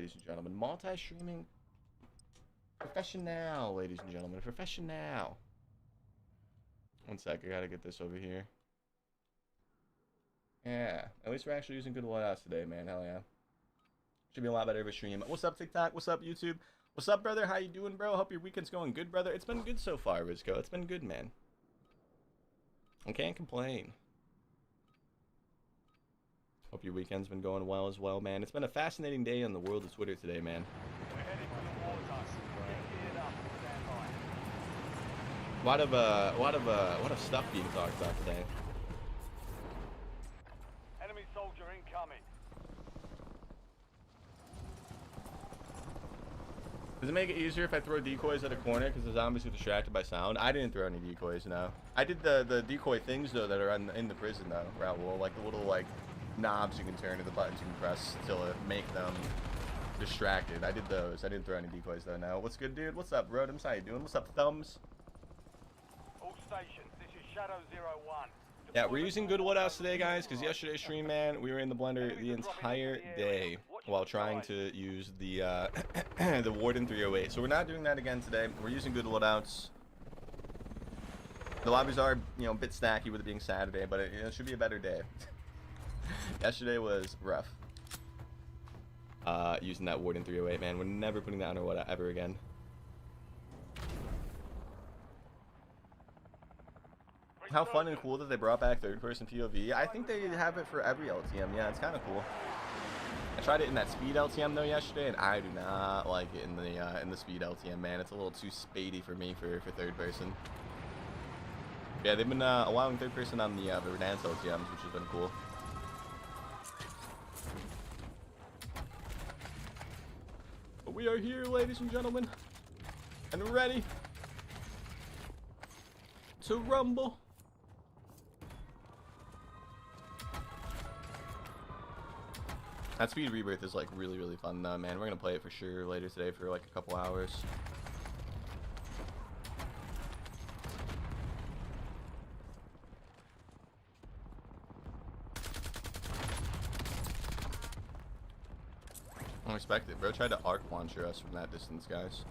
ladies and gentlemen. Multi-streaming professional, ladies and gentlemen. Professional. One sec, I gotta get this over here. Yeah, at least we're actually using good loadouts today, man. Hell yeah. Should be a lot better of a stream. What's up, TikTok? What's up, YouTube? What's up, brother? How you doing, bro? Hope your weekend's going good, brother. It's been good so far, Rizko. It's been good, man. I can't complain. Hope your weekend's been going well as well, man. It's been a fascinating day on the world of Twitter today, man. A lot of stuff being talked about today. Enemy soldier incoming. Does it make it easier if I throw decoys at a corner because the zombies get distracted by sound? I didn't throw any decoys, no. I did the decoy things though that are in the prison though, Raul, like the little like knobs you can turn and the buttons you can press to make them distracted. I did those. I didn't throw any decoys though. No. What's good, dude? What's up, Rodems? How you doing? What's up, Thumbs? All stations, this is Shadow 01. Yeah, we're using good loadouts today, guys, because yesterday's stream, man, we were in the blender the entire day while trying to use the the Warden 308. So we're not doing that again today. We're using good loadouts. The lobbies are, you know, a bit stacky with it being Saturday, but it should be a better day. Yesterday was rough. Using that Warden 308, man. We're never putting that on our loadout ever again. How fun and cool that they brought back third-person POV. I think they have it for every LTM. Yeah, it's kind of cool. I tried it in that speed LTM though yesterday, and I do not like it in the speed LTM, man. It's a little too spadey for me for third person. Yeah, they've been allowing third person on the Verdansk LTMs, which has been cool. But we are here, ladies and gentlemen, and ready to rumble. That speed rebirth is like really fun though, man. We're gonna play it for sure later today for like a couple hours. I don't expect it, bro. Tried to arc launcher us from that distance, guys.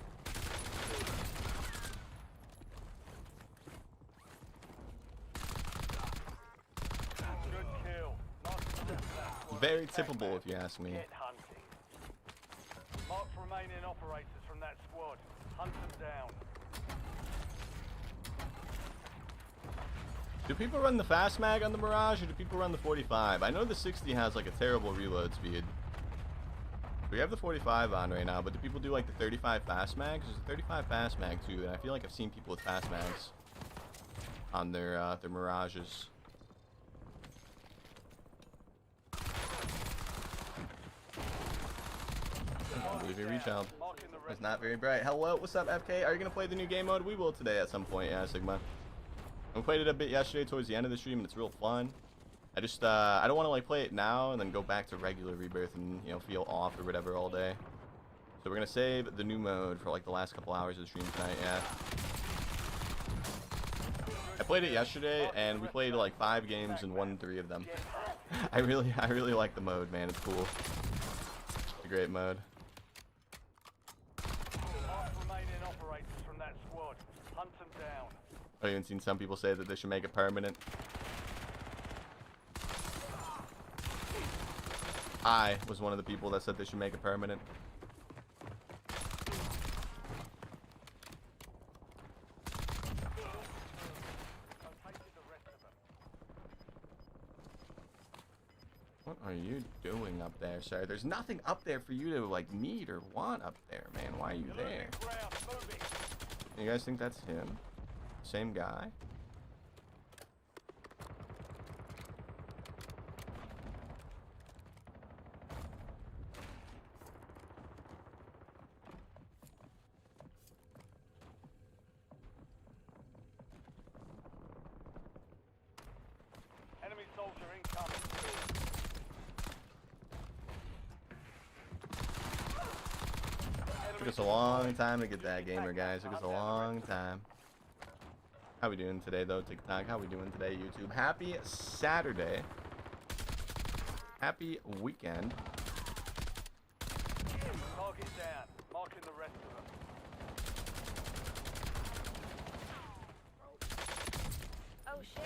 Very tippable, if you ask me. Mark remaining operators from that squad. Hunt them down. Do people run the fast mag on the Mirage, or do people run the 45? I know the 60 has like a terrible reload speed. We have the 45 on right now, but do people do like the 35 fast mags? There's a 35 fast mag too, and I feel like I've seen people with fast mags on their Mirages. Child. It's not very bright. Hello, what's up, FK? Are you gonna play the new game mode? We will today at some point, yeah, Sigma. We played it a bit yesterday towards the end of the stream, and it's real fun. I just I don't want to like play it now and then go back to regular Rebirth and, you know, feel off or whatever all day. So we're gonna save the new mode for like the last couple hours of the stream tonight. Yeah. I played it yesterday, and we played like 5 games and won 3 of them. I really like the mode, man. It's cool. It's a great mode. I've even seen some people say that they should make it permanent. I was one of the people that said they should make it permanent. What are you doing up there, sir? There's nothing up there for you to like need or want up there, man. Why are you there? You guys think that's him? Same guy? Enemy soldier incoming. Took us a long time to get that gamer, guys. Took us a long time. How we doing today, though, TikTok? How we doing today, YouTube? Happy Saturday. Happy weekend. Marking the rest of them. Oh shit.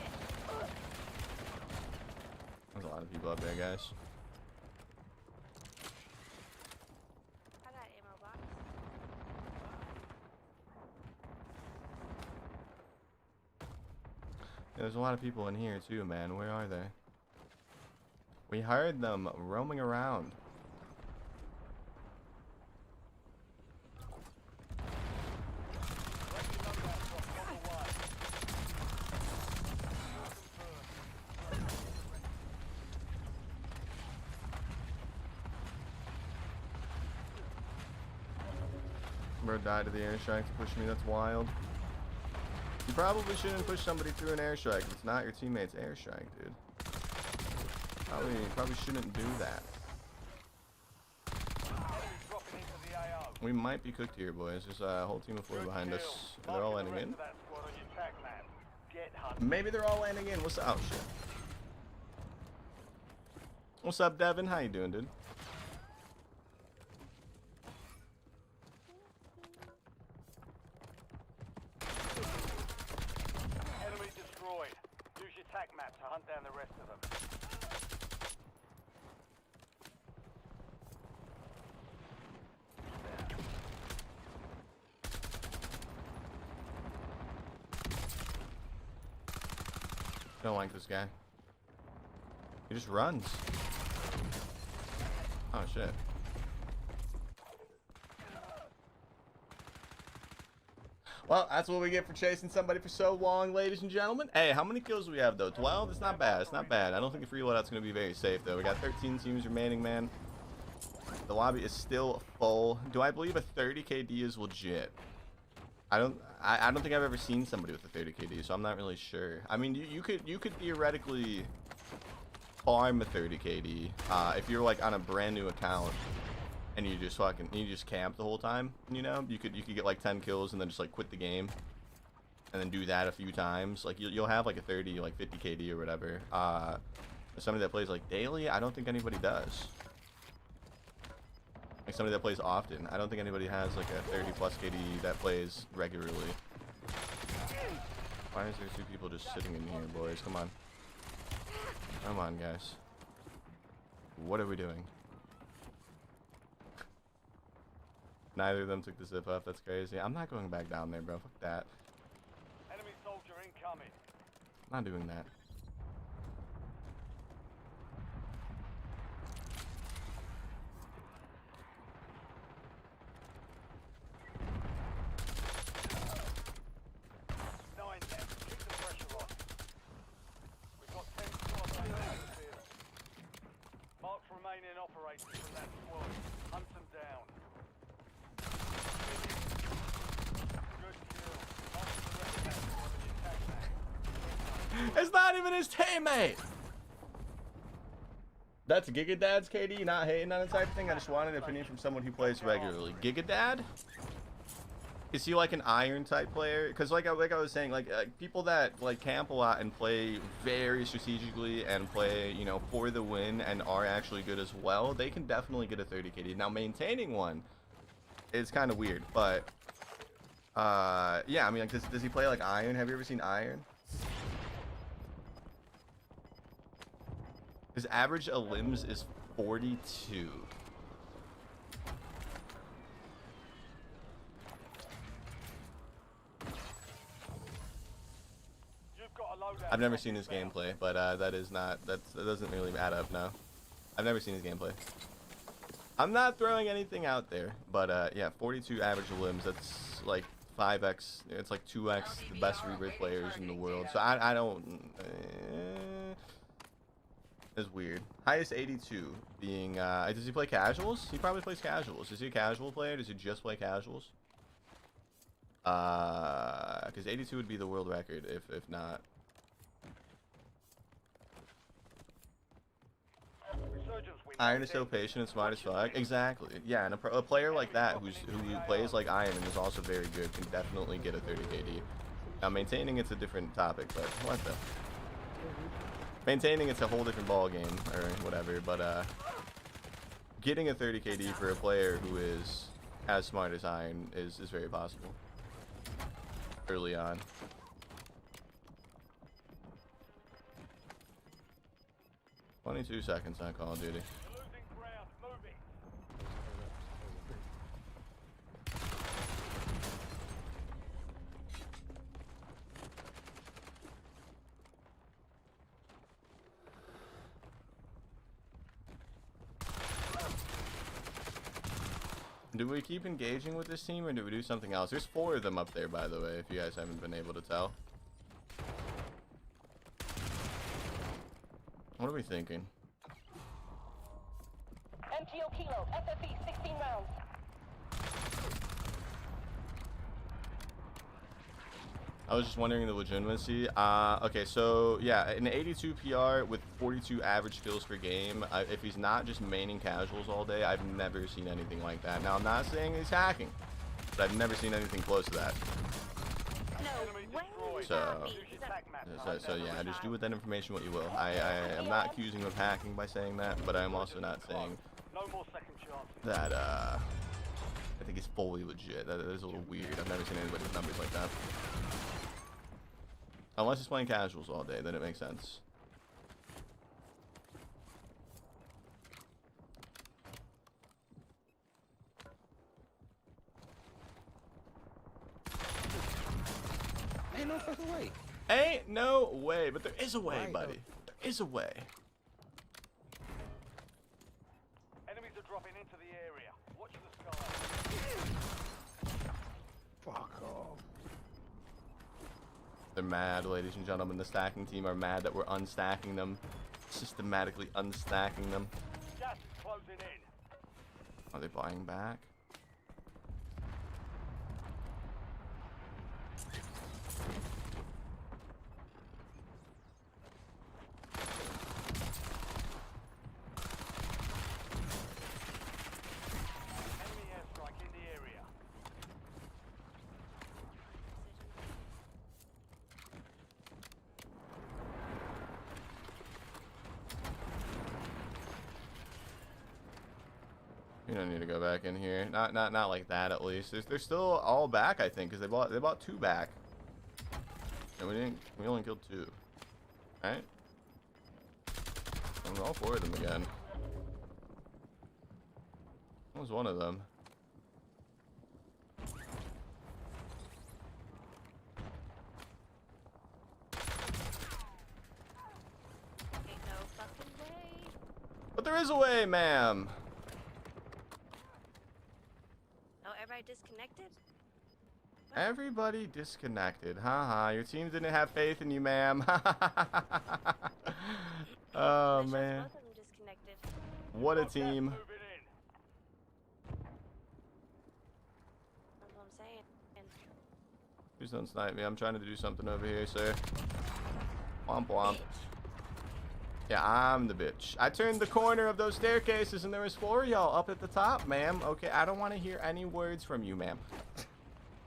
There's a lot of people up there, guys. I got ammo box. There's a lot of people in here too, man. Where are they? We heard them roaming around. Bird died to the airstrike to push me. That's wild. You probably shouldn't push somebody through an airstrike. It's not your teammate's airstrike, dude. Probably shouldn't do that. We might be cooked here, boys. There's a whole team of 4 behind us. They're all landing in. Maybe they're all landing in. What's up? Oh, shit. What's up, Devin? How you doing, dude? Enemy destroyed. Use your tac map to hunt down the rest of them. Don't like this guy. He just runs. Oh shit. Well, that's what we get for chasing somebody for so long, ladies and gentlemen. Hey, how many kills do we have though? 12? It's not bad. It's not bad. I don't think the free loadout's gonna be very safe though. We got 13 teams remaining, man. The lobby is still full. Do I believe a 30 KD is legit? I don't think I've ever seen somebody with a 30 KD, so I'm not really sure. I mean, you could theoretically farm a 30 KD if you're like on a brand new account and you just camp the whole time. You know, you could get like 10 kills and then just like quit the game and then do that a few times. Like you'll have like a 30, like 50 KD or whatever. Somebody that plays like daily, I don't think anybody does. Like somebody that plays often. I don't think anybody has like a 30 plus KD that plays regularly. Why is there 2 people just sitting in here, boys? Come on. Come on, guys. What are we doing? Neither of them took the zip up. That's crazy. I'm not going back down there, bro. Fuck that. Enemy soldier incoming. I'm not doing that. Operators from that squad. Hunt them down. Good kill. Mark the rest of that squad and attack that. It's not even his teammate! That's Gigadad's KD, not hating on the type of thing. I just wanted an opinion from someone who plays regularly. Gigadad? Is he like an iron type player? Because like I was saying, like people that like camp a lot and play very strategically and play, you know, for the win and are actually good as well, they can definitely get a 30 KD. Now maintaining one is kind of weird, but yeah, I mean, like, does he play like iron? Have you ever seen iron? His average limbs is 42. I've never seen his gameplay, but that doesn't really add up. No, I've never seen his gameplay. I'm not throwing anything out there, but yeah, 42 average limbs. That's like 5x. It's like 2x the best Rebirth players in the world. So I don't. It's weird. Highest 82 being. Does he play casuals? He probably plays casuals. Is he a casual player? Does he just play casuals? Because 82 would be the world record if not. Iron is so patient and smart as fuck. Exactly. Yeah, and a player like that who plays like Iron and is also very good can definitely get a 30 KD. Now maintaining it's a different topic, but what the? Maintaining it's a whole different ball game or whatever. But getting a 30 KD for a player who is as smart as Iron is very possible. Early on. "22 seconds on Call of Duty." You're losing ground. Moving. Do we keep engaging with this team or do we do something else? There's 4 of them up there, by the way, if you guys haven't been able to tell. What are we thinking? MTO Kilo, FFE, 16 rounds. I was just wondering the legitimacy. Okay, so yeah, an 82 PR with 42 average kills per game. If he's not just maining casuals all day, I've never seen anything like that. Now, I'm not saying he's hacking, but I've never seen anything close to that. No way. So yeah, just do with that information what you will. I am not accusing him of hacking by saying that, but I am also not saying No more second chances. that I think it's fully legit. That is a little weird. I've never seen anybody with numbers like that. Unless he's playing casuals all day, then it makes sense. Ain't no fucking way. Ain't no way, but there is a way, Right, buddy. There is a way. Enemies are dropping into the area. Watch the sky. Fuck off. They're mad, ladies and gentlemen. The stacking team are mad that we're unstacking them. Systematically unstacking them. Gas is closing in. Are they buying back? Enemy airstrike in the area. You don't need to go back in here. Not like that at least. They're still all back, I think, because they bought 2 back. And we only killed 2. Right? And all 4 of them again. What was one of them? Ain't no fucking way. But there is a way, ma'am. Oh, everybody disconnected? Everybody disconnected. Haha, your team didn't have faith in you, ma'am. Oh, That shows man. both of them disconnected. What a Gas team. moving in. That's what I'm saying. And Please don't snipe me. I'm trying to do something over here, sir. Womp womp. Yeah, I'm the bitch. I turned the corner of those staircases and there was 4 of y'all up at the top, ma'am. Okay, I don't want to hear any words from you, ma'am.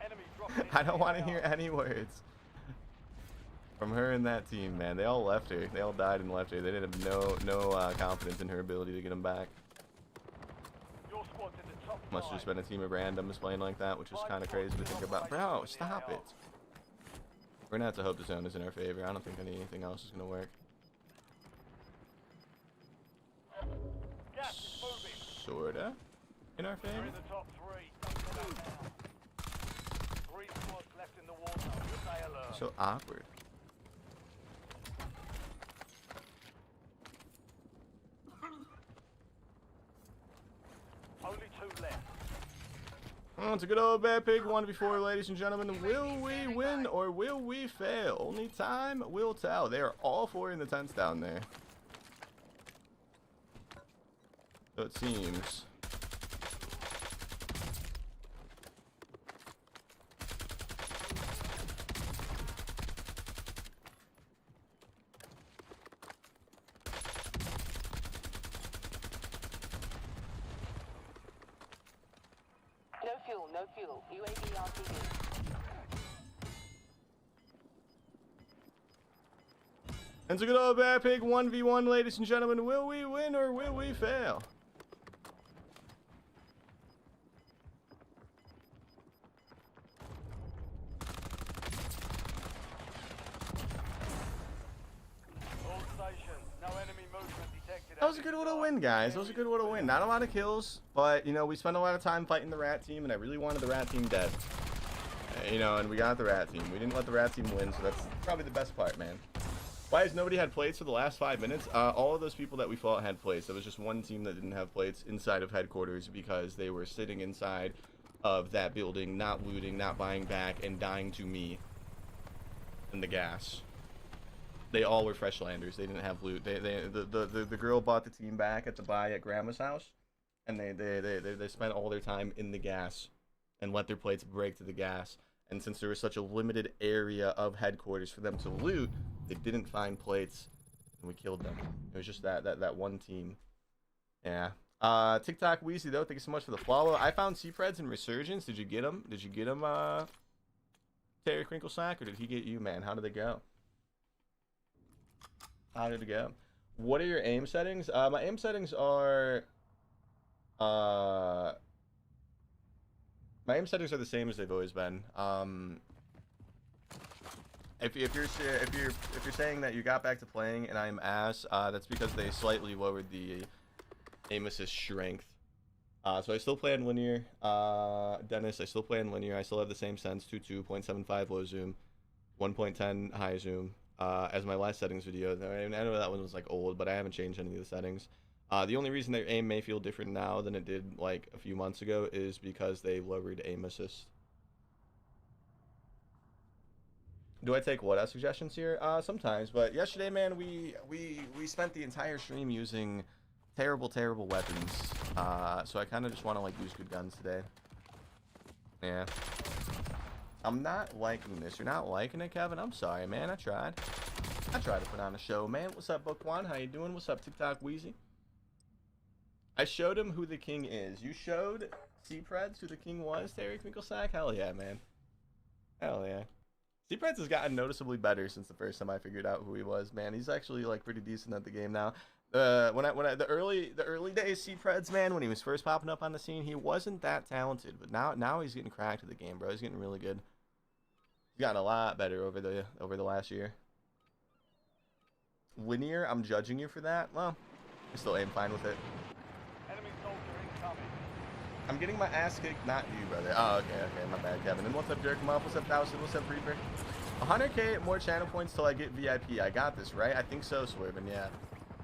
Enemy dropping I don't want to hear any words from her and that team, man. They all left her. They all died and left her. They didn't have no confidence in her ability to get them back. Your squad's in the top Must have just been a team of randoms playing like that, which is kind of crazy to think about. Bro, stop it. We're gonna have to hope the zone is in our favor. I don't think anything else is gonna work. Gas is moving. Sorta in our You're favor. in the top 3. Don't get up now. 3 squads left in the Warzone. Stay alert. So awkward. Only 2 left. Oh, it's a good old Bearpig 1v4, ladies and gentlemen. Will we win or will we fail? Only time will tell. They are all 4 in the tents down there. So it seems. No fuel. UAV RTV. It's a good old Bearpig 1v1, ladies and gentlemen. Will we win or will we fail? was a good little win, guys. That was a good little win. Not a lot of kills, but, you know, we spent a lot of time fighting the rat team, and I really wanted the rat team dead. You know, and we got the rat team. We didn't let the rat team win, so that's probably the best part, man. Why has nobody had plates for the last 5 minutes? All of those people that we fought had plates. There was just one team that didn't have plates inside of headquarters because they were sitting inside of that building, not looting, not buying back, and dying to me and the gas. They all were fresh landers. They didn't have loot. The girl bought the team back at the buy at grandma's house, and they spent all their time in the gas and let their plates break to the gas. And since there was such a limited area of headquarters for them to loot, they didn't find plates, and we killed them. It was just that one team. Yeah. TikTok Weezy though, thank you so much for the follow. I found CoDWarzone and Resurgence. Did you get them? Did you get them, Terry Crinklesack, or did he get you, man? How did they go? How did it go? What are your aim settings? My aim settings are my aim settings are the same as they've always been. If you're saying that you got back to playing and I'm ass, that's because they slightly lowered the aim assist strength. So I still play in linear. Dennis, I still play in linear. I still have the same sense, 2.2, 0.75 low zoom, 1.10 high zoom. As my last settings video. I know that one was like old, but I haven't changed any of the settings. The only reason their aim may feel different now than it did like a few months ago is because they lowered aim assist. Do I take loadout suggestions here? Sometimes, but yesterday, man, we spent the entire stream using terrible weapons. So I kind of just want to like use good guns today. Yeah. I'm not liking this. You're not liking it, Kevin? I'm sorry, man. I tried to put on a show, man. What's up, Bookwan? How you doing? What's up, TikTok Wheezy? I showed him who the king is. You showed CoDWarzone who the king was, Terry Crinklesack? Hell yeah, man. Hell yeah. CoDWarzone has gotten noticeably better since the first time I figured out who he was, man. He's actually like pretty decent at the game now. The early days CoDWarzone, man, when he was first popping up on the scene, he wasn't that talented, but now he's getting cracked at the game, bro. He's getting really good. He's gotten a lot better over the last year. Linear, I'm judging you for that. Well, I still aim fine with it. Enemy soldier incoming. I'm getting my ass kicked, not you, brother. Oh, okay, my bad, Kevin. And what's up, Jerk Muff? What's up, Dowson? What's up, Reaper? 100k more channel points till I get VIP. I got this, right? I think so, Swervin, yeah.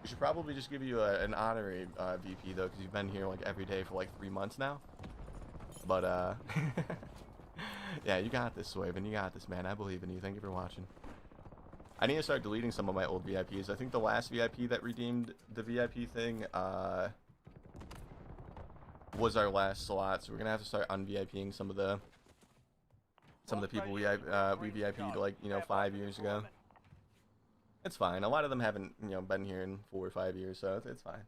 We should probably just give you an honorary VP, though, because you've been here, like, every day for, like, 3 months now. But, yeah, you got this, Swervin. You got this, man. I believe in you. Thank you for watching. I need to start deleting some of my old VIPs. I think the last VIP that redeemed the VIP thing, was our last slot, so we're gonna have to start un-VIPing some of the people we VIP'd like, you know, 5 years ago. It's fine. A lot of them haven't, you know, been here in 4 or 5 years, so it's fine.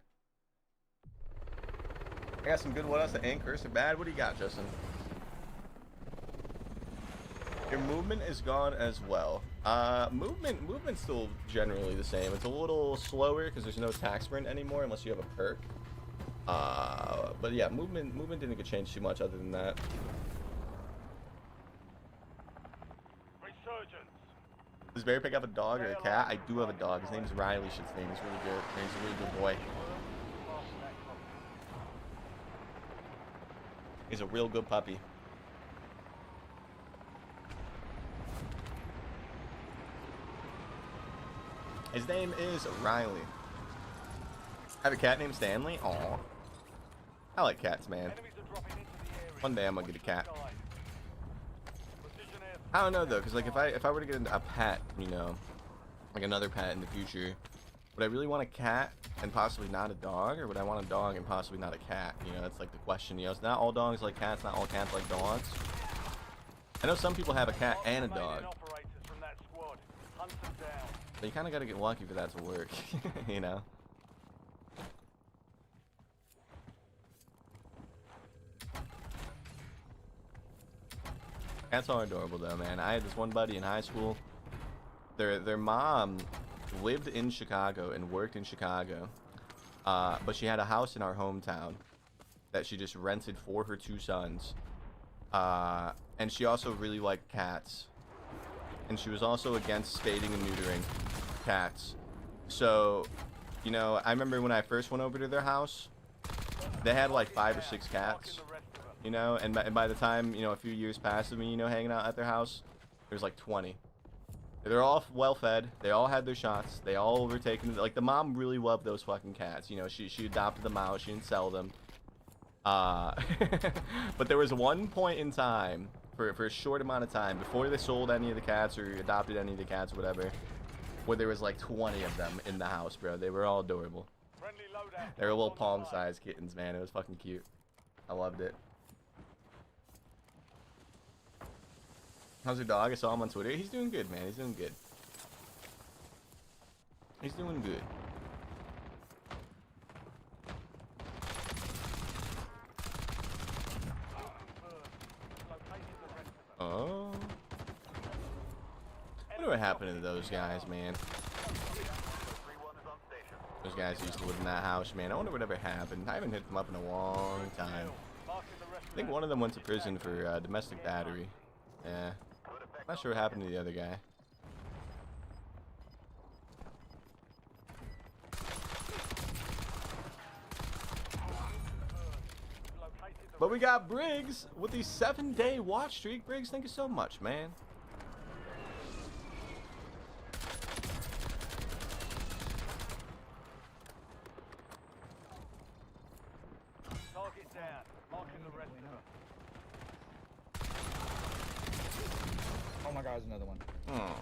I got some good ones. The anchors are bad. What do you got, Justin? Your movement is gone as well. Movement's still generally the same. It's a little slower because there's no tac sprint anymore unless you have a perk. But yeah, movement didn't get changed too much other than that. Resurgence. Does Bearpig have a dog or a cat? I do have a dog. His name's Riley. Shit's name. He's really good. He's a really good boy. He's a real good puppy. His name is Riley. I have a cat named Stanley. Aw. I like cats, man. One day I'm gonna get a cat. I don't know though, cause like if I were to get into a pet, you know, like another pet in the future, would I really want a cat and possibly not a dog, or would I want a dog and possibly not a cat? You know, that's like the question. You know, it's not all dogs like cats, not all cats like dogs. I know some people have a cat and a dog. But you kind of got to get lucky for that to work, you know? Cats are adorable though, man. I had this one buddy in high school. Their mom lived in Chicago and worked in Chicago. But she had a house in our hometown that she just rented for her 2 sons. And she also really liked cats. And she was also against spading and neutering cats. So you know, I remember when I first went over to their house, they had like 5 or 6 cats, you know, and by the time, you know, a few years passed of me, you know, hanging out at their house, there's like 20. They're all well fed. They all had their shots. They all were taken. Like, the mom really loved those fucking cats. You know, she adopted them out. She didn't sell them. But there was one point in time, for a short amount of time, before they sold any of the cats or adopted any of the cats or whatever, where there was like 20 of them in the house, bro. They were all adorable. They were little palm-sized kittens, man. It was fucking cute. I loved it. How's your dog? I saw him on Twitter. He's doing good, man. He's doing good. He's doing good. Oh. I wonder what happened to those guys, man. Those guys used to live in that house, man. I wonder whatever happened. I haven't hit them up in a long time. I think one of them went to prison for domestic battery. Yeah. Not sure what happened to the other guy. But we got Briggs with the 7-day watch streak. Briggs, thank you so much, man. Target down. Marking the rest of them. Oh my god, there's another one. Oh.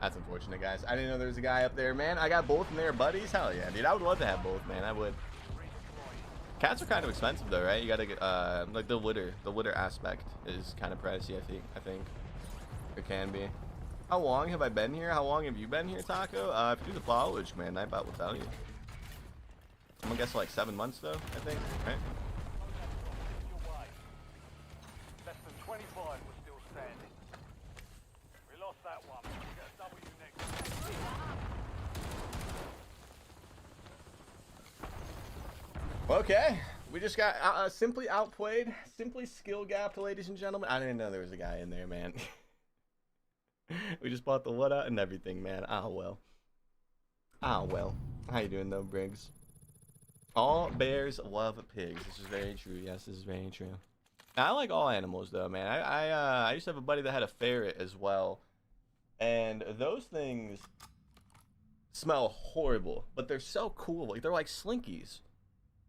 That's unfortunate, guys. I didn't know there was a guy up there, man. I got both in there, buddies. Hell yeah, dude. I would love to have both, man. I would. Cats are kind of expensive, though, right? You gotta get, like, the litter aspect is kind of pricey, I think. It can be. How long have I been here? How long have you been here, Taco? If you do the followage, man, I about will tell you. I'm gonna guess like 7 months, though, I think, right? Less than 25 was still standing. We lost that one. We get a W next. Okay, we just got simply outplayed, simply skill gapped, ladies and gentlemen. I didn't know there was a guy in there, man. We just bought the loadout and everything, man. Ah, well. Ah, well. How you doing, though, Briggs? All bears love pigs. This is very true. Yes, this is very true. Now, I like all animals, though, man. I used to have a buddy that had a ferret as well, and those things smell horrible, but they're so cool. Like, they're like slinkies.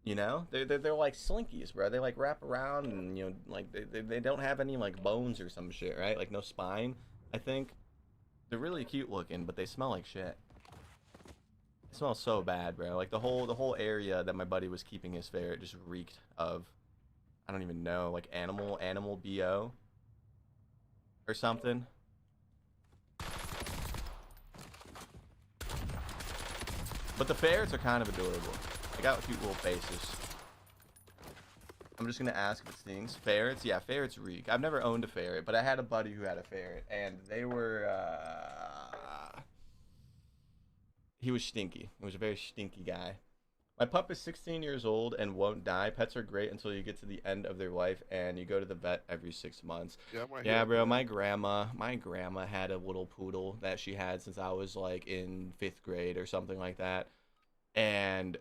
You know, they're like slinkies, bro. They like wrap around, and you know, like they don't have any like bones or some shit, right? Like no spine. I think they're really cute looking, but they smell like shit. It smells so bad, bro. Like the whole area that my buddy was keeping his ferret just reeked of, I don't even know, like animal BO or something. But the ferrets are kind of adorable. They got cute little faces. I'm just gonna ask if it stings. Ferrets? Yeah, ferrets reek. I've never owned a ferret, but I had a buddy who had a ferret, and they were, he was stinky. He was a very stinky guy. My pup is 16 years old and won't die. Pets are great until you get to the end of their life, and you go to the vet every 6 months. Yeah, bro, my grandma had a little poodle that she had since I was, like, in 5th grade or something like that. And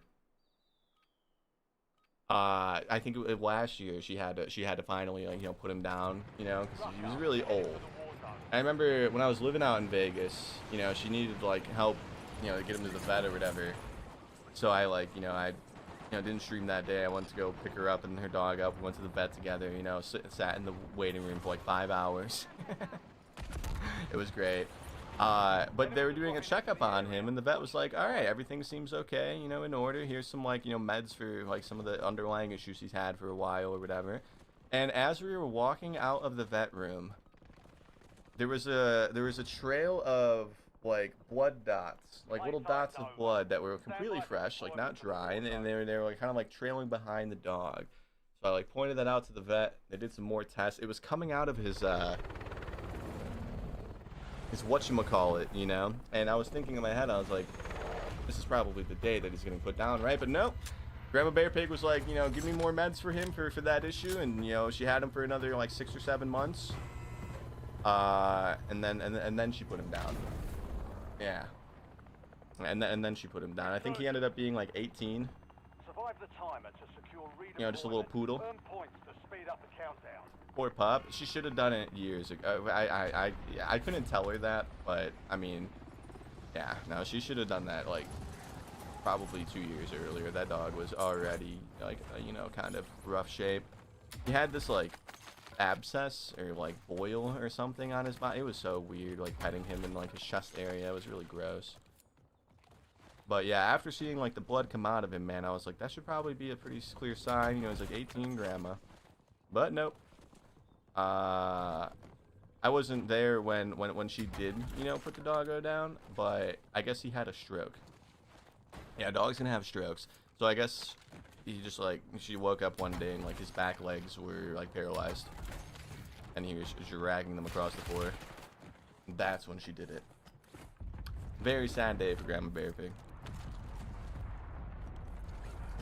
I think last year she had to finally, like, you know, put him down, you know, because he was really old. I remember when I was living out in Vegas, you know, she needed like help, you know, to get him to the vet or whatever. So I didn't stream that day. I went to go pick her up and her dog up. We went to the vet together, you know, sat in the waiting room for like 5 hours. It was great. But they were doing a checkup on him, and the vet was like, all right, everything seems okay, you know, in order. Here's some, like, you know, meds for, like, some of the underlying issues he's had for a while or whatever. And as we were walking out of the vet room, there was a trail of, like, blood dots, like little dots of blood that were completely fresh, like, not dry, and they were like, kind of, like, trailing behind the dog. So I, like, pointed that out to the vet. They did some more tests. It was coming out of his whatchamacallit, you know? And I was thinking in my head, I was like, this is probably the day that he's getting put down, right? But nope. Grandma Bearpig was like, you know, give me more meds for him for that issue. And, you know, she had him for another, like, 6 or 7 months. And then she put him down. Yeah. And then she put him down. I think he ended up being like 18. Survive the timer to secure redeployment. You know, just a little poodle. Earn points to speed up the countdown. Poor pup. She should have done it years ago. I couldn't tell her that, but I mean, yeah, no, she should have done that like probably 2 years earlier. That dog was already like, you know, kind of rough shape. He had this like abscess or like boil or something on his body. It was so weird, like petting him in like his chest area. It was really gross. But yeah, after seeing like the blood come out of him, man, I was like, that should probably be a pretty clear sign. You know, he's like 18 grandma. But nope. I wasn't there when she did, you know, put the doggo down, but I guess he had a stroke. Yeah, dogs can have strokes. So I guess he just like, she woke up one day and like his back legs were like paralyzed. And he was dragging them across the floor. That's when she did it. Very sad day for Grandma Bearpig.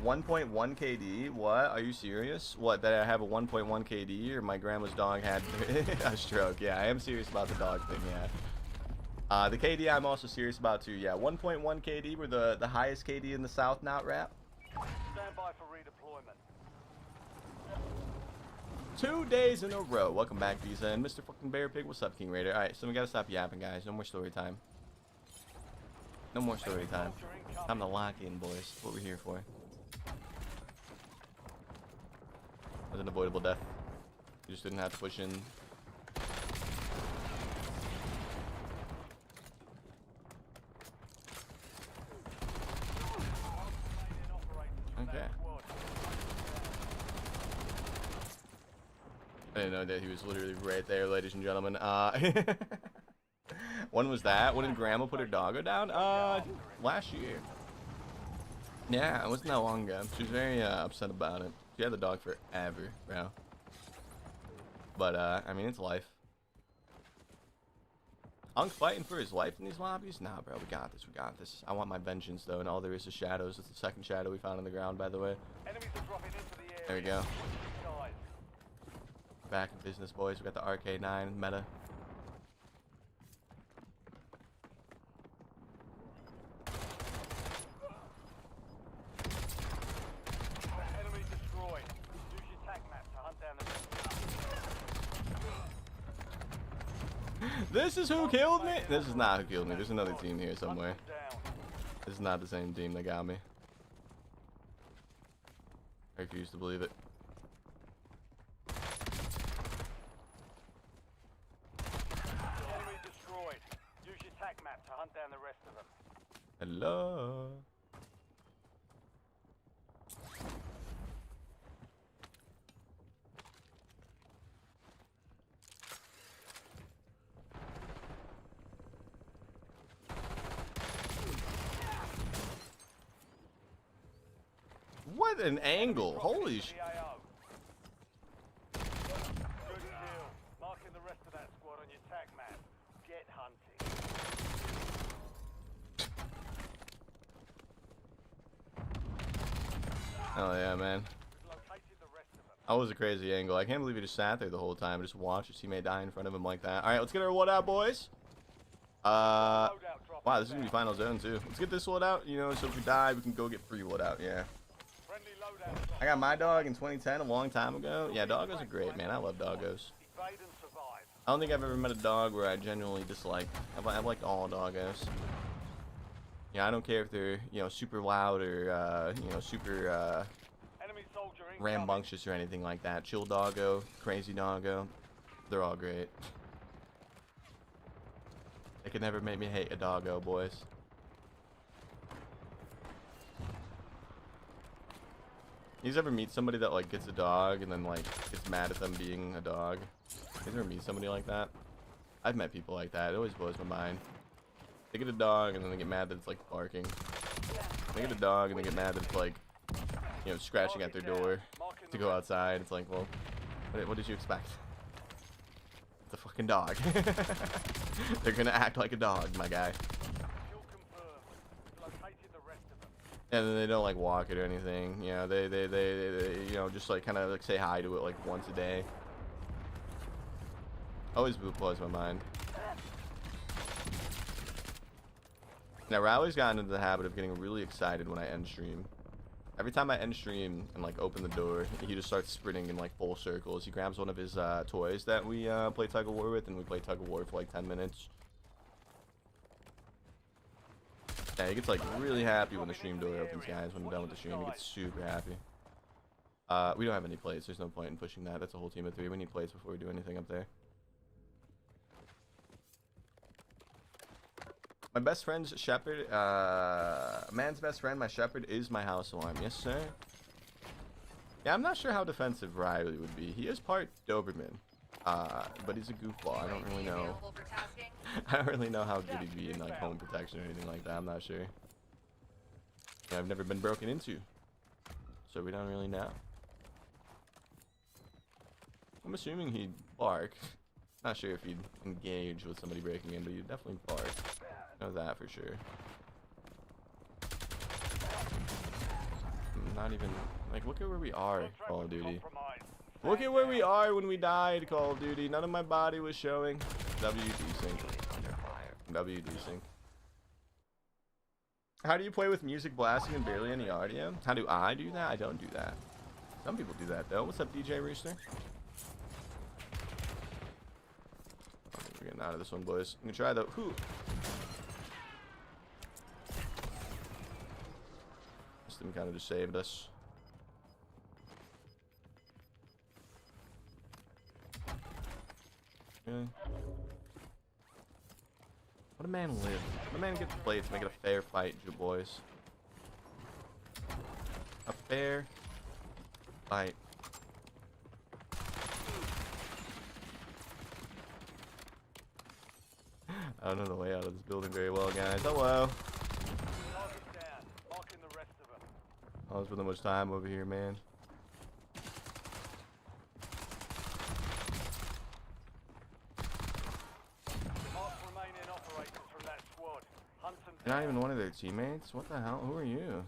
1.1 KD? What? Are you serious? What, that I have a 1.1 KD or my grandma's dog had a stroke? Yeah, I am serious about the dog thing, yeah. The KD I'm also serious about too, yeah. 1.1 KD, we're the highest KD in the South now, rap. Stand by for redeployment. 2 days in a row. Welcome back, Visa and Mr. fucking Bearpig. What's up, King Raider? Alright, so we gotta stop yapping, guys. No more story time. No more story time. Time to lock in, boys. That's what we're here for. That was an avoidable death. You just didn't have to push in. Okay. I didn't know that he was literally right there, ladies and gentlemen. When was that? When did Grandma put her doggo down? Last year. Yeah, it wasn't that long ago. She was very upset about it. She had the dog forever, bro. But I mean, it's life. Unk fighting for his life in these lobbies? Nah, bro, we got this. We got this. I want my vengeance, though, and all there is shadows. It's the second shadow we found on the ground, by the way. Enemies are dropping into the area. There we go. Guys. Back in business, boys. We got the RK9 meta. Enemy destroyed. Use your tac map to hunt down the This is who killed me? This is not who killed me. There's another team here somewhere. down. This is not the same team that got me. I refuse to believe it. Enemy destroyed. Use your tac map to hunt down the rest of them. Hello. What an angle. Holy sh... AO. Good kill. Marking the rest of that squad on your tac map. Get hunting. Oh yeah, man. We've located the rest of them. That was a crazy angle. I can't believe he just sat there the whole time. Just watched his teammate die in front of him like that. Alright, let's get our loadout, boys. Wow, this is gonna be final zone too. Let's get this loadout, you know, so if we die, we can go get free loadout, yeah. Friendly loadout drop. I got my dog in 2010, a long time ago. Yeah, doggos are great, man. I love doggos. Evade and survive. I don't think I've ever met a dog where I genuinely dislike. I've liked all doggos. Yeah, I don't care if they're, you know, super loud or, you know, super, Enemy soldier incoming. rambunctious or anything like that. Chill doggo, crazy doggo. They're all great. They could never make me hate a doggo, boys. You guys ever meet somebody that like gets a dog and then like gets mad at them being a dog? You guys ever meet somebody like that? I've met people like that. It always blows my mind. They get a dog and then they get mad that it's like barking. They get a dog and they get mad that it's like, you know, scratching at their door to go outside. It's like, well, what did you expect? It's a fucking dog. They're gonna act like a dog, my guy. Kill confirmed. Located the rest of them. And then they don't like walk it or anything. You know, they you know, just like kind of like say hi to it like once a day. Always blows my mind. Now, Rowley's gotten into the habit of getting really excited when I end stream. Every time I end stream and like open the door, he just starts sprinting in like full circles. He grabs one of his toys that we play tug of war with, and we play tug of war for like 10 minutes. Yeah, he gets like really happy when the stream door opens, guys. When I'm done with the stream, he gets super happy. We don't have any plates. There's no point in pushing that. That's a whole team of 3. We need plates before we do anything up there. My best friend's shepherd, man's best friend, my shepherd, is my house alarm. Yes, sir. Yeah, I'm not sure how defensive Riley would be. He is part Doberman, but he's a goofball. I don't really know. I don't really know how good he'd be in like home protection or anything like that. I'm not sure. Yeah, I've never been broken into, so we don't really know. I'm assuming he'd bark. Not sure if he'd engage with somebody breaking in, but he'd definitely bark. Know that for sure. Not even like, look at where we are, Call of Duty. Look at where we are when we died, Call of Duty. None of my body was showing. WD sync. WD sync. How do you play with music blasting and barely any audio? How do I do that? I don't do that. Some people do that though. What's up, DJ Rooster? We're getting out of this one, boys. I'm gonna try the who. Kind of just saved us. Really? Let a man live. Let a man get the plates. Make it a fair fight, you boys. A fair fight. I don't know the way out of this building very well, guys. Hello. I don't spend much time over here, man. You're not even one of their teammates? What the hell? Who are you?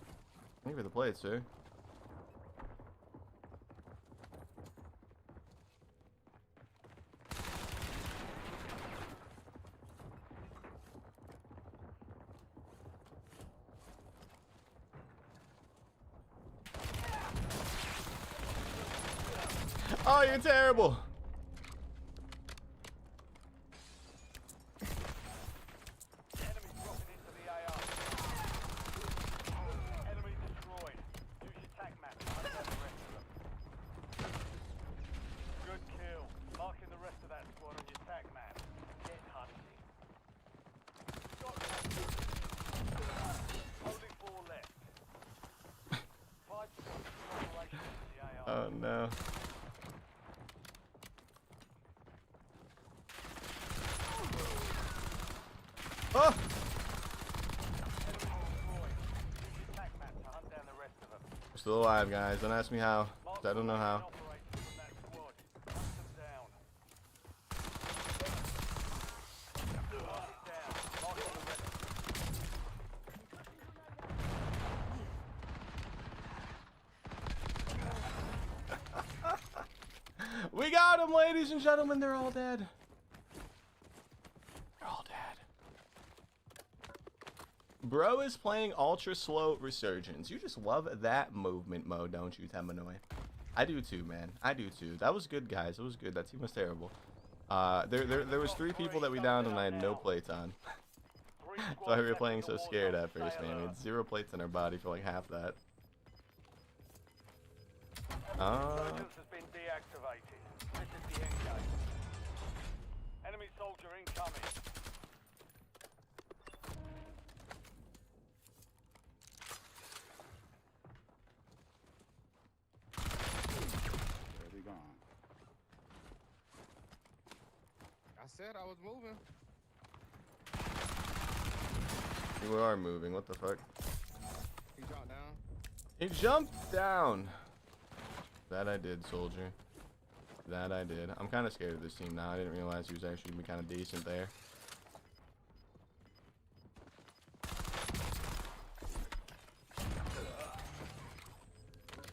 Thank you for the plate, sir. Oh, you're terrible. Enemy dropping into the AR. Enemy destroyed. Use your tac map to hunt down the rest of them. Good kill. Marking the rest of that squad on your tac map. Get hunting. Only 4 left. 5 squads in operation in the AR. Oh no. Oh! We're still alive, guys. Don't ask me how. I don't know how. We got him, ladies and gentlemen. They're all dead. They're all dead. Bro is playing ultra slow Resurgence. You just love that movement mode, don't you, Temanoy? I do too, man. I do too. That was good, guys. It was good. That team was terrible. There was 3 people that we downed and I had no plates on. That's why we were playing so scared at first, man. We had 0 plates in our body for like half that. Resurgence has been deactivated. This is the end game. Enemy soldier incoming. Where's he gone? I said I was moving. You are moving. What the fuck? He dropped down. He jumped down. That I did, soldier. That I did. I'm kind of scared of this team now. I didn't realize he was actually going to be kind of decent there.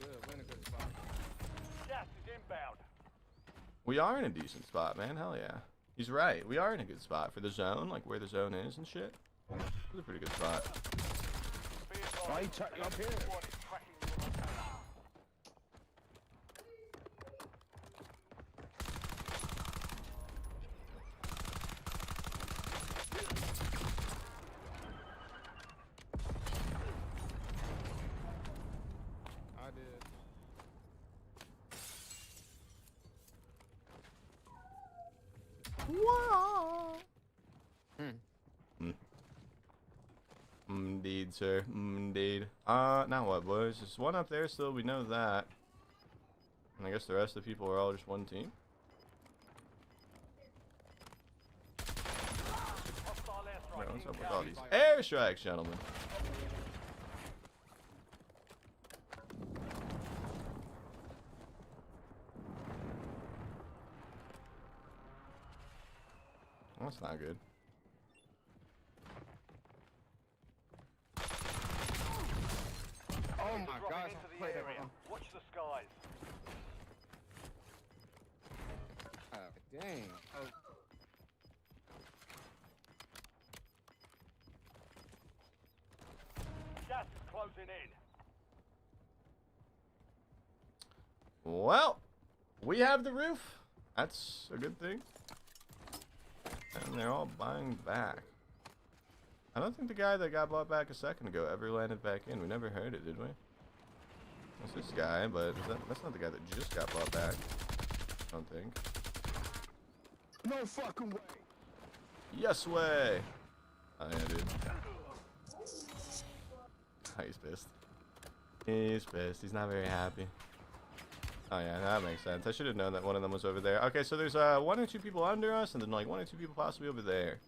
Good, we're in a good spot. Gas is inbound. We are in a decent spot, man. Hell yeah. He's right. We are in a good spot for the zone, like where the zone is and shit. It's a pretty good spot. Be advised, Why you chucking up here? squad is tracking your location. I did. Wow. Hmm. Indeed, sir. Indeed. Now what, boys? There's one up there still. We know that. And I guess the rest of the people are all just one team. Hostile Wait, airstrike what's up with incoming. all these airstrikes, gentlemen? That's not good. Oh my Dropping gosh, into I the played that area. wrong. Watch the skies. Dang. Oh, Gas is closing in. Well, we have the roof. That's a good thing. And they're all buying back. I don't think the guy that got bought back a second ago ever landed back in. We never heard it, did we? That's this guy, but that's not the guy that just got bought back. I don't think. no fucking way. Yes way! Oh yeah, dude. Oh, he's pissed. He's pissed. He's not very happy. Oh yeah, that makes sense. I should have known that one of them was over there. Okay, so there's 1 or 2 people under us, and then like 1 or 2 people possibly over there.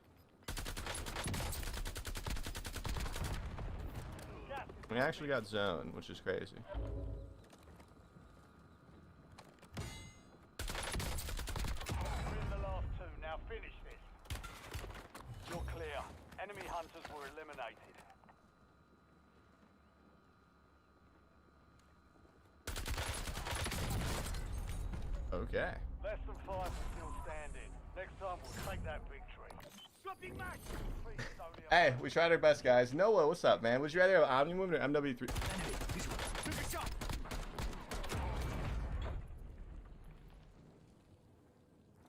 Gas is We actually got zone, which is crazy. We're in the last 2. Now finish this. You're clear. Enemy hunters were eliminated. Okay. Less than 5 are still standing. Next time we'll take that victory. Swapping match. Please, Sony. Hey, we tried our best, guys. Noah, what's up, man? Would you rather have Omni Movement or MW3?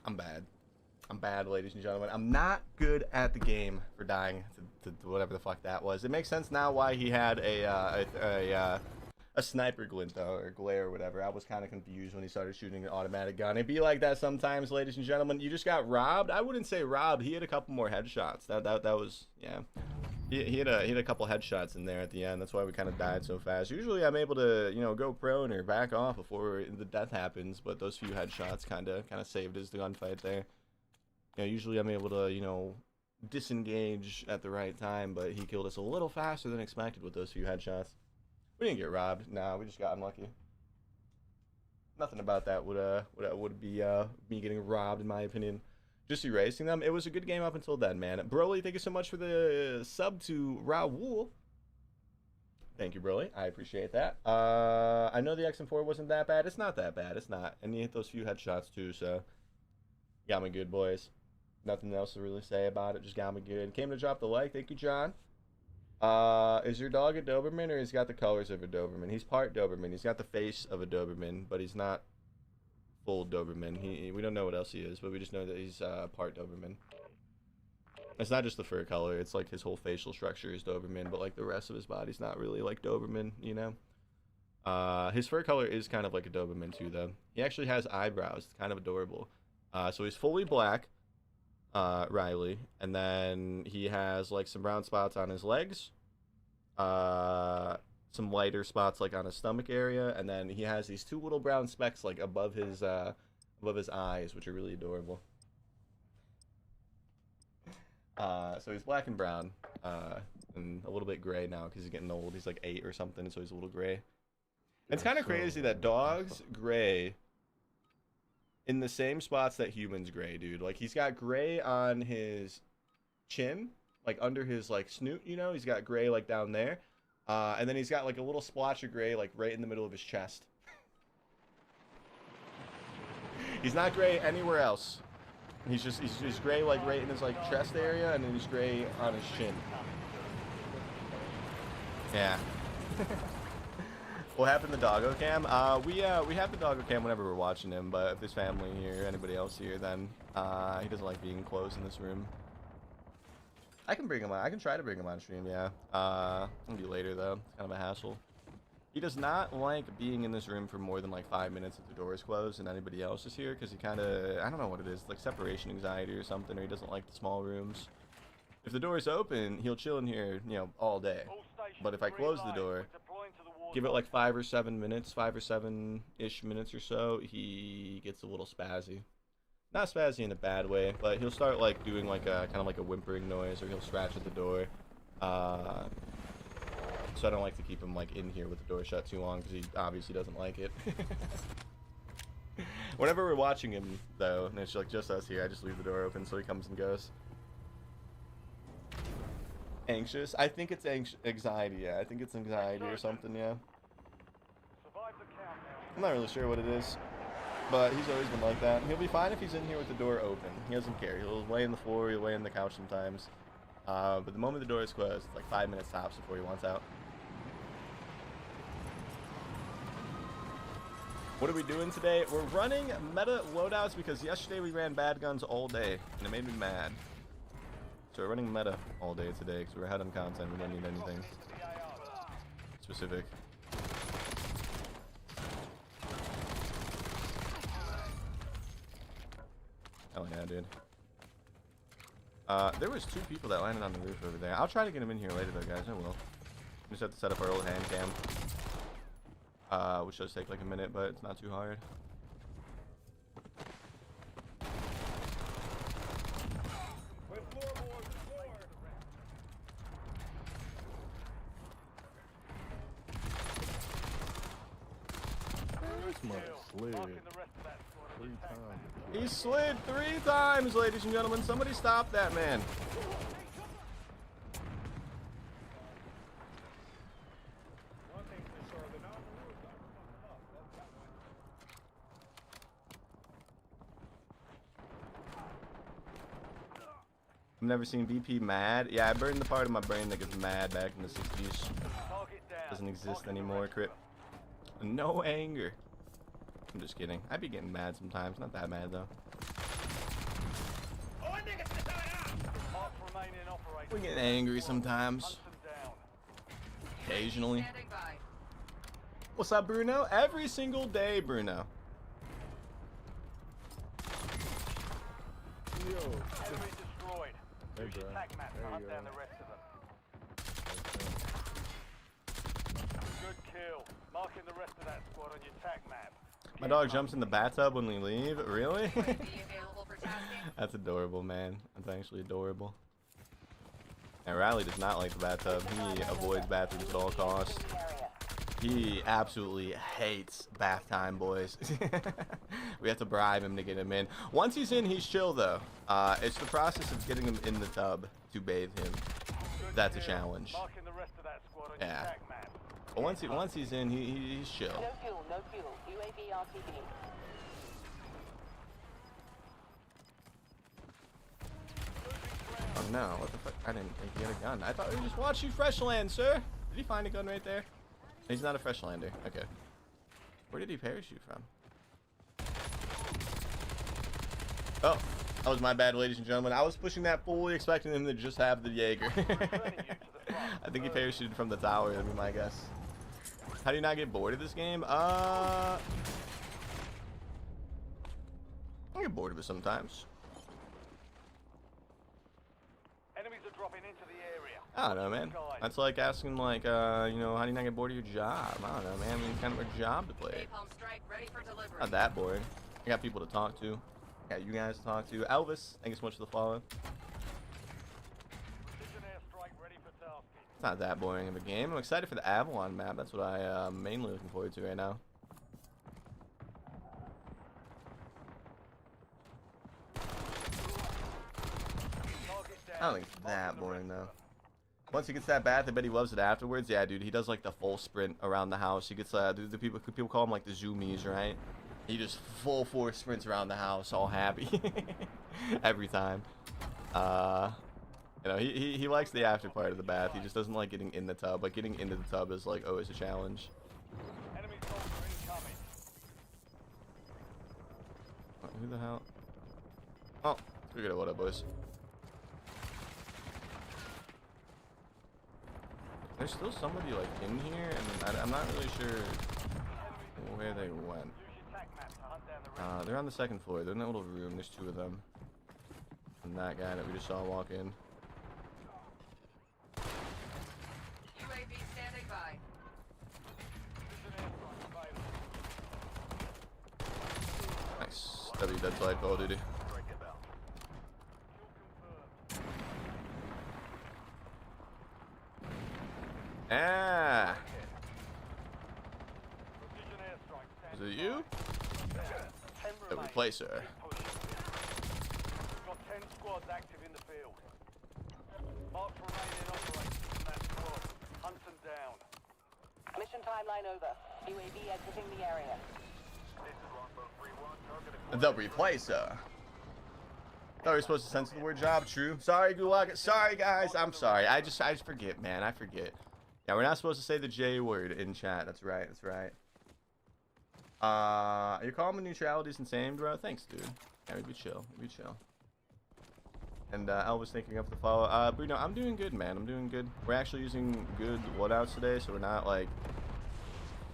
I'm bad. I'm bad, ladies and gentlemen. I'm not good at the game for dying to whatever the fuck that was. It makes sense now why he had a sniper glint though, or glare or whatever. I was kind of confused when he started shooting an automatic gun. It'd be like that sometimes, ladies and gentlemen. You just got robbed. I wouldn't say robbed. He had a couple more headshots. That was, yeah. He had a couple headshots in there at the end. That's why we kind of died so fast. Usually I'm able to, you know, go prone or back off before the death happens, but those few headshots kind of saved his gunfight there. You know, usually I'm able to, you know, disengage at the right time, but he killed us a little faster than expected with those few headshots. We didn't get robbed. Nah, we just got unlucky. Nothing about that would be me getting robbed, in my opinion. Just erasing them. It was a good game up until then, man. Broly, thank you so much for the sub to Raul. Thank you, Broly. I appreciate that. I know the XM4 wasn't that bad. It's not that bad. It's not. And you hit those few headshots too, so got me good, boys. Nothing else to really say about it. Just got me good. Came to drop the like. Thank you, John. Is your dog a Doberman, or he's got the colors of a Doberman? He's part Doberman. He's got the face of a Doberman, but he's not full Doberman. We don't know what else he is, but we just know that he's part Doberman. It's not just the fur color. It's like his whole facial structure is Doberman, but like the rest of his body's not really like Doberman, you know? His fur color is kind of like a Doberman too, though. He actually has eyebrows. It's kind of adorable. So he's fully black. Riley, and then he has like some brown spots on his legs, some lighter spots like on his stomach area, and then he has these 2 little brown specks like above his eyes, which are really adorable. So he's black and brown, and a little bit gray now because he's getting old. He's like 8 or something, so he's a little gray. It's kind of crazy that dogs gray in the same spots that humans gray, dude. Like, he's got gray on his chin, like under his like snoot, you know? He's got gray like down there. And then he's got like a little splotch of gray like right in the middle of his chest. He's not gray anywhere else. He's gray like right in his like chest area, and then he's gray on his chin. Yeah. What happened to Doggo Cam? We have the Doggo Cam whenever we're watching him, but if there's family here or anybody else here, then he doesn't like being close in this room. I can bring him on. I can try to bring him on stream, yeah. Maybe later though. It's kind of a hassle. He does not like being in this room for more than like 5 minutes if the door is closed and anybody else is here, because he kind of, I don't know what it is, like separation anxiety or something, or he doesn't like the small rooms. If the door is open, he'll chill in here, you know, all day. But if I close the door, give it like 5 or 7 minutes, 5 or 7-ish minutes or so, he gets a little spazzy. Not spazzy in a bad way, but he'll start like doing like a kind of like a whimpering noise, or he'll scratch at the door. So I don't like to keep him like in here with the door shut too long, because he obviously doesn't like it. Whenever we're watching him though, and it's like just us here, I just leave the door open so he comes and goes. Anxious? I think it's anxiety, yeah. I think it's anxiety or something, yeah. I'm not really sure what it is, but he's always been like that. He'll be fine if he's in here with the door open. He doesn't care. He'll lay on the floor, he'll lay on the couch sometimes. But the moment the door is closed, it's like 5 minutes tops before he wants out. What are we doing today? We're running meta loadouts because yesterday we ran bad guns all day, and it made me mad. So we're running meta all day today because we're ahead on content. We don't need anything specific. Hell yeah, dude. There was 2 people that landed on the roof over there. I'll try to get them in here later though, guys. I will. We just have to set up our old hand cam. Which does take like a minute, but it's not too hard. He slid 3 times, ladies and gentlemen. Somebody stop that man. I've never seen BP mad. Yeah, I burned the part of my brain that gets mad back in the 60s. Doesn't exist anymore, Crip. No anger. I'm just kidding. I'd be getting mad sometimes. Not that mad, though. We get angry sometimes. Occasionally. What's up, Bruno? Every single day, Bruno. Yo. Enemy destroyed. Hey, Use your bro. tac map to There hunt you down go. the rest of them. Good kill. Marking the rest of that squad on your tac map. My dog jumps in the bathtub when we leave. Really? That's adorable, man. That's actually adorable. And Riley does not like the bathtub. He avoids bathrooms at all costs. He absolutely hates bath time, boys. We have to bribe him to get him in. Once he's in, he's chill, though. It's the process of getting him in the tub to bathe him. That's a challenge. Marking the rest of that squad on your Yeah. tac map. But once he's in, he's chill. No fuel, no fuel. UAV RTB. Oh no, what the fuck? I didn't think he had a gun. I thought we just watched you fresh land, sir. Did he find a gun right there? He's not a fresh lander. Okay. Where did he parachute from? Oh, that was my bad, ladies and gentlemen. I was pushing that fully expecting him to just have the Jaeger. I think he parachuted from the tower, that'd be my guess. How do you not get bored of this game? I get bored of it sometimes. Enemies are dropping into the area. I don't know, man. That's like asking, like, you know, how do you not get bored of your job? I don't know, man. I mean, it's kind of a job to play. Not that boring. I got people to talk to. I got you guys to talk to. Elvis, thank you so much for the follow. Precision airstrike ready for tasking. It's not that boring of a game. I'm excited for the Avalon map. That's what I'm mainly looking forward to right now. I don't think it's that boring, though. Once he gets that bath, I bet he loves it afterwards. Yeah, dude, he does like the full sprint around the house. He gets the people call him like the zoomies, right? He just full force sprints around the house, all happy every time. You know, he likes the after part of the bath. He just doesn't like getting in the tub. Like getting into the tub is like always a challenge. Enemy soldier incoming. Who the hell? Oh, forget it. What up, boys? There's still somebody like in here, and I'm not really sure where they went. Use your tac map to hunt down the rest. They're on the second floor. They're in that little room. There's two of them. And that guy that we just saw walk in. UAV standing by. Nice. W dead side, Call of Duty. Ah! Precision airstrike Is standing it you? by. 10 The remain. replacer. Push. We've got 10 squads active in the field. Mark for remaining operators from that squad. Hunt them down. Mission timeline over. UAV exiting the area. This is Longbow 3-1. Target The replacer. Thought we were supposed to censor the word job. True. Sorry, Gulag. Sorry, guys. I'm sorry. I just forget, man. I forget. Yeah, we're not supposed to say the J word in chat. That's right. That's right. Your calm and neutrality is insane, bro. Thanks, dude. Yeah, we chill. We chill. And Elvis thinking of the follow. Bruno, I'm doing good, man. I'm doing good. We're actually using good loadouts today, so we're not like,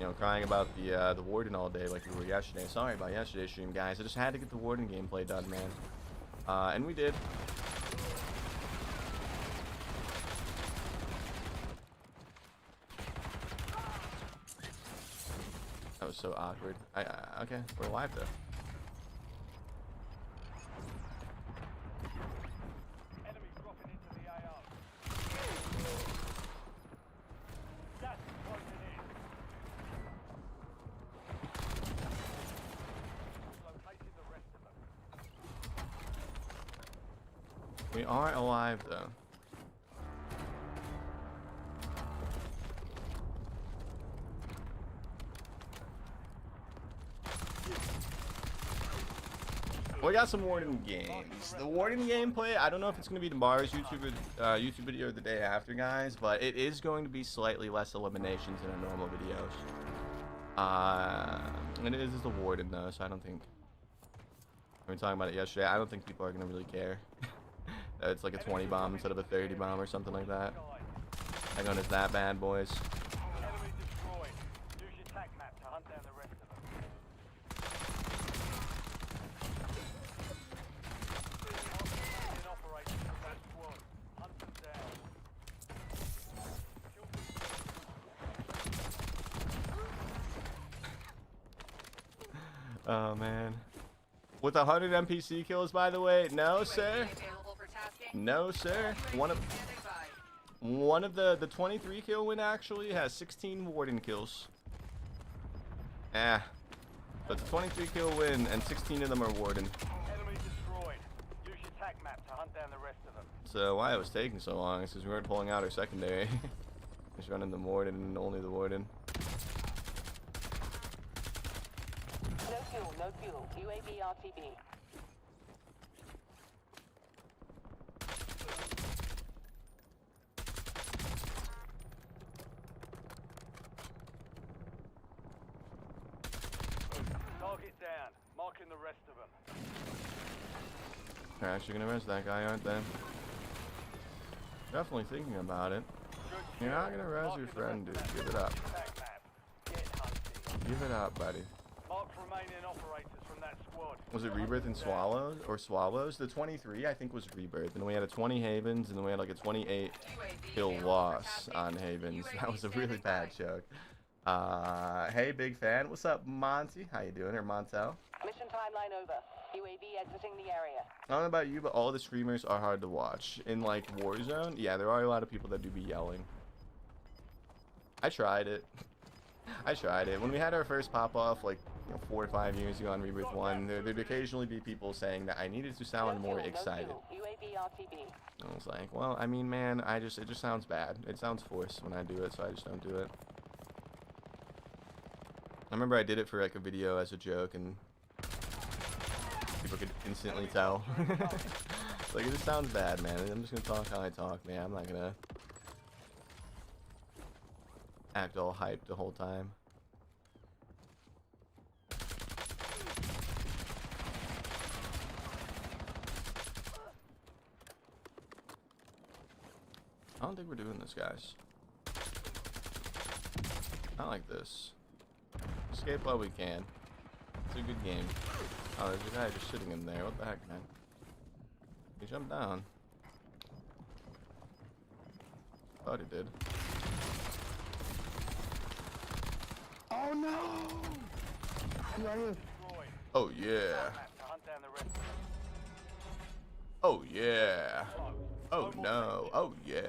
you know, crying about the warden all day like we were yesterday. Sorry about yesterday's stream, guys. I just had to get the warden gameplay done, man. And we did. That was so awkward. Okay, we're alive though. Enemy dropping into the AO. Gas is closing in. Located the rest of them. We are alive though. We got some Warden games. The Warden gameplay, I don't know if it's going to be tomorrow's YouTube video or the day after, guys, but it is going to be slightly less eliminations than our normal videos. And it is the Warden, though, so I don't think... We were talking about it yesterday. I don't think people are going to really care. That it's like a 20 bomb instead of a 30 bomb or something like that. I know it's that bad, boys. Enemy destroyed. Use your tac map to hunt down the rest of them. Remaining operators from that squad. Hunt them down. Oh, man. With 100 NPC kills, by the way? No, sir. No, sir. One of the 23 kill win actually has 16 Warden kills. But the 23 kill win and 16 of them are Warden. Enemy destroyed. Use your tac map to hunt down the rest of them. So why it was taking so long is because we weren't pulling out our secondary. Just running the Warden and only the Warden. No fuel, no fuel. UAV RTB. Target down. Marking the rest of them. They're actually gonna res that guy, aren't they? Definitely thinking about it. Good You're kill. not gonna res Marking your the friend, rest dude. of Give that it up. tac map. Get hunting. Give it up, buddy. Mark remaining operators from that squad. Was it Rebirth and Swallows? Or Swallows? The 23, I think, was Rebirth. And then we had a 20 Havens, and then we had like a 28 kill loss on Havens. That was a really bad joke. Hey, big fan. What's up, Monty? How you doing? Or Montel? Mission timeline over. UAV exiting the area. I don't know about you, but all the streamers are hard to watch. In like Warzone, yeah, there are a lot of people that do be yelling. I tried it. I tried it. When we had our first pop-off, like, you know, 4 or 5 years ago on Rebirth 1, there'd occasionally be people saying that I needed to sound more excited. UAV RTB. I was like, well, I mean, man, it just sounds bad. It sounds forced when I do it, so I just don't do it. I remember I did it for like a video as a joke, and people could instantly tell. Like, it just sounds bad, man. I'm just gonna talk how I talk, man. I'm not gonna act all hyped the whole time. I don't think we're doing this, guys. Not like this. Escape while we can. It's a good game. Oh, there's a guy just sitting in there. What the heck, man? He jumped down. Thought he did. Oh no! He's right here. Oh yeah. Map to hunt down the rest of them. Oh yeah. Close. Oh more no. Oh yeah.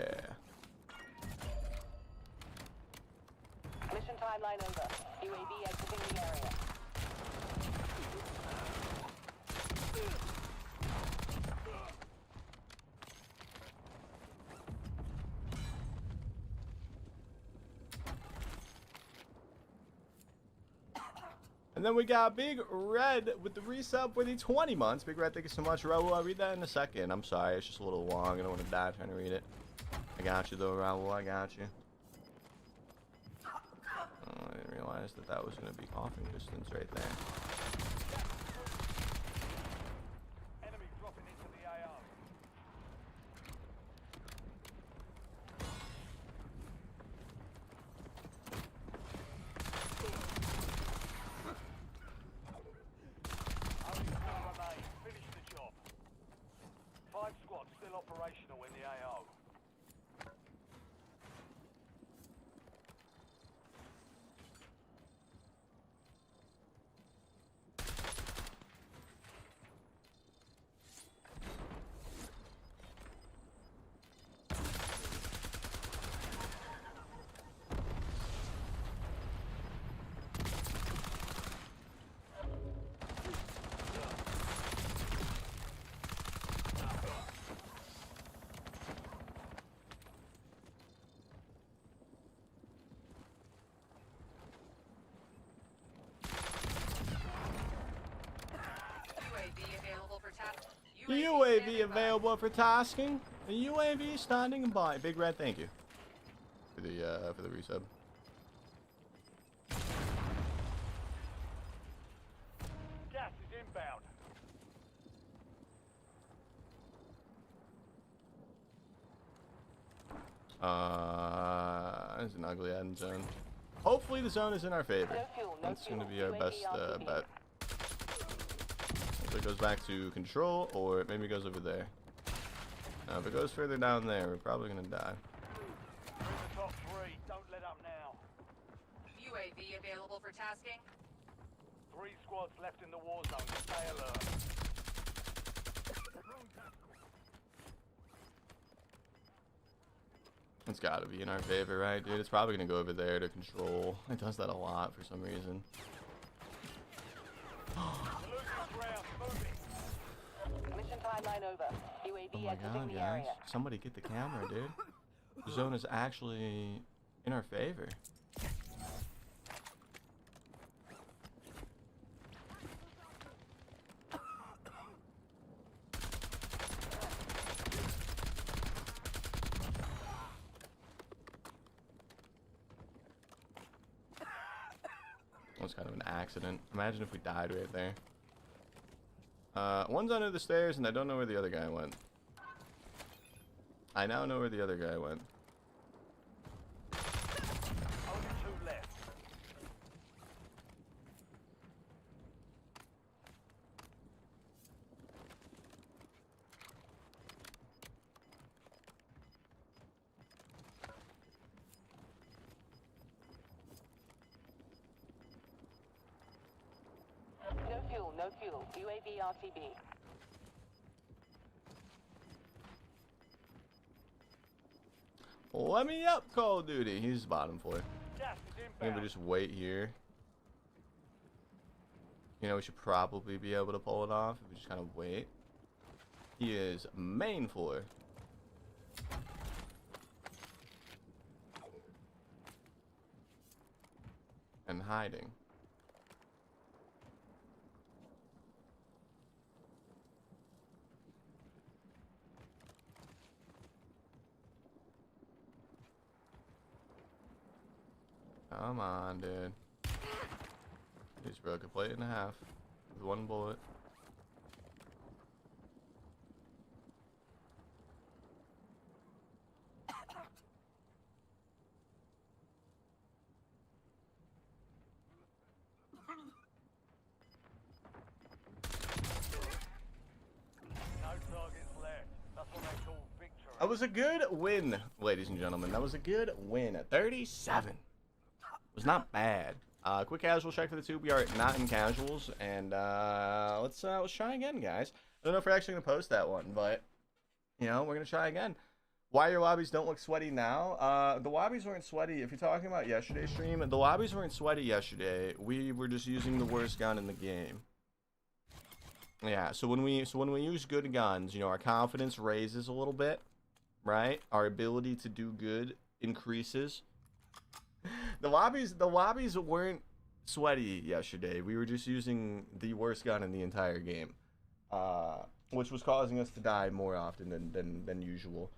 Mission timeline over. UAV exiting the area. And then we got Big Red with the resub for the 20 months. Big Red, thank you so much. Raul, I'll read that in a second. I'm sorry, it's just a little long. I don't want to die trying to read it. I got you though, Raul. I got you. Oh, I didn't realize that that was going to be coughing distance right there. Enemy dropping into the AO. Only 4 remain. Finish the job. 5 squads still operational in the AO. UAV available for tasking. A UAV standing by. Big Red, thank you for the resub. Gas is inbound. It's an ugly end zone. Hopefully the zone is in our favor. No fuel, no That's going to fuel. be our best UAV bet. If it goes back to control, or it maybe goes over there. If it goes further down there, we're probably going to die. We're in the top 3. Don't let up now. UAV available for tasking. 3 squads left in the war zone. Stay alert. It's got to be in our favor, right, dude? It's probably going to go over there to control. It does that a lot for some reason. Mission timeline over. UAV Oh my exiting god, the guys. area. Somebody get the camera, dude. The zone is actually in our favor. That was kind of an accident. Imagine if we died right there. One's under the stairs, and I don't know where the other guy went. I now know where the other guy went. Only 2 left. No fuel, no fuel. UAV RTB. Let me up, Call of Duty. He's bottom floor. Gas is Maybe inbound. just wait here. You know, we should probably be able to pull it off if we just kind of wait. He is main floor. And hiding. Come on, dude. He's broke a plate and a half with one bullet. No targets left. That's what they call victory. That was a good win, ladies and gentlemen. That was a good win. 37. Was not bad. Quick casual check for the two. We are not in casuals, and let's try again, guys. I don't know if we're actually gonna post that one, but you know, we're gonna try again. Why your lobbies don't look sweaty now? The lobbies weren't sweaty. If you're talking about yesterday's stream, the lobbies weren't sweaty yesterday. We were just using the worst gun in the game. Yeah. So when we use good guns, you know, our confidence raises a little bit, right? Our ability to do good increases. The lobbies weren't sweaty yesterday. We were just using the worst gun in the entire game, which was causing us to die more often than usual.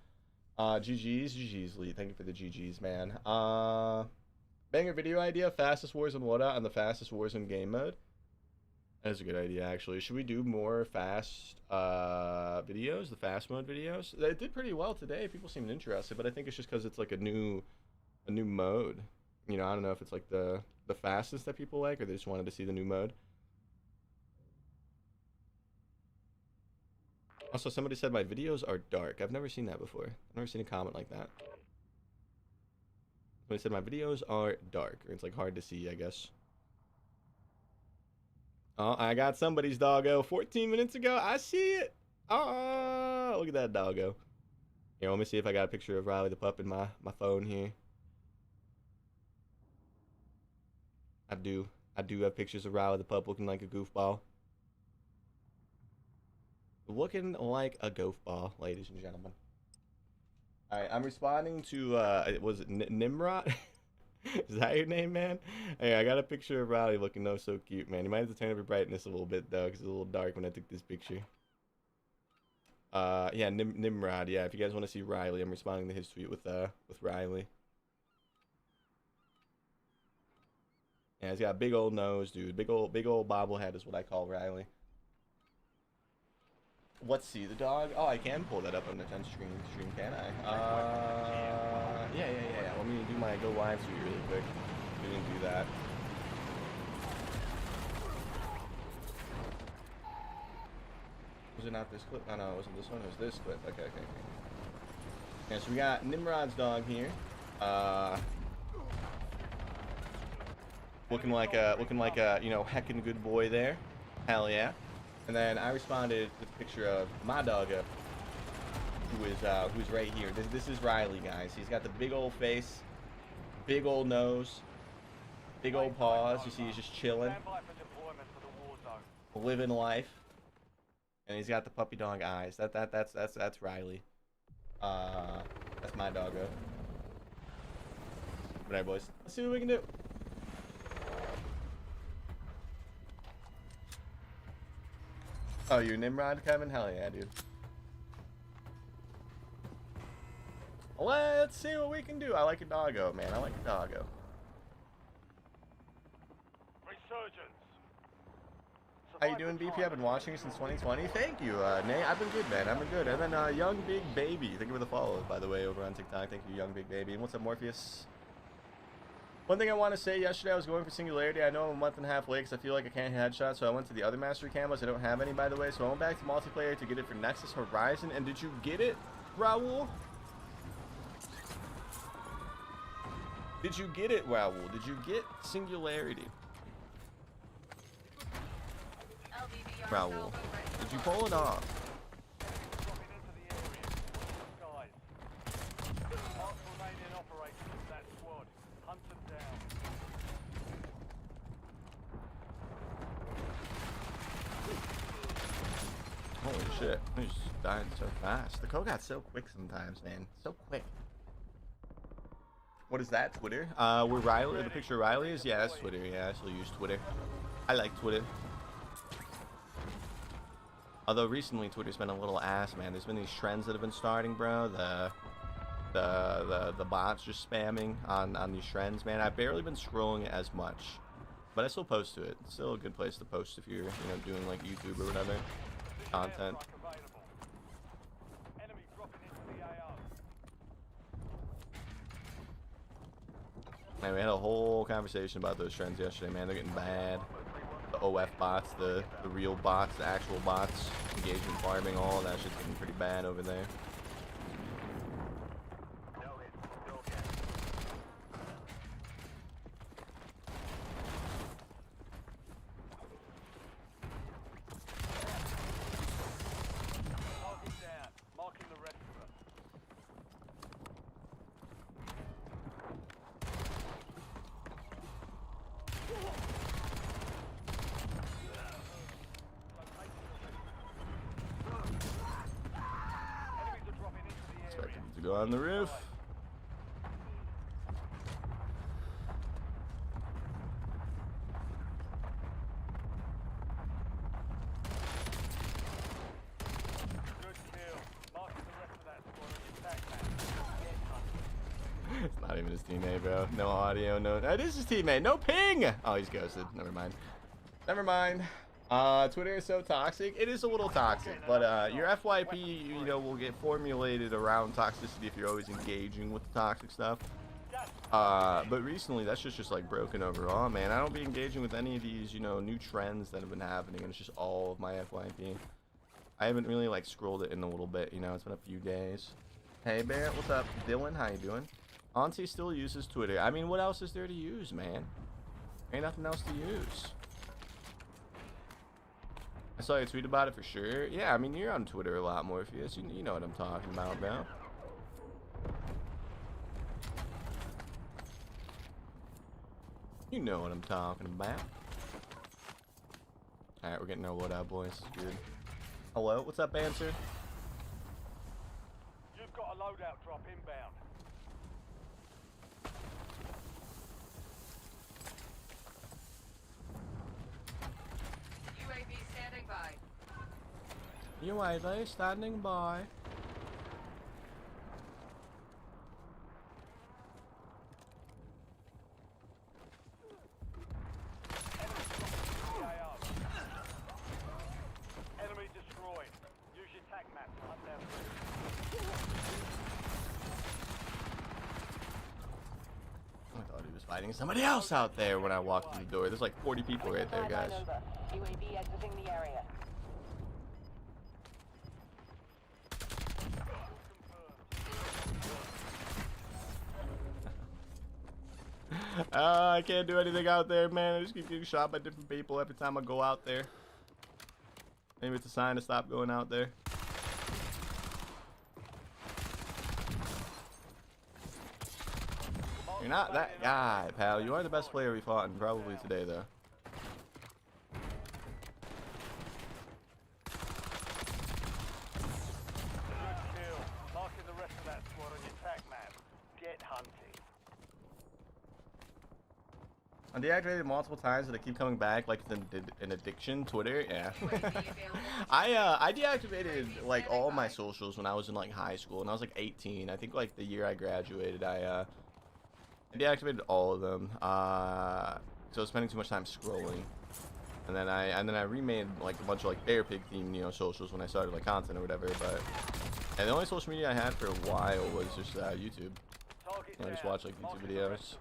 GG's, Lee. Thank you for the GG's, man. Banger video idea: fastest Warzone loadout and the fastest Warzone game mode. That's a good idea, actually. Should we do more fast videos, the fast mode videos? It did pretty well today. People seemed interested, but I think it's just because it's like a new mode. You know, I don't know if it's like the fastest that people like, or they just wanted to see the new mode. Also, somebody said my videos are dark. I've never seen that before. I've never seen a comment like that. Somebody said my videos are dark, or it's like hard to see, I guess. Oh, I got somebody's doggo 14 minutes ago. I see it. Oh, look at that doggo. Here, let me see if I got a picture of Riley the pup in my phone here. I do have pictures of Riley the pup looking like a goofball. Looking like a goofball, ladies and gentlemen. Alright, I'm responding to, was it Nimrod? Is that your name, man? Hey, I got a picture of Riley looking so cute, man. You might have to turn up your brightness a little bit, though, because it's a little dark when I took this picture. Yeah, Nimrod, yeah, if you guys want to see Riley, I'm responding to his tweet with Riley. Yeah, he's got a big old nose, dude. Big old bobblehead is what I call Riley. Let's see the dog. Oh, I can pull that up on the 10 stream, can I? Yeah. Let me do my go live tweet really quick. We didn't do that. Was it not this clip? Oh no, it wasn't this one. It was this clip. Okay. Yeah, so we got Nimrod's dog here. Looking like a you know, heckin' good boy there. Hell yeah. And then I responded with a picture of my doggo, who's right here. This is Riley, guys. He's got the big old face, big old nose, big old paws. You see, he's just chilling, living life, and he's got the puppy dog eyes. That's Riley. That's my doggo. But alright, boys, let's see what we can do. Oh, you're Nimrod, Kevin? Hell yeah, dude. Let's see what we can do. I like a doggo, man. I like a doggo. Resurgence. How you doing, BP? I've been watching you since 2020. Thank you, Nate. I've been good, man. I've been good. And then, Young Big Baby. Thank you for the follow, by the way, over on TikTok. Thank you, Young Big Baby. And what's up, Morpheus? One thing I want to say, yesterday I was going for Singularity. I know I'm a month and a half late because I feel like I can't hit headshots, so I went to the other mastery camos. I don't have any, by the way, so I went back to multiplayer to get it for Nexus Horizon. And did you get it, Raul? Did you get it, Raul? Did you get Singularity? Raul, did you pull it off? Holy shit, we just died so fast. The code got so quick sometimes, man. So quick. What is that, Twitter? Where Riley, the picture of Riley is? Yeah, that's Twitter. Yeah, I still use Twitter. I like Twitter. Although recently Twitter's been a little ass, man. There's been these trends that have been starting, bro. the bots just spamming on these trends, man. I've barely been scrolling as much, but I still post to it. It's still a good place to post if you're doing like YouTube or whatever content. Enemy dropping into the AO. Man, we had a whole conversation about those trends yesterday, man. They're getting bad. The OF bots, the real bots, the actual bots, engagement farming, all that shit's getting pretty bad over there. Target down. Marking the rest of them. Enemies are dropping into the area. Expecting to go on the roof. Good kill. Marking the rest of that squad on your attack map. Get hunted. It's not even his teammate, bro. No audio, no. That is his teammate. No ping. Oh, he's ghosted. Never mind. Never mind. Twitter is so toxic. It is a little toxic, but your FYP, will get formulated around toxicity if you're always engaging with the toxic stuff. But recently, that's just like broken overall, man. I don't be engaging with any of these, new trends that have been happening, and it's just all of my FYP. I haven't really like scrolled it in a little bit, it's been a few days. Hey, Bear, what's up? Dylan, how you doing? Auntie still uses Twitter. I mean, what else is there to use, man? Ain't nothing else to use. I saw you tweet about it for sure. Yeah, I mean, you're on Twitter a lot, Morpheus. You know what I'm talking about, bro. You know what I'm talking about. Alright, we're getting our loadout, boys. This is good. Hello? What's up, Answer? You've got a loadout drop inbound. UAV standing by. UAV standing by. Enemy destroyed. Use your tac map to hunt down threats. I thought he was fighting somebody else out there when I walked through the door. There's like 40 people right there, guys. UAV exiting the area. I can't do anything out there, man. I just keep getting shot by different people every time I go out there. Maybe it's a sign to stop going out there. You're not that guy, pal. You are the best player we fought in probably today, though. Good kill. Marking the rest of that squad on your tac map. Get hunting. I deactivated multiple times, but I keep coming back like it's an addiction. Twitter, yeah. I deactivated like all my socials when I was in like high school, and I was like 18. I think like the year I graduated, I deactivated all of them. So I was spending too much time scrolling, and then I remade like a bunch of like Bearpig themed socials when I started like content or whatever. And the only social media I had for a while was just YouTube. I just watch like YouTube videos.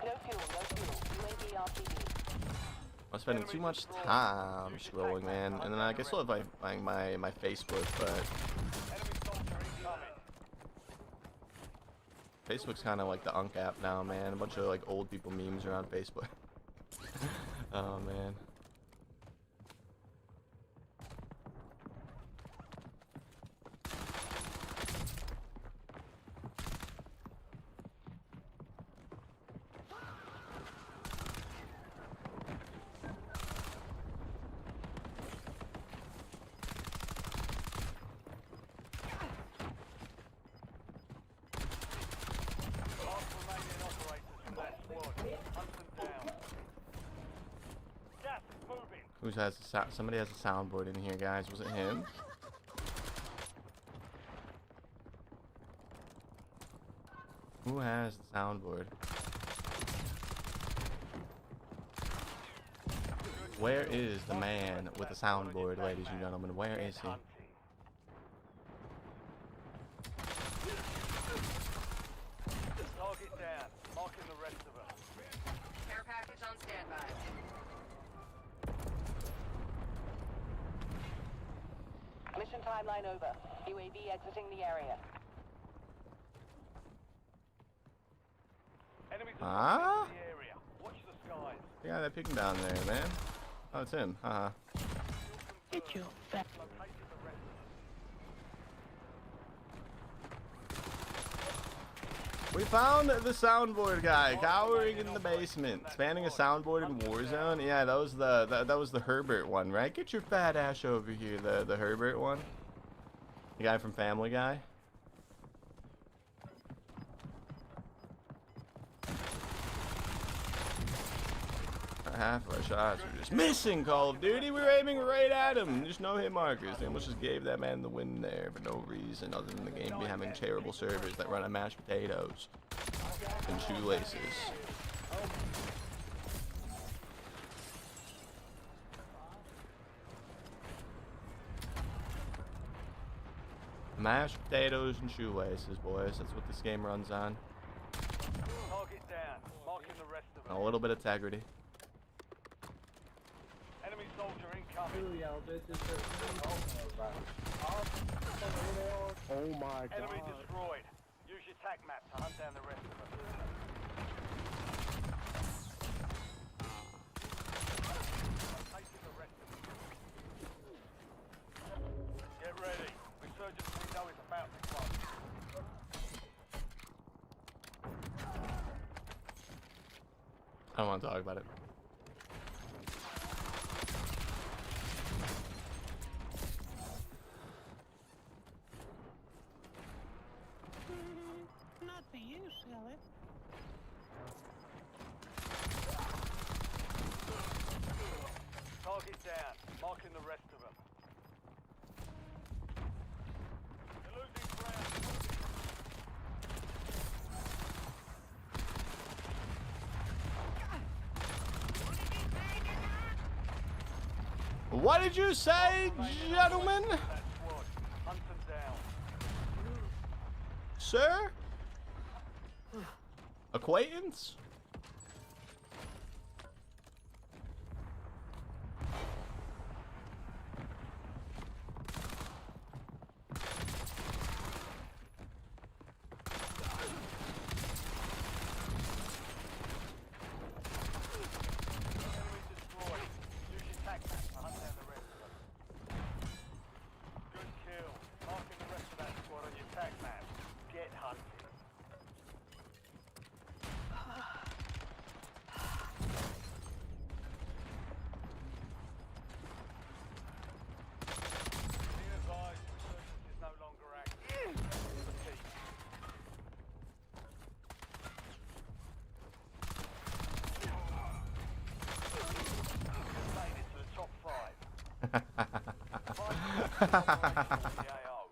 No fuel, no fuel. UAV RTB. I'm spending too much time scrolling, man. And then I guess I'll find my Facebook, but Enemy soldier incoming. Facebook's kind of like the Unk app now, man. A bunch of like old people memes around Facebook. Oh man. Last remaining operators from that squad. Hunt them down. Gas is moving. Somebody has a soundboard in here, guys. Was it him? Who has the soundboard? Where is the man with the soundboard, ladies and gentlemen? Where is he? Target down. Marking the rest of them. Care package on standby. Mission timeline over. UAV exiting the area. Enemies Huh? are in the area. Watch the skies. The guy that peeking down there, man. Oh, it's him. Haha. Get your fat. Located the rest of them. We found the soundboard guy cowering in the basement, spanning a soundboard in Warzone. Yeah, that was the Herbert one, right? Get your fat ass over here, the Herbert one. The guy from Family Guy. Half of our shots were just missing. Call of Duty, we were aiming right at him. There's no hit markers. They almost just gave that man the win there for no reason other than the game be having terrible servers that run on mashed potatoes and shoelaces. Mashed potatoes and shoelaces, boys. That's what this game runs on. Target down. Marking the rest of And them. a little bit of integrity. Enemy soldier incoming. Oh my Enemy god. destroyed. Use your tac map to hunt down the rest of them. Located the rest of them. Get ready. Resurgence window is about to close. I don't want to talk about it. Not for you, silly. Target down. Marking the rest of them. You're losing ground. What did you say, gentlemen? That squad. Hunt them down. Sir? Acquaintance? Enemy destroyed. Use your tac map to hunt down the rest of them. Good kill. Marking the rest of that squad on your tac map. Get hunting. Be advised, Resurgence is no longer active. Repeat. Made it to the top 5. The AO.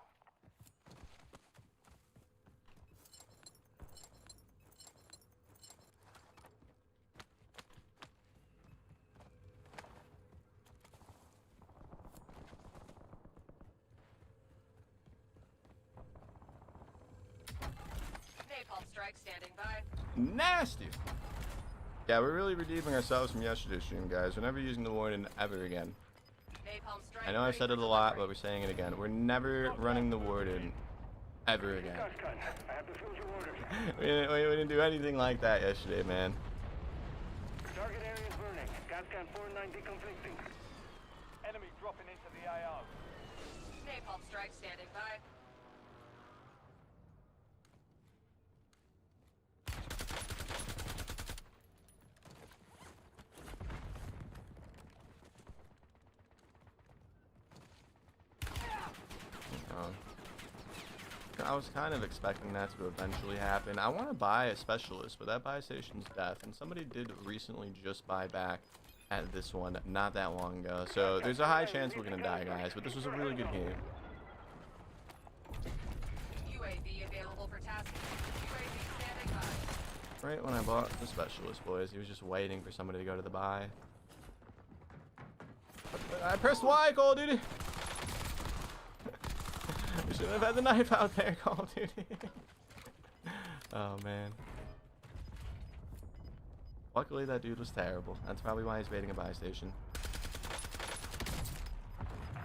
Napalm strike standing by. Nasty. Yeah, we're really redeeming ourselves from yesterday's stream, guys. We're never using the warden ever again. Napalm strike. I know I've ready said for it a lot, but delivery. we're saying it again. We're never running the warden ever again. we didn't do anything like that yesterday, man. Target area is burning. Gascan 490 conflicting. Enemy dropping into the AO. Napalm strike standing by. I was kind of expecting that to eventually happen. I want to buy a specialist, but that buy station's death, and somebody did recently just buy back at this one not that long ago. So there's a high chance we're gonna die, guys. But this was a really good game. UAV available for tasking. UAV standing Right when I bought the specialist, boys, he was just waiting for somebody to go to the buy. I pressed Y, Call of Duty. We shouldn't have had the knife out there, Call of Duty. Oh man. Luckily that dude was terrible. That's probably why he's baiting a buy station.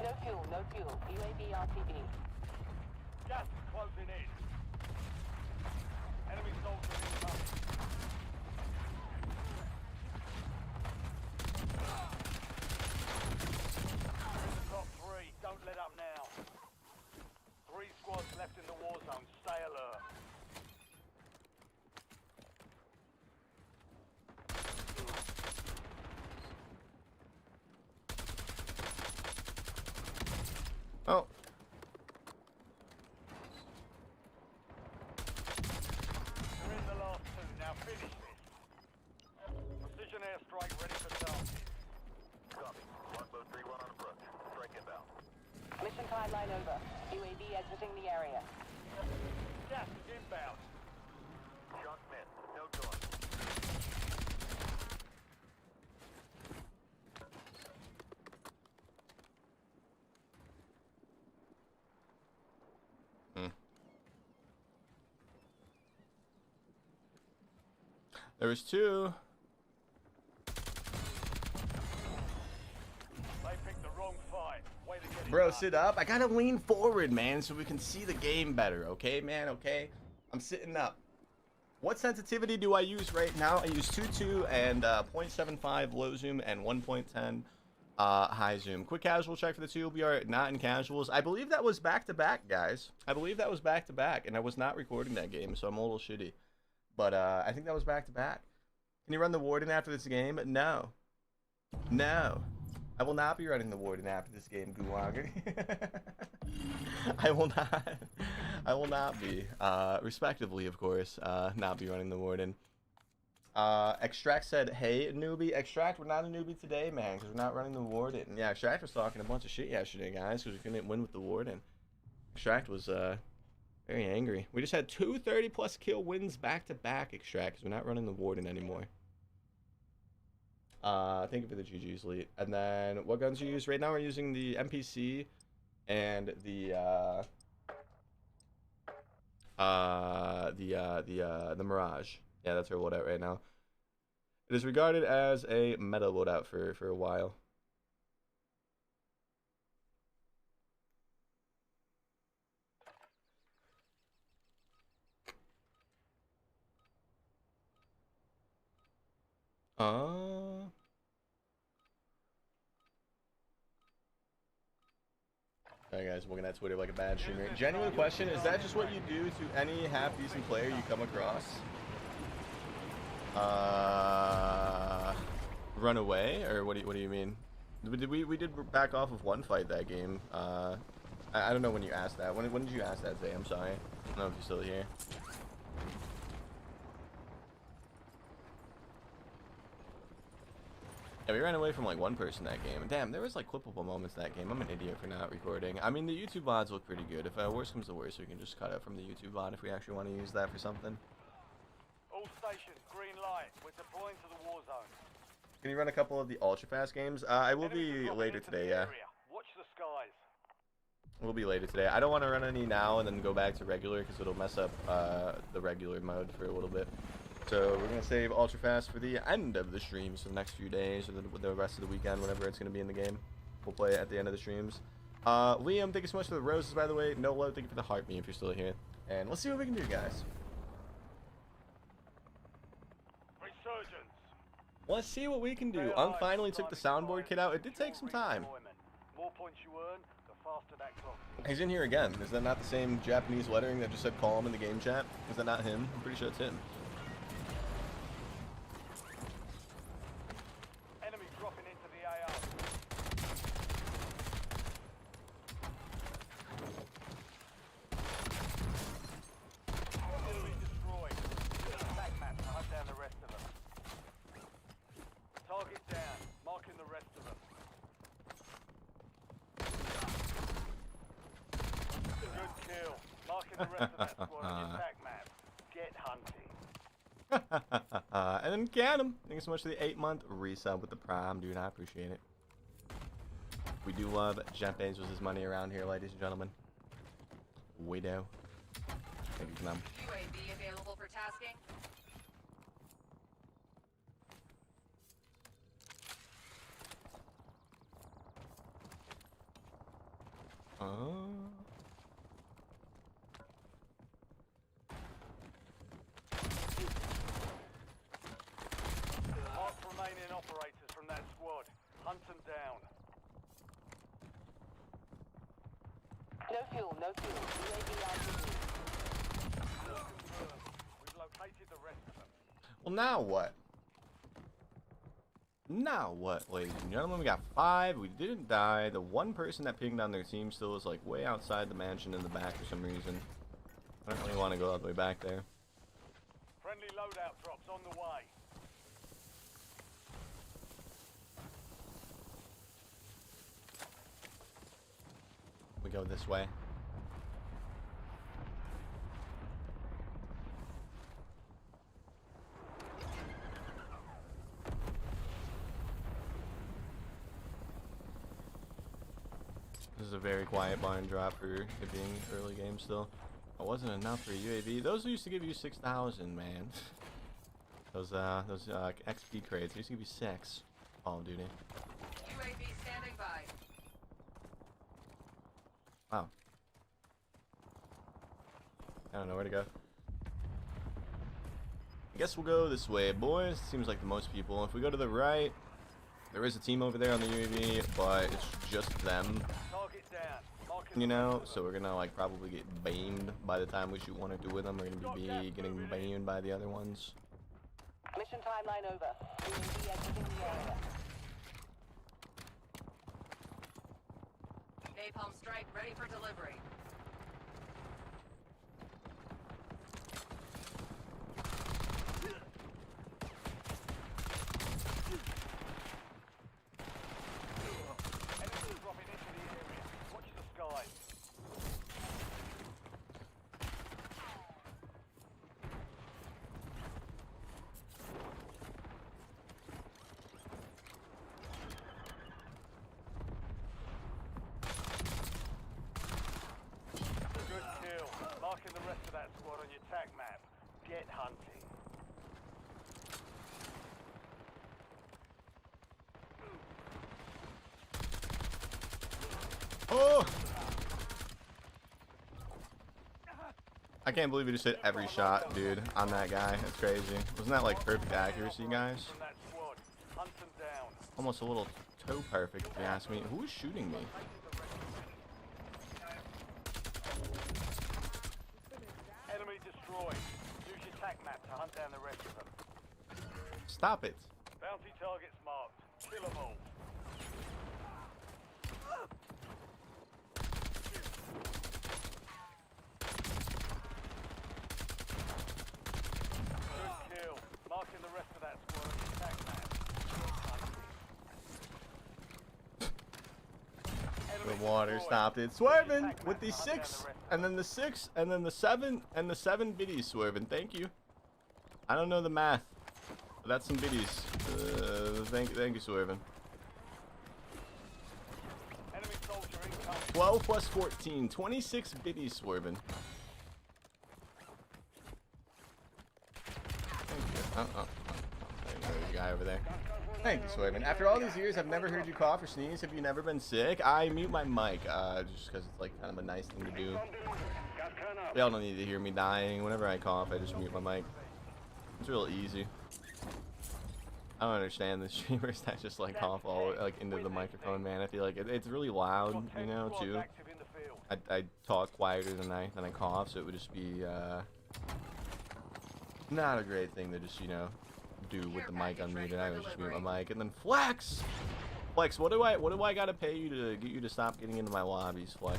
No fuel, no fuel. UAV RTB. Gas is closing in. Enemy soldier incoming. Top 3, don't let up now. 3 squads left in the war zone. Stay alert. Oh. You're in the last 2. Now finish this. Precision airstrike ready for target. Copy. Longbow 3-1 on approach. Strike inbound. Mission timeline over. UAV exiting the area. Gas is inbound. Shot men. No joy. There was 2. They picked the wrong fight. Way to get it Bro, done. sit up. I gotta lean forward, man, so we can see the game better. Okay, man? Okay? I'm sitting up. What sensitivity do I use right now? I use 2.2 and 0.75 low zoom and 1.10 high zoom. Quick casual check for the 2. We are not in casuals. I believe that was back-to-back, guys. I believe that was back-to-back, and I was not recording that game, so I'm a little shitty. But I think that was back-to-back. Can you run the Warden after this game? No. No. I will not be running the Warden after this game, Gulager. I will not. I will not be. Respectively, of course, not be running the Warden. Extract said, hey, newbie. Extract, we're not a newbie today, man, because we're not running the Warden. Yeah, Extract was talking a bunch of shit yesterday, guys, because we couldn't win with the Warden. Extract was, very angry. We just had 2 30-plus kill wins back-to-back, Extract, because we're not running the Warden anymore. Thank you for the GG's lead. And then, what guns you use? Right now we're using the MPC and the Mirage. Yeah, that's our loadout right now. It is regarded as a meta loadout for a while. Alright guys, looking at Twitter like a bad streamer. Genuine question, is that just what you do to any half-decent player you come across? Run away? Or what do you mean? We did back off of one fight that game. I don't know when you asked that. When did you ask that, Zay? I'm sorry. I don't know if you're still here. Yeah, we ran away from like one person that game. Damn, there was like clippable moments that game. I'm an idiot for not recording. I mean, the YouTube VODs look pretty good. If worst comes to worst, we can just cut out from the YouTube VOD if we actually want to use that for something. All stations, green light. We're deploying to the war zone. Can you run a couple of the ultra fast games? I will be later today, yeah. Watch the skies. We'll be later today. I don't want to run any now and then go back to regular because it'll mess up the regular mode for a little bit. So we're going to save ultra fast for the end of the streams for the next few days or the rest of the weekend, whenever it's going to be in the game. We'll play it at the end of the streams. Liam, thank you so much for the roses, by the way. Nolo, thank you for the heart me if you're still here. And let's see what we can do, guys. Resurgence. Let's see what we can do. Finally took the soundboard kit out. It did take some time. More points you earn, the faster that clock. He's in here again. Is that not the same Japanese lettering that just said call him in the game chat? Is that not him? I'm pretty sure it's him. Enemy dropping into the AR. Enemy destroyed. Attack map to hunt down the rest of them. Target down, marking the rest of them. Good kill. Marking the rest of that squad on your attack map. Get hunting. And then Canham, thank you so much for the 8-month resub with the Prime, dude. I appreciate it. We do love Jeff Bezos' money around here, ladies and gentlemen. We do. Thank you, Canham. UAV available for tasking. Mark remaining operators from that squad. Hunt them down. No fuel, no fuel. UAV active. We've located the rest of them. Well, now what? Now what, ladies and gentlemen? We got 5. We didn't die. The one person that pinged on their team still is like way outside the mansion in the back for some reason. I don't really want to go all the way back there. Friendly loadout drops on the way. We go this way. This is a very quiet barn drop for it being early game still. It wasn't enough for UAV. Those used to give you 6,000, man. those XP crates used to give you 6. Call of Duty. UAV standing by. Wow. I don't know where to go. I guess we'll go this way, boys. Seems like the most people. If we go to the right, there is a team over there on the UAV, but it's just them. Target down. Marking You the know, rest of so we're gonna like probably get beamed by the time we shoot 1 or 2 of them. We're gonna be getting beamed by the other ones. Mission timeline over. UAV exiting the area. Napalm strike ready for delivery. Enemies dropping into the area. Watch the skies. Good kill. Marking the rest of that squad on your tac map. Get hunting. Oh! I can't believe he just hit every shot, dude, on that guy. That's crazy. Wasn't that like perfect accuracy, guys? From that squad. Hunt them down. Almost a little toe perfect, if you ask me. Who is shooting me? Enemy destroyed. Use your tac map to hunt down the rest of them. Stop it. Bounty targets marked. Kill them all. Good kill. Marking the rest of that squad on your tac map. The water stopped it. Swerving with the 6, and then the 6, and then the 7, and the 7 biddies swerving. Thank you. I don't know the math, but that's some biddies. Thank you, swerving. Enemy soldier incoming. 12 plus 14, 26 biddies swerving. Thank you. There's a guy over there. Thank you, Swerving. After all these years, I've never heard you cough or sneeze. Have you never been sick? I mute my mic, just because it's like kind of a nice thing to do. Y'all don't need to hear me dying. Whenever I cough, I just mute my mic. It's real easy. I don't understand the streamers that just like cough all like into the microphone, man. I feel like it's really loud, you know, too. Active in the field. I talk quieter than I cough, so it would just be not a great thing to just, you know, do with the mic unmuted. I would just mute my mic. And then Flex, what do I gotta pay you to get you to stop getting into my lobbies, Flex?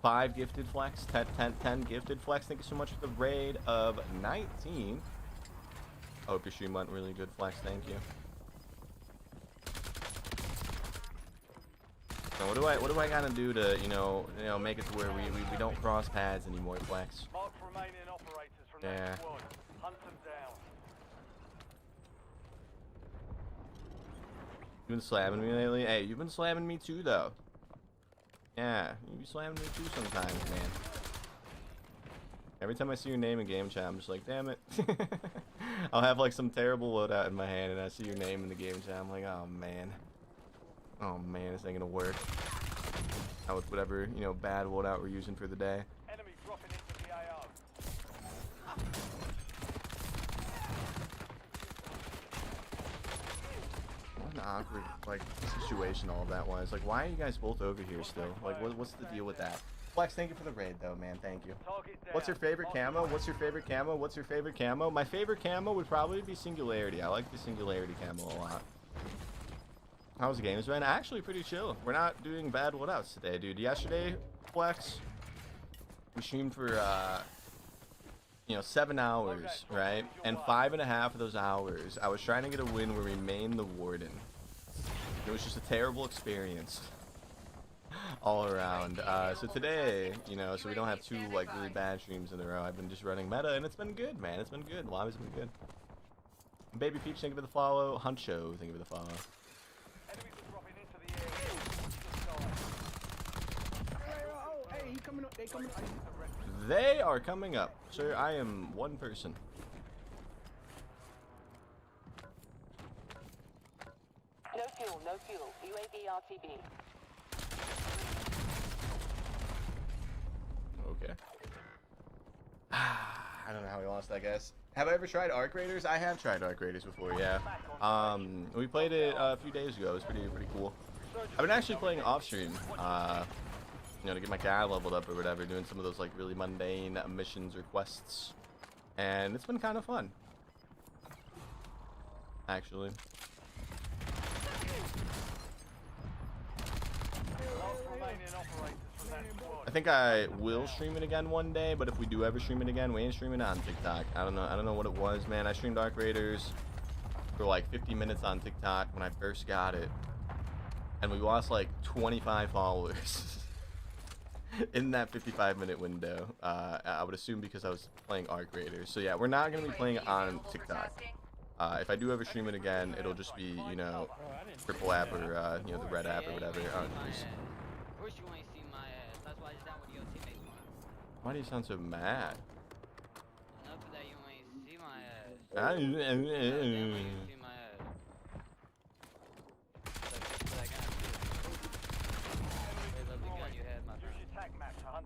5 gifted, Flex. 10 gifted, Flex. Thank you so much for the raid of 19. I hope your stream went really good, Flex. Thank you. Now, what do I gotta do to, you know, make it to where we don't cross paths anymore, Flex? Mark remaining operators from from Yeah. that squad. Hunt them down. You've been slamming me lately? Hey, you've been slamming me too, though. Yeah, you be slamming me too sometimes, man. Every time I see your name in game chat, I'm just like, damn it. I'll have like some terrible loadout in my hand, and I see your name in the game chat. I'm like, oh man. Oh man, this ain't gonna work. Out with whatever, you know, bad loadout we're using for the day. Enemy dropping into the AO. What an awkward, like, situation all of that was. Like, why are you guys both over here still? Like, what's the deal with that? Flex, thank you for the raid, though, man. Thank you. Target down. What's your favorite camo? What's your favorite camo? What's your favorite camo? My favorite camo would probably be Singularity. I like the Singularity camo a lot. How's the games been? Actually, pretty chill. We're not doing bad loadouts today, dude. Yesterday, Flex, we streamed for, you know, 7 hours, right? And 5.5 of those hours, I was trying to get a win where we mained the Warden. It was just a terrible experience all around. So today, you know, so we don't have 2 like really bad streams in a row. I've been just running meta, and it's been good, man. It's been good. Lobby's been good. Baby Peach, thank you for the follow. Huncho, thank you for the follow. Enemies are dropping into the area. Oh, hey, he coming up. They coming up. They are coming up. Sir, I am one person. No fuel, no fuel. UAV RTB. Okay. I don't know how we lost that, guys. Have I ever tried Arc Raiders? I have tried Arc Raiders before, yeah. We played it a few days ago. It was pretty cool. I've been actually playing off stream, you know, to get my guy leveled up or whatever, doing some of those like really mundane missions or quests, and it's been kind of fun, actually. I think I will stream it again one day, but if we do ever stream it again, we ain't streaming it on TikTok. I don't know what it was, man. I streamed Arc Raiders for like 50 minutes on TikTok when I first got it, and we lost like 25 followers in that 55-minute window. I would assume because I was playing Arc Raiders. So yeah, we're not gonna be playing it on TikTok. If I do ever stream it again, it'll just be, you know, Triple app or you know, the Red app or whatever. Why do you sound so mad? Hunt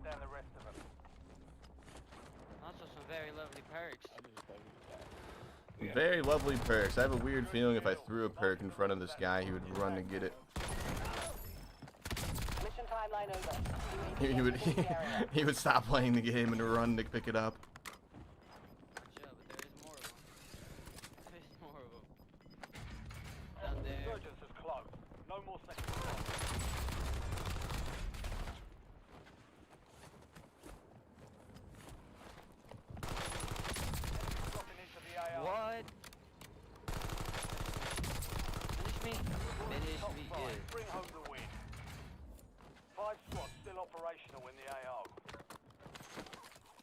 down the rest of them. Also some very lovely perks. Very lovely perks. I have a weird feeling if I threw a perk in front of this guy, he would run to get it. Mission timeline over. He would stop playing the game and run to pick it up. Yeah, but there is more of them. There is more of them. Down there. Resurgence is close. No more second thoughts. Dropping into the AO. What? Finish me? Finish Top me, 5. yeah. Bring home the win. 5 squads still operational in the AO.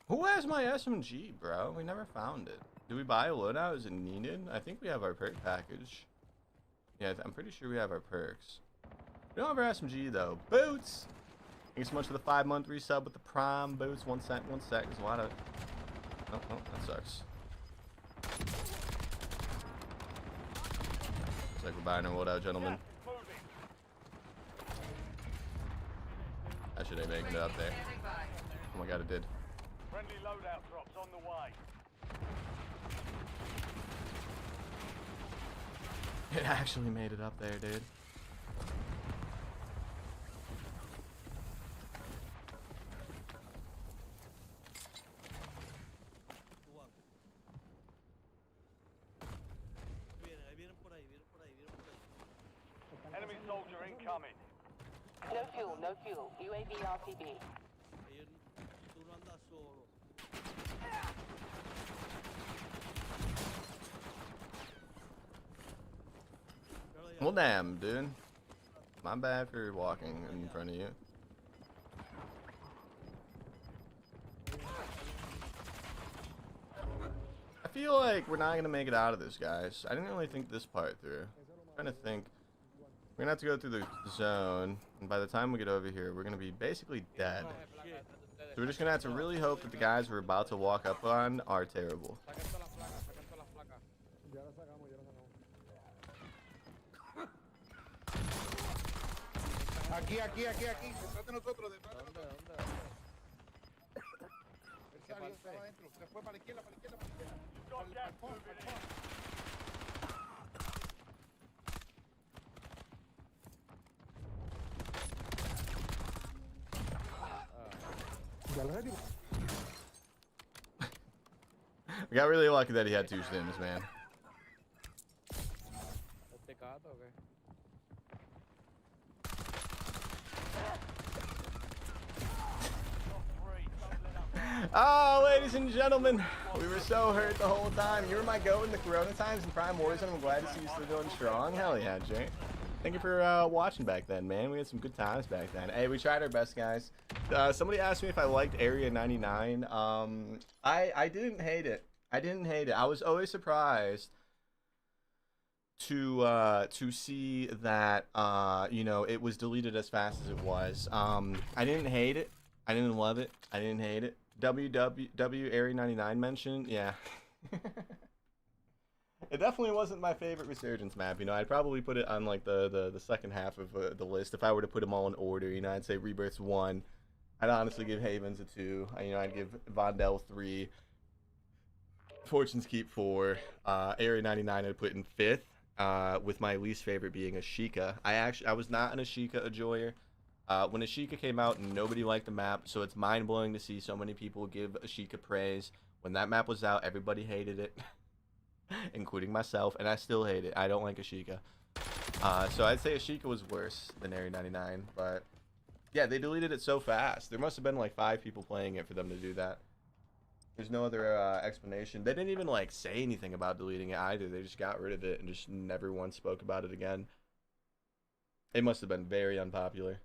Who has my SMG, bro? We never found it. Did we buy a loadout? Is it needed? I think we have our perk package. Yeah, I'm pretty sure we have our perks. We don't have our SMG though. Boots! Thank you so much for the 5-month resub with the Prime Boots. One sec. There's a lot of... Oh, that sucks. Looks like we're buying our loadout, gentlemen. I should have making it up there. Standing by. Oh my god, it did. Friendly loadout drops on the way. It actually made it up there, dude. Enemy soldier incoming. No fuel, no fuel. UAV RTB. Well, damn, dude. My bad for walking in front of you. feel like we're not gonna make it out of this, guys. I didn't really think this part through. I'm trying to think. We're gonna have to go through the zone, and by the time we get over here, we're gonna be basically dead. So we're just gonna have to really hope that the guys we're about to walk up on are terrible. Aquí. Detrás de nosotros, ¿Dónde? Él salió, estaba adentro. Se fue para la izquierda. Got gas moving in. We got really lucky that he had 2 stims, man. ¿Este gato o qué? Oh, ladies and gentlemen, we were so hurt the whole time. You were my goat in the Corona times in Prime Warzone. I'm glad to see you still going strong. Hell yeah, Jay. Thank you for watching back then, man. We had some good times back then. Hey, we tried our best, guys. Somebody asked me if I liked Area 99. I didn't hate it. I was always surprised to see that you know, it was deleted as fast as it was. I didn't hate it. I didn't love it. I didn't hate it. WWW Area 99 mention, yeah. It definitely wasn't my favorite Resurgence map. You know, I'd probably put it on like the second half of the list if I were to put them all in order. You know, I'd say Rebirth's 1. I'd honestly give Havens a 2. You know, I'd give Vondel 3. Fortune's Keep 4. Area 99 I'd put in 5th. With my least favorite being Ashika. I was not an Ashika enjoyer. When Ashika came out, nobody liked the map, so it's mind-blowing to see so many people give Ashika praise. When that map was out, everybody hated it, including myself, and I still hate it. I don't like Ashika. So I'd say Ashika was worse than Area 99, but yeah, they deleted it so fast. There must have been like 5 people playing it for them to do that. There's no other explanation. They didn't even like say anything about deleting it either. They just got rid of it and just never once spoke about it again. It must have been very unpopular.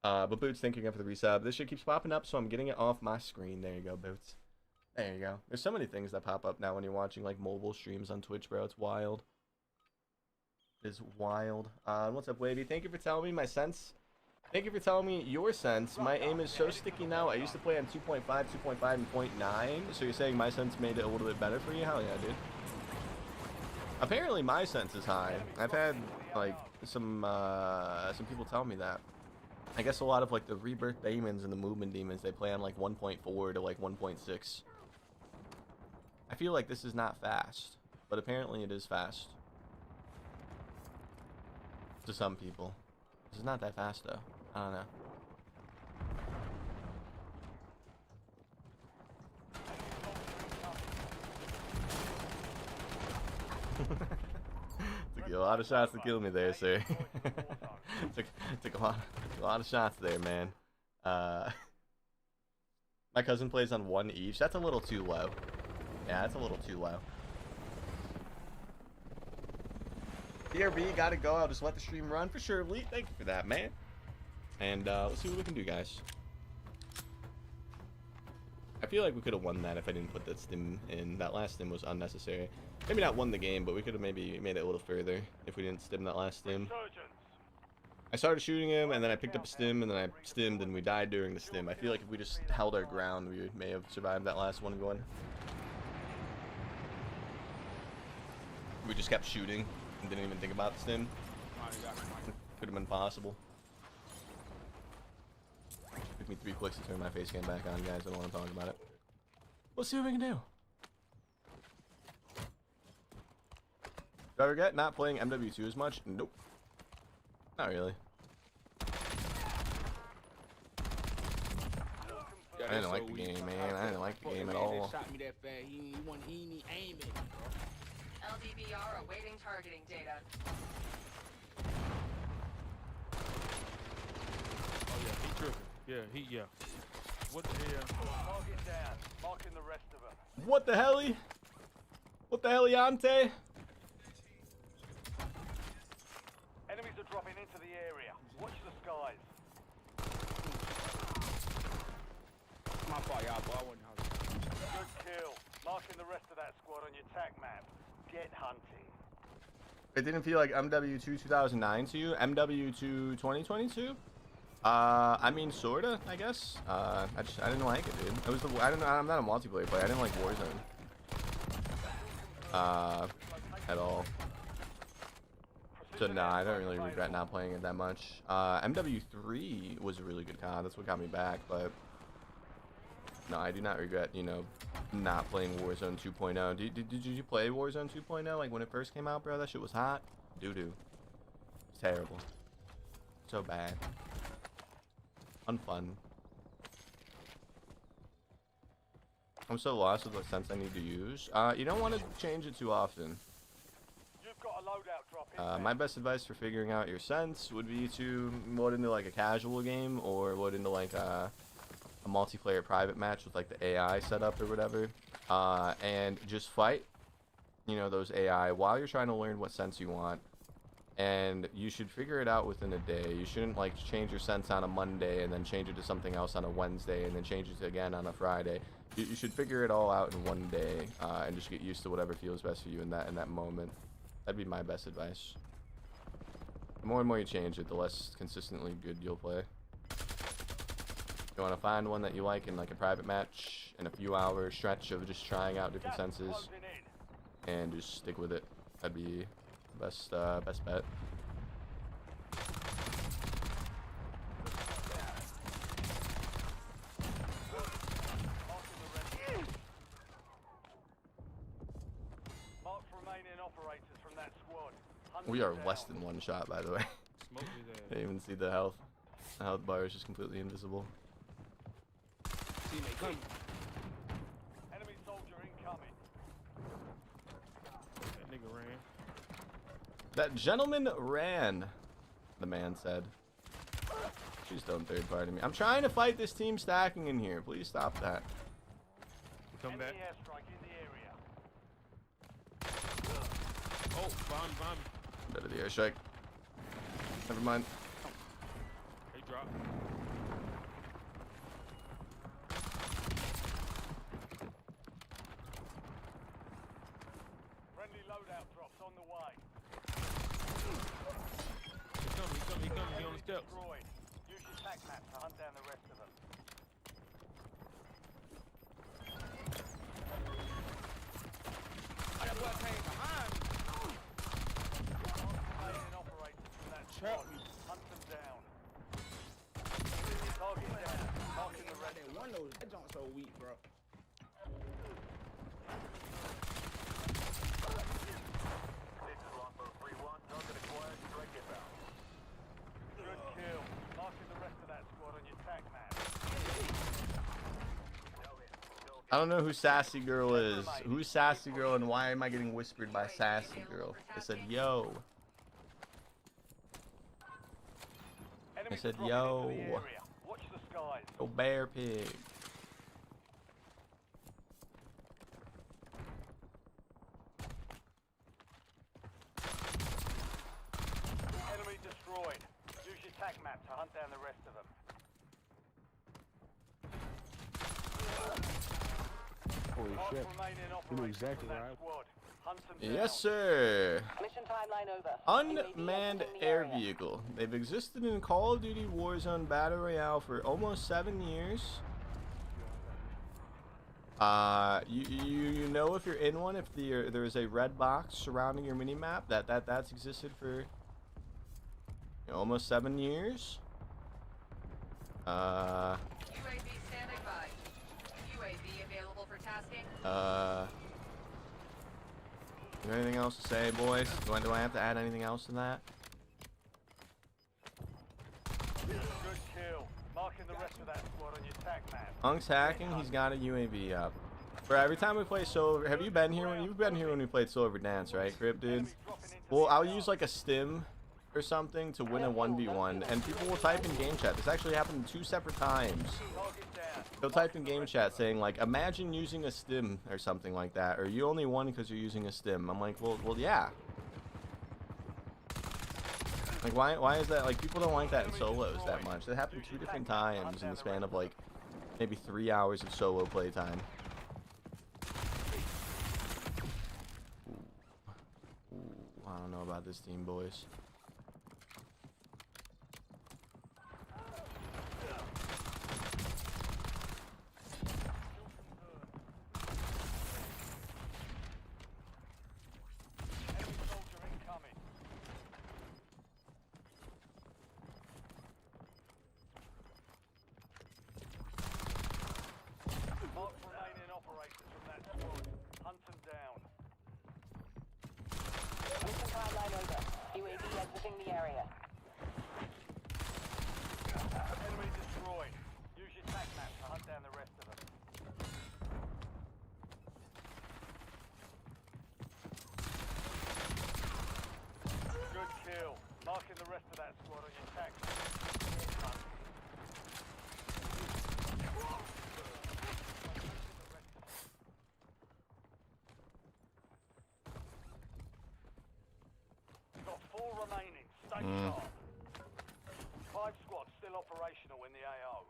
But Boots, thank you again for the resub. This shit keeps popping up, so I'm getting it off my screen. There you go, Boots. There you go. There's so many things that pop up now when you're watching like mobile streams on Twitch, bro. It's wild. It's wild. What's up, Wavy? Thank you for telling me my sense. Thank you for telling me your sense. My aim is so sticky now. I used to play on 2.5, 2.5, and 0.9. So you're saying my sense made it a little bit better for you? Hell yeah, dude. Apparently my sense is high. I've had like some people tell me that. I guess a lot of like the Rebirth Demons and the Movement Demons, they play on like 1.4 to like 1.6. I feel like this is not fast, but apparently it is fast. To some people. This is not that fast though. I don't know. Took you a lot of shots to kill me there, sir. took a lot of shots there, man. My cousin plays on 1 each. That's a little too low. Yeah, that's a little too low. DRB, gotta go. I'll just let the stream run for sure. Lee, thank you for that, man. And let's see what we can do, guys. I feel like we could have won that if I didn't put that stim in. That last stim was unnecessary. Maybe not won the game, but we could have maybe made it a little further if we didn't stim that last stim. I started shooting him, and then I picked up a stim, and then I stimmed, and we died during the stim. I feel like if we just held our ground, we may have survived that last one going. We just kept shooting and didn't even think about the stim. Could have been possible. Took me 3 clicks to turn my face cam back on, guys. I don't want to talk about it. Let's see what we can do. Do I regret not playing MW2 as much? Nope. Not really. I didn't like the game, man. I didn't like the game at all. LDBR awaiting targeting data. Oh yeah, he tripping. Yeah. What the hell? Mark it down. Marking the rest of them. What the hell-y? What the hell-yante? Enemies are dropping into the area. Watch the skies. My fault, y'all, boy. I wasn't Marking the rest of that squad on your tac map. Get hunting. It didn't feel like MW2 2009 to you? MW2 2022? I mean, sorta, I guess. I didn't like it, dude. It was I'm not a multiplayer player. I didn't like Warzone. At all. So nah, I don't really regret not playing it that much. MW3 was a really good COD. That's what got me back, but no, I do not regret, you know, not playing Warzone 2.0. Did you play Warzone 2.0 like when it first came out, bro? That shit was hot. Doo-doo. It's terrible. So bad. Unfun. I'm so lost with what sense I need to use. You don't want to change it too often. You've got a loadout drop in. My best advice for figuring out your sense would be to load into like a casual game or load into like a multiplayer private match with like the AI setup or whatever, and just fight, you know, those AI while you're trying to learn what sense you want. And you should figure it out within a day. You shouldn't like change your sense on a Monday and then change it to something else on a Wednesday and then change it again on a Friday. You should figure it all out in one day, and just get used to whatever feels best for you in that moment. That'd be my best advice. The more and more you change it, the less consistently good you'll play. You want to find one that you like in like a private match in a few hour stretch of just trying out different senses and just stick with it. That'd be the best bet. Mark remaining operators from that squad. We are less than one shot, by the way. Smoke his ass. Didn't even see the health. The health bar is just completely invisible. Teammate coming. Enemy soldier incoming. That nigga ran. That gentleman ran, the man said. Please don't third party me. I'm trying to fight this team stacking in here. Please stop that. Come back. Enemy airstrike in the area. Oh, bomb. Better the airstrike. Never mind. They dropped. Friendly loadout drops on the way. He coming. He on the steps. Destroyed. Use your tac map to hunt down the rest of them. That boy came behind me. Remaining operators from that squad. Hunt them down. Target down. Marking the rest of them. One of those, that junk's so weak, bro. Good kill. Marking the rest of that squad on your tac map. I don't know who Sassy Girl is. Who's Sassy Girl and why am I getting whispered by Sassy Girl? I said, yo. I said, yo. Watch the skies. Yo, Bearpig. Enemy destroyed. Use your tac map to hunt down the rest of them. Holy Mark shit. remaining You know operators exactly from that right. squad. Hunt them down. Yes, sir. Mission timeline over. Unmanned UAV exiting the air area. vehicle. They've existed in Call of Duty Warzone Battle Royale for almost 7 years. You know if you're in one, if there is a red box surrounding your mini map, that's existed for, you know, almost 7 years. UAV standing by. UAV available for tasking. Is there anything else to say, boys? Do I have to add anything else to that? Good kill. Marking the rest of that squad on your tac map. Unk's hacking, he's got a UAV up. Bro, every time we play solo, have you been here when you've been here when we played Silver Dance, right, Grip, dude? Well, I'll use like a stim or something to win a 1v1, and people will type in game chat. This actually happened 2 separate times. Target down. They'll type in game chat saying like, imagine using a stim or something like that, or you only won because you're using a stim. I'm like, well, yeah. Like, why is that? Like, people don't like that in solos that much. That happened 2 different times in the span of like maybe 3 hours of solo playtime. don't know about this team, boys. Enemy soldier incoming. Mark remaining operators from that squad. Hunt them down. Mission timeline over. UAV exiting the area. Enemy destroyed. Use your tac map to hunt down the rest of them. Good kill. Marking the rest of that squad on your tac map. You've got 4 remaining. Stay sharp. 5 squads still operational in the AO.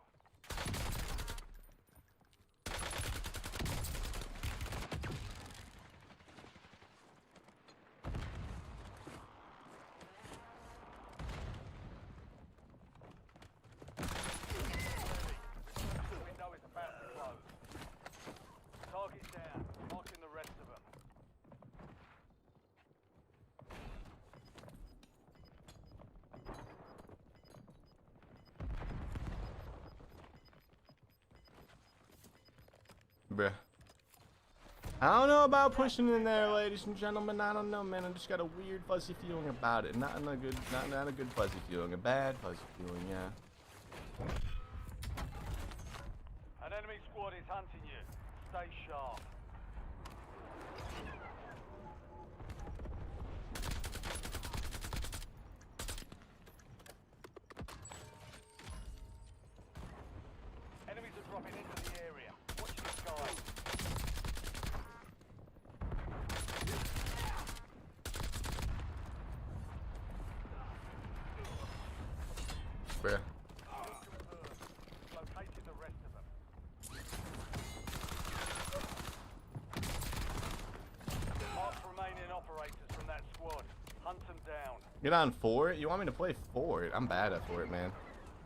The window is about to close. Target down. Marking the rest of them. Bruh. I don't know about pushing in there, ladies and gentlemen. I don't know, man. I just got a weird fuzzy feeling about it. Not a good fuzzy feeling. A bad fuzzy feeling, yeah. An enemy squad is hunting you. Stay sharp. Enemies are dropping into the area. Watch the sky. Bruh. Located the rest of them. Mark remaining operators from that squad. Hunt them down. Get on for it? You want me to play for it? I'm bad at for it, man.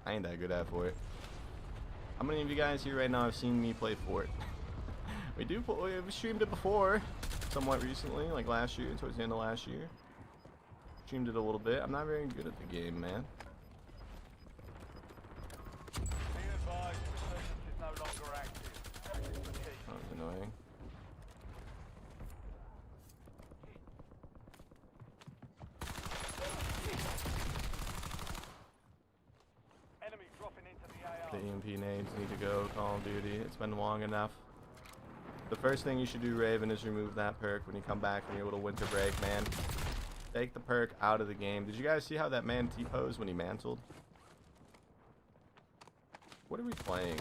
I ain't that good at for it. How many of you guys here right now have seen me play for it? We streamed it before, somewhat recently, like last year, towards the end of last year. Streamed it a little bit. I'm not very good at the game, man. Be advised, Resurgence is no longer active. Repeat. That was annoying. Enemy dropping into the AO. The EMP nades need to go, Call of Duty. It's been long enough. The first thing you should do, Raven, is remove that perk when you come back from your little winter break, man. Take the perk out of the game. Did you guys see how that man T-posed when he mantled? What are we playing?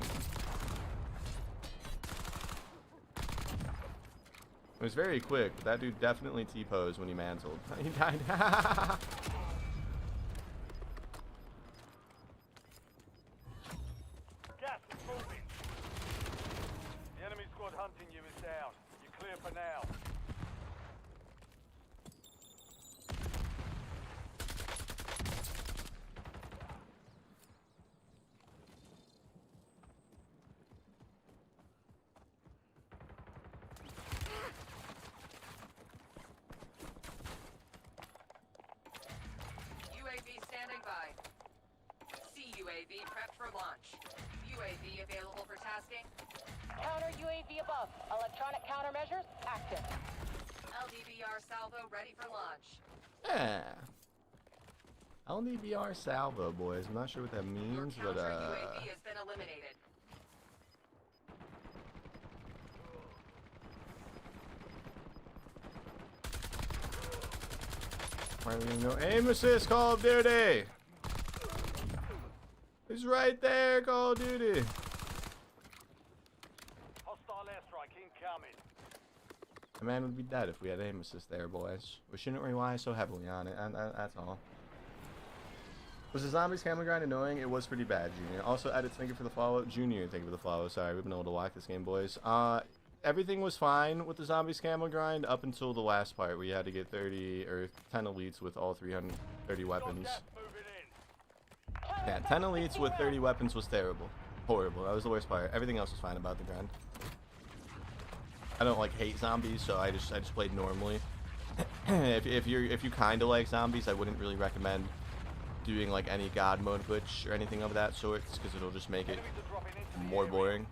It was very quick, but that dude definitely T-posed when he mantled. He died. Gas is moving. The enemy squad hunting you is down. You're clear for now. UAV standing by. CUAV prepped for launch. UAV available for tasking. Counter UAV above. Electronic countermeasures active. LDBR salvo ready for launch. Yeah. LDBR salvo, boys. I'm not sure what that Your means, counter but UAV has been eliminated. why do we know aim assist, Call of Duty? He's right there, Call of Duty. Hostile airstrike incoming. The man would be dead if we had aim assist there, boys. We shouldn't rely so heavily on it, and that's all. Was the zombies camera grind annoying? It was pretty bad, Junior. Also, edits, thank you for the follow. Junior, thank you for the follow. Sorry, we've been able to walk this game, boys. everything was fine with the zombie scammer grind up until the last part where you had to get 30 or 10 elites with all 330 weapons. Yeah, 10 elites with 30 weapons was terrible. Horrible. That was the worst part. Everything else was fine about the grind. I don't like hate zombies, so I just played normally. if you kind of like zombies, I wouldn't really recommend doing like any god mode glitch or anything of that sort, because it'll just make it more boring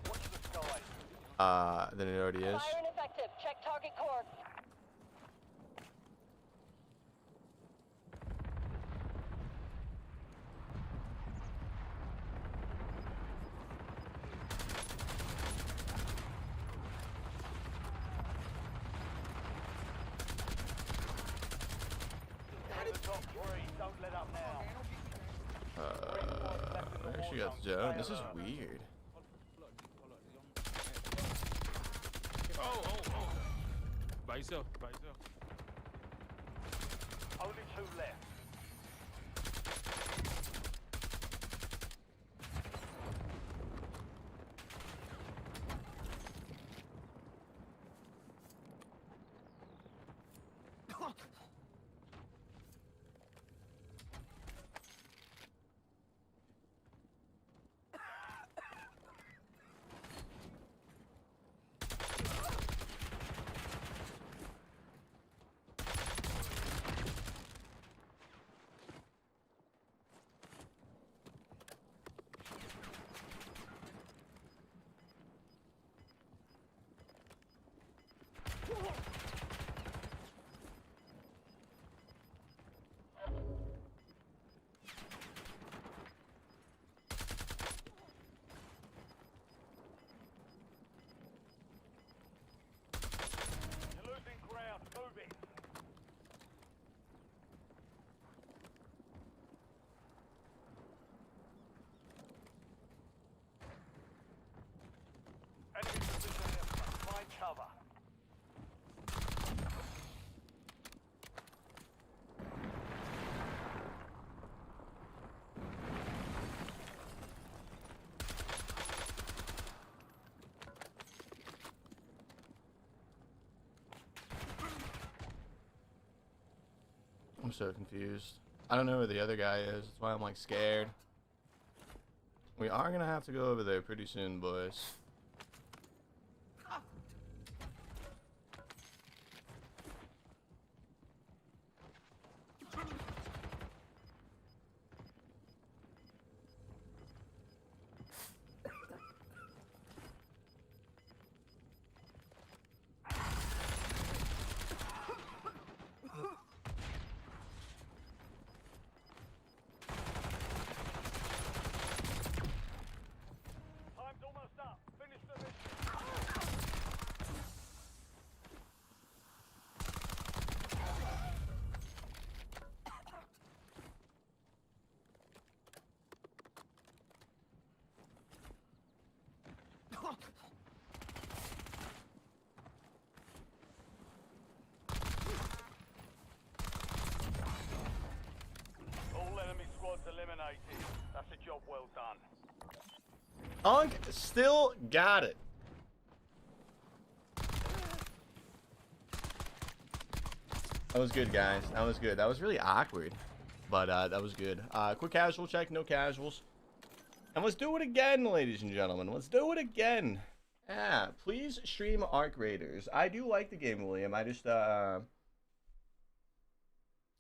than it already is. Fire ineffective. Check target core. There she got Joe. This is weird. Oh. By yourself. Only 2 left. You're losing ground. Move it. Enemy position left. Find cover. I'm so confused. I don't know where the other guy is. That's why I'm like scared. We are gonna have to go over there pretty soon, boys. Time's almost up. Finish the mission. All enemy squads eliminated. That's a job well done. Unk still got it. That was good, guys. That was good. That was really awkward, but that was good. Quick casual check, no casuals. And let's do it again, ladies and gentlemen. Let's do it again. Yeah, please stream Arc Raiders. I do like the game, William. I just I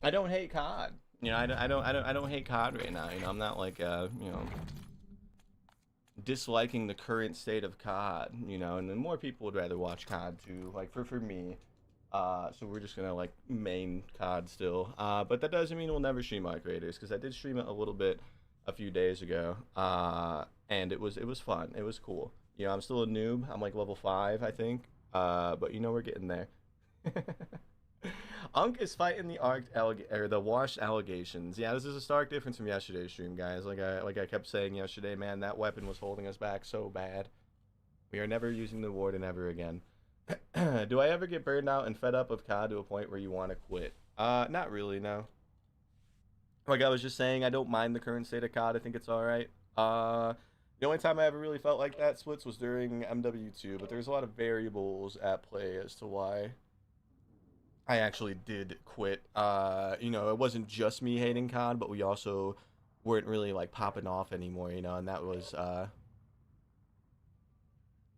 don't hate COD. You know, I don't hate COD right now. You know, I'm not like you know, disliking the current state of COD. You know, and then more people would rather watch COD too. Like for me. So we're just gonna like main COD still. But that doesn't mean we'll never stream Arc Raiders, because I did stream it a little bit a few days ago. And it was fun. It was cool. You know, I'm still a noob. I'm like level 5, I think. But you know, we're getting there. Unk is fighting the washed allegations. Yeah, this is a stark difference from yesterday's stream, guys. Like I kept saying yesterday, man, that weapon was holding us back so bad. We are never using the warden ever again. Do I ever get burned out and fed up of COD to a point where you want to quit? Not really, no. Like I was just saying, I don't mind the current state of COD. I think it's alright. The only time I ever really felt like that, Splits, was during MW2, but there's a lot of variables at play as to why I actually did quit. You know, it wasn't just me hating COD, but we also weren't really, like, popping off anymore, you know, and that was,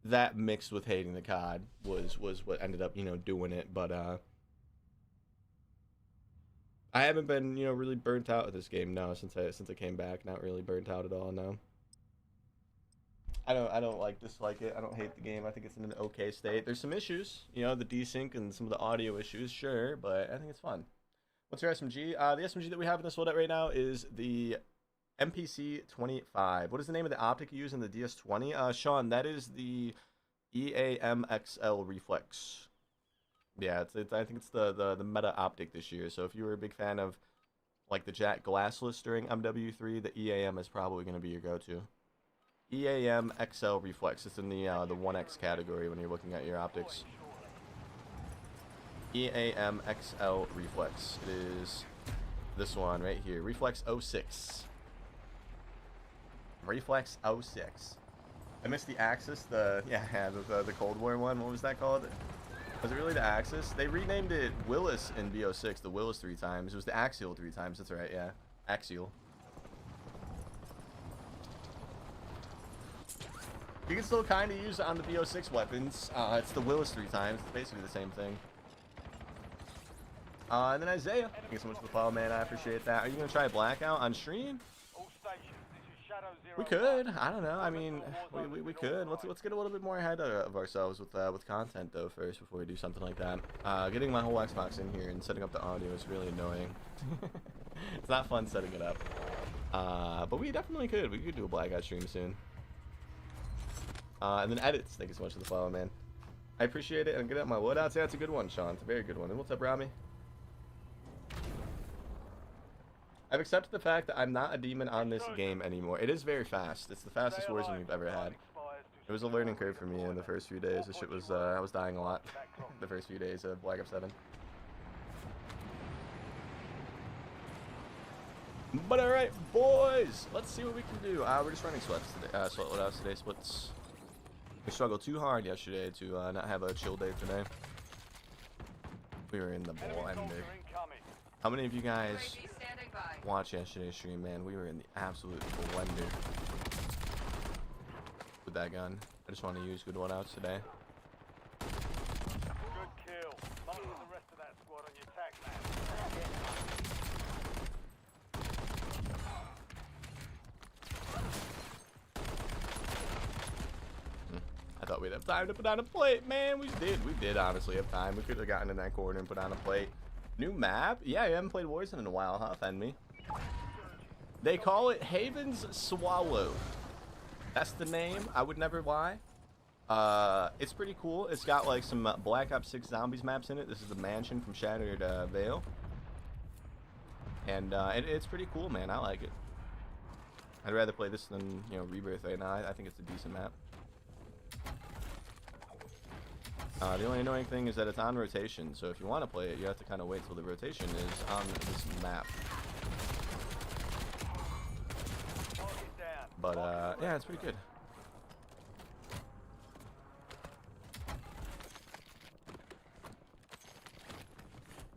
that mixed with hating the COD was what ended up, you know, doing it, but, I haven't been, you know, really burnt out at this game, no, since I came back. Not really burnt out at all, no. I don't like dislike it. I don't hate the game. I think it's in an okay state. There's some issues, you know, the desync and some of the audio issues, sure, but I think it's fun. What's your SMG? The SMG that we have in this loadout right now is the MPC-25. What is the name of the optic you use in the DS-20? Sean, that is the EAMXL Reflex. Yeah, I think it's the meta optic this year. So if you were a big fan of like the Jack Glassless during MW3, the EAM is probably going to be your go-to. EAM XL Reflex. It's in the 1X category when you're looking at your optics. EAM XL Reflex. It is this one right here. Reflex 06. Reflex 06. I missed the Axis. The Cold War one. What was that called? Was it really the Axis? They renamed it Willis in BO6. The Willis 3 times. It was the Axial 3 times. That's right. Yeah, Axial. You can still kind of use it on the BO6 weapons. It's the Willis 3 times. It's basically the same thing. And then Isaiah. Thank you so much for the follow, man. I appreciate that. Are you going to try Blackout on stream? We could. I don't know. I mean, we could. Let's get a little bit more ahead of ourselves with content, though, first, before we do something like that. Getting my whole Xbox in here and setting up the audio is really annoying. It's not fun setting it up. But we definitely could. We could do a Blackout stream soon. And then edits. Thank you so much for the follow, man. I appreciate it. And get out my loadouts. Yeah, it's a good one, Sean. It's a very good one. And what's up, Rami? I've accepted the fact that I'm not a demon on this game anymore. It is very fast. It's the fastest Warzone we've ever had. It was a learning curve for me in the first few days. This shit was, I was dying a lot the first few days of Black Ops 7. But alright, boys! Let's see what we can do. We're just running sweats today, sweat loadouts today, splits. We struggled too hard yesterday to not have a chill day today. We were in the blender. How many of you guys watched yesterday's stream, man? We were in the absolute blender with that gun. I just want to use good loadouts today. Good kill. Mark the rest of that squad on your tac map. I thought we'd have time to put on a plate, man. We did honestly have time. We could have gotten in that corner and put on a plate. New map? Yeah, you haven't played Warzone in a while, huh? Offend me. They call it Haven's Swallow. That's the name. I would never lie. It's pretty cool. It's got like some Black Ops 6 Zombies maps in it. This is the mansion from Shattered Vale. And it's pretty cool, man. I like it. I'd rather play this than, you know, Rebirth right now. I think it's a decent map. The only annoying thing is that it's on rotation, so if you want to play it, you have to kind of wait till the rotation is on this map. But, yeah, it's pretty good.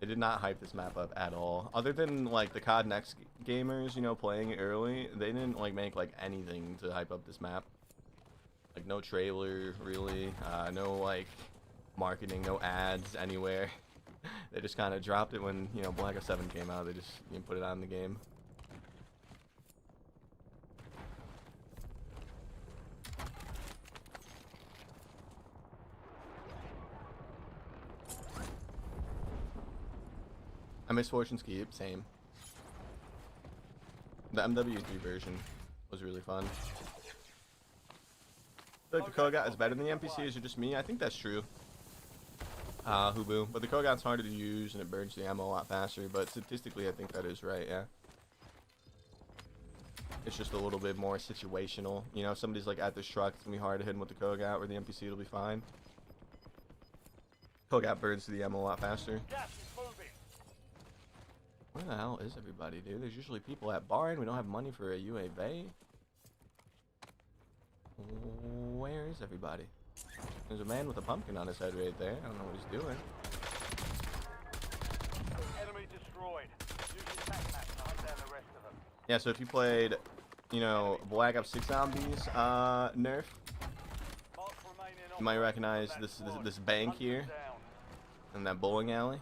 They did not hype this map up at all. Other than, like, the COD Next gamers, you know, playing it early, they didn't, like, make, like, anything to hype up this map. Like, no trailer, really. No, like, marketing, no ads anywhere. They just kind of dropped it when, you know, Black Ops 7 came out. They just, you know, put it on the game. I miss Fortune's Keep, same. The MW3 version was really fun. I feel like the Kogat is better than the NPC. Is it just me? I think that's true. Hubu. But the Kogat's harder to use and it burns the ammo a lot faster. But statistically, I think that is right, yeah. It's just a little bit more situational. You know, if somebody's like at this truck, it's gonna be hard to hit them with the Kogat, where the NPC will be fine. Kogat burns the ammo a lot faster. Where the hell is everybody, dude? There's usually people at bar and we don't have money for a UAV. Where is everybody? There's a man with a pumpkin on his head right there. I don't know what he's doing. Enemy destroyed. Use your tac map to hunt down the rest of them. Yeah, so if you played, you know, Black Ops 6 Zombies nerf, Mark remaining you might recognize operators this from that squad. this bank Hunt them here down. and that bowling alley.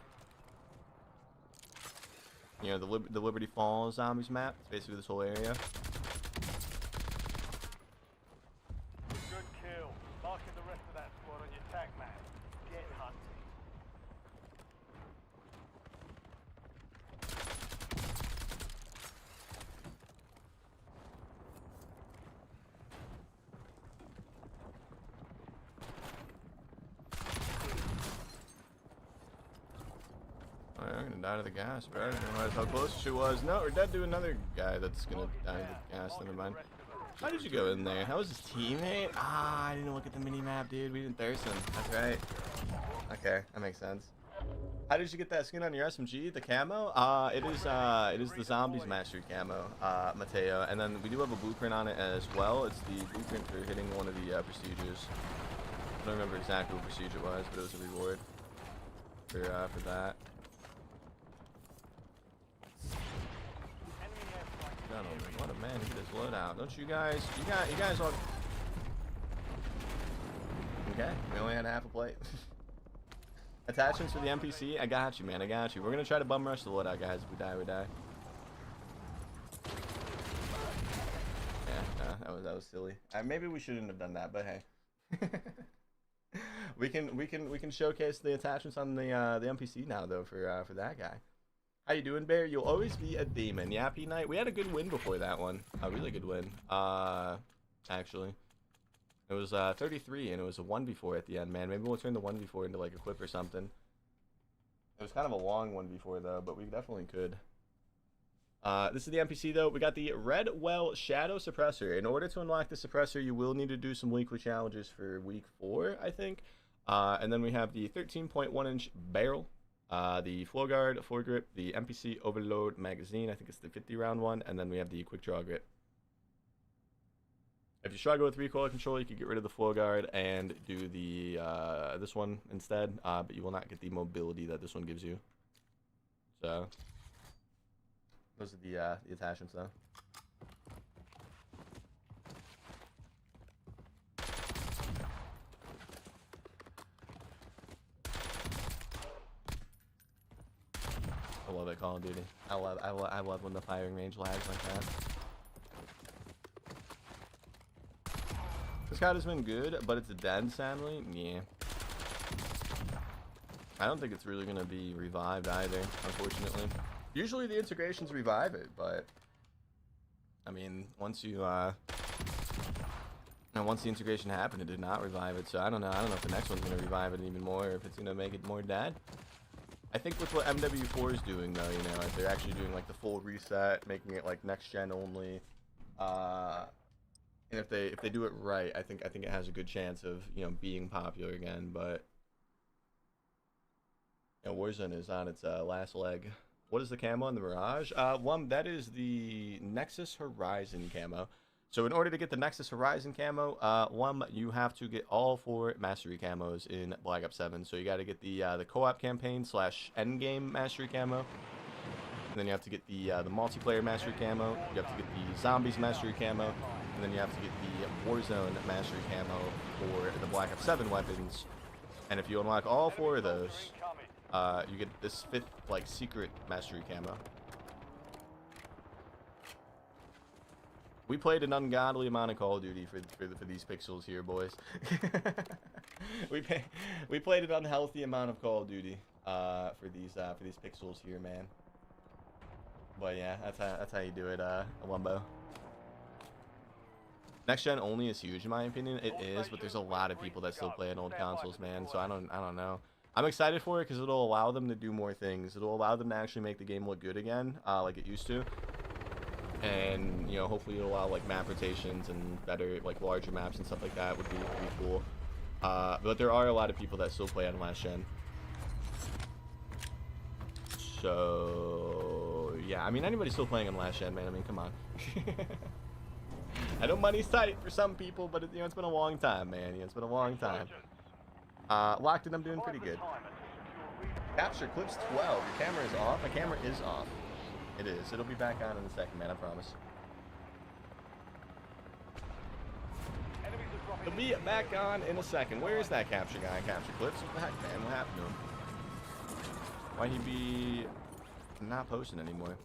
You know, the Liberty Falls Zombies map. It's basically this whole area. Good kill. Marking the rest of that squad on your tac map. Get hunting. Oh, yeah, I'm gonna die to the gas, bro. I didn't realize how close she was. No, we're dead to another guy that's gonna die to the gas. Never mind. How did you go in there? How was his teammate? Ah, I didn't look at the mini map, dude. We didn't thirst him. That's right. Okay, that makes sense. How did you get that skin on your SMG? The camo? It is the Zombies Mastery camo, Mateo. And then we do have a blueprint on it as well. It's the blueprint for hitting one of the procedures. I don't remember exactly what procedure it was, but it was a reward for that. Gentlemen, what a man, he did his loadout. Don't you guys, you guys all... Okay, we only had half a plate. Attachments for the NPC, I got you, man, I got you. We're gonna try to bum rush the loadout, guys. If we die, we die. Yeah, that was silly. Maybe we shouldn't have done that, but hey. we can showcase the attachments on the NPC now though for that guy. How you doing, Bear? You'll always be a demon. Yeah, P Knight. We had a good win before that one. A really good win. Actually, it was 33, and it was a 1v4 at the end. Man, maybe we'll turn the 1v4 into like a clip or something. It was kind of a long 1v4 though, but we definitely could. This is the NPC though. We got the Redwell Shadow Suppressor. In order to unlock the suppressor, you will need to do some weekly challenges for week 4, I think. And then we have the 13.1-inch barrel. The flow guard, foregrip, the NPC overload magazine, I think it's the 50-round one, and then we have the quick draw grip. If you struggle with recoil control, you can get rid of the flow guard and do the this one instead, but you will not get the mobility that this one gives you. So those are the attachments though. I love it, Call of Duty. I love when the firing range lags like that. This card has been good, but it's dead, sadly. Yeah. I don't think it's really gonna be revived either, unfortunately. Usually the integrations revive it, but I mean, once the integration happened, it did not revive it. So I don't know if the next one's gonna revive it even more, or if it's gonna make it more dead. I think with what MW4 is doing though, you know, they're actually doing like the full reset, making it like next gen only. And if they do it right, I think it has a good chance of, you know, being popular again. But you know, Warzone is on its last leg. What is the camo in the Mirage? That is the Nexus Horizon camo. So in order to get the Nexus Horizon camo, you have to get all 4 mastery camos in Black Ops 7. So you got to get the co-op campaign / Endgame mastery camo, and then you have to get the multiplayer mastery camo. You have to get the zombies mastery camo, and then you have to get the Warzone mastery camo for the Black Ops 7 weapons. And if you unlock all 4 of those, you get this 5th like secret mastery camo. We played an ungodly amount of Call of Duty for these pixels here, boys. we played an unhealthy amount of Call of Duty for these pixels here, man. But yeah, that's how you do it, Wumbo. Next gen only is huge in my opinion. It is, but there's a lot of people that still play on old consoles, man. So I don't know. I'm excited for it because it'll allow them to do more things. It'll allow them to actually make the game look good again, like it used to. And you know, hopefully it'll allow like map rotations and better, like larger maps and stuff like that would be cool. But there are a lot of people that still play on last gen. So yeah, I mean, anybody's still playing on last gen, man. I mean, come on. I know money's tight for some people, but you know, it's been a long time, man. You know, it's been a long time. Locked in, I'm doing pretty good. Capture clips 12. Your camera is off. My camera is off. It is. It'll be back on in a second, man. I promise. It'll be back on in a second. Where is that capture guy? Capture clips? What the heck, man? What happened to him? Why'd he be not posting anymore?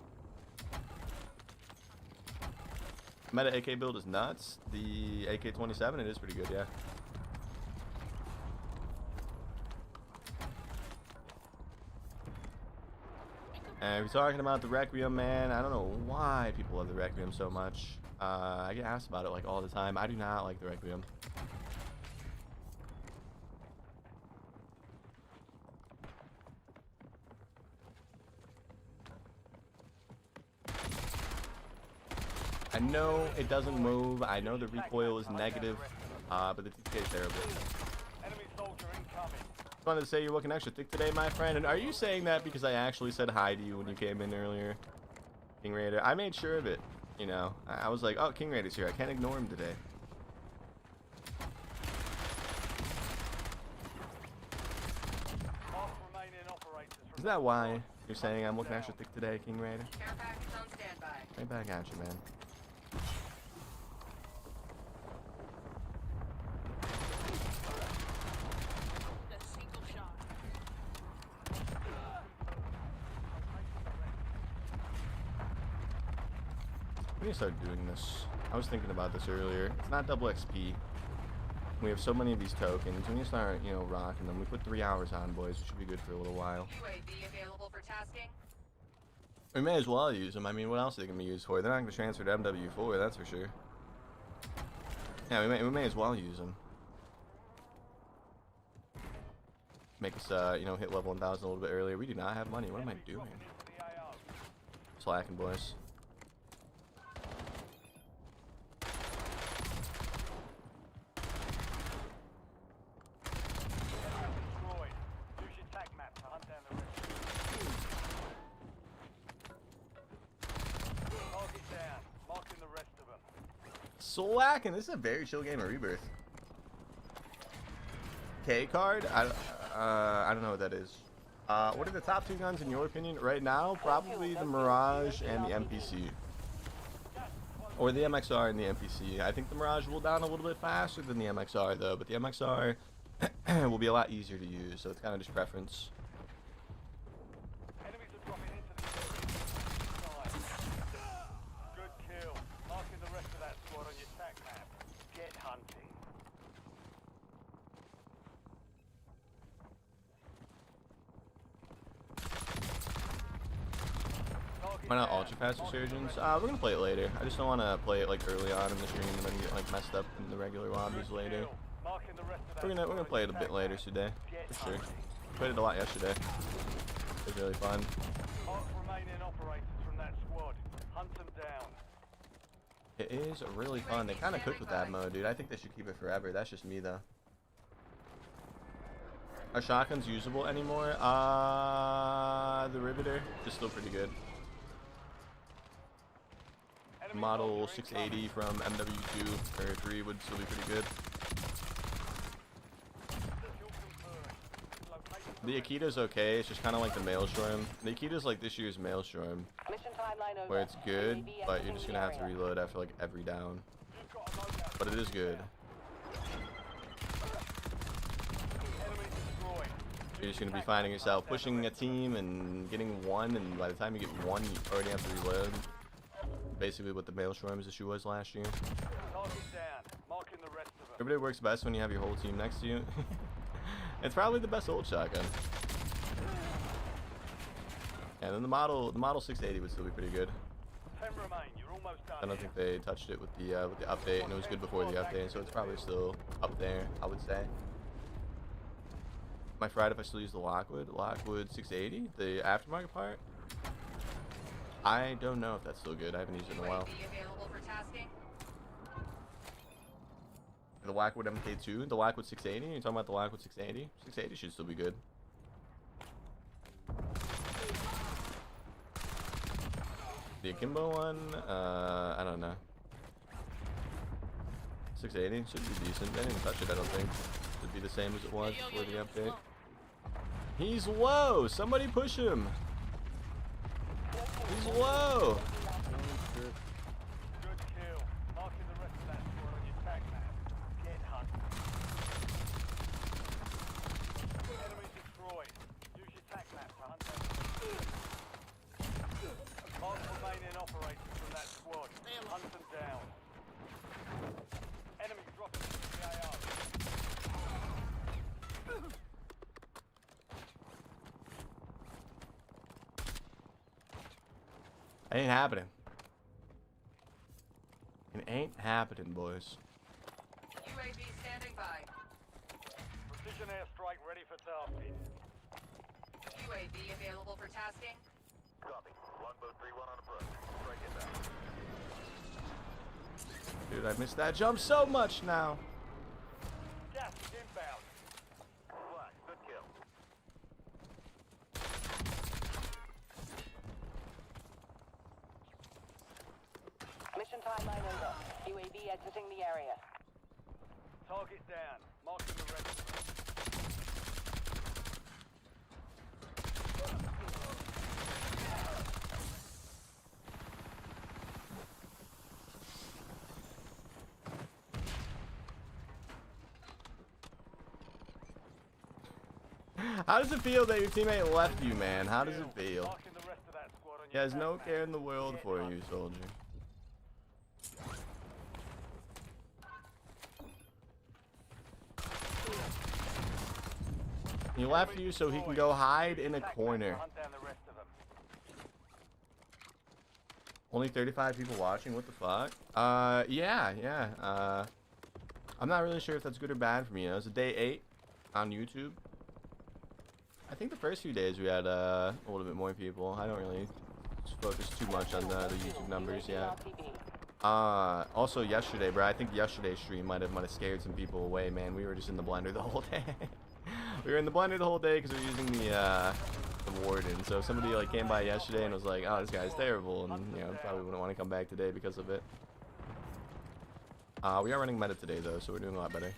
Meta AK build is nuts. The AK-27, it is pretty good, yeah. And if you're talking about the Requiem, man, I don't know why people love the Requiem so much. I get asked about it like all the time. I do not like the Requiem. I know it doesn't move. I know the recoil is negative, but the TK is terrible. Enemy soldier incoming. Just wanted to say you're looking extra thick today, my friend. And are you saying that because I actually said hi to you when you came in earlier, King Raider? I made sure of it. You know, I was like, oh, King Raider's here. I can't ignore him today. Is that why you're saying I'm looking extra thick today, King Raider? Care package on standby. Right back at you, man. We need to start doing this. I was thinking about this earlier. It's not double XP. We have so many of these tokens. We need to start, you know, rocking them. We put 3 hours on, boys. We should be good for a little while. UAV available for tasking. We may as well use them. I mean, what else are they going to be used for? They're not going to transfer to MW4, that's for sure. Yeah, we may as well use them. Make us, you know, hit level 1000 a little bit earlier. We do not have money. What am I doing? Slacking, boys. Slacking. This is a very chill game of Rebirth. K card? I don't know what that is. What are the top 2 guns in your opinion right now? Probably the Mirage and the MPC. Or the MXR and the MPC. I think the Mirage will down a little bit faster than the MXR though, but the MXR will be a lot easier to use, so it's kind of just preference. Why not ultra fast Resurgence? We're gonna play it later. I just don't want to play it like early on in the stream and then get like messed up in the regular lobbies later. We're gonna play it a bit later today, for sure. Played it a lot yesterday. It was really fun. It is really fun. They kind of cooked with that mode, dude. I think they should keep it forever. That's just me though. Are shotguns usable anymore? The Riveter is still pretty good. Model 680 from MW2 or 3 would still be pretty good. The Akita's okay. It's just kind of like the Maelstrom. The Akita's like this year's Maelstrom, where it's good, but you're just gonna have to reload after like every down. But it is good. You're just gonna be finding yourself pushing a team and getting one, and by the time you get one, you already have to reload. Basically what the Maelstrom's issue was last year. Everybody works best when you have your whole team next to you. It's probably the best old shotgun. And then the model 680 would still be pretty good. I don't think they touched it with the update, and it was good before the update, so it's probably still up there, I would say. Am I fried if I still use the Lockwood 680, the aftermarket part? I don't know if that's still good. I haven't used it in a while. The Lockwood MK2, the Lockwood 680. You're talking about the Lockwood 680? 680 should still be good. The Akimbo one, I don't know. 680 should be decent. They didn't even touch it, I don't think. Should be the same as it was before the update. He's low. Somebody push him. He's low. Good kill. Marking the rest of that squad on your tag map. Get hunted. Enemy destroyed. Use your tag map to hunt them. Mark remaining operators from that squad. Hunt them down. Enemy dropping into the AR. Ain't happening. It ain't happening, boys. UAV standing by. Precision airstrike ready for tasking. UAV available for tasking. Copy. Longbow 3-1 on approach. Strike it down. Dude, I missed that jump so much now. Gas is inbound. Flash. Good kill. Mission timeline over. UAV exiting the area. Target down. Marking the rest of them. How does it feel that your teammate left you, man? How does it feel? Marking the rest of that squad on He your has tag no map. care in the world for you, soldier. He left you so he can go hide in a corner. Hunt down the rest of them. Only 35 people watching? What the fuck? Yeah. I'm not really sure if that's good or bad for me. You know, it's a day 8 on YouTube. I think the first few days we had a little bit more people. I don't really focus too much on the YouTube numbers yet. Also yesterday, bro. I think yesterday's stream might have scared some people away, man. We were just in the blender the whole day. We were in the blender the whole day because we were using the warden. So if somebody like came by yesterday and was like, "Oh, this guy's terrible," and you know probably wouldn't want to come back today because of it. We are running meta today though, so we're doing a lot better.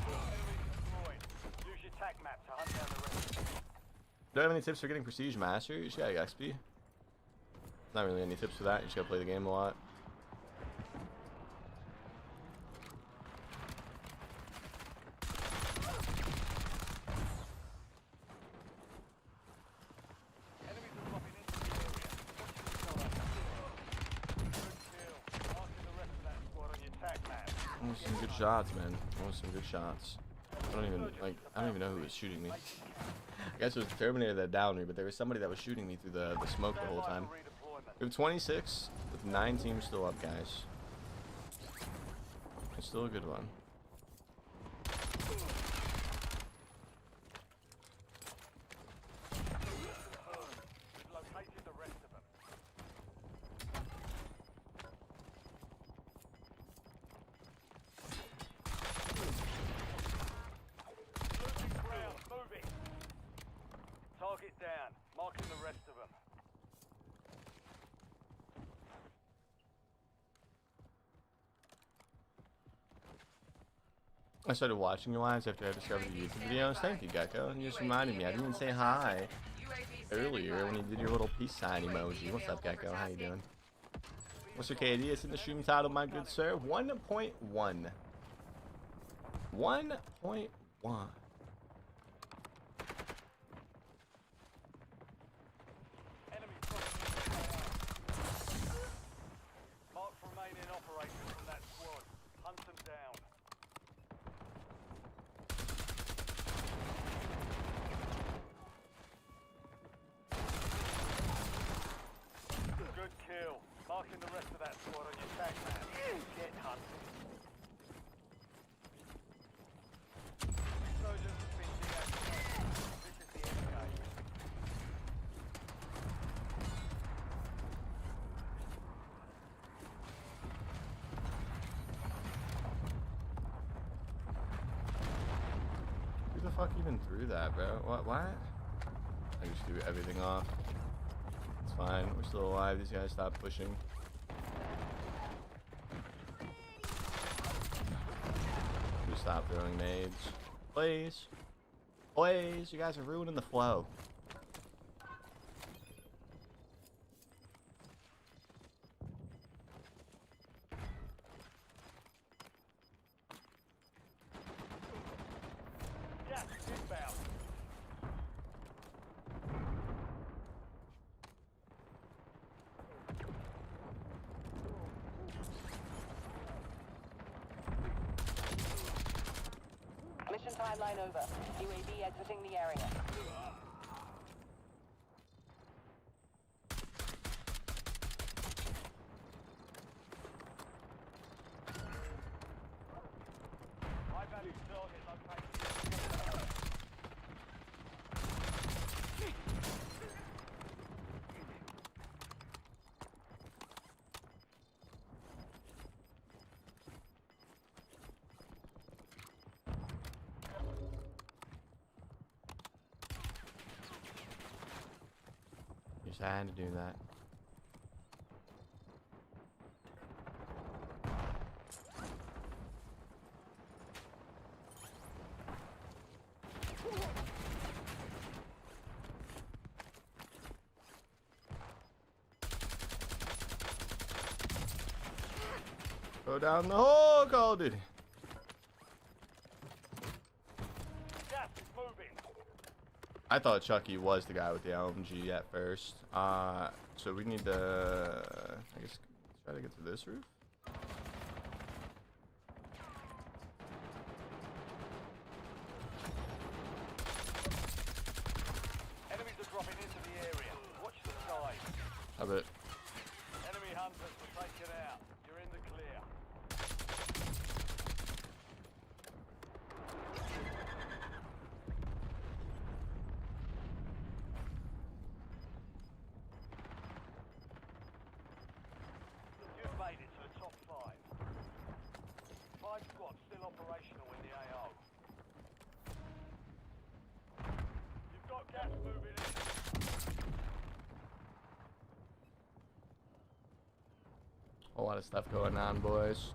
Enemy destroyed. Use your tag map to hunt down the rest of them. Do I have any tips for getting Prestige Master? You just gotta get XP. Not really any tips for that. You just gotta play the game a lot. Enemies are dropping into the area. Good kill. Marking the rest of that squad on your tag map. Oh, some good shots, man. Oh, some good shots. I don't even know who was shooting me. I guess it was the Terminator that downed me, but there was somebody that was shooting me through the smoke the whole time. We have 26 with 9 teams still up, guys. It's still a good one. We've located the rest of them. Losing ground. Moving. Target down. Marking the rest of them. I started watching your lives after I discovered your YouTube videos. Thank you, Gecko. And you just reminded me. I didn't even say hi earlier when you did your little peace sign emoji. What's up, Gecko? How you doing? What's your KD? It's in the stream title, my good sir. 1.1. 1.1. Enemy dropping. Mark remaining operators from that squad. Hunt them down. Good kill. Marking the rest of that squad on your tag map. Get hunted. Resurgence has been deactivated. This is the Endgame. Who the fuck even threw that, bro? What? I just threw everything off. It's fine. We're still alive. These guys stopped pushing. stop throwing nades. Please. Please, you guys are ruining the flow. Gas inbound. Mission timeline over. UAV exiting the area. High value target located. You just had to do that. Go down the hole, Call of Duty. Gas is moving. I thought Chucky was the guy with the LMG at first. So we need to, I guess, try to get to this roof. Enemies are dropping into the area. Watch the sky. I bet. Enemy hunters were taken out. You're in the clear. You've made it to the top 5. 5 squads still operational in the AO. You've got gas moving in. A lot of stuff going on, boys.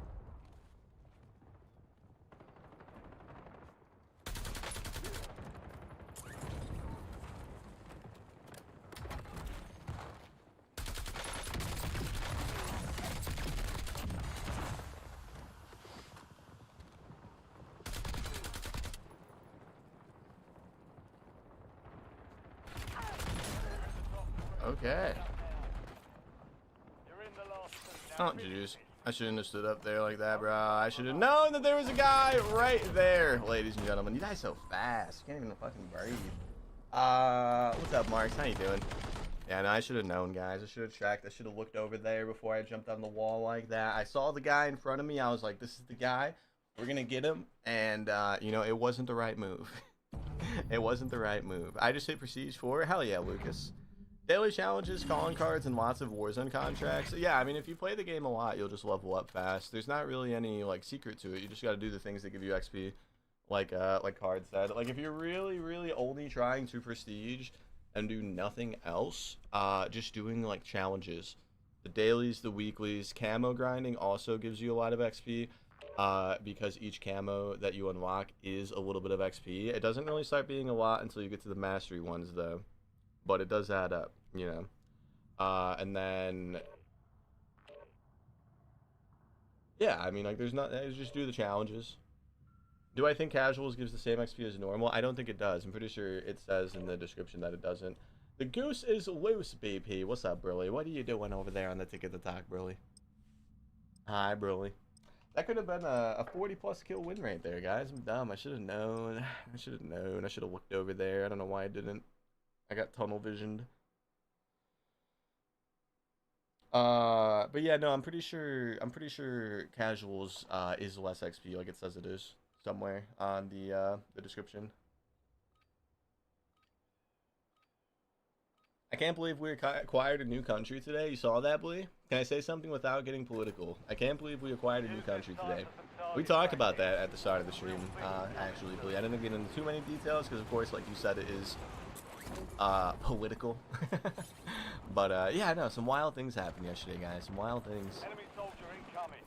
Okay. You're in the last 2 now. Oh, jeez. I shouldn't have stood up there like that, bro. I should have known that there was a guy right there, ladies and gentlemen. You guys so fast. You can't even fucking breathe. What's up, Marks? How you doing? Yeah, no, I should have known, guys. I should have tracked. I should have looked over there before I jumped on the wall like that. I saw the guy in front of me. I was like, this is the guy. We're going to get him. And, you know, it wasn't the right move. It wasn't the right move. I just hit Prestige 4. Hell yeah, Lucas. Daily challenges, calling cards, and lots of Warzone contracts. Yeah, I mean, if you play the game a lot, you'll just level up fast. There's not really any, like, secret to it. You just got to do the things that give you XP, like Card said. Like, if you're really, really only trying to Prestige and do nothing else, just doing, like, challenges. The dailies, the weeklies, camo grinding also gives you a lot of XP, because each camo that you unlock is a little bit of XP. It doesn't really start being a lot until you get to the mastery ones, though. But it does add up, you know. And then, yeah, I mean, like, there's not, just do the challenges. Do I think casuals gives the same XP as normal? I don't think it does. I'm pretty sure it says in the description that it doesn't. The goose is loose, BP. What's up, Brilly? What are you doing over there on the Ticket to Talk, Brilly? Hi, Brilly. That could have been a 40+ kill win right there, guys. I'm dumb. I should have known. I should have known. I should have looked over there. I don't know why I didn't. I got tunnel visioned. But yeah, no, I'm pretty sure casuals is less XP, like it says it is somewhere on the description. I can't believe we acquired a new country today. You saw that, Blee? Can I say something without getting political? I can't believe we acquired a new country today. We talked about that at the start of the stream, actually, Blee. I didn't get into too many details because, of course, like you said, it is political. But yeah, no, some wild things happened yesterday, guys. Some wild things. Enemy soldier incoming.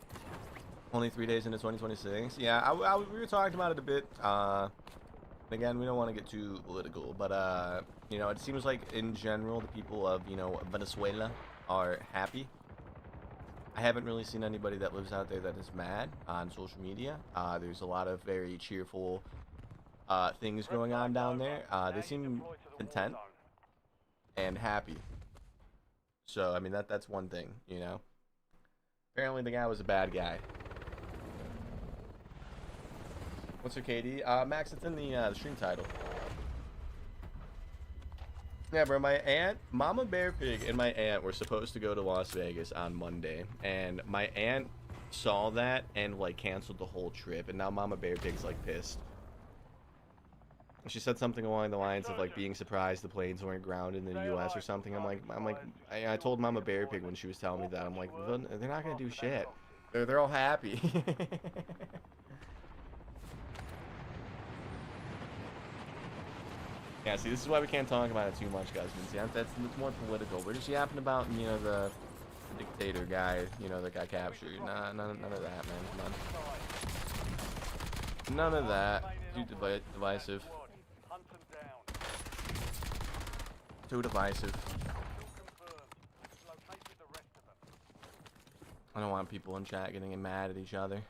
Only 3 days into 2026. Yeah, we were talking about it a bit. Again, we don't want to get too political, but you know, it seems like in general the people of, you know, Venezuela are happy. I haven't really seen anybody that lives out there that is mad on social media. There's a lot of very cheerful things going on down there. They seem content and happy. So I mean that's one thing, you know. Apparently the guy was a bad guy. What's your KD? Max, it's in the stream title. Yeah, bro, my aunt, Mama Bearpig and my aunt were supposed to go to Las Vegas on Monday, and my aunt saw that and like canceled the whole trip, and now Mama Bearpig's like pissed. She said something along the lines of like being surprised the planes weren't grounded in the U.S. or something. I told Mama Bearpig when she was telling me that, I'm like, they're not gonna do shit. They're all happy. Yeah, see, this is why we can't talk about it too much, guys. See, that's more political. We're just yapping about, you know, the dictator guy, you know, that got captured. Nah, none of that, man. Come on. None of that. Too divisive. Too divisive. I don't want people in chat getting mad at each other.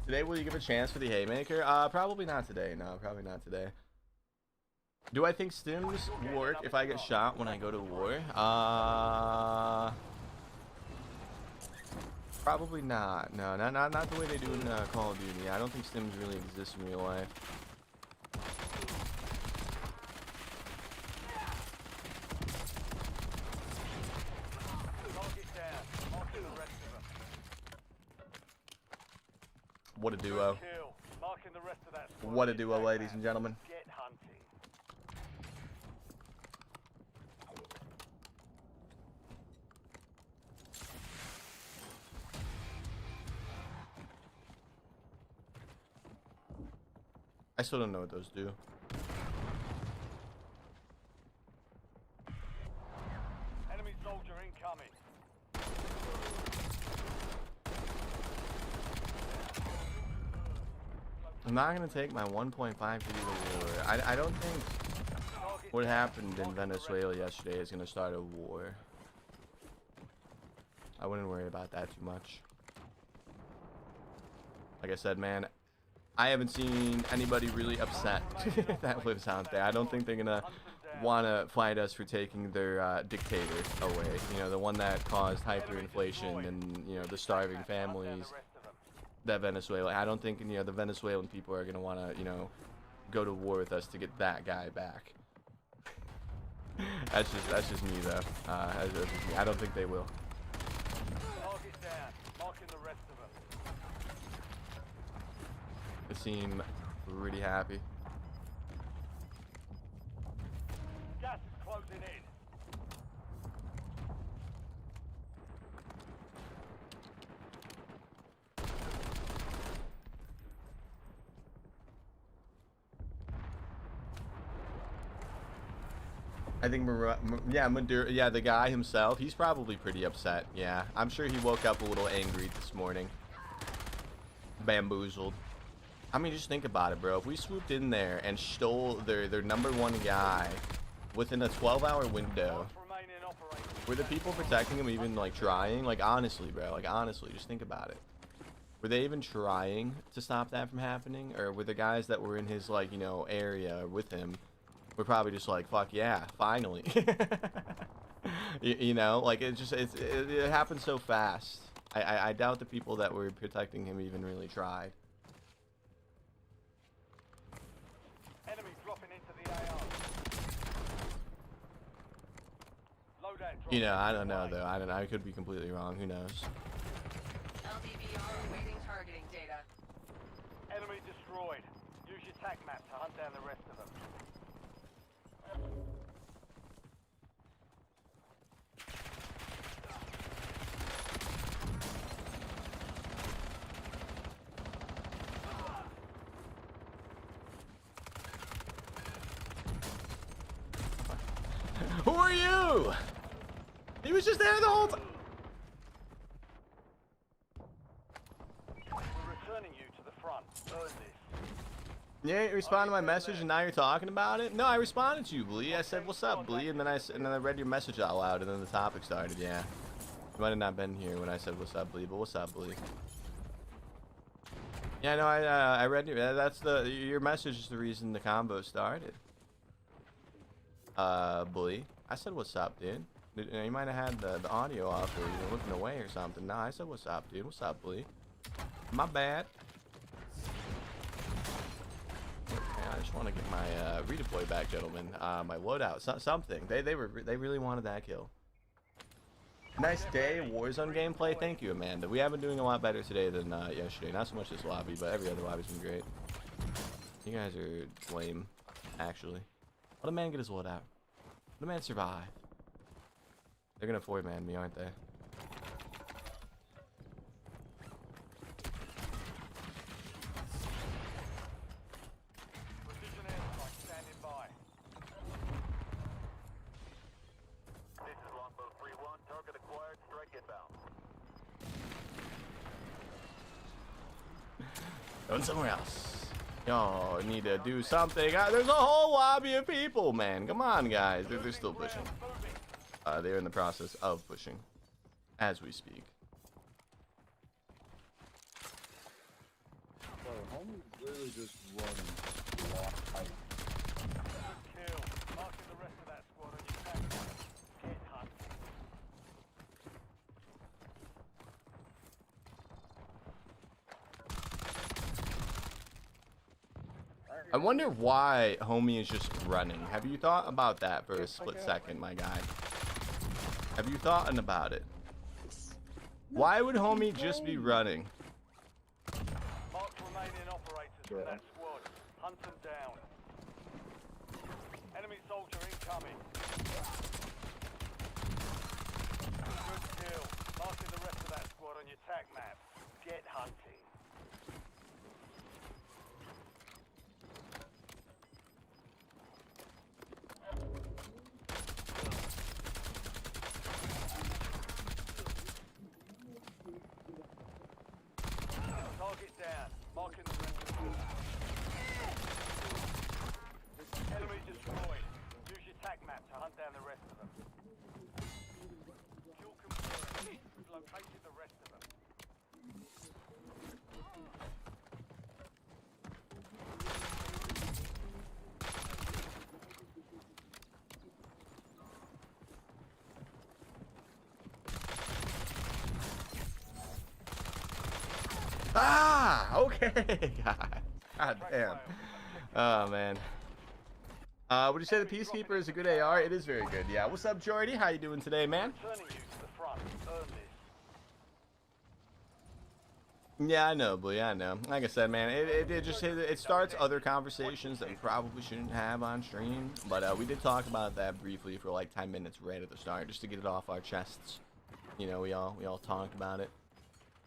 Today, will you give a chance for the Haymaker? Probably not today. No, probably not today. Do I think stims work if I get shot when I go to war? Probably not. No, not the way they do in Call of Duty. I don't think stims really exist in real life. What a duo. What a duo, ladies and gentlemen. I still don't know what those do. Enemy soldier incoming. I'm not gonna take my 1.5 to the war. I don't think what happened in Venezuela yesterday is gonna start a war. I wouldn't worry about that too much. Like I said, man, I haven't seen anybody really upset that lives out there. I don't think they're gonna want to fight us for taking their dictator away. You know, the one that caused hyperinflation and, you know, the starving families that Venezuela. I don't think, you know, the Venezuelan people are gonna want to, you know, go to war with us to get that guy back. That's just me though. That's just me. I don't think they will. Target down. Marking the rest of them. They seem pretty happy. Gas is closing in. I think Maduro, yeah, the guy himself, he's probably pretty upset. Yeah, I'm sure he woke up a little angry this morning. Bamboozled. I mean, just think about it, bro. If we swooped in there and stole their #1 guy within a 12-hour window, were the people protecting him even, like, trying? Like, honestly, bro. Like, honestly, just think about it. Were they even trying to stop that from happening? Or were the guys that were in his, like, you know, area with him, we're probably just like, fuck yeah, finally. you know, like, it happened so fast. I doubt the people that were protecting him even really tried. Enemy dropping into the AR. Loadout You know, I don't know though. I don't know. I could be completely wrong. Who knows? LDVR awaiting targeting data. Enemy destroyed. Use your tac map to hunt down the rest of them. No! He was just there the whole time. We're returning you to the front. Earn this. Yeah, you responded to my message and now you're talking about it? No, I responded to you, Blee. I said, "What's up, Blee?" And then I read your message out loud, and then the topic started. Yeah, you might have not been here when I said, "What's up, Blee?" But what's up, Blee? Yeah, no, I read you. That's your message is the reason the combo started. Blee. I said, "What's up, dude?" You might have had the audio off, or you were looking away or something. No, I said, "What's up, dude? What's up, Blee?" My bad. I just want to get my redeploy back, gentlemen. My loadout, something. They really wanted that kill. Nice day, Warzone gameplay. Thank you, Amanda. We have been doing a lot better today than yesterday. Not so much this lobby, but every other lobby's been great. You guys are lame, actually. Let a man get his loadout. Let a man survive. They're gonna 4-man me, aren't they? Going somewhere else. Y'all need to do something. There's a whole lobby of people, man. Come on, guys. They're still pushing. They're in the process of pushing as we speak. Bro, homie's literally just running. Kill. Marking the rest of that squad on your tag. Get hunted. I wonder why homie is just running. Have you thought about that for a split second, my guy? Have you thought about it? Why would homie just be running? Mark remaining operators from that squad. Hunt them down. Enemy soldier incoming. Good kill. Marking the rest of that squad on your tac map. Get hunting. Target down. Marking the rest of them. Enemy destroyed. Use your tac map to hunt down the rest of them. Kill confirmed. We've located the rest of them. Ah, okay. God damn. Oh, man. Would you say the Peacekeeper is a good AR? It is very good, yeah. What's up, Jordy? How you doing today, man? Turning you to the front. Earn this. Yeah, I know, Blee, I know. Like I said, man, it starts other conversations that we probably shouldn't have on stream. But we did talk about that briefly for like 10 minutes right at the start, just to get it off our chests. You know, we all talked about it.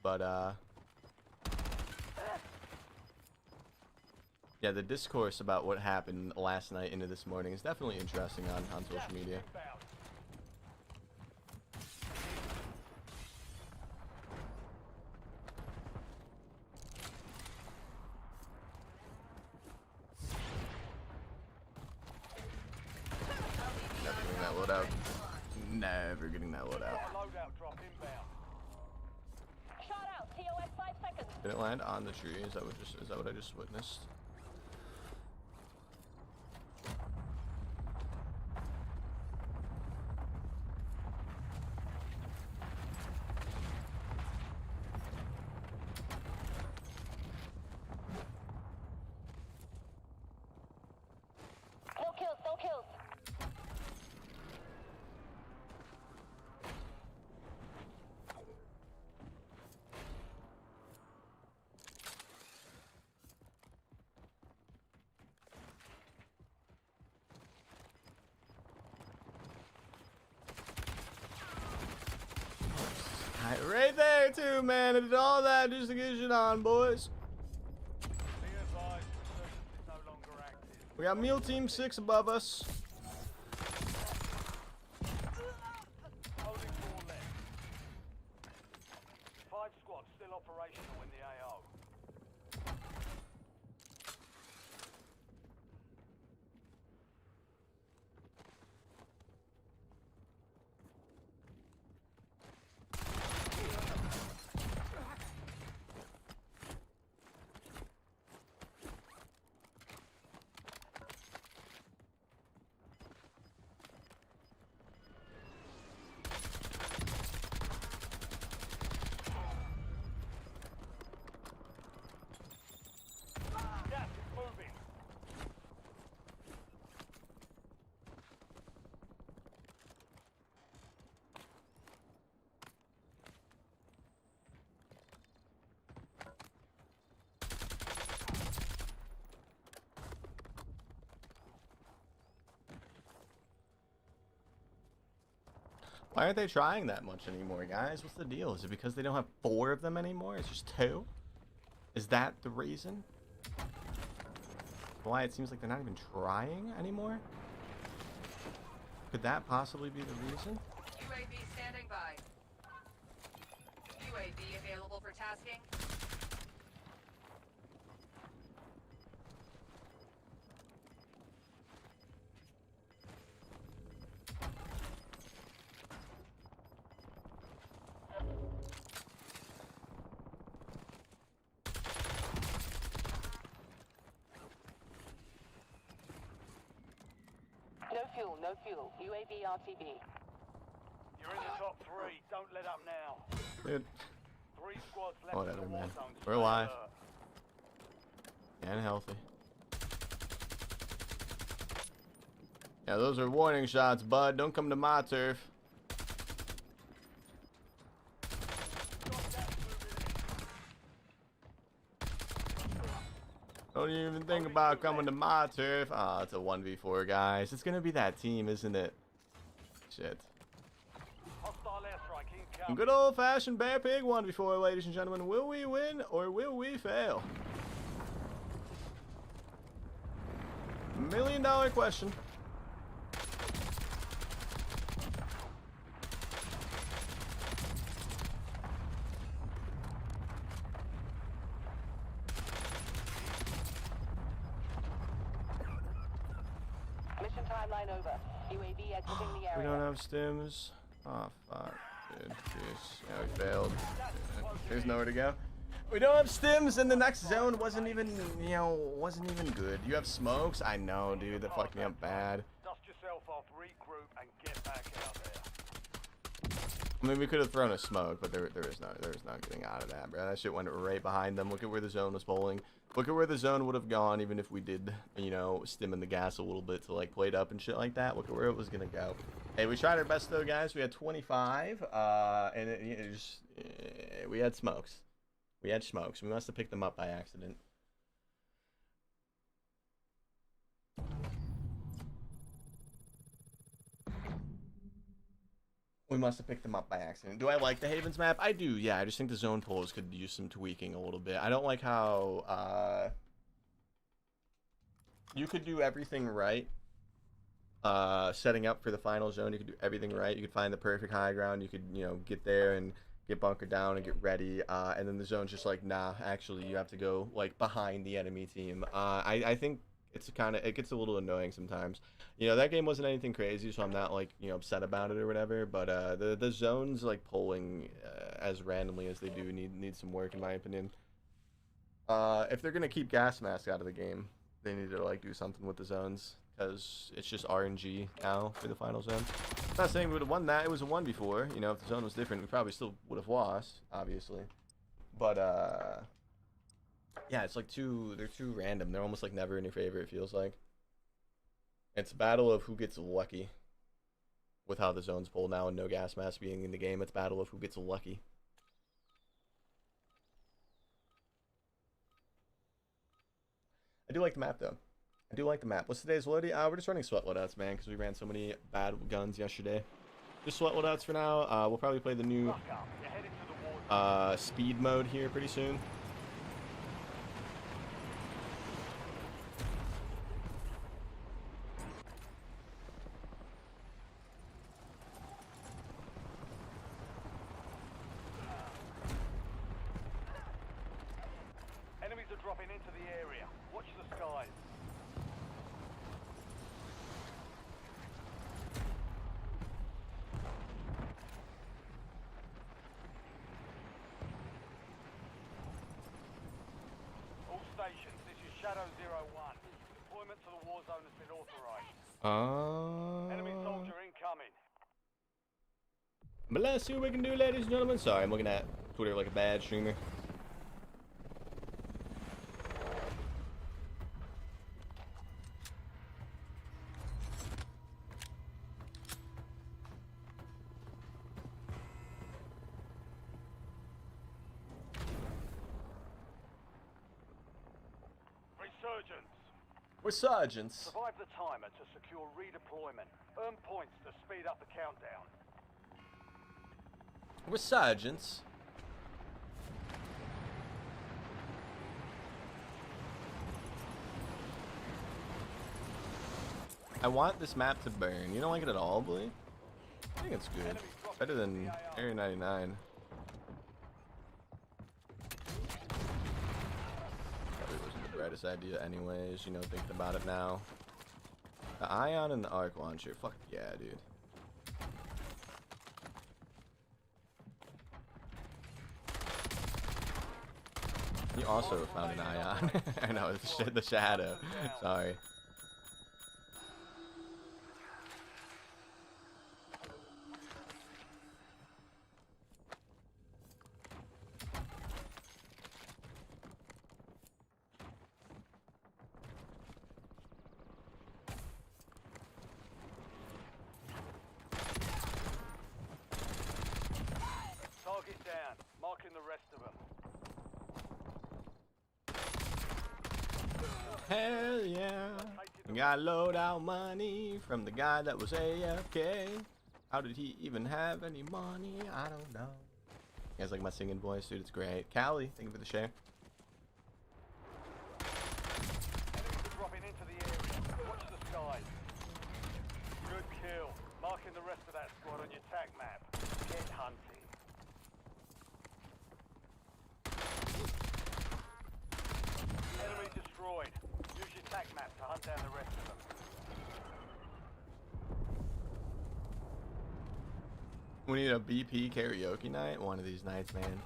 But yeah, the discourse about what happened last night into this morning is definitely interesting on social media. Never getting that loadout. Never getting that loadout. Loadout drop inbound. Shot out. TOS 5 seconds. Did it land on the tree? Is that what I just witnessed? No kills, no kills. Right there, too, man. I did all that just to get shit on, boys. Be advised, Resurgence is no longer active. We got Meal Team 6 above us. operational in the AO. Gas is moving. Why aren't they trying that much anymore, guys? What's the deal? Is it because they don't have 4 of them anymore? It's just 2? Is that the reason? Why it seems like they're not even trying anymore? Could that possibly be the reason? UAV standing by. UAV available for tasking. No fuel. UAV RTB. You're in the top 3. Don't let up now. Dude, 3 squads left whatever, in the man. Warzone. We're alive. And healthy. Yeah, those are warning shots, bud. Don't come to my turf. Don't even think about coming to my turf. Ah, it's a 1v4, guys. It's gonna be that team, isn't it? Shit. Hostile airstrike incoming. Good old-fashioned Bearpig 1v4, ladies and gentlemen. Will we win or will we fail? $1 million question. Mission timeline over. UAV exiting the area. We don't have stims. Oh, fuck, dude. Jeez. Yeah, we failed. Yeah, there's nowhere to go. We don't have stims, and the next zone wasn't even, wasn't even good. You have smokes? I know, dude. That fucked me up bad. Dust yourself off, regroup, and get back out there. I mean, we could have thrown a smoke, but there is not getting out of that, bro. That shit went right behind them. Look at where the zone was bowling. Look at where the zone would have gone, even if we did, stim in the gas a little bit to, like, plate up and shit like that. Look at where it was gonna go. Hey, we tried our best, though, guys. We had 25, and we had smokes. We had smokes. We must have picked them up by accident. We must have picked them up by accident. Do I like the Havens map? I do, yeah. I just think the zone pulls could use some tweaking a little bit. I don't like how you could do everything right. Setting up for the final zone, you could do everything right. You could find the perfect high ground. You could, get there and get bunkered down and get ready. And then the zone's just like, nah, actually, you have to go, like, behind the enemy team. I think it gets a little annoying sometimes. That game wasn't anything crazy, so I'm not, like, upset about it or whatever. But the zones, like, pulling as randomly as they do need some work, in my opinion. If they're gonna keep gas mask out of the game, they need to, like, do something with the zones, because it's just RNG now for the final zone. I'm not saying we would have won that. It was a 1 before. If the zone was different, we probably still would have lost, obviously. But yeah, it's like they're too random. They're almost like never in your favor, it feels like. It's a battle of who gets lucky with how the zones pull now and no gas mask being in the game. It's a battle of who gets lucky. I do like the map, though. I do like the map. What's today's loadie? We're just running sweat loadouts, man, because we ran so many bad guns yesterday. Just sweat loadouts for now. We'll probably play the new speed mode here pretty soon. dropping into the area. Watch the skies. All stations, this is Shadow 01. Deployment to the Warzone has been authorized. Enemy soldier incoming. But let's see what we can do, ladies and gentlemen. Sorry, I'm looking at Twitter like a bad streamer. Resurgence. Resurgence. Survive the timer to secure redeployment. Earn points to speed up the countdown. Resurgence. I want this map to burn. You don't like it at all, Blee? I think it's good. Better than Area 99. Probably wasn't the brightest idea anyways, you know, thinking about it now. The Ion and the Arc Launcher. Fuck yeah, dude. You also found an Ion. I know, the shadow. Sorry. Target down. Marking the rest of them. Hell yeah. We got loadout money from the guy that was AFK. How did he even have any money? I don't know. You guys like my singing voice, dude? It's great. Callie, thank you for the share. Enemies are dropping into the area. Watch the skies. Good kill. Marking the rest of that squad on your tac map. Get hunting. Enemy destroyed. Use your tac map to hunt down the rest of them. We need a BP karaoke night one of these nights, man.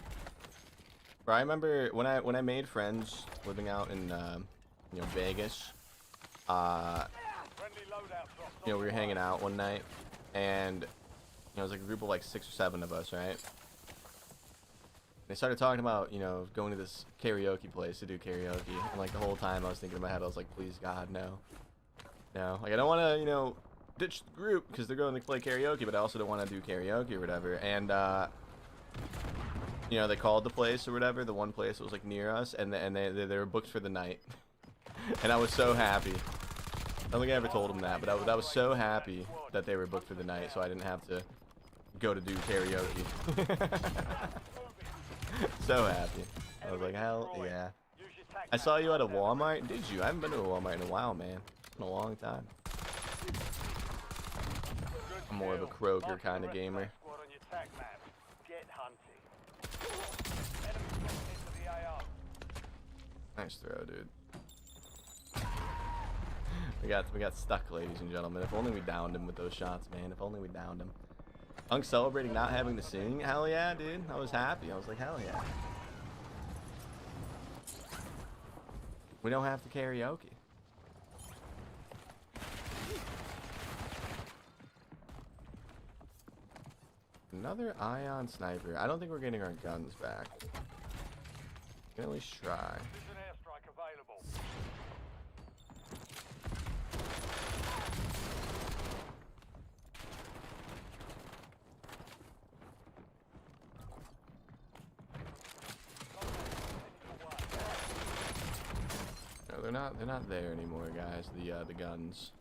Bro, I remember when I made friends living out in you know, Vegas. Friendly loadout drops You know, we were hanging out one night, and you know, it was like a group of like 6 or 7 of us, right? They started talking about, you know, going to this karaoke place to do karaoke, and like the whole time I was thinking in my head, I was like, please God, no. No, like I don't want to, you know, ditch the group because they're going to play karaoke, but I also don't want to do karaoke or whatever. And you know, they called the place or whatever, the one place that was like near us, and they were booked for the night. And I was so happy. I don't think I ever told them that, but I was so happy that they were booked for the night, so I didn't have to go to do karaoke. So happy. I was like, hell yeah. I saw you at a Walmart. Did you? I haven't been to a Walmart in a while, man. It's been a long time. I'm more of a Kroger kind of gamer. Nice throw, dude. We got stuck, ladies and gentlemen. If only we downed him with those shots, man. If only we downed him. Unk celebrating not having to sing. Hell yeah, dude. I was happy. I was like, hell yeah. We don't have to karaoke. Another Ion sniper. I don't think we're getting our guns back. We can at least try. No, they're not there anymore, guys. The guns.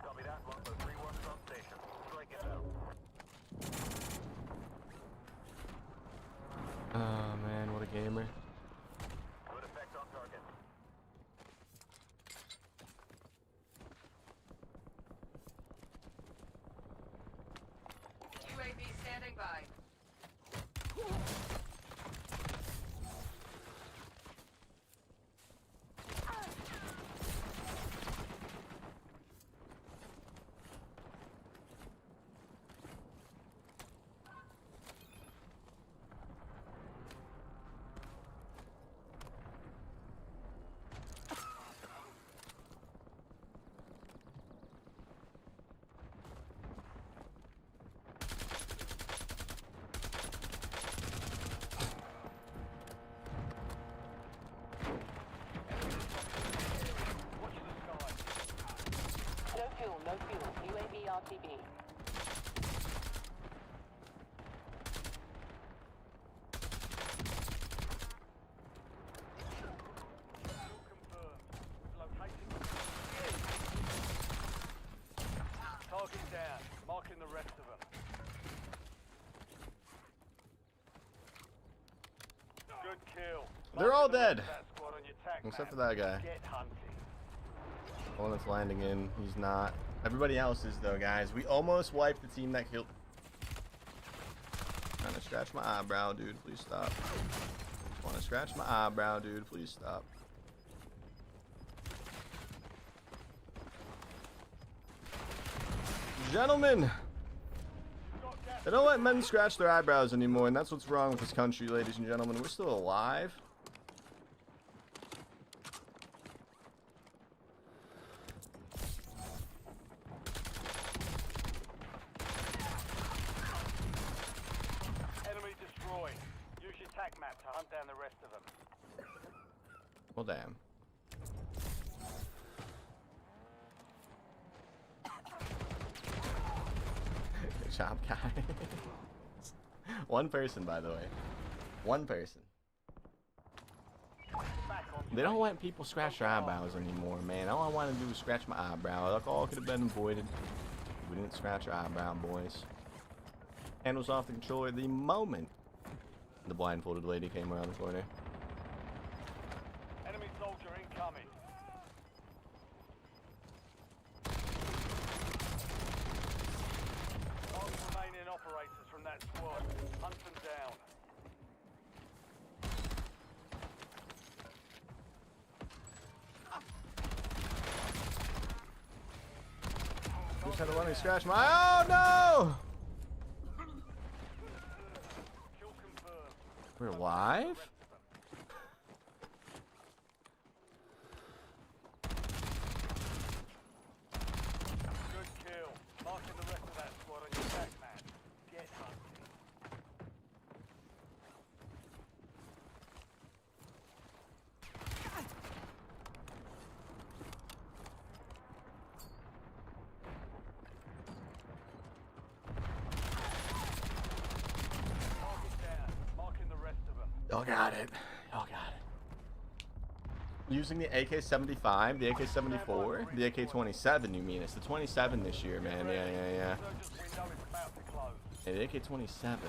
Copy that. Longbow 3-1 from station. Strike it out. Oh man, what a gamer. Good effect on target. UAV standing by. kill. They're all Marking the rest dead. of that squad on your tac Except for map. that guy. Get hunting. The one that's landing in, he's not. Everybody else is though, guys. We almost wiped the team that killed. Trying to scratch my eyebrow, dude. Please stop. Just want to scratch my eyebrow, dude. Please stop. Gentlemen, they don't let men scratch their eyebrows anymore, and that's what's wrong with this country, ladies and gentlemen. We're still alive. Enemy destroyed. Use your tac map to hunt down the rest of them. Well, damn. Good job, guys. One person, by the way. One person. Back on They don't let people scratch their eyebrows anymore, man. All I want to do is scratch my eyebrow. Like, all could have been avoided. We didn't scratch our eyebrow, boys. Handles off the controller the moment the blindfolded lady came around the corner. enemy soldier incoming. All remaining operators from that squad. Hunt them down. Just had to let me scratch my. Oh no! Kill confirmed. We're live? Good kill. Marking the rest of that squad on your tac map. Get hunting. Mark it down. Marking the rest of them. Y'all got it. Y'all got it. Using the AK-75, the AK-74, the AK-27, you mean? It's the 27 this year, man. Yeah. Resurgence window is about to close. Yeah, the AK-27.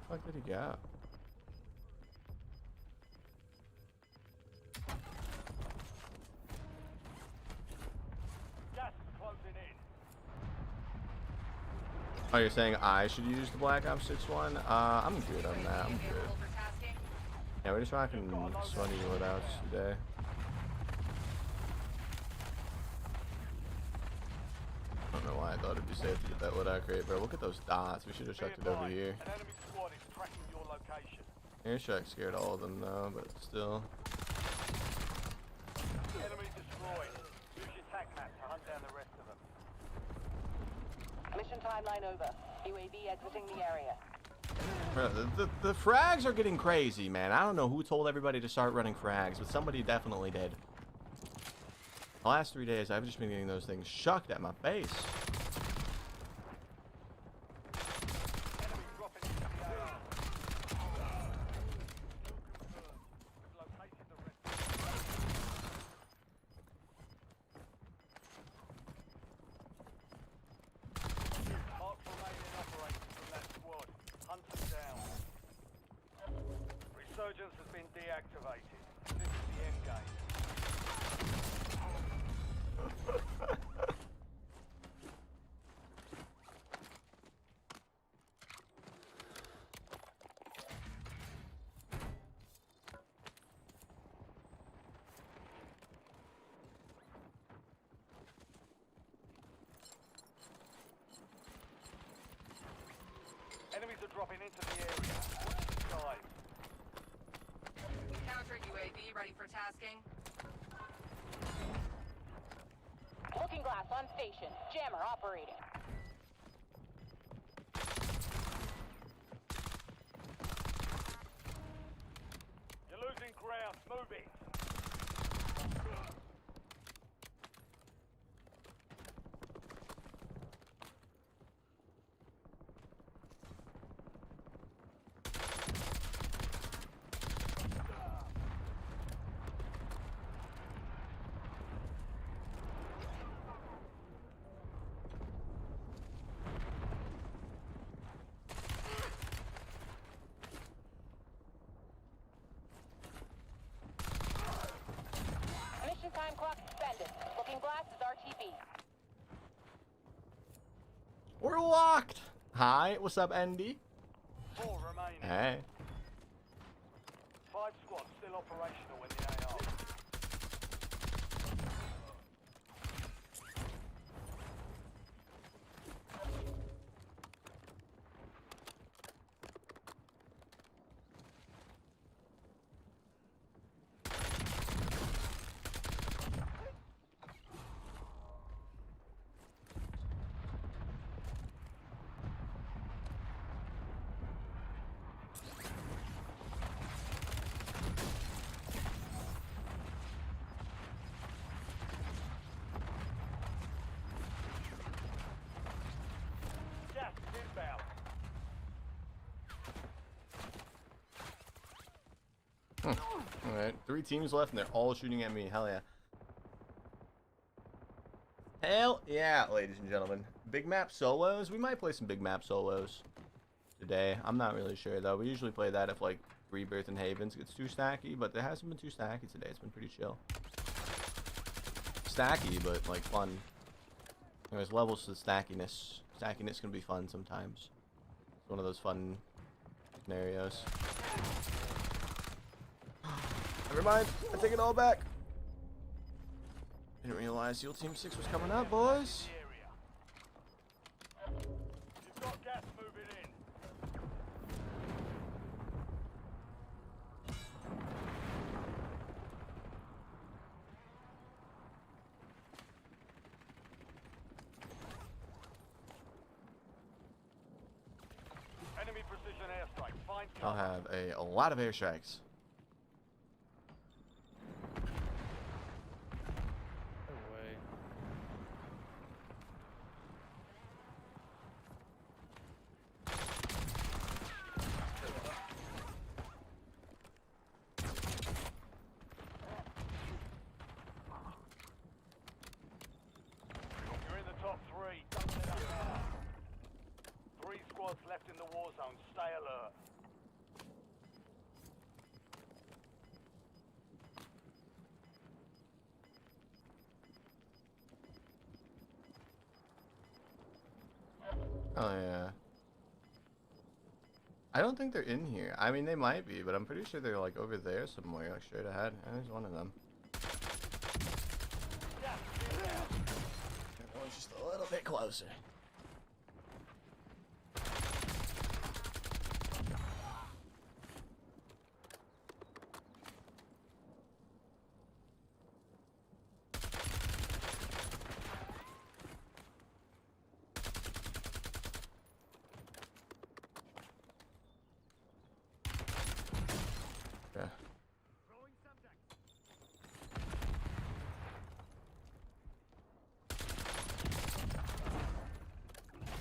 Where the fuck did he go? Gas is closing in. Oh, you're saying I should use the Black Ops 6 one? I'm good on that. I'm good. Available for tasking. Yeah, we're just rocking sweaty loadouts today. I don't know why I thought it'd be safe to get that loadout crate, bro. Look at those dots. We should have chucked it over here. An enemy squad is tracking your location. Airstrike scared all of them though, but still. Enemy destroyed. Use your tac map to hunt down the rest of them. Mission timeline over. UAV exiting the area. Bro, the frags are getting crazy, man. I don't know who told everybody to start running frags, but somebody definitely did. The last 3 days, I've just been getting those things shucked at my face. Enemy dropping into the AR. We've located the rest of them. Mark remaining operators from that squad. Hunt them down. Resurgence has been deactivated. This is the end game. Enemies are dropping into the area. Watch the skies. Counter UAV ready for tasking. Looking glass on station. Jammer operating. You're losing ground. Move it. We're locked. Hi, what's up, Andy? 4 remaining. Hey. 5 squads still operational in the AR. Gas is inbound. Alright, 3 teams left and they're all shooting at me. Hell yeah. Hell yeah, ladies and gentlemen. Big map solos? We might play some big map solos today. I'm not really sure though. We usually play that if like Rebirth and Havens gets too stacky, but it hasn't been too stacky today. It's been pretty chill. Stacky, but like fun. There's levels to stackiness. Stackiness can be fun sometimes. It's one of those fun scenarios. Never mind. I take it all back. Didn't realize SEAL Team 6 was coming up, boys. You've got gas moving in. Enemy precision airstrike. Find I'll cover. have a lot of airstrikes. No way. You're in the top 3. Don't let up now. 3 squads left in the war zone. Stay alert. Oh yeah. I don't think they're in here. I mean, they might be, but I'm pretty sure they're like over there somewhere, like straight ahead. And there's one of them. That one's just a little bit closer. Okay.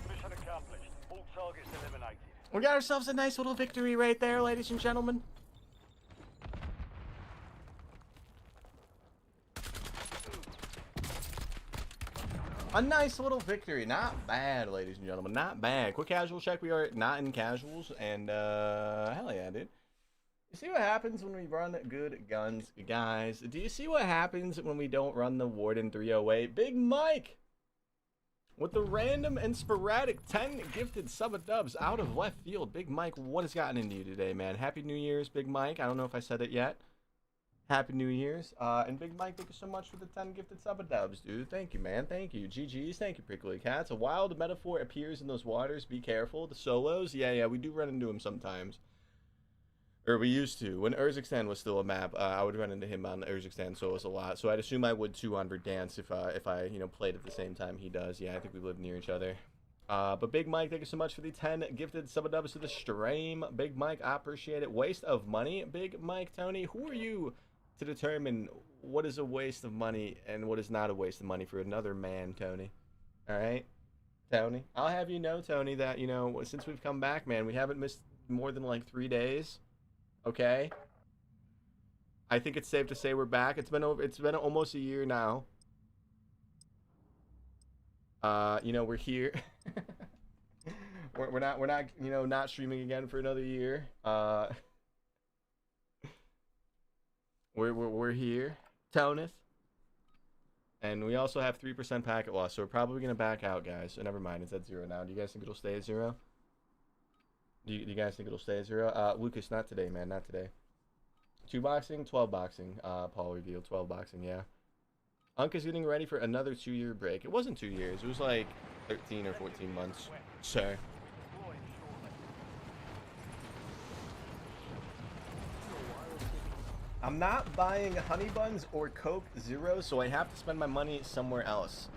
Mission accomplished. All targets eliminated. We got ourselves a nice little victory right there, ladies and gentlemen. A nice little victory. Not bad, ladies and gentlemen. Not bad. Quick casual check. We are not in casuals. And, hell yeah, dude. You see what happens when we run good guns, guys? Do you see what happens when we don't run the Warden 308? Big Mike! With the random and sporadic 10 gifted sub-dubs out of left field. Big Mike, what has gotten into you today, man? Happy New Year's, Big Mike. I don't know if I said it yet. Happy New Year's. And Big Mike, thank you so much for the 10 gifted sub-dubs, dude. Thank you, man. Thank you. GG's. Thank you, Prickly Cats. A wild metaphor appears in those waters. Be careful. The solos. Yeah, we do run into them sometimes. Or we used to. When Resurgence was still a map, I would run into him on Resurgence solos a lot. So I'd assume I would too on Verdansk if I you know, played at the same time he does. Yeah, I think we live near each other. But Big Mike, thank you so much for the 10 gifted sub-dubs to the stream. Big Mike, I appreciate it. Waste of money, Big Mike, Tony. Who are you to determine what is a waste of money and what is not a waste of money for another man, Tony? All right, Tony. I'll have you know, Tony, that, you know, since we've come back, man, we haven't missed more than like 3 days. Okay, I think it's safe to say we're back. It's been almost a year now. You know, we're here. we're not you know, not streaming again for another year. We're here, Toneth. And we also have 3% packet loss, so we're probably going to back out, guys. So never mind, it's at 0 now. Do you guys think it'll stay at 0? Do you guys think it'll stay at 0? Lucas, not today, man, not today. 2 boxing, 12 boxing. Paul revealed 12 boxing, yeah. Unk is getting ready for another 2-year break. It wasn't 2 years, it was like 13 or 14 months, sir. I'm not buying honey buns or Coke Zero, so I have to spend my money somewhere else.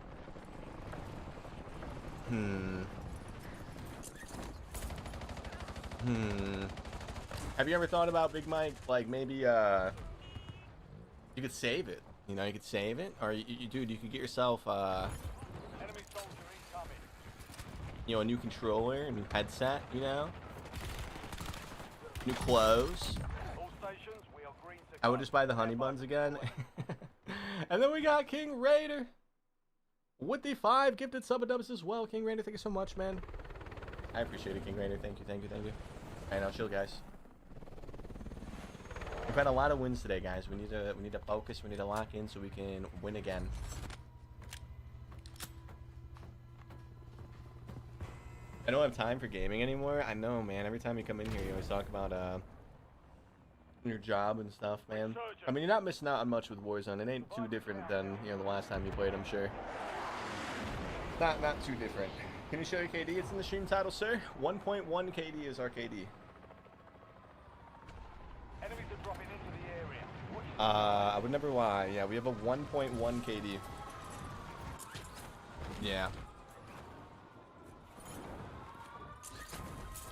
Have you ever thought about, Big Mike, like maybe you could save it? You know, you could save it, or dude, you could get yourself you know, a new controller, a new headset, you know, new clothes. I would just buy the honey buns again. And then we got King Raider with the 5 gifted sub dubs as well. King Raider, thank you so much, man. I appreciate it, King Raider. Thank you, thank you, thank you. Alright, now chill, guys. We've had a lot of wins today, guys. We need to focus. We need to lock in so we can win again. I don't have time for gaming anymore. I know, man. Every time you come in here, you always talk about your job and stuff, man. I mean, you're not missing out on much with Warzone. It ain't too different than, you know, the last time you played, I'm sure. Not too different. Can you show your KD? It's in the stream title, sir. 1.1 KD is our KD. Enemies are dropping into the area. I would never lie. Yeah, we have a 1.1 KD. Yeah.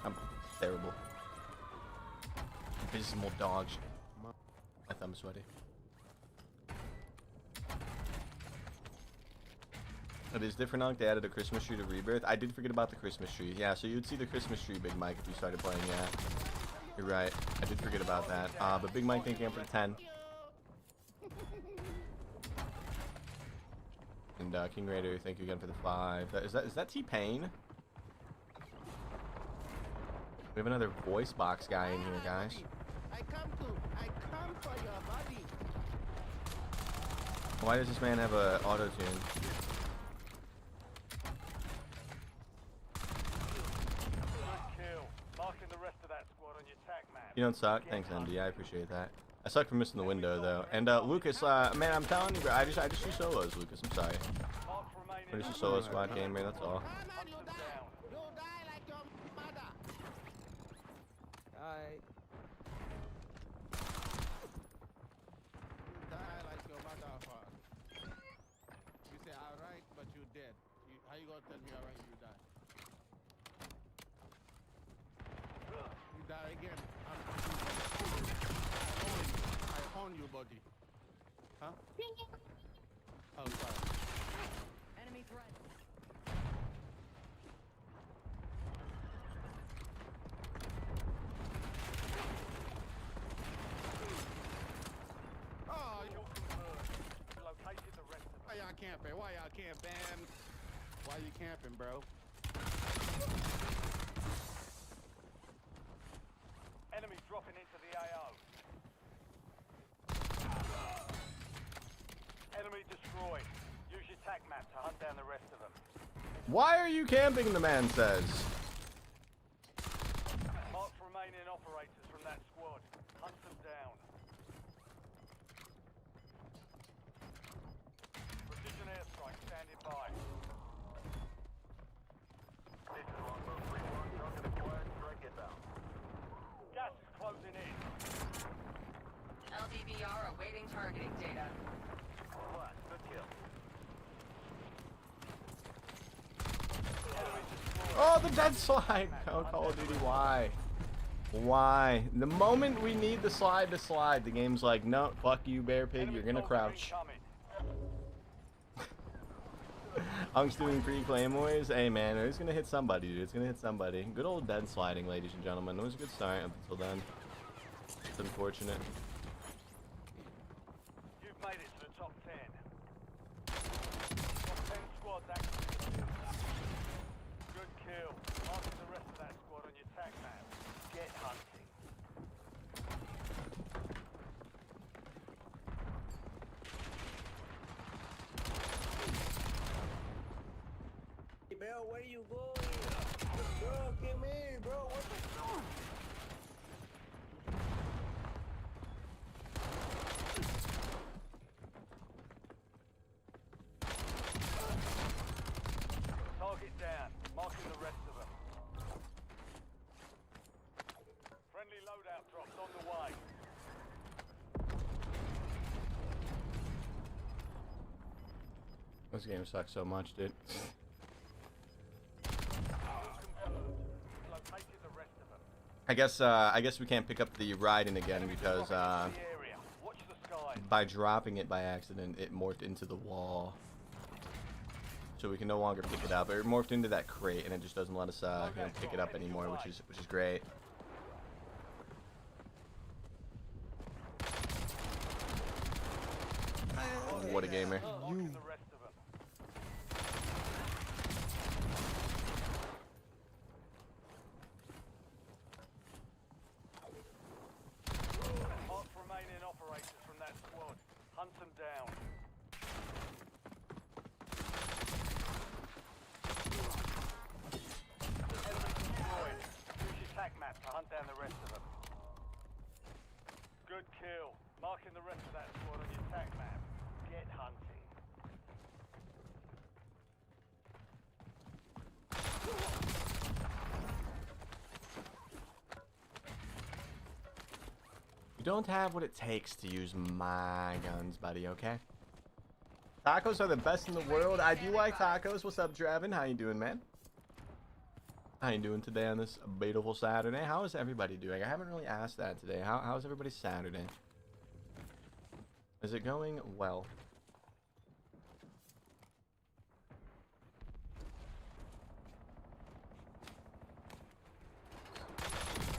I'm terrible. This is more dogs. My thumb's sweaty. It is different, Unk. They added a Christmas tree to Rebirth. I did forget about the Christmas tree. Yeah, so you'd see the Christmas tree, Big Mike, if you started playing. Yeah, you're right. I did forget about that. But Big Mike, thank you for the 10. And King Raider, thank you again for the 5. Is that T-Pain? We have another voice box guy in here, guys. I come for your body. Why does this man have a auto tune? You don't suck. Thanks, Andy. I appreciate that. I suck for missing the window though. And Lucas, man, I'm telling you, bro. I just do solos, Lucas. I'm sorry. We're just a solo squad gamer. That's all. Alright. You die like your mother. You say alright, but you dead. How you gonna tell me alright you die? You die again. I own you, buddy. Huh? Oh, sorry. Enemy threat. Why y'all camping? Why y'all camping? Why you camping, bro? Enemy dropping into the AO. Enemy destroyed. Use your tac map to hunt down the rest of them. Why are you camping? The man says. Mark remaining operators from that squad. Hunt them down. Precision airstrike standing by. This is Longbow 3-1. Target acquired. Strike inbound. Gas is closing in. LDVR awaiting targeting data. Alright, good kill. Oh, the dead slide. Oh, Call of Duty, why? Why? The moment we need the slide to slide, the game's like, no, fuck you, Bearpig, you're gonna crouch. Unk's doing pre-claymores. Hey, man, it's gonna hit somebody, dude. It's gonna hit somebody. Good old dead sliding, ladies and gentlemen. It was a good start up until then. It's unfortunate. You've made it to the top 10. Top 10 squads active. Good kill. Marking the rest of that squad on your tac map. Get hunting. this game sucks so much, dude. I guess we can't pick up the riding again because by dropping it by accident, it morphed into the wall. So we can no longer pick it up. It morphed into that crate, and it just doesn't let us pick it up anymore, which is great. What a gamer. Mark remaining operators from that squad. Hunt them down. Enemy destroyed. Use your tac map to hunt down the rest of them. Good kill. Marking the rest of that squad on your tac map. Get hunting. You don't have what it takes to use my guns, buddy, okay? Tacos are the best in the world. I do like tacos. What's up, Draven? How you doing, man? How you doing today on this beautiful Saturday? How is everybody doing? I haven't really asked that today. How's everybody's Saturday? Is it going well?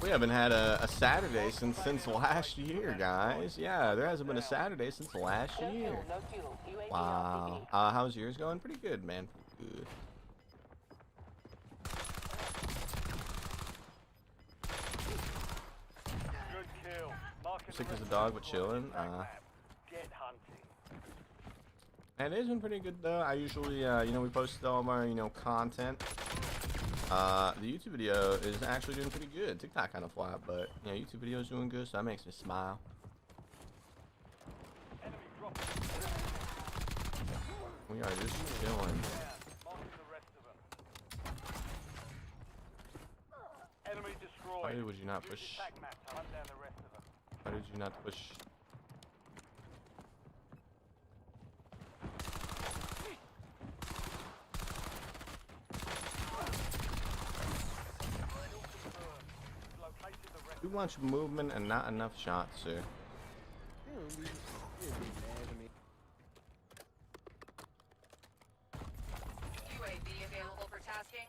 We haven't had a Saturday since last year, guys. Yeah, there hasn't been a Saturday since last year. Wow. How's yours going? Pretty good, man. Good. Good kill. Marking Sick the as a rest dog, of but the squad on chilling. your tac map. Get hunting. And it has been pretty good though. I usually, we post all of our, content. The YouTube video is actually doing pretty good. TikTok kind of flat, but YouTube video is doing good, so that makes me smile. Enemy dropping. We are just chilling. Marking the rest of them. Enemy destroyed. Why would you not Use push? your tac map to hunt down the rest of them. Why did you not push? Too much movement and not enough shots, sir. UAV available for tasking.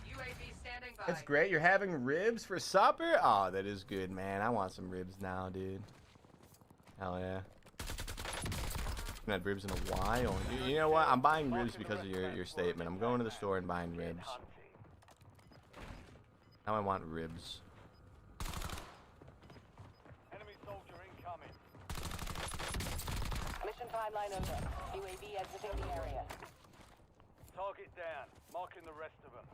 UAV standing by. It's great. You're having ribs for supper? Oh, that is good, man. I want some ribs now, dude. Hell yeah. I haven't had ribs in a while. You know what? I'm buying ribs because of your statement. I'm going to the store and buying ribs. Now I want ribs. Enemy soldier incoming. Mission timeline over. UAV exiting the area. Target down. Marking the rest of them.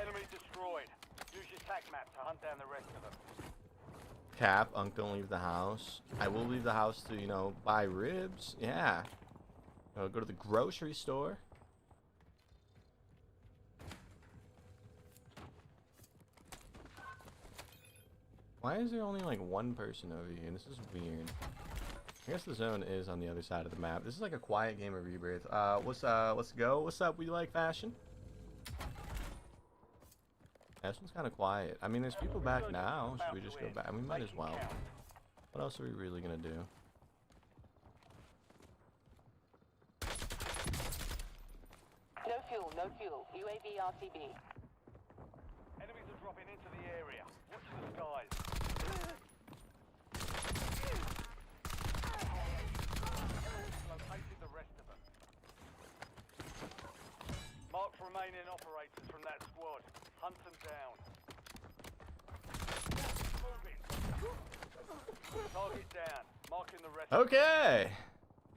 Enemy destroyed. Use your tac map to hunt down the rest of them. Cap, Unc, don't leave the house. I will leave the house to, buy ribs. Yeah. Go to the grocery store. Why is there only like one person over here? This is weird. I guess the zone is on the other side of the map. This is like a quiet game of Rebirth. Let's go. What's up? We like fashion? This one's kind of quiet. I mean, there's people back now. Should we just go back? We might as well. What else are we really gonna do? No fuel, no fuel. UAV RCB. Enemies are dropping into the area. Watch the skies. Located the rest of them. Mark remaining operators from that squad. Hunt them down. Moving. Target down. Marking the rest. Okay.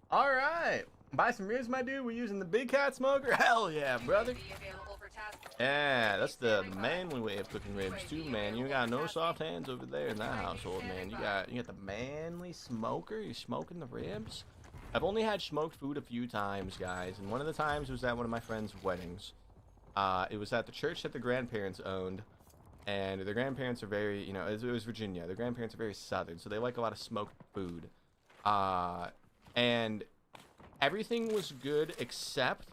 All right. Buy some ribs, my dude. We're using the big cat smoker. Hell yeah, brother. Yeah, that's the manly way of cooking ribs too, man. You got no soft hands over there in that household, man. You got the manly smoker. You're smoking the ribs. I've only had smoked food a few times, guys, and one of the times was at one of my friends' weddings. It was at the church that the grandparents owned, and their grandparents are very, you know, it was Virginia. Their grandparents are very southern, so they like a lot of smoked food. And everything was good except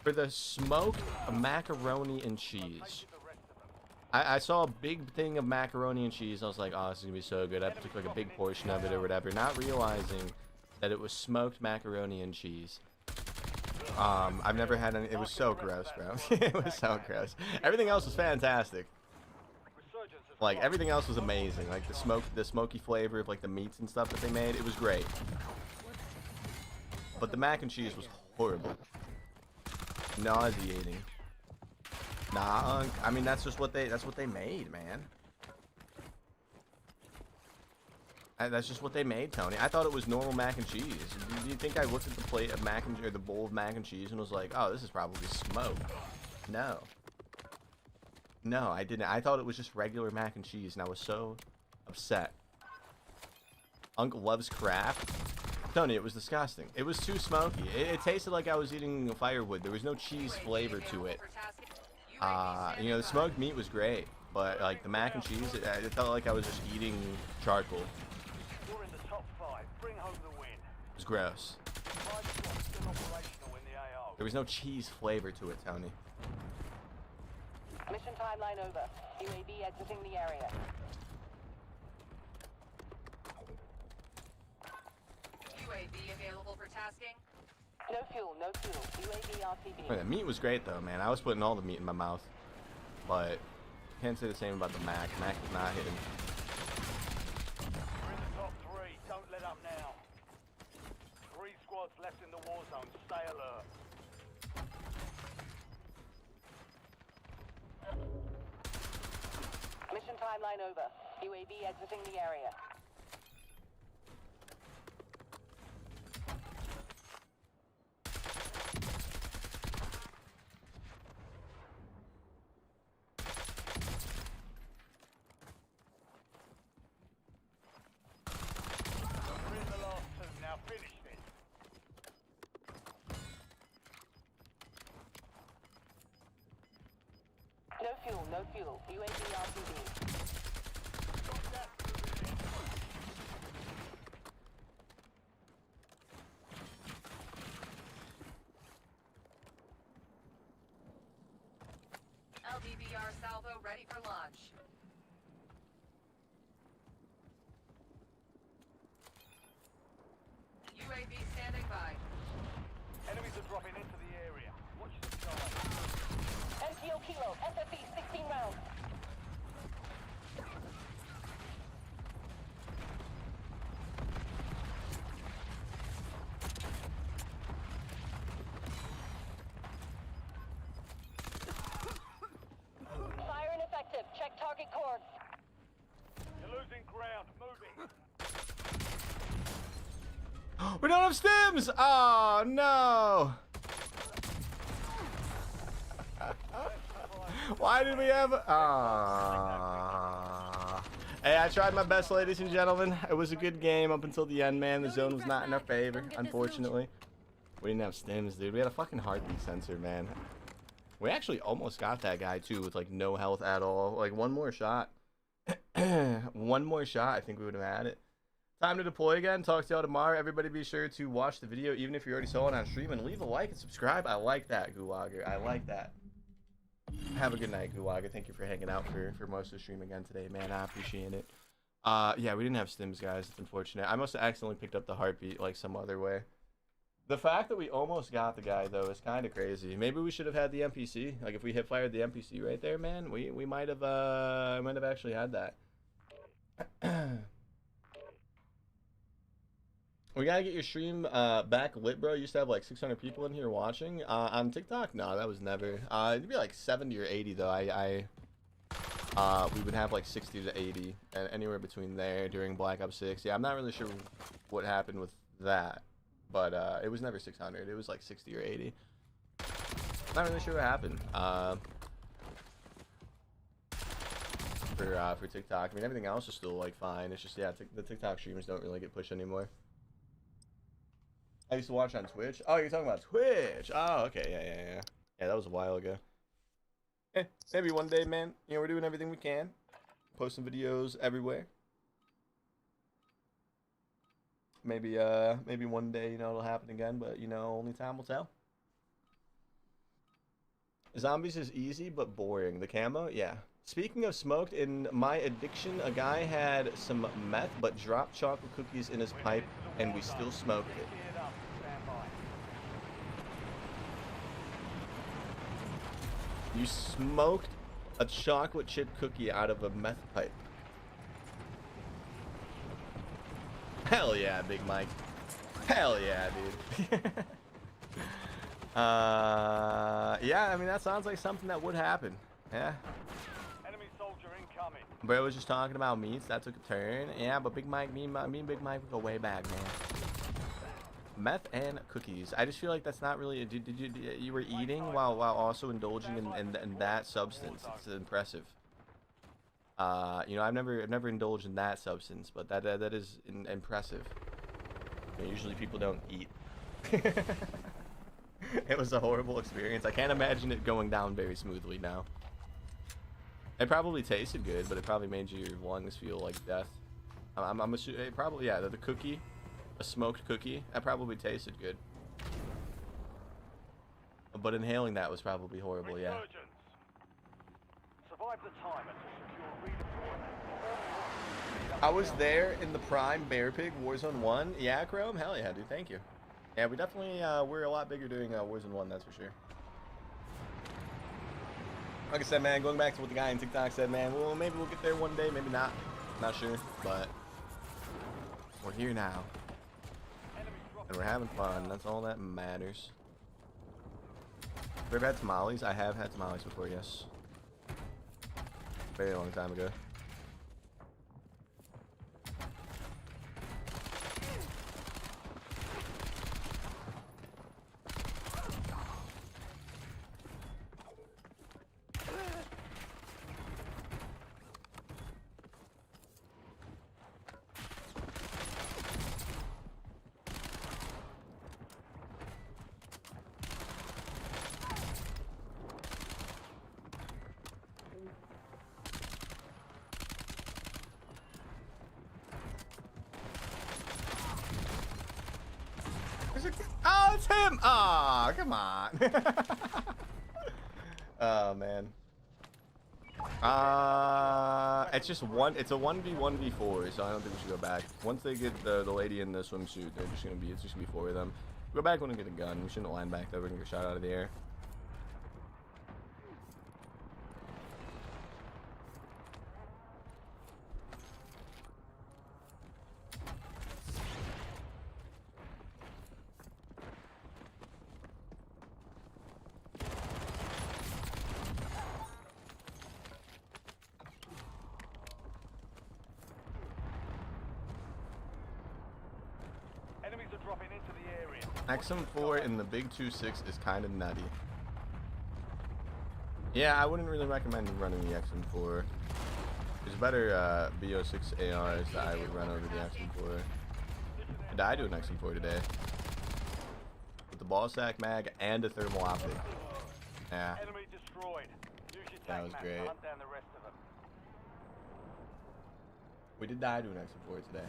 for the smoked macaroni and cheese. I saw a big thing of macaroni and cheese. I was like, oh, this is gonna be so good. I took like a big portion of it or whatever, not realizing that it was smoked macaroni and cheese. I've never had any. It was so gross, bro. It was so gross. Everything else was fantastic. Like everything else was amazing. Like the smoky flavor of like the meats and stuff that they made. It was great. But the mac and cheese was horrible. Nauseating. Nah, I mean that's what they made, man. That's just what they made, Tony. I thought it was normal mac and cheese. Do you think I looked at the plate of mac and or the bowl of mac and cheese and was like, oh, this is probably smoked? No. No, I didn't. I thought it was just regular mac and cheese, and I was so upset. Uncle loves Kraft. Tony, it was disgusting. It was too smoky. It tasted like I was eating firewood. There was no cheese flavor to it. You know, the smoked meat was great, but like the mac and cheese, it felt like I was just eating charcoal. You're in the top 5. Bring home the win. It was gross. Still operational in the AO. There was no cheese flavor to it, Tony. Mission timeline over. UAV exiting the area. UAV available for tasking. No fuel, no fuel. UAV RTB. The meat was great though, man. I was putting all the meat in my mouth, but can't say the same about the mac. Mac was not hitting. We're in the top 3. Don't let up now. 3 squads left in the war zone. Stay alert. Mission timeline over. UAV exiting the area. We're in the last 2. Now finish this. No fuel, no fuel. UAV RTB. LDVR salvo ready for launch. UAV standing by. Enemies are dropping into the area. Watch the sky. MTO Kilo, FFE 16 rounds. Fire ineffective. Check target coordinates. You're losing ground. Moving. We don't have stims! Oh no! Why did we have? Hey, I tried my best, ladies and gentlemen. It was a good game up until the end, man. The zone was not in our favor, unfortunately. We didn't have stims, dude. We had a fucking heartbeat sensor, man. We actually almost got that guy too, with like no health at all. Like one more shot. One more shot, I think we would have had it. Time to deploy again. Talk to y'all tomorrow. Everybody be sure to watch the video, even if you already saw it on stream, and leave a like and subscribe. I like that, Gulager. I like that. Have a good night, Gulager. Thank you for hanging out for most of the stream again today, man. I appreciate it. Yeah, we didn't have stims, guys. It's unfortunate. I must have accidentally picked up the heartbeat like some other way. The fact that we almost got the guy, though, is kind of crazy. Maybe we should have had the NPC. Like, if we hit fired the NPC right there, man, we might have actually had that. We gotta get your stream back lit, bro. You used to have like 600 people in here watching. On TikTok, no, that was never. It'd be like 70 or 80 though. We would have like 60 to 80, and anywhere between there during Black Ops 6. Yeah, I'm not really sure what happened with that, but it was never 600. It was like 60 or 80. Not really sure what happened. For TikTok, I mean everything else is still like fine. It's just, yeah, the TikTok streamers don't really get pushed anymore. I used to watch on Twitch. Oh, you're talking about Twitch. Oh, okay. Yeah, that was a while ago. Maybe one day, man. You know, we're doing everything we can. Posting videos everywhere. Maybe maybe one day, you know, it'll happen again, but you know, only time will tell. Zombies is easy but boring. The camo, yeah. Speaking of smoked, in my addiction, a guy had some meth but dropped chocolate cookies in his pipe, and we still smoked it. Geared up. Stand by. You smoked a chocolate chip cookie out of a meth pipe. Hell yeah, Big Mike. Hell yeah, dude. Yeah, I mean, that sounds like something that would happen. Yeah. Enemy soldier incoming. Bro was just talking about meats. That took a turn. Yeah, but Big Mike, me and Big Mike go way back, man. Meth and cookies. I just feel like that's not really. You were eating while also indulging in that substance. It's impressive. You know, I've never indulged in that substance, but that is impressive. You know, usually people don't eat. It was a horrible experience. I can't imagine it going down very smoothly now. It probably tasted good, but it probably made your lungs feel like death. I'm assuming it probably, yeah, the cookie, a smoked cookie, that probably tasted good. But inhaling that was probably horrible, yeah. Resurgence. Survive the timer to secure redeployment. I was there in the prime Bearpig Warzone 1. Yeah, Chrome? Hell yeah, dude, thank you. Yeah, we definitely, we're a lot bigger doing Warzone 1, that's for sure. Like I said, man, going back to what the guy in TikTok said, man, well, maybe we'll get there one day, maybe not. Not sure, but we're here now. And we're having fun, that's all that matters. Have you ever had tamales? I have had tamales before, yes. Very long time ago. Oh, it's him! Aw, come on. Oh, man. It's just it's a 1v1v4, so I don't think we should go back. Once they get the lady in the swimsuit, it's just gonna be 4 of them. Go back when we get a gun. We shouldn't line back though, we're gonna get shot out of the air. Enemies are dropping into the area. XM4 in the big 2.6 is kind of nutty. Yeah, I wouldn't really recommend running the XM4. There's better BO6 ARs that I would run over the XM4. I died to an XM4 today. With the ball sack mag and a thermal optic. Yeah. Enemy destroyed. Use your That tac was map great. to hunt down the rest of them. We did die to an XM4 today.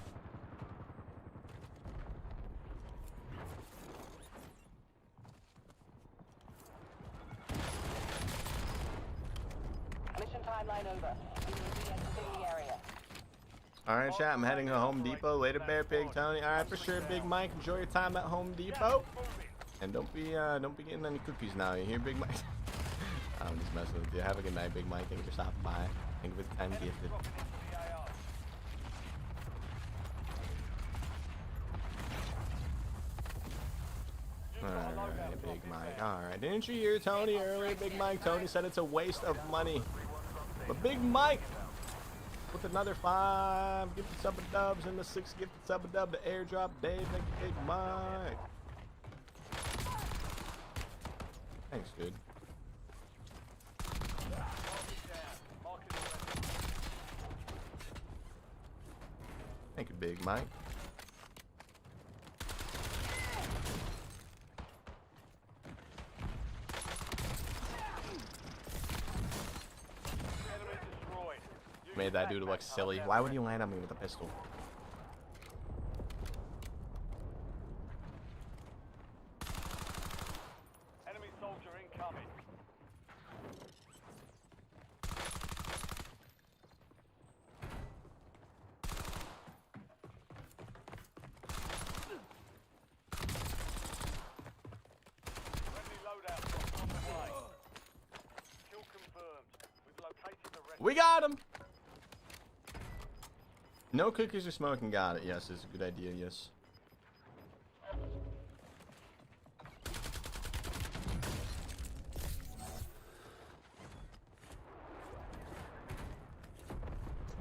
Mission timeline over. UAV exiting the area. Alright, chat, I'm heading to Home Depot. Later, Bearpig, Tony. Alright, for sure, Big Mike. Enjoy your time at Home Depot. And don't be getting any cookies now. You hear, Big Mike? I'm just messing with you. Have a good night, Big Mike. Thank you for stopping by. Thank you for the time gifted. Alright, Big Mike. Alright. Didn't you hear Tony earlier, Big Mike? Tony said it's a waste of money. But Big Mike, with another 5 gifted sub dubs and the 6 gifted sub dub, the airdrop Dave. Thank you, Big Mike. Thanks, dude. Thank you, Big Mike. made that dude look silly. Why would you land on me with a pistol? Enemy soldier incoming. Friendly loadout dropped on the way. Kill confirmed. We've located the rest. We got him. No cookies or smoking. Got it. Yes, it's a good idea. Yes.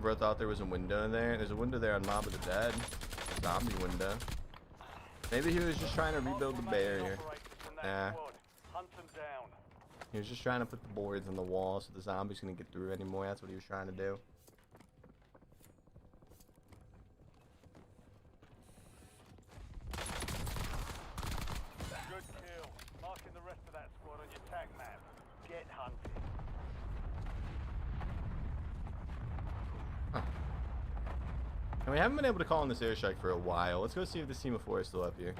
Bro thought there was a window in there. There's a window there on Mob of the Dead. A zombie window. Maybe he was just trying to rebuild the barrier. Yeah. Hunt them down. He was just trying to put the boards in the wall so the zombies couldn't get through anymore. That's what he was trying to do. Good kill. Marking the rest of that squad on your tag map. Get hunted. And we haven't been able to call in this airstrike for a while. Let's go see if this team of 4 is still up here.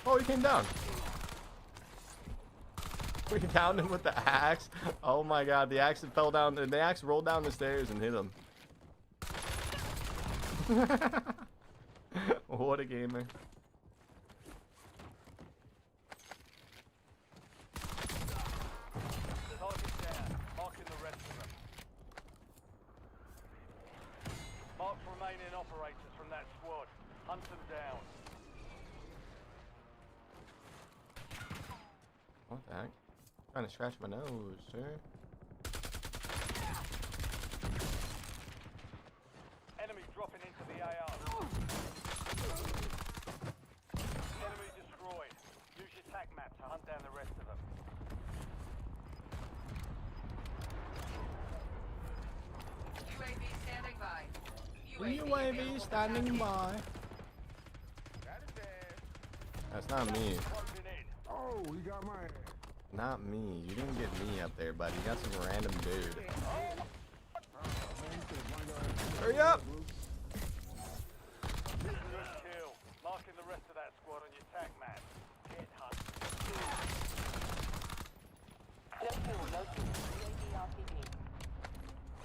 Oh, he came down. We downed him with the axe. Oh my god, the axe fell down. The axe rolled down the stairs and hit him. What a gamer. Target down. Marking the rest of them. Mark remaining operators from that squad. Hunt them down. What the heck? Trying to scratch my nose, sir. Enemy dropping into the AR. Enemy destroyed. Use your tac map to hunt down the rest of them. UAV standing by. UAV standing by. That's not me. Closing in. Oh, he got my ass. Not me. You didn't get me up there, buddy. You got some random dude. Hurry up! Good kill. Marking the rest of that squad on your tac map. Get hunted. No fuel, no fuel. UAV RPG.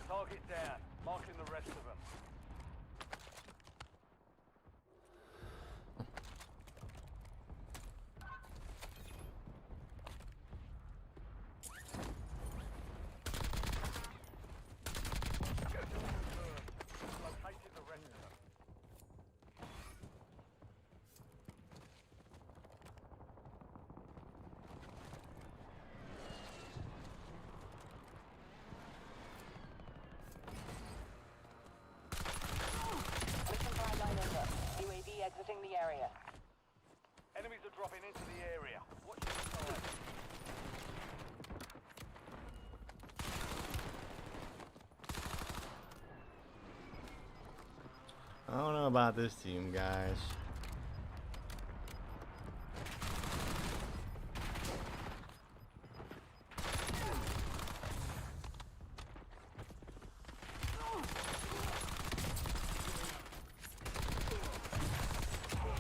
Target down. Marking the rest of them. Located the rest of them. Mission timeline over. UAV exiting the area. Enemies are dropping into the area. Watch your side. I don't know about this team, guys.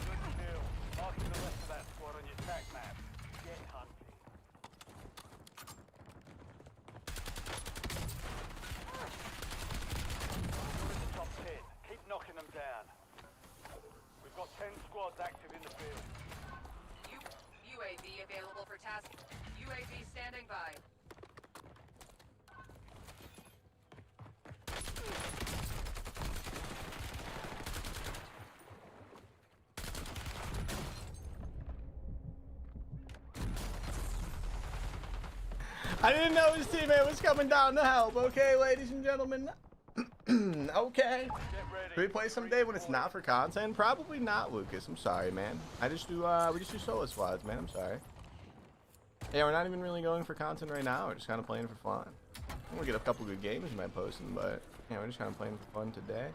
Good kill. Marking the rest of that squad on your tac map. Get hunting. We're in the top 10. Keep knocking them down. We've got 10 squads active in the field. UAV available for task. UAV standing by. I didn't know his teammate was coming down to help. Okay, ladies and gentlemen. Okay. Get ready. Can we play someday when it's not for content? Probably not, Lucas. I'm sorry, man. We just do solo squads, man. I'm sorry. Yeah, we're not even really going for content right now. We're just kind of playing for fun. We'll get a couple good games we might post them, but yeah, we're just kind of playing for fun today.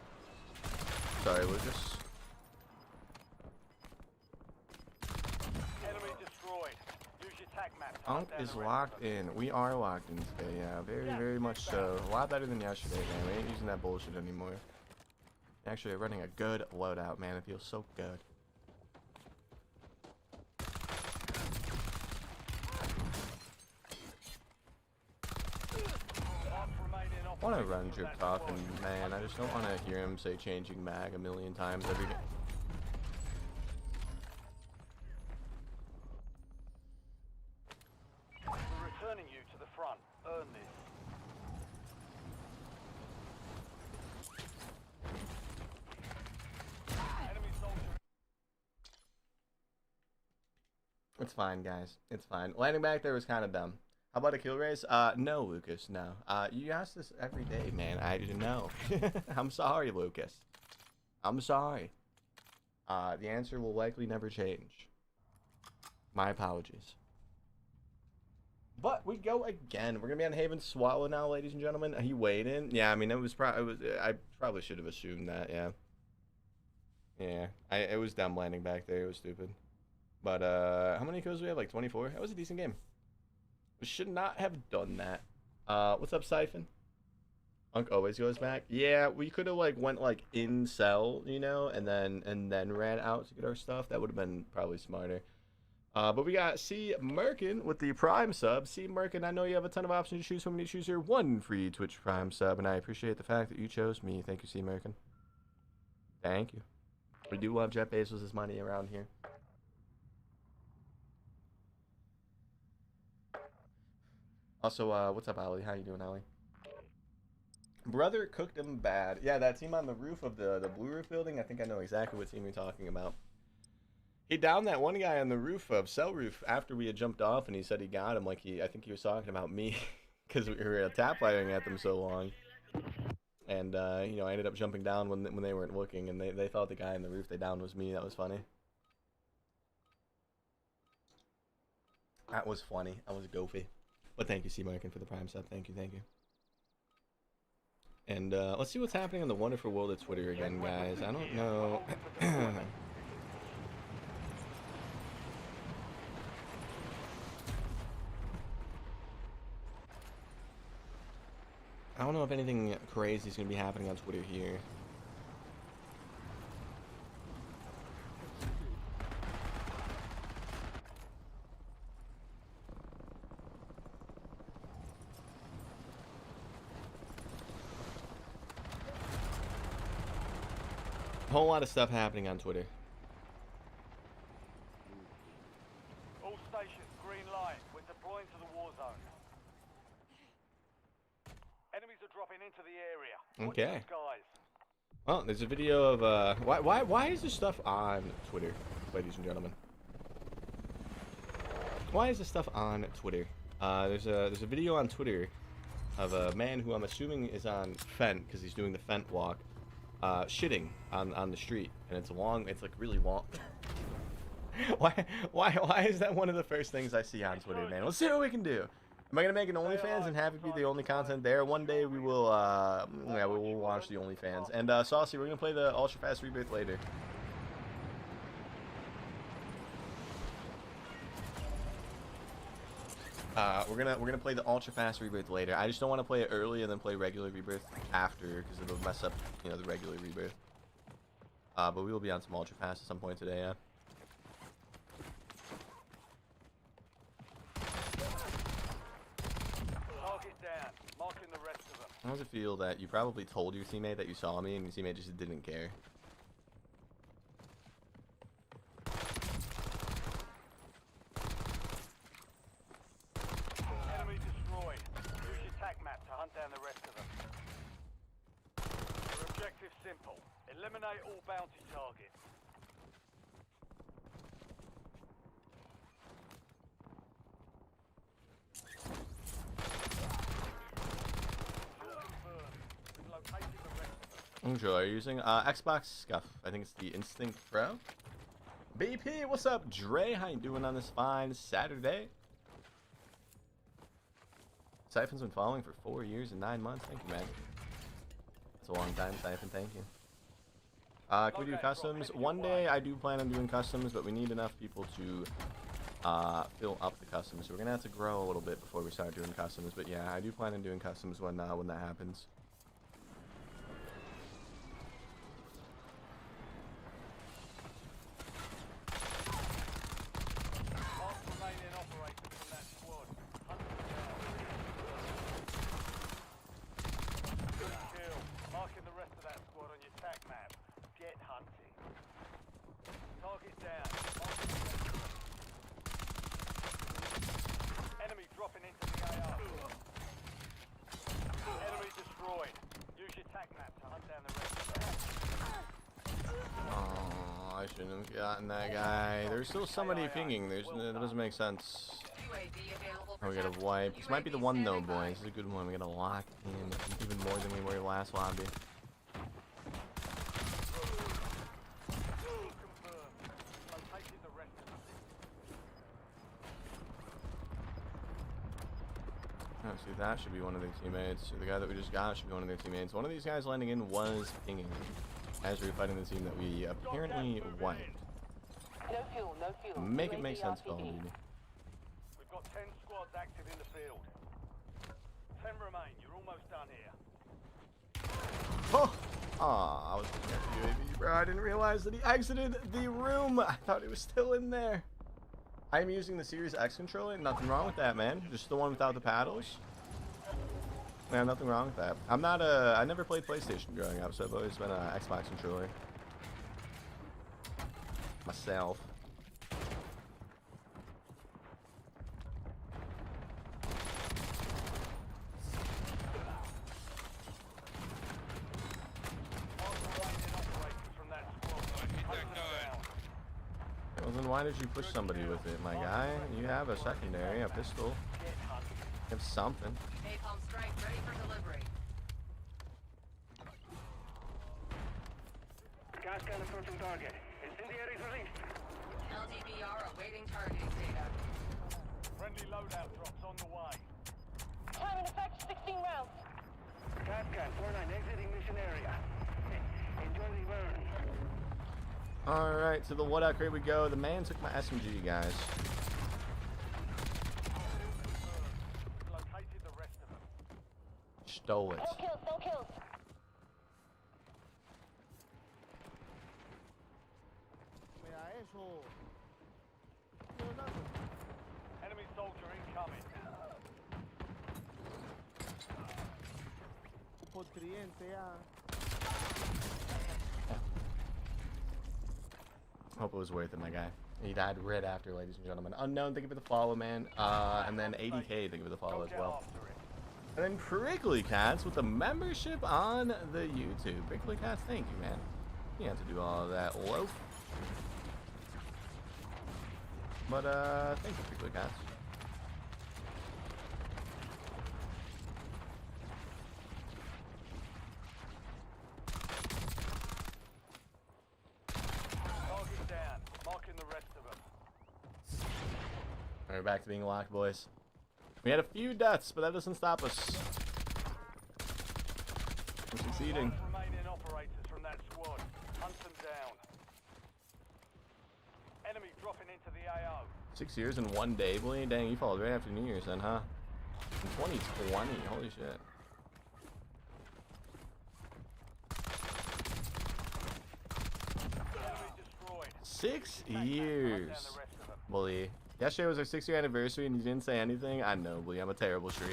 Sorry, Lucas. Enemy destroyed. Use your tac map. Unk is locked in. We are locked in today, yeah. Very, very much so. A lot better than yesterday, man. We ain't using that bullshit anymore. Actually, running a good loadout, man. It feels so good. I want to run drip top, and man, I just don't want to hear him say changing mag a million times every game. We're returning you to the front. Earn this. Enemy soldier. It's fine, guys. It's fine. Landing back there was kind of dumb. How about a kill race? No, Lucas, no. You ask this every day, man. I didn't know. I'm sorry, Lucas. I'm sorry. The answer will likely never change. My apologies. But we go again. We're gonna be on Haven Swallow now, ladies and gentlemen. He weighed in. Yeah, I mean, I probably should have assumed that. Yeah. Yeah. It was dumb landing back there. It was stupid. But how many kills do we have? Like 24. That was a decent game. We should not have done that. What's up, Siphon? Unk always goes back. Yeah, we could have like went like in cell, you know, and then ran out to get our stuff. That would have been probably smarter. But we got C Merkin with the Prime sub. C Merkin, I know you have a ton of options to choose from. You choose your one free Twitch Prime sub, and I appreciate the fact that you chose me. Thank you, C Merkin. Thank you. We do love Jeff Bezos' money around here. Also, what's up, Ollie? How you doing, Ollie? Brother cooked him bad. Yeah, that team on the roof of the blue roof building. I think I know exactly what team you're talking about. He downed that one guy on the roof of cell roof after we had jumped off, and he said he got him. Like I think he was talking about me because we were tap firing at them so long. And you know, I ended up jumping down when they weren't looking, and they thought the guy on the roof they downed was me. That was funny. That was funny. I was goofy. But thank you, C Markin, for the Prime sub. Thank you, thank you. And let's see what's happening on the wonderful world of Twitter again, guys. I don't know. I don't know if anything crazy is going to be happening on Twitter here. A whole lot of stuff happening on Twitter. All stations, green light. We're deploying to the war zone. Enemies are dropping into the area. Watch Okay. the skies. Well, there's a video of why is this stuff on Twitter, ladies and gentlemen? Why is this stuff on Twitter? There's a video on Twitter of a man who I'm assuming is on Fent because he's doing the Fent walk. Shitting on the street, and it's like really long. why is that one of the first things I see on Twitter, man? Let's see what we can do. Am I gonna make an OnlyFans and have it be the only content there? One day we will yeah, we'll launch the OnlyFans. And Saucy, we're gonna play the ultra fast rebirth later. We're gonna play the ultra fast rebirth later. I just don't want to play it early and then play regular rebirth after, because it'll mess up, you know, the regular rebirth. But we will be on some ultra fast at some point today, yeah. Target down. Marking the rest of them. How does it feel that you probably told your teammate that you saw me and your teammate just didn't care? Hunt down the rest of them. Your objective simple. Eliminate all bounty targets. Enjoy using Xbox Scuff. I think it's the Instinct Pro. BP, what's up, Dre? How you doing on this fine Saturday? Siphon's been following for 4 years and 9 months. Thank you, man. That's a long time, Siphon. Thank you. Can we do customs? One day I do plan on doing customs, but we need enough people to fill up the customs. So we're gonna have to grow a little bit before we start doing customs. But yeah, I do plan on doing customs when that happens. Last remaining operator from that squad. Hunt them down. Good kill. Marking the rest of that squad on your tac map. Get hunting. Target down. Marking the rest of them. Enemy dropping into the AR. Enemy destroyed. Use your tac map to hunt down the rest of them. Oh, I shouldn't have gotten that guy. There's still somebody pinging. That doesn't make sense. UAV available for Oh, we gotta tasking. wipe. This might be the UAV one though, standing by. boys. This is a good one. We gotta lock in even more than we were last lobby. Confirmed. Located the rest of them. Oh, see, that should be one of their teammates. The guy that we just got should be one of their teammates. One of these guys landing in was pinging as we were fighting the team that we apparently wiped. No fuel, no fuel. Make it UAV make sense, Call of RTB. Duty. We've got 10 squads active in the field. 10 remain. You're almost done here. Oh! Aw, I was looking at the UAV, bro. I didn't realize that he exited the room. I thought he was still in there. I am using the Series X controller. Nothing wrong with that, man. Just the one without the paddles. Yeah, nothing wrong with that. I'm not I never played PlayStation growing up, so I've always been a Xbox controller. Myself. Well, then why did you push somebody with it, my guy? You have a secondary, a pistol. You have something. Napalm strike ready for delivery. Gas gun approaching target. Incendiary released. LDBR awaiting targeting data. Friendly loadout drops on the way. Time in effect, 16 rounds. Gas gun 49 exiting mission area. Enjoy the burn. Alright, to the loadout crate we go. The man took my SMG, guys. Located the rest of them. Stole it. No kills, no kills. Mira eso. Leonardo. Enemy soldier incoming. Por cliente ya. Hope it was worth it, my guy. He died right after, ladies and gentlemen. Unknown, thank you for the follow, man. And then 80K, thank you for the follow as well. And then Prickly Cats with the membership on the YouTube. Prickly Cats, thank you, man. You have to do all of that loaf. But, thank you, Prickly Cats. Target down. Marking the rest of them. We're back to being locked, boys. We had a few deaths, but that doesn't stop us. We're succeeding. Last remaining operators from that squad. Hunt them down. Enemy dropping into the AO. 6 years in 1 day, boy. Dang, you followed right after New Year's then, huh? In 2020, holy shit. Enemy destroyed. 6 Hunt down years. the rest of them. Bully. Yesterday was our 6-year anniversary and you didn't say anything? I know, Bully. I'm a terrible streamer.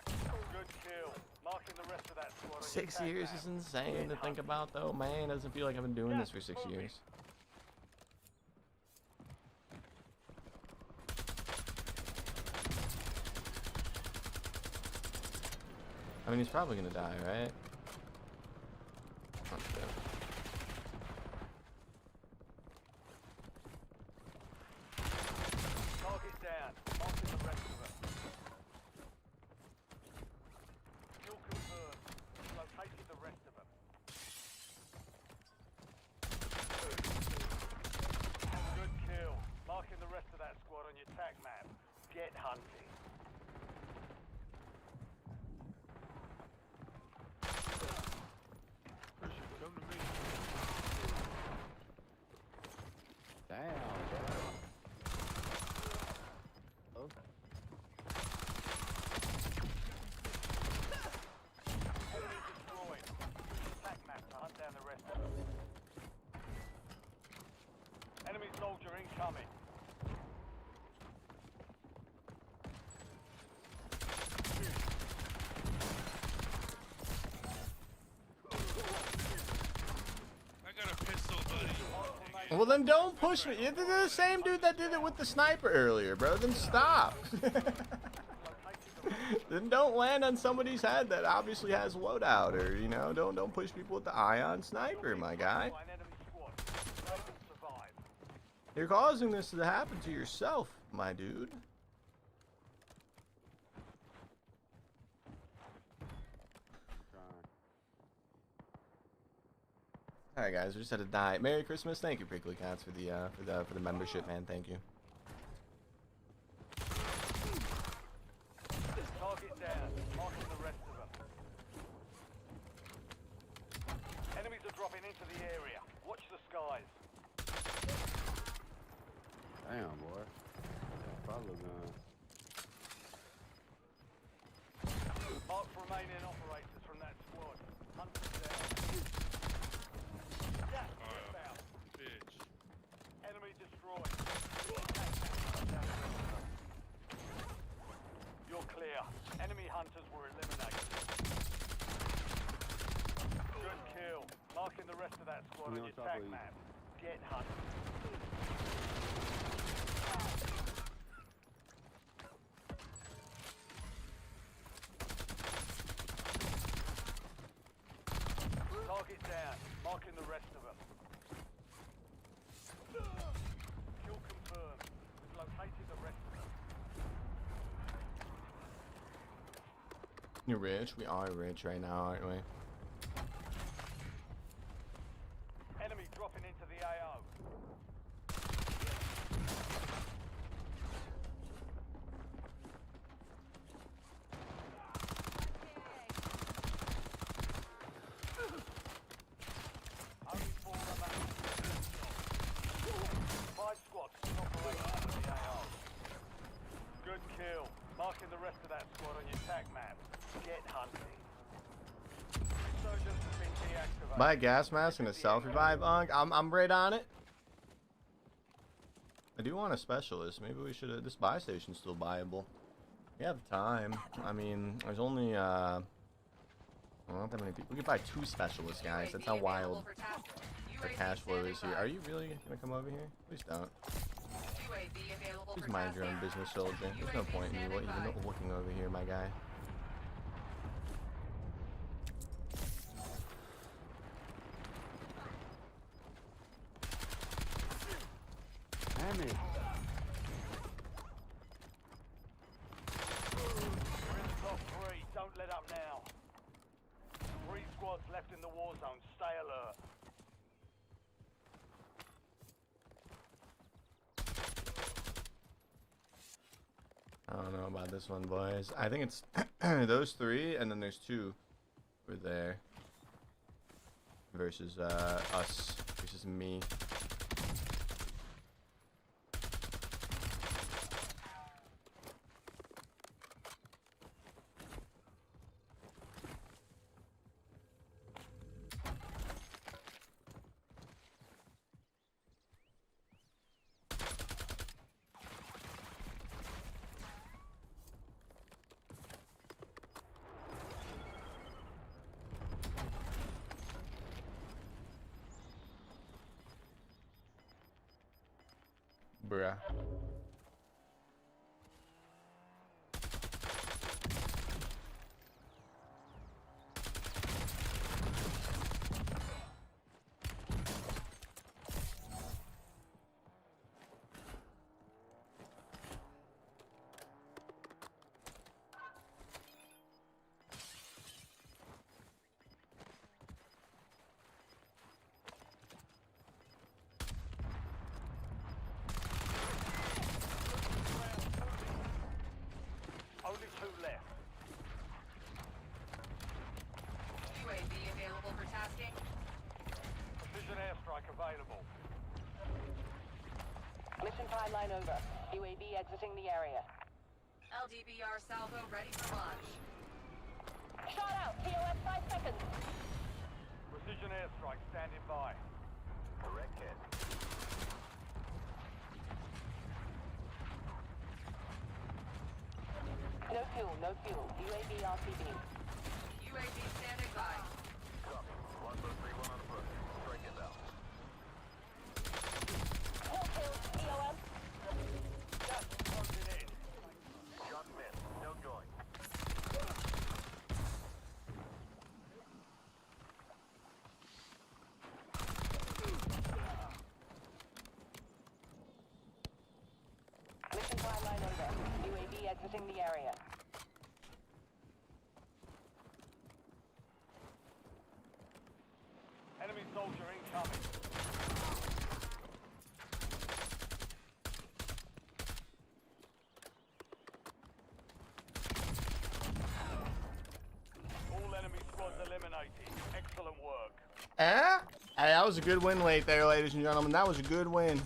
Good kill. Marking the rest of that squad on your 6 tac years map. is insane to think about, though, man. Doesn't feel like I've been doing this for 6 years. I mean, he's probably gonna die, right? Oh, shit. Target down. Marking the rest of them. Kill confirmed. Located the rest of them. Good kill. Marking the rest of that squad on your tac map. Get hunting. Well, then don't push me. You're the same dude that did it with the sniper earlier, bro. Then stop. Then don't land on somebody's head that obviously has loadout, or you know, don't push people with the ion sniper, my guy. You're causing this to happen to yourself, my dude. All right, guys, we just had to die. Merry Christmas! Thank you, Prickly Cats, for the membership, man. Thank you. Target down. Marking the rest of them. Enemies are dropping into the area. Watch the skies. Damn, boy. Follow gun. Mark remaining operators from that squad. Hunt them down. Gas inbound. Bitch. Enemy destroyed. You're clear. Enemy hunters were eliminated. Good kill. Marking the rest of that squad on your tag map. Get hunted. Target down. Marking the rest of them. Kill confirmed. We've located the rest of them. You're rich. We are rich right now, aren't we? Enemy dropping into the AO. Only 4 remaining. 5 squads still operating under the AO. Good kill. Marking the rest of that squad on your tag map. Get hunting. Resurgence has been deactivated. Buy a gas mask and a self-revive. I'm right on it. I do want a specialist. Maybe we should. This buy station's still buyable. We have time. I mean, there's only not that many people. We could buy 2 specialists, guys. That's how wild the cash flow is here. Are you really gonna come over here? Please don't. Please mind your own business, soldier. There's no point in you even looking over here, my guy. Damn it. We're in the top 3. Don't let up now. 3 squads left in the war zone. Stay alert. I don't know about this one, boys. I think it's those 3, and then there's 2 over there. Versus us. Versus me. Bruh. Only 2 left. UAV available for tasking. Precision airstrike available. Mission timeline over. UAV exiting the area. LDBR salvo ready for launch. Shot out. TOS 5 seconds. Precision airstrike standing by. Correct hit. No fuel, no fuel. UAV RCB. UAV standing by. Copy. 1-3-1 on the front. Strike inbound. exiting the area. Enemy soldier incoming. All enemy squads eliminated. Excellent work. Eh? Hey, that was a good win late there, ladies and gentlemen. That was a good win.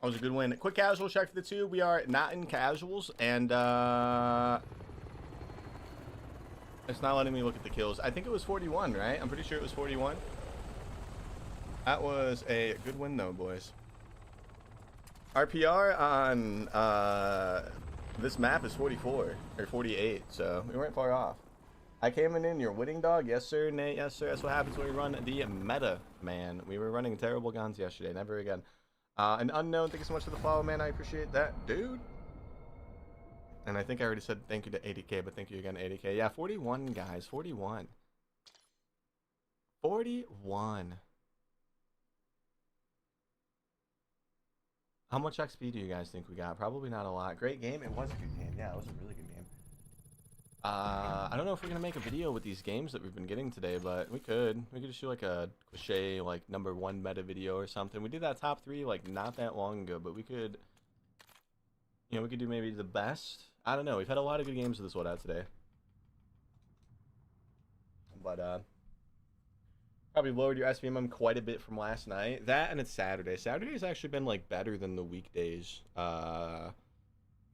That was a good win. Quick casual check for the two. We are not in casuals, and it's not letting me look at the kills. I think it was 41, right? I'm pretty sure it was 41. That was a good win, though, boys. RPR on this map is 44 or 48, so we weren't far off. I came in your winning dog. Yes, sir, Nate. Yes, sir. That's what happens when we run the meta, man. We were running terrible guns yesterday. Never again. An unknown, thank you so much for the follow, man. I appreciate that, dude. And I think I already said thank you to 80K, but thank you again, 80K. Yeah, 41, guys. 41. 41. How much XP do you guys think we got? Probably not a lot. Great game. It was a good game. Yeah, it was a really good game. I don't know if we're gonna make a video with these games that we've been getting today, but we could. We could just do like a cliche like #1 meta video or something. We did that top 3 like not that long ago, but we could, you know, we could do maybe the best. I don't know. We've had a lot of good games with this loadout today, but probably lowered your SVMM quite a bit from last night. That and it's Saturday. Saturday's actually been like better than the weekdays for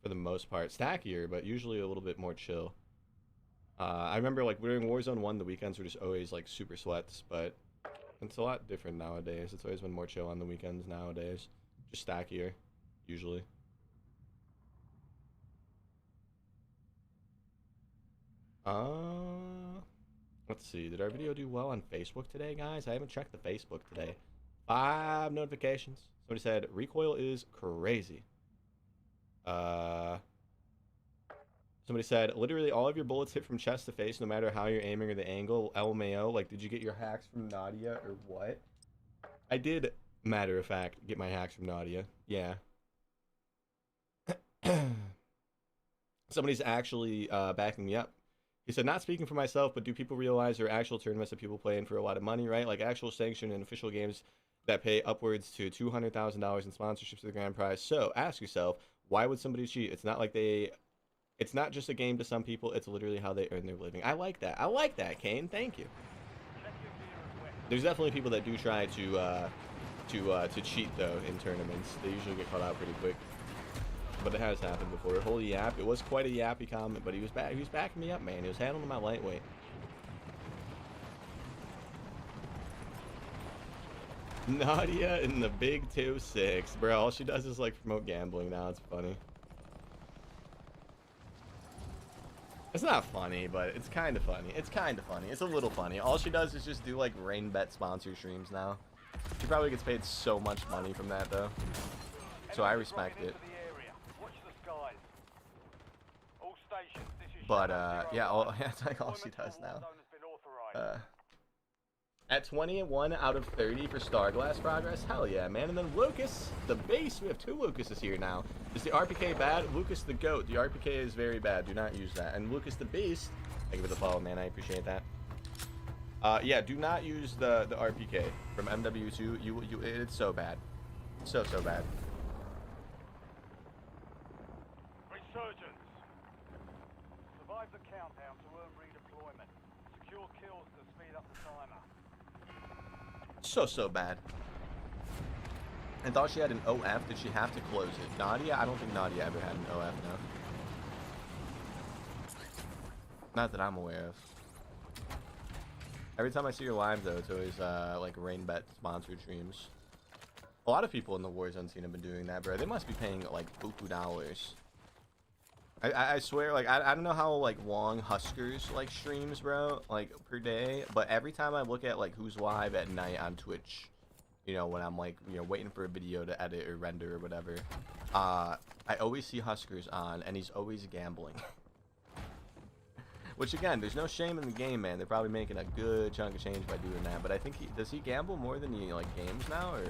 the most part. Stackier, but usually a little bit more chill. I remember like during Warzone 1, the weekends were just always like super sweats, but it's a lot different nowadays. It's always been more chill on the weekends nowadays. Just stackier, usually. Let's see. Did our video do well on Facebook today, guys? I haven't checked the Facebook today. 5 notifications. Somebody said recoil is crazy. Somebody said, literally all of your bullets hit from chest to face, no matter how you're aiming or the angle. LMAO, like, did you get your hacks from Nadia or what? I did, matter of fact, get my hacks from Nadia. Yeah. Somebody's actually backing me up. He said, not speaking for myself, but do people realize there are actual tournaments that people play in for a lot of money, right? Like actual sanctioned and official games that pay upwards to $200,000 in sponsorships to the grand prize. So ask yourself, why would somebody cheat? It's not like it's not just a game to some people. It's literally how they earn their living. I like that. I like that, Kane. Thank you. There's definitely people that do try to cheat though in tournaments. They usually get caught out pretty quick. But it has happened before. Holy yap. It was quite a yappy comment, but he was backing me up, man. He was handling my lightweight. Nadia in the big 2-6. Bro, all she does is like promote gambling now. It's funny. It's not funny, but it's kind of funny. It's kind of funny. It's a little funny. All she does is just do like rain bet sponsor streams now. She probably gets paid so much money from that though. So I respect it. But yeah, that's like all she does now. At 21 out of 30 for Starglass progress. Hell yeah, man. And then Lucas, the base. We have 2 Lucases here now. Is the RPK bad? Lucas the GOAT. The RPK is very bad. Do not use that. And Lucas the Beast. Thank you for the follow, man. I appreciate that. Yeah, do not use the RPK from MW2. It's so bad. So bad. Resurgence. Survive the countdown to earn redeployment. Secure kills to speed up the timer. So bad. I thought she had an OF. Did she have to close it? Nadia? I don't think Nadia ever had an OF, no. Not that I'm aware of. Every time I see her live, though, it's always like rain bet sponsored streams. A lot of people in the Warzone scene have been doing that, bro. They must be paying like buku dollars. I swear, like, I don't know how, like, long Huskers, like, streams, bro, like, per day, but every time I look at, like, who's live at night on Twitch, you know, when I'm, like, you know, waiting for a video to edit or render or whatever, I always see Huskers on, and he's always gambling. Which again, there's no shame in the game, man. They're probably making a good chunk of change by doing that. But I think does he gamble more than he like games now, or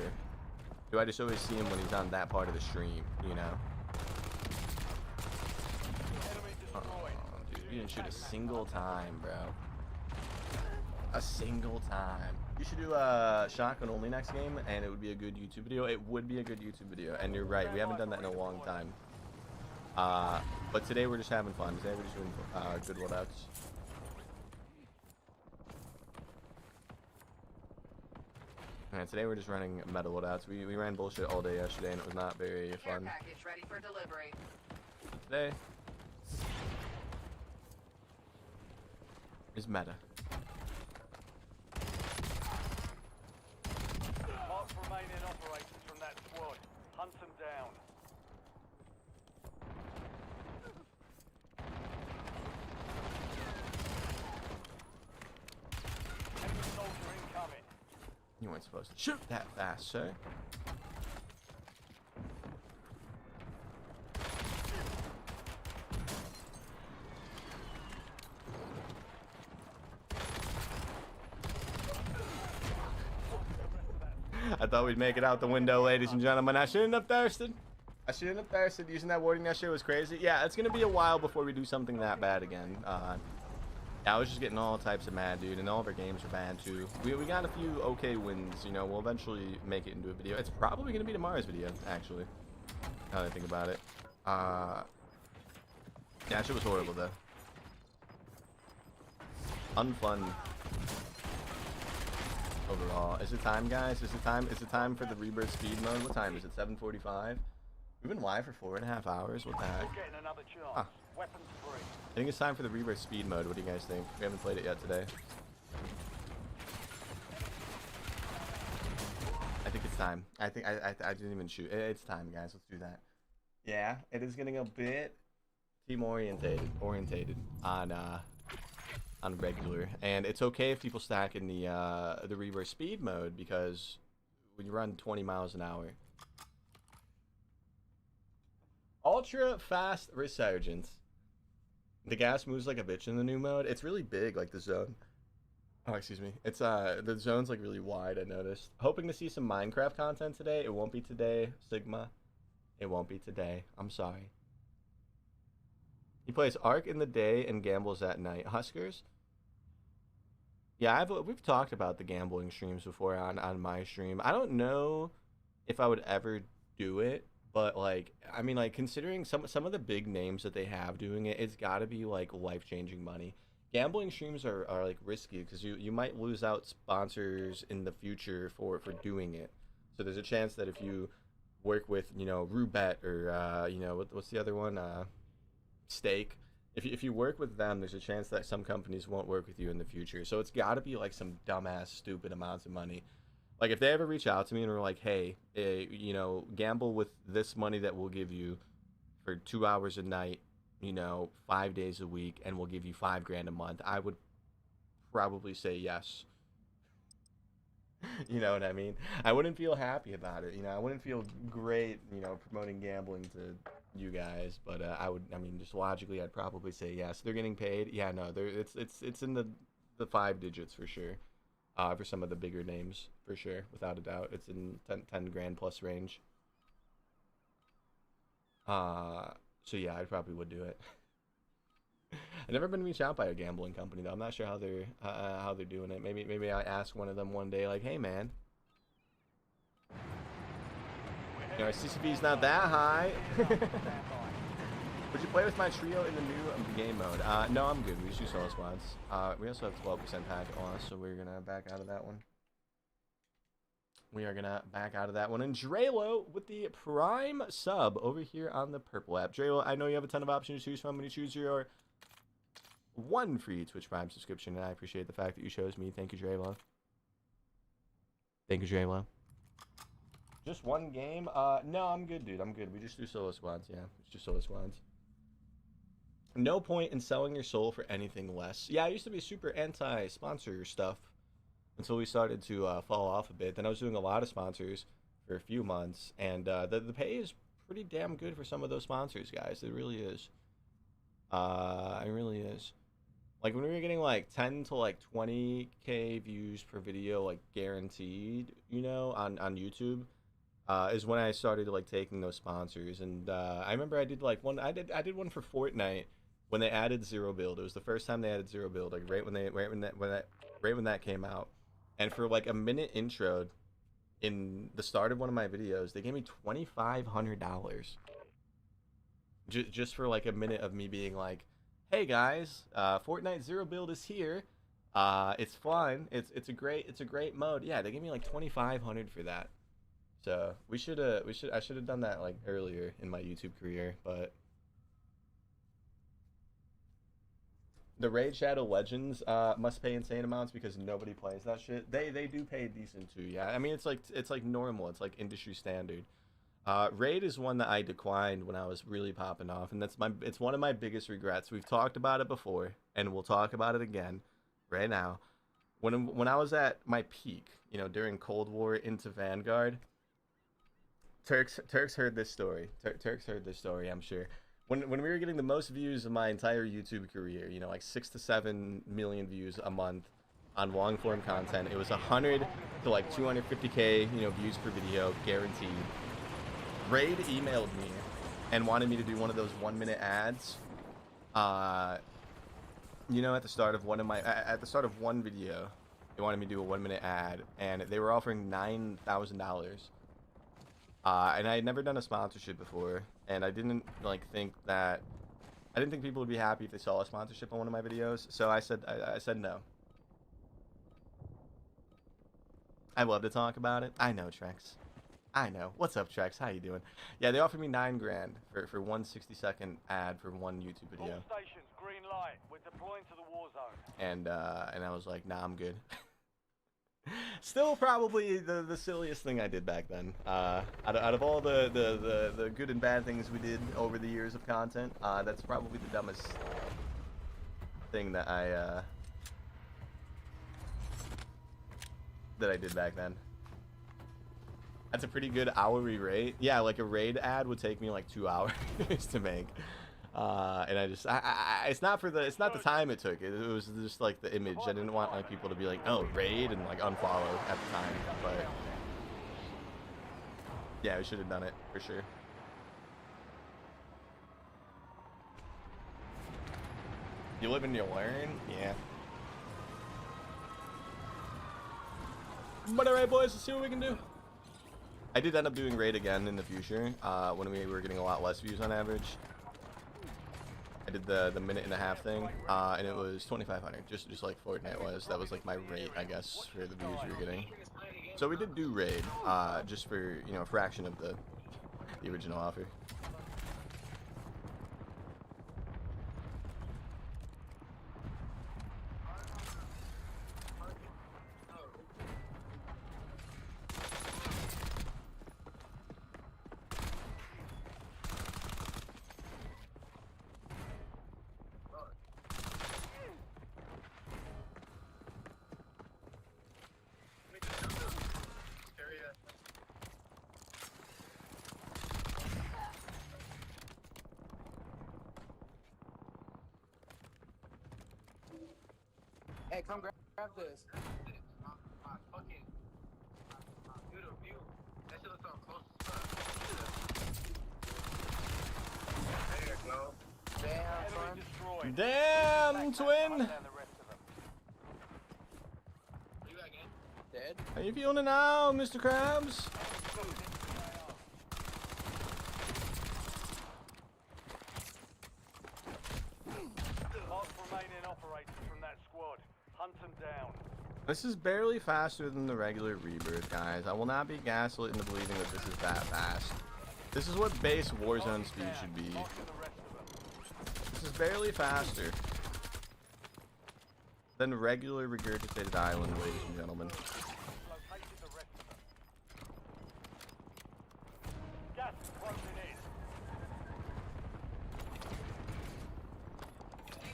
do I just always see him when he's on that part of the stream? You know. Oh, dude, you didn't shoot a single time, bro. A single time. You should do a shotgun only next game, and it would be a good YouTube video. It would be a good YouTube video, and you're right. We haven't done that in a long time. But today we're just having fun. Today we're just doing good loadouts. And today we're just running meta loadouts. We ran bullshit all day yesterday, and it was not very fun. Care package ready for delivery. Today is meta. Mark remaining operators from that squad. Hunt them down. Enemy soldier incoming. You weren't supposed to shoot that fast, sir. I thought we'd make it out the window, ladies and gentlemen. I shouldn't have thirsted. I shouldn't have thirsted. Using that wording that shit was crazy. Yeah, it's gonna be a while before we do something that bad again. I was just getting all types of mad, dude, and all of our games are bad too. We got a few okay wins, you know. We'll eventually make it into a video. It's probably gonna be tomorrow's video, actually. Now that I think about it. Yeah, shit was horrible though. Unfun. Overall, is it time, guys? Is it time? Is it time for the Rebirth speed mode? What time is it? 7:45. We've been live for 4.5 hours. What the heck? We're getting another chance. Ah. Weapons free. I think it's time for the Rebirth speed mode. What do you guys think? We haven't played it yet today. I think it's time. I think I didn't even shoot. It's time, guys. Let's do that. Yeah, it is getting a bit team orientated on regular, and it's okay if people stack in the Rebirth speed mode, because when you run 20 miles an hour. Ultra fast Resurgence. The gas moves like a bitch in the new mode. It's really big, like the zone. Oh, excuse me. It's the zone's like really wide, I noticed. Hoping to see some Minecraft content today. It won't be today, Sigma. It won't be today. I'm sorry. He plays Ark in the day and gambles at night. Huskers? Yeah, we've talked about the gambling streams before on my stream. I don't know if I would ever do it, but like, I mean, like, considering some of the big names that they have doing it, it's got to be like life-changing money. Gambling streams are like risky because you might lose out sponsors in the future for doing it. So there's a chance that if you work with, you know, Roulette or you know, what's the other one, Stake, if you work with them, there's a chance that some companies won't work with you in the future. So it's got to be like some dumbass stupid amounts of money. Like if they ever reach out to me and were like, hey, you know, gamble with this money that we'll give you for 2 hours a night, you know, 5 days a week, and we'll give you $5 grand a month, I would probably say yes. You know what I mean? I wouldn't feel happy about it. You know, I wouldn't feel great, you know, promoting gambling to you guys, but I mean, just logically, I'd probably say yes. They're getting paid. Yeah, no, it's in the 5 digits for sure. For some of the bigger names, for sure, without a doubt. It's in 10 grand plus range. So yeah, I probably would do it. I've never been reached out by a gambling company though. I'm not sure how they're doing it. Maybe I ask one of them one day, like, hey man, you know, our CCB's not that high. Would you play with my trio in the new game mode? No, I'm good. We just do solo squads. We also have 12% pack on us, so we're gonna back out of that one. We are gonna back out of that one. And Drelo with the Prime sub over here on the purple app. Drelo, I know you have a ton of options to choose from when you choose your one free Twitch Prime subscription, and I appreciate the fact that you chose me. Thank you, Drelo. Thank you, Drelo. Just one game? No, I'm good, dude. I'm good. We just do solo squads. Yeah, it's just solo squads. No point in selling your soul for anything less. Yeah, I used to be super anti-sponsor stuff until we started to fall off a bit. Then I was doing a lot of sponsors for a few months, and the pay is pretty damn good for some of those sponsors, guys. It really is. It really is. Like when we were getting like 10 to like 20K views per video, like guaranteed, you know, on YouTube, is when I started like taking those sponsors. And I remember I did like one. I did one for Fortnite when they added zero build. It was the first time they added zero build, like right when that came out. And for like a minute intro in the start of one of my videos, they gave me $2,500 just for like a minute of me being like, "Hey guys, Fortnite zero build is here. It's fun. It's a great mode." Yeah, they gave me like $2,500 for that. So I should have done that like earlier in my YouTube career, but the Raid Shadow Legends must pay insane amounts because nobody plays that shit. They do pay decent too. Yeah, I mean it's like normal. It's like industry standard. Raid is one that I declined when I was really popping off, and it's one of my biggest regrets. We've talked about it before, and we'll talk about it again right now. When I was at my peak, you know, during Cold War into Vanguard, Turks heard this story. Turks heard this story, I'm sure. When we were getting the most views of my entire YouTube career, you know, like 6 to 7 million views a month on long form content, it was 100 to like 250K, you know, views per video, guaranteed. Raid emailed me and wanted me to do one of those 1-minute ads. You know, at the start of one video, they wanted me to do a 1-minute ad, and they were offering $9,000. And I had never done a sponsorship before, and I didn't think people would be happy if they saw a sponsorship on one of my videos. So I said no. I love to talk about it. I know, Trex. I know. What's up, Trex? How you doing? Yeah, they offered me $9,000 for one 60-second ad for one YouTube video. All stations, green light. We're deploying to the war zone. And I was like, nah, I'm good. Still probably the silliest thing I did back then. Out of all the good and bad things we did over the years of content, that's probably the dumbest thing that I did back then. That's a pretty good hourly rate. Yeah, like a raid ad would take me like 2 hours to make. And it's not the time it took. It was just like the image. I didn't want like people to be like, "Oh, raid," and like unfollow at the time. But yeah, we should have done it for sure. You live and you learn. Yeah. But alright, boys, let's see what we can do. I did end up doing raid again in the future when we were getting a lot less views on average. I did the 1.5-minute thing, and it was 2,500, just like Fortnite was. That was like my rate, I guess, for the views we were getting. So we did do raid, just for, you know, a fraction of the original offer. Hey, come grab this. Damn, twin! Dead? How you feeling now, Mr. Krabs? This is barely faster than the regular Rebirth, guys. I will not be gaslit into believing that this is that fast. This is what base Warzone speed should be. This is barely faster than regular regurgitated island, ladies and gentlemen.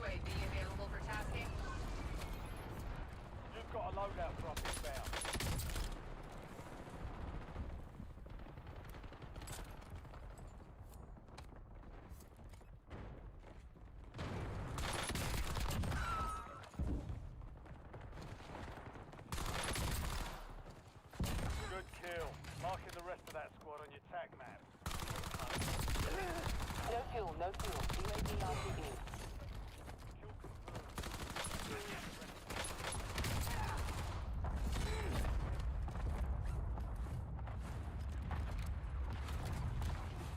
UAV available for tasking. You've got a loadout drop inbound. that squad on your tac map. No fuel, no fuel. UAV RTB.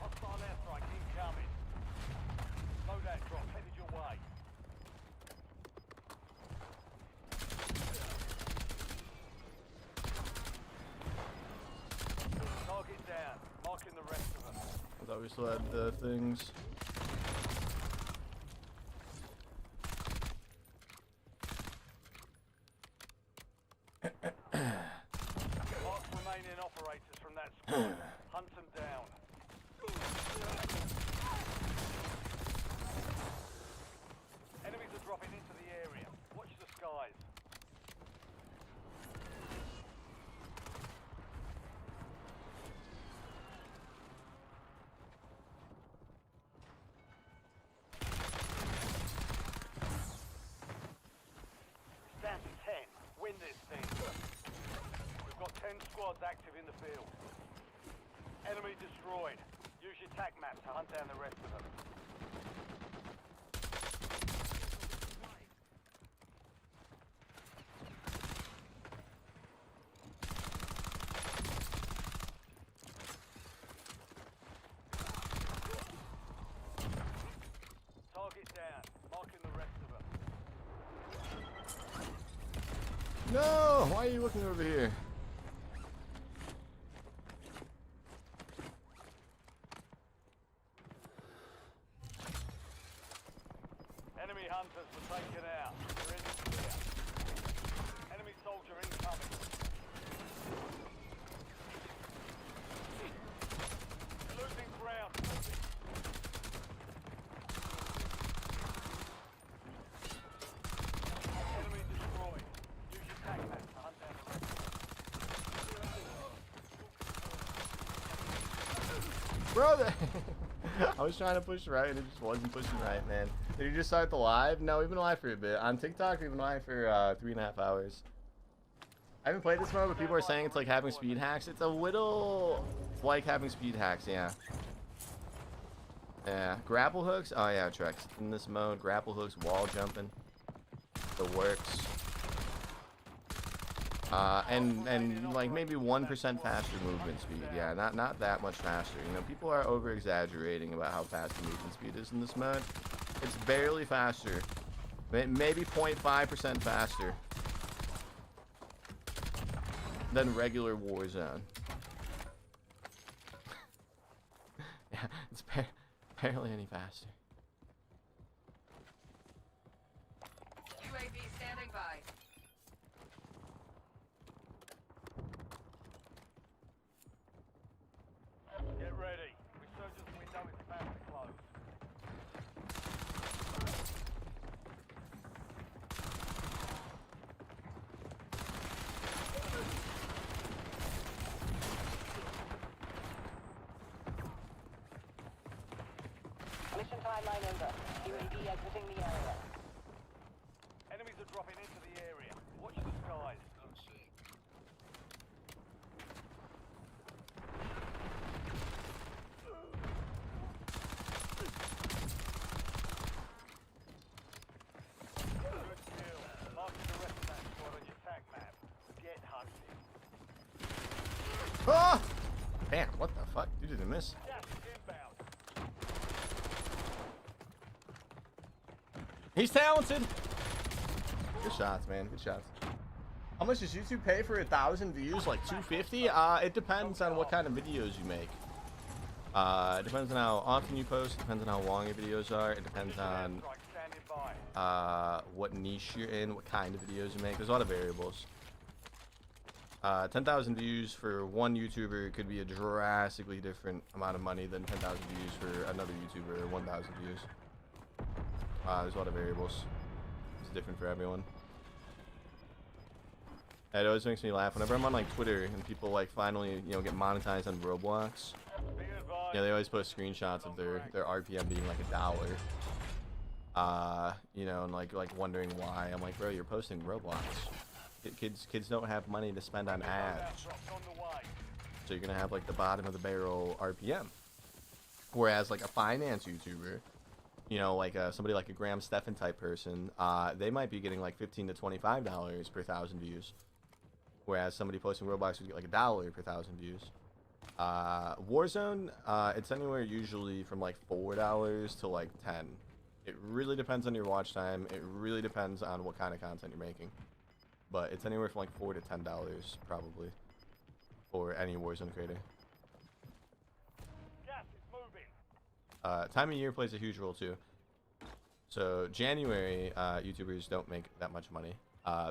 Hostile airstrike incoming. Loadout drop headed your way. Target down. Marking the rest of them. I thought we still had the things. Mark remaining operators from that squad. Hunt them down. Enemies are dropping into the area. Watch the skies. It's down to 10. Win this thing. We've got 10 squads active in the field. Enemy destroyed. Use your tac map to hunt down the rest of them. Target down. Marking the rest of them. No! Why are you looking over here? Enemy hunters were taken out. You're in the clear. Enemy soldier incoming. Losing ground. Enemy destroyed. Use your tac map to hunt down the rest. Brother! I was trying to push right and it just wasn't pushing right, man. Did you just start the live? No, we've been live for a bit. On TikTok, we've been live for 3.5 hours. I haven't played this mode, but people are saying it's like having speed hacks. It's a little like having speed hacks, yeah. Yeah, grapple hooks. Oh yeah, Trex. In this mode, grapple hooks, wall jumping, the works. And like maybe 1% faster movement speed. Yeah, not that much faster. You know, people are over exaggerating about how fast the movement speed is in this mode. It's barely faster. Maybe 0.5% faster than regular Warzone. Yeah, it's barely any faster. UAV standing by. Get ready. Resurgence window is about to close. Mission timeline over. UAV exiting the area. Enemies are dropping into the area. Watch the skies. Good kill. Marking the rest of that squad on your tac map. Get hunting. Ah! Man, what the fuck? You didn't miss. Gas is inbound. He's talented. Good shots, man. Good shots. How much does YouTube pay for 1,000 views? Like 250? It depends on what kind of videos you make. It depends on how often you post. It depends on how long your videos are. It depends on what niche you're in, what kind of videos you make. There's a lot of variables. 10,000 views for one YouTuber could be a drastically different amount of money than 10,000 views for another YouTuber or 1,000 views. There's a lot of variables. It's different for everyone. It always makes me laugh whenever I'm on like Twitter and people like finally, you know, get monetized on Roblox. Yeah, they always post screenshots of their RPM being like $1. You know, and like wondering why. I'm like, bro, you're posting Roblox. Kids don't have money to spend on ads. So you're gonna have like the bottom of the barrel RPM. Whereas like a finance YouTuber, you know, like somebody like a Graham Stephan type person, they might be getting like $15 to $25 per 1,000 views. Whereas somebody posting Roblox would get like $1 per 1,000 views. Warzone, it's anywhere usually from like $4 to like 10. It really depends on your watch time. It really depends on what kind of content you're making. But it's anywhere from like $4 to $10 probably for any Warzone creator. Gas is moving. Time of year plays a huge role too. So January, YouTubers don't make that much money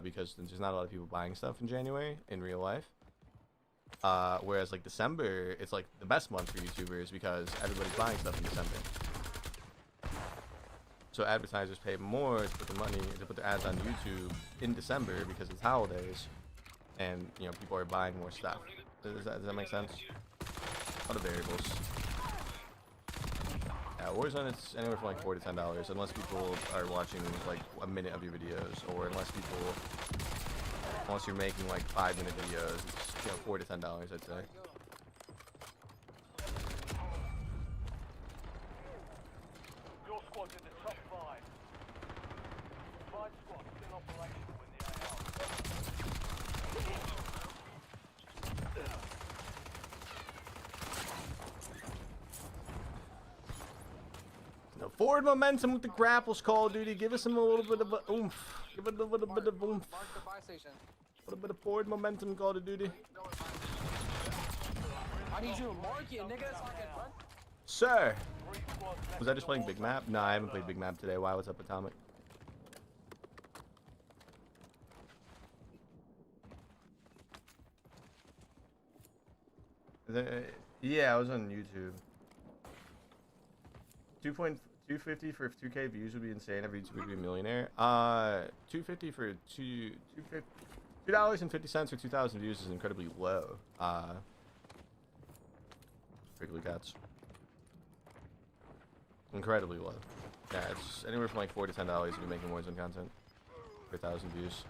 because there's not a lot of people buying stuff in January in real life. Whereas like December, it's like the best month for YouTubers because everybody's buying stuff in December. So advertisers pay more to put the money to put their ads on YouTube in December because it's holidays, and you know people are buying more stuff. Does that make sense? A lot of variables. Yeah, Warzone it's anywhere from like $4 to $10 unless people are watching like a minute of your videos, or unless you're making like 5-minute videos, it's, you know, $4 to $10 I'd say. Your squad's in the top 5. 5 squads still operational in the No forward momentum with the grapples, Call of Duty. Give us a little bit of a oomph. Give it a little bit of oomph. Mark the buy station. A little bit of forward momentum, Call of Duty. I need you to mark it, nigga. So I can run. Sir! Was I just playing Big Map? No, I haven't played Big Map today. Why? What's up, Atomic? Yeah, I was on YouTube. 250 for 2K views would be insane. Every YouTuber would be a millionaire. 250 for $2.50 for 2,000 views is incredibly low. Prickly cats. Incredibly low. Yeah, it's anywhere from like $4 to $10 if you're making Warzone content for 1,000 views.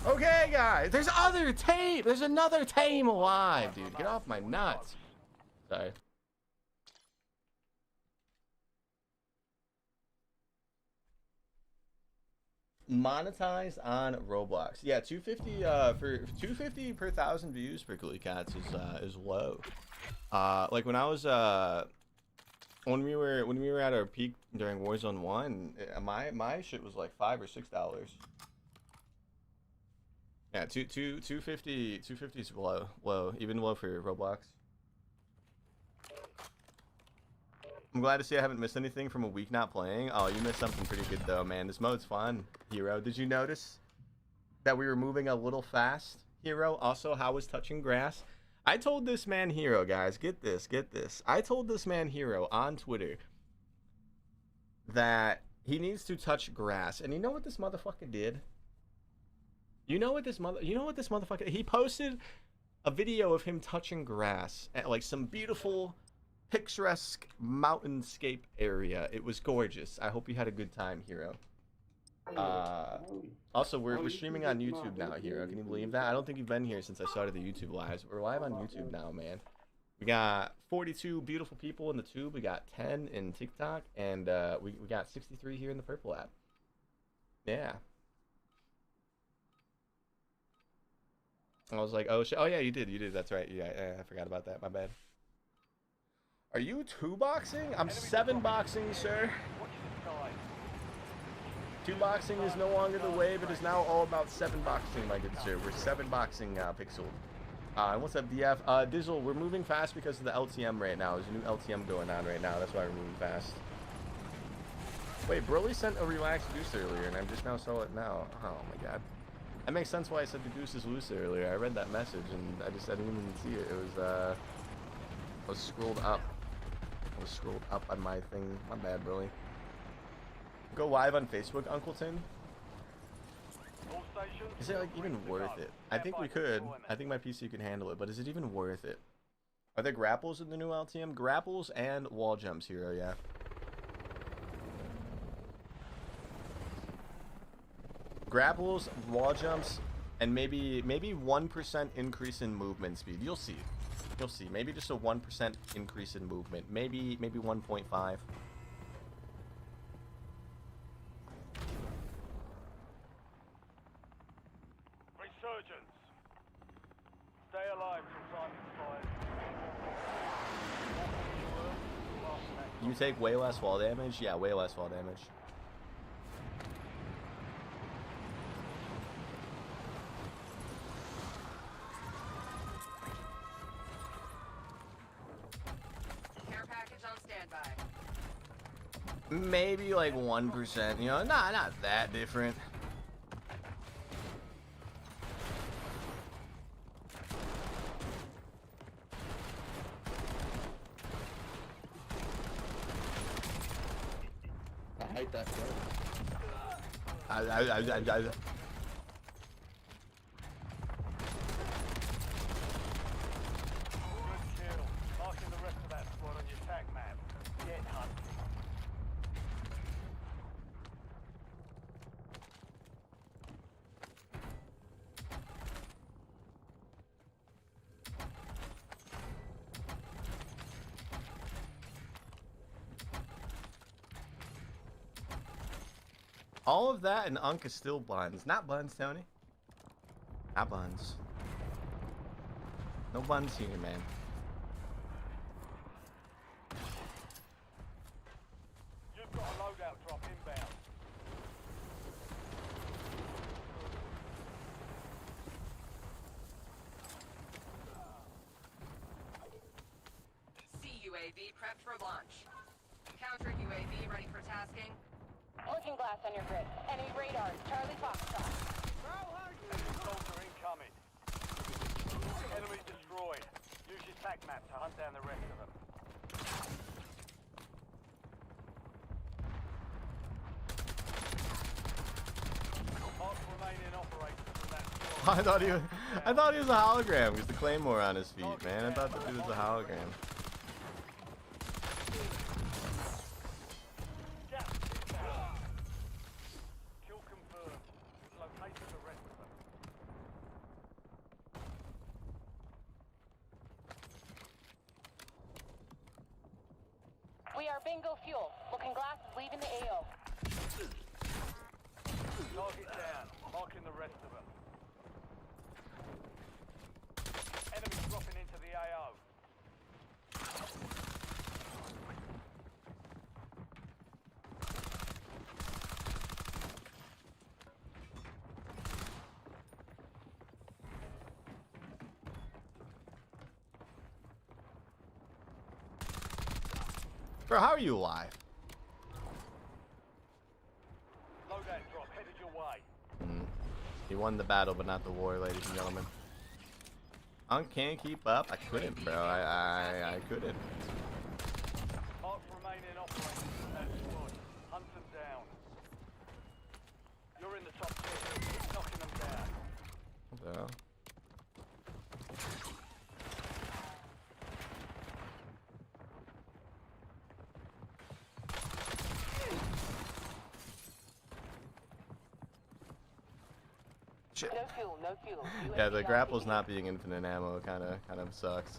Okay, guys, there's other tame. There's another tame alive, dude. Get off my nuts. Sorry. Monetized on Roblox. Yeah, 250 for 250 per 1,000 views for Glee Cats is low. Like when I was when we were at our peak during Warzone 1, my shit was like $5 or $6. Yeah, 250 is low, even low for Roblox. I'm glad to see I haven't missed anything from a week not playing. Oh, you missed something pretty good though, man. This mode's fun, Hero. Did you notice that we were moving a little fast, Hero? Also, how was touching grass? I told this man Hero, guys, get this. I told this man Hero on Twitter that he needs to touch grass. And you know what this motherfucker did? You know what this motherfucker, he posted a video of him touching grass at like some beautiful picturesque mountainscape area. It was gorgeous. I hope you had a good time, Hero. Also, we're streaming on YouTube now, Hero. Can you believe that? I don't think you've been here since I started the YouTube lives. We're live on YouTube now, man. We got 42 beautiful people in the tube. We got 10 in TikTok, and we got 63 here in the Purple app. Yeah. I was like, oh shit. Oh yeah, you did. That's right. Yeah, I forgot about that. My bad. Are you 2-boxing? I'm 7-boxing, sir. 2-boxing is no longer the wave. It is now all about 7-boxing, my good sir. We're 7-boxing Pixel. And what's up, DF? Dizzle, we're moving fast because of the LTM right now. There's a new LTM going on right now. That's why we're moving fast. Wait, Broly sent a relaxed goose earlier, and I just now saw it now. Oh my god. That makes sense why I said the goose is loose earlier. I read that message, and I didn't even see it. It was, I was scrolled up. I was scrolled up on my thing. My bad, Broly. Go live on Facebook, Uncle Tin? Is it, like, even worth it? I think we could. I think my PC could handle it, but is it even worth it? Are there grapples in the new LTM? Grapples and wall jumps here, yeah. Grapples, wall jumps, and maybe 1% increase in movement speed. You'll see. You'll see. Maybe just a 1% increase in movement. Maybe 1.5. Resurgence. Stay alive till time expires. You take way less fall damage? Yeah, way less fall damage. Care package on standby. Maybe like 1%, you know, not that different. I hate that gun. I Good kill. Marking the rest of that squad on your attack map. Get hunting. all of that and Unk is still buns. Not buns, Tony. Not buns. No buns here, man. You've got a loadout drop inbound. CUAV prepped for launch. Counter UAV ready for tasking. Looking glass on your grid. Enemy radar. Charlie Foxtrot. Enemy soldier incoming. Enemy destroyed. Use your tac map to hunt down the rest of them. Mark remaining operators from that squad. I thought he was a hologram because the claymore on his feet, man. I thought that dude was a hologram. Kill confirmed. Located the rest of them. We are bingo fuel. Looking glass is leaving the AO. Target down. Marking the rest of them. Enemy dropping into the AO. Bro, how are you alive? Loadout drop headed your way. He won the battle, but not the war, ladies and gentlemen. Unk can't keep up. I couldn't, bro. I couldn't. Mark remaining operators from that squad. Hunt them down. You're in the top 10. Keep knocking them down. What the hell? Shit. No fuel, no fuel. Yeah, the grapple's not being infinite ammo kind of sucks.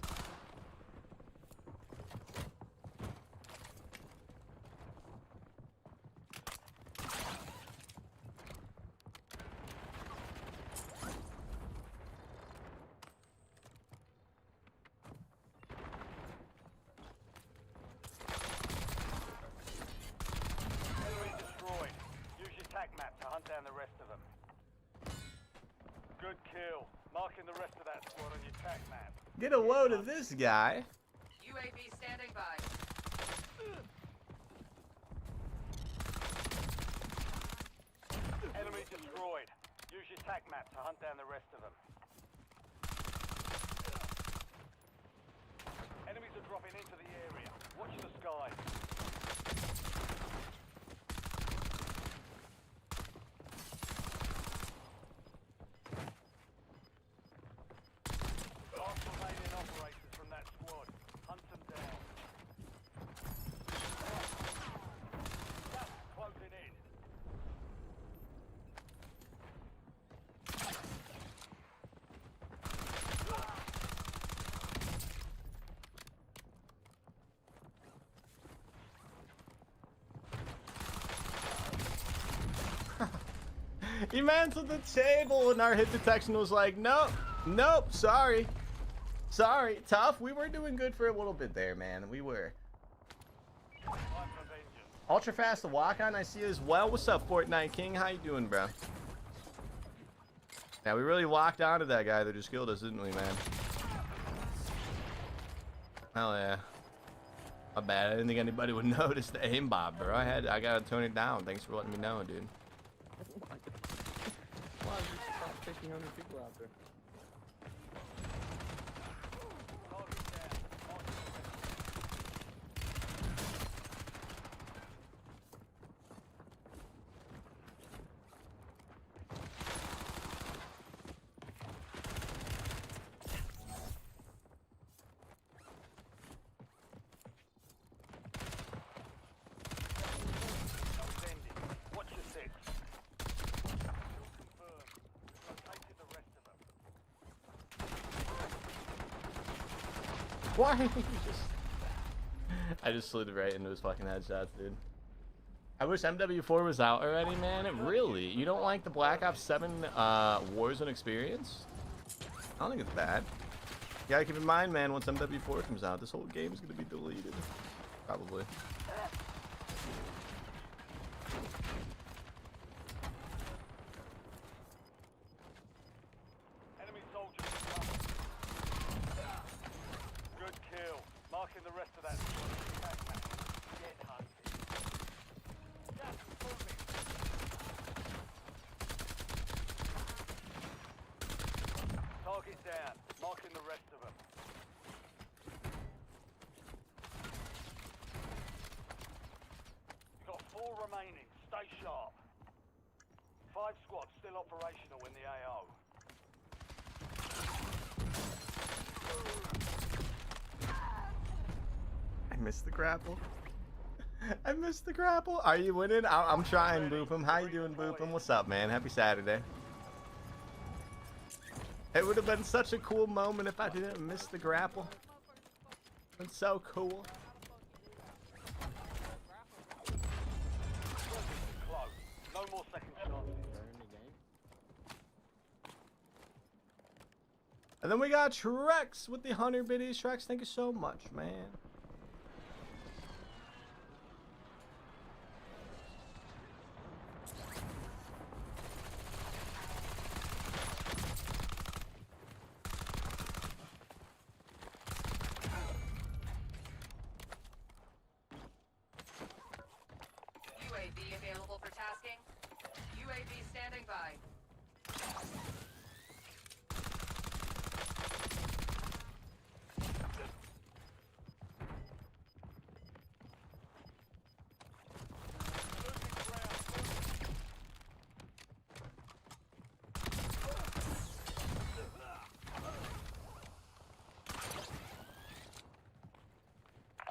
Marking the rest of that squad on your tac map. Get a load of this guy. UAV standing by. Enemy destroyed. Use your tac map to hunt down the rest of them. Enemies are dropping into the area. Watch the skies. Last remaining operators from that squad. Hunt them down. Gas closing in. He mantled the table and our hit detection was like, nope, nope, sorry. Sorry, tough. We were doing good for a little bit there, man. We were. Ultra fast to walk on, I see as well. What's up, Fortnite King? How you doing, bro? Yeah, we really locked onto that guy that just killed us, didn't we, man? Hell yeah. My bad. I didn't think anybody would notice the aimbot, bro. I gotta tone it down. Thanks for letting me know, dude. Wow, there's about 1,500 people out there. Watch your six. Confirmed. Located the rest of them. Why? I just slid right into his fucking headshots, dude. I wish MW4 was out already, man. Really? You don't like the Black Ops 7 Warzone experience? I don't think it's bad. You gotta keep in mind, man, once MW4 comes out, this whole game is gonna be deleted. Probably. Enemy soldiers. Good kill. Marking the rest of that squad. Get hunted. Gas moving. Target down. Marking the rest of them. You've got 4 remaining. Stay sharp. 5 squads still operational in the AO. I missed the grapple. I missed the grapple. Are you winning? I'm trying, Boopum. How you doing, Boopum? What's up, man? Happy Saturday. It would have been such a cool moment if I didn't miss the grapple. It's so cool. Close. No more second chances. And then we got Trex with the 100 biddies. Trex, thank you so much, man. UAV available for tasking. UAV standing by.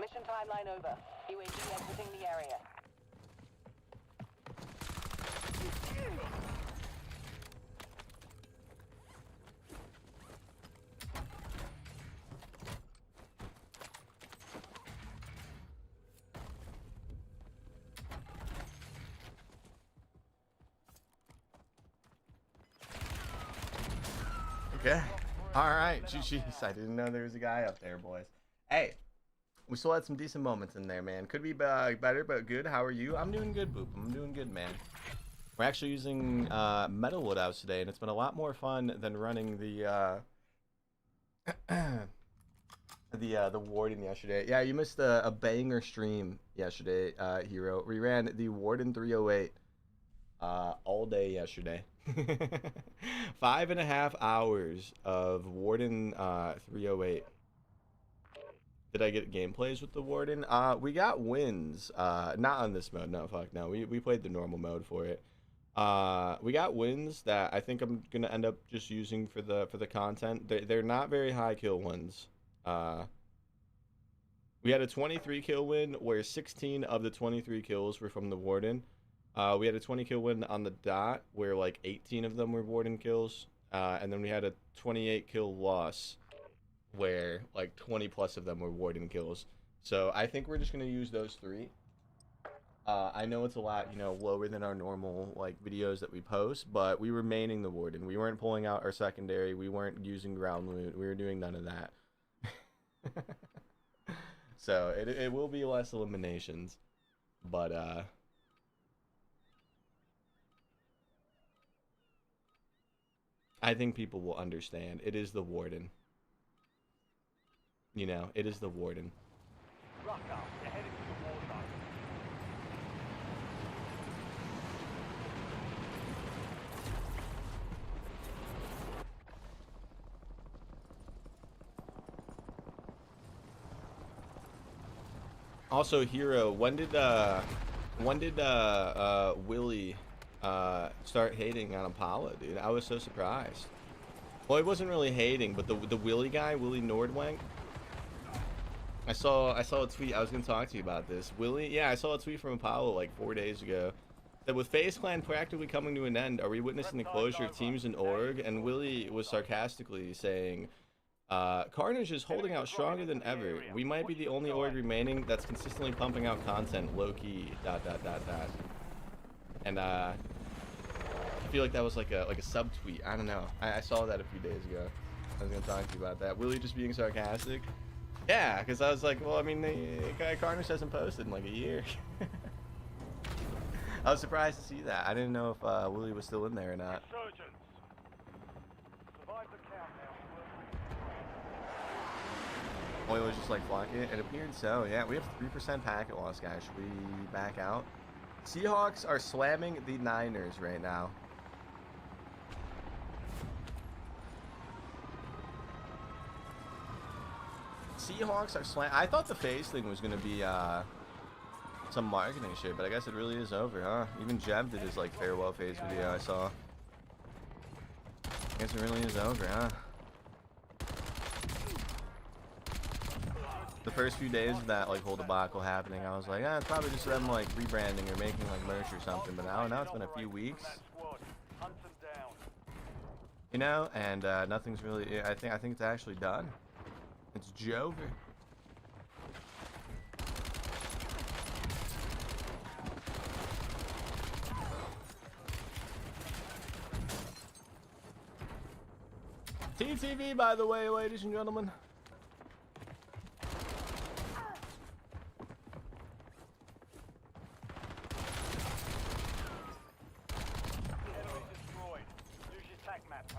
Mission timeline over. UAV exiting the area. Okay. All right. GG's. I didn't know there was a guy up there, boys. Hey, we still had some decent moments in there, man. Could be better, but good. How are you? I'm doing good, Boop. I'm doing good, man. We're actually using metal loadouts today, and it's been a lot more fun than running the the Warden yesterday. Yeah, you missed a banger stream yesterday, Hero. We ran the Warden 308 all day yesterday. 5.5 hours of Warden 308. Did I get gameplays with the Warden? We got wins. Not on this mode. No, fuck no. We played the normal mode for it. We got wins that I think I'm gonna end up just using for the content. They're not very high kill wins. We had a 23 kill win where 16 of the 23 kills were from the Warden. We had a 20 kill win on the dot where like 18 of them were Warden kills. And then we had a 28 kill loss where like 20 plus of them were Warden kills. So I think we're just gonna use those 3. I know it's a lot, you know, lower than our normal like videos that we post, but we were maining the Warden. We weren't pulling out our secondary. We weren't using ground loot. We were doing none of that. So it will be less eliminations, but I think people will understand. It is the Warden. You know, it is the Warden. Ruck up. You're heading to the war zone. Also, Hero, when did Willie start hating on Apollo, dude? I was so surprised. Well, he wasn't really hating, but the Willie guy, Willie Nordwank. I saw a tweet. I was gonna talk to you about this. Willie, yeah, I saw a tweet from Apollo like 4 days ago that with FaZe Clan practically coming to an end, are we witnessing the closure of teams in org? And Willie was sarcastically saying, Carnage is holding out stronger than ever. We might be the only org remaining that's consistently pumping out content, low key, ... And I feel like that was like a subtweet. I don't know. I saw that a few days ago. I was gonna talk to you about that. Willie just being sarcastic. Yeah, because I was like, well, I mean, Carnage hasn't posted in like a year. I was surprised to see that. I didn't know if Willie was still in there or not. Resurgence. Survive the countdown. Oil was just like flocking it. It appeared so. Yeah, we have 3% packet loss, guys. Should we back out? Seahawks are slamming the Niners right now. Seahawks are I thought the FaZe thing was gonna be some marketing shit, but I guess it really is over, huh? Even Jeb did his like farewell FaZe video I saw. I guess it really is over, huh? The first few days of that like whole debacle happening, I was like, it's probably just them like rebranding or making like merch or something. But now it's been a few weeks, you know, and nothing's really. I think it's actually done. It's Jover. TTV, by the way, ladies and gentlemen.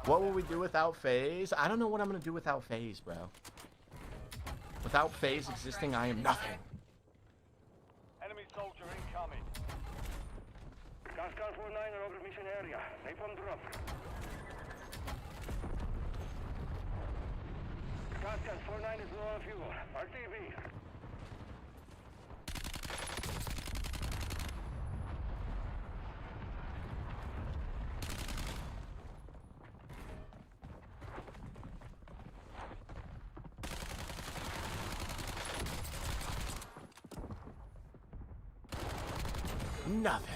What will we do without FaZe? I don't know what I'm gonna do without FaZe, bro. Without FaZe existing, I am nothing. Enemy soldier incoming. Gascar 49 over mission area. Napalm drop. Gascar 49 is low on fuel. RTV. Nothing.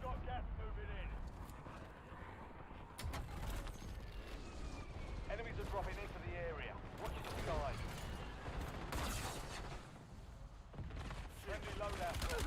Got gas moving in. Enemies are dropping into the area. Watch the sky. Friendly loadout on the way.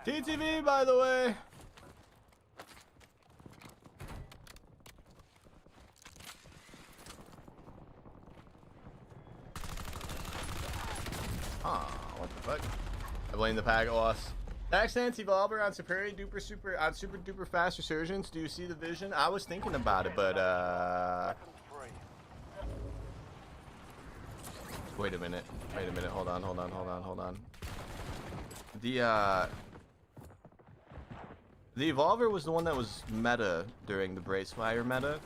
TTV, by the way. What the fuck? I blame the pack loss. Taxance Evolver on super duper fast Resurgence. Do you see the vision? I was thinking about it, but wait a minute. Hold on. The Evolver was the one that was meta during the Bracefire meta.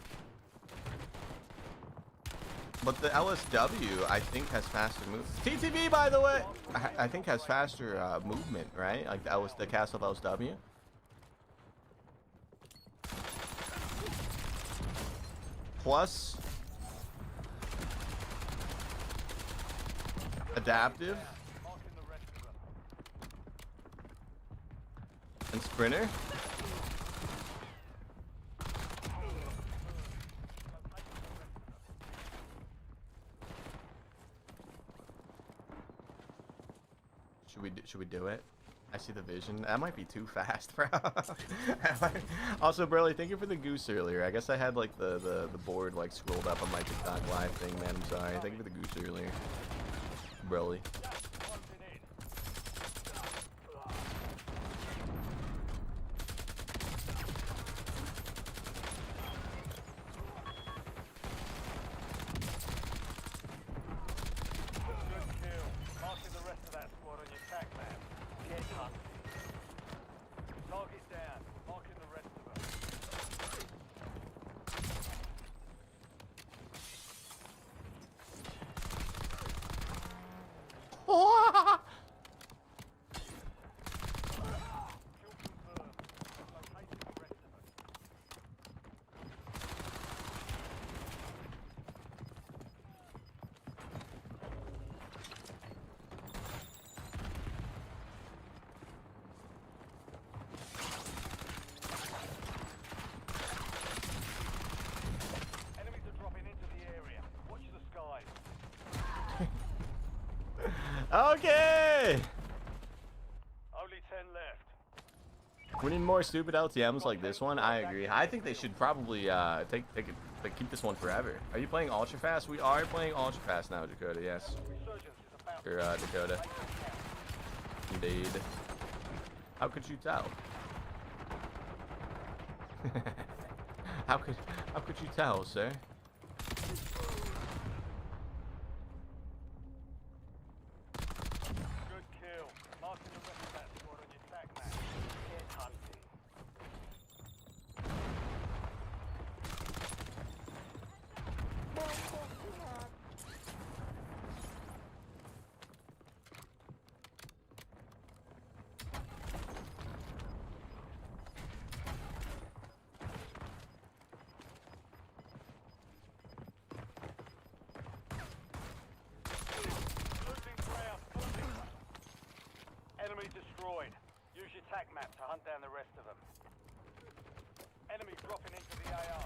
But the LSW, I think, has faster movement. TTV, by the way, I think has faster movement, right? Like the Castle LSW. Plus adaptive and sprinter. Should we do it? I see the vision. That might be too fast, bro. Also, Burley, thank you for the goose earlier. I guess I had like the board like scrolled up on my TikTok live thing, man. I'm sorry. Thank you for the goose earlier, Burley. Okay. Only 10 left. We need more stupid LTMs like this one. I agree. I think they should probably keep this one forever. Are you playing ultra fast? We are playing ultra fast now, Dakota. Yes. Or Dakota. Indeed. How could you tell? How could you tell, sir? Enemy destroyed. Use your tac map to hunt down the rest of them. Enemy dropping into the AR.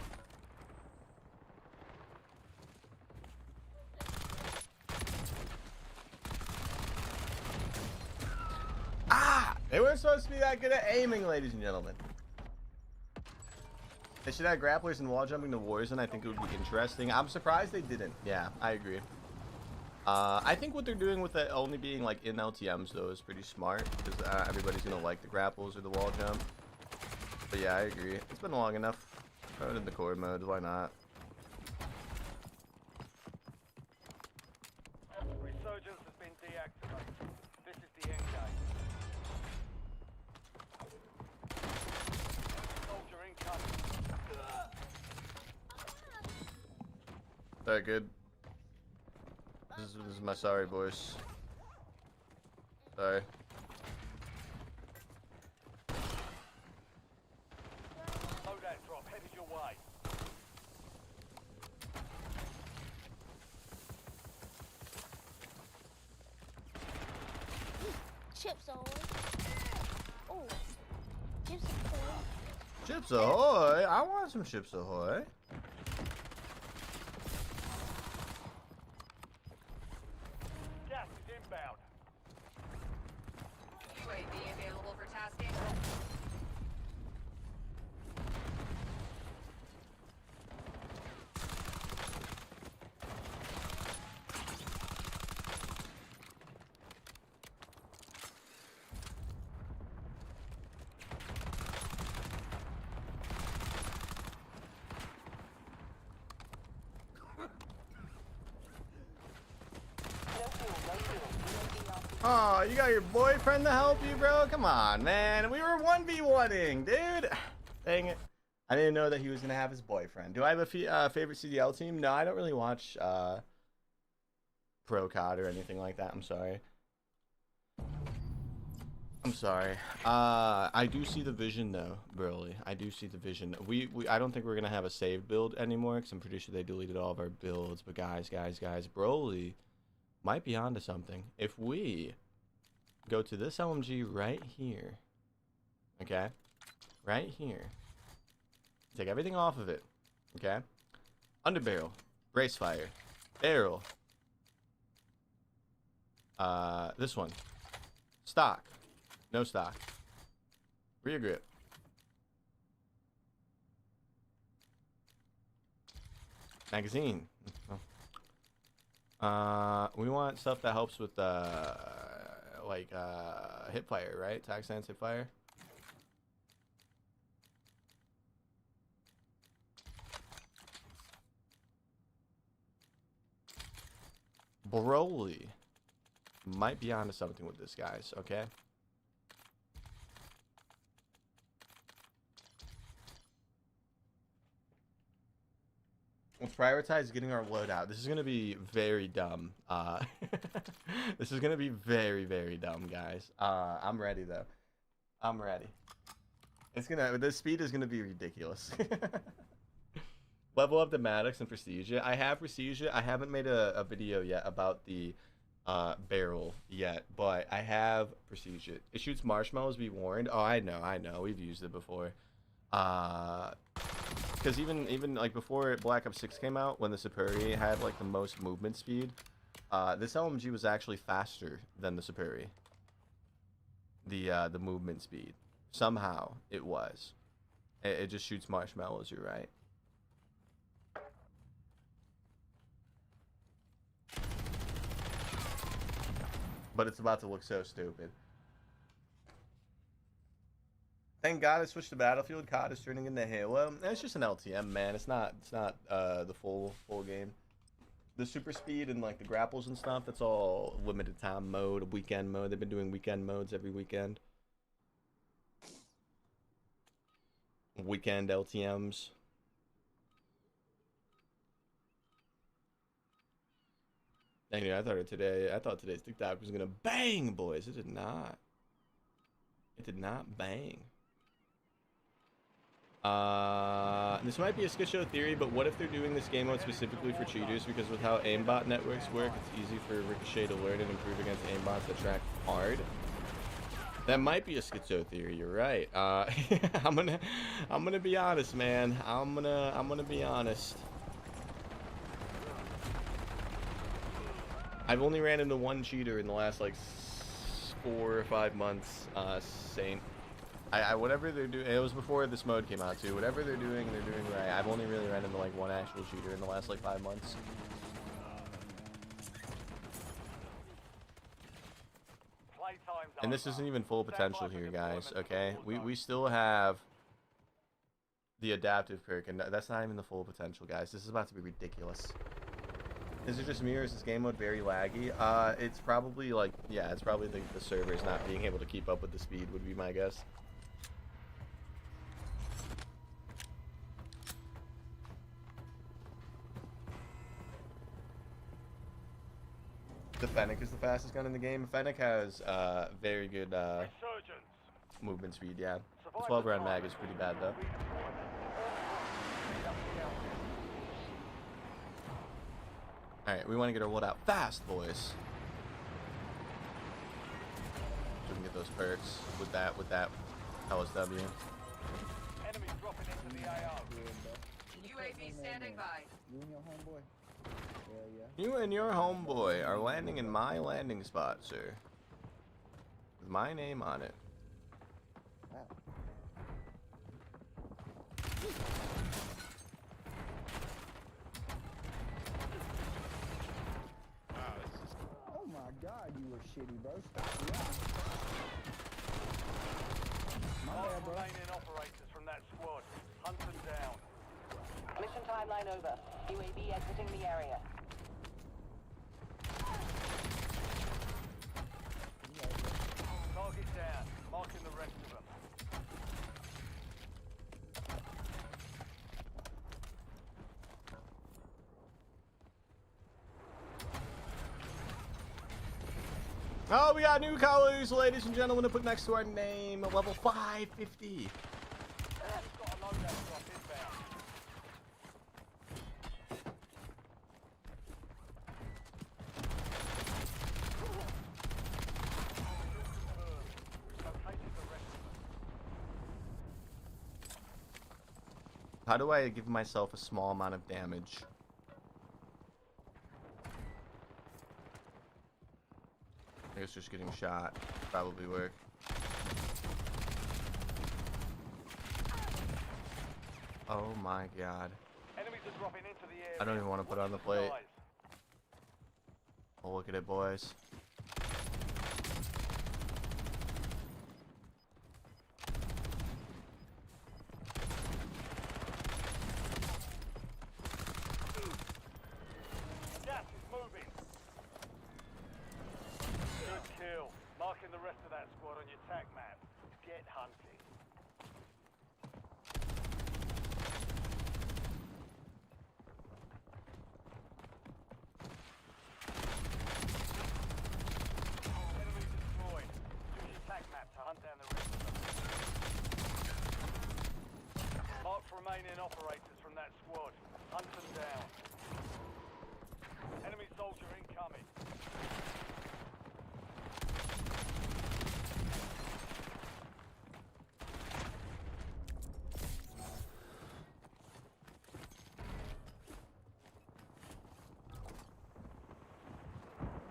Ah! They weren't supposed to be that good at aiming, ladies and gentlemen. They should have grapplers and wall jumping to Warzone. I think it would be interesting. I'm surprised they didn't. Yeah, I agree. I think what they're doing with it only being like in LTMs though is pretty smart because everybody's gonna like the grapples or the wall jump. But yeah, I agree. It's been long enough. Throw it in the core mode. Why not? Resurgence has been deactivated. This is the end game. Soldier incoming. That good. This is my sorry voice. Sorry. Loadout drop headed your way. Chips ahoy. Oh. Chips ahoy. Chips ahoy! I want some chips ahoy. Gas is inbound. UAV available for tasking. Oh, you got your boyfriend to help you, bro? Come on, man. We were 1v1ing, dude. Dang it. I didn't know that he was going to have his boyfriend. Do I have a favorite CDL team? No, I don't really watch Pro COD or anything like that. I'm sorry. I'm sorry. I do see the vision, though, Broly. I do see the vision. I don't think we're going to have a saved build anymore because I'm pretty sure they deleted all of our builds. But guys, Broly might be onto something. If we go to this LMG right here, okay, right here, take everything off of it, okay, underbarrel, brace fire, barrel, this one, stock, no stock, rear grip, magazine. We want stuff that helps with like hip fire, right? Tac stance hip fire. Broly might be onto something with this, guys. Okay. Let's prioritize getting our loadout. This is gonna be very dumb. This is gonna be very, very dumb, guys. I'm ready though. I'm ready. The speed is gonna be ridiculous. Level up the Maddox and Prestige. I have Prestige. I haven't made a video yet about the barrel yet, but I have Prestige. It shoots marshmallows. Be warned. Oh, I know. We've used it before. Because even like before Black Ops 6 came out, when the Superi had like the most movement speed, this LMG was actually faster than the Superi. The movement speed. Somehow it was. It just shoots marshmallows, you're right. But it's about to look so stupid. Thank God I switched to Battlefield. COD is turning into Halo. It's just an LTM, man. It's not the full game. The super speed and like the grapples and stuff, that's all limited time mode, weekend mode. They've been doing weekend modes every weekend. Weekend LTMs. Dang it, I thought today's TikTok was gonna bang, boys. It did not. It did not bang. This might be a skit show theory, but what if they're doing this game mode specifically for cheaters? Because with how aimbot networks work, it's easy for Ricochet to learn and improve against aimbots that track hard. That might be a schizo theory. You're right. I'm gonna be honest, man. I'm gonna be honest. I've only ran into one cheater in the last like 4 or 5 months. Saint. Whatever they're doing, it was before this mode came out too. Whatever they're doing right. I've only really ran into like one actual cheater in the last like 5 months. And this isn't even full potential here, guys. Okay, we still have the adaptive perk, and that's not even the full potential, guys. This is about to be ridiculous. Is it just me, or is this game mode very laggy? It's probably like, yeah, it's probably the servers not being able to keep up with the speed would be my guess. The Fennec is the fastest gun in the game. Fennec has very good movement speed, yeah. The 12 round mag is pretty bad though. Alright, we want to get our loadout fast, boys. So we can get those perks with that LSW. Enemies dropping into the AO. UAV standing by. You and your homeboy. You and your homeboy are landing in my landing spot, sir. With my name on it. Wow. Oh my god, you were shitty, bro. Stop. My bad, bro. Remaining operators from that squad. Hunt them down. Mission timeline over. UAV exiting the area. Target down. Marking the rest of them. Oh, we got new colors, ladies and gentlemen, to put next to our name. Level 550. Got a loadout drop inbound. Located the rest of them. How do I give myself a small amount of damage? I guess just getting shot probably work. Oh my god. Enemies are dropping into the area. I don't even want to put it on the plate. Oh, look at it, boys. Gas is moving. Good kill. Marking the rest of that squad on your tac map. Get hunting. Enemy destroyed. Use your tac map to hunt down the rest of them. Mark remaining operators from that squad. Hunt them down. Enemy soldier incoming.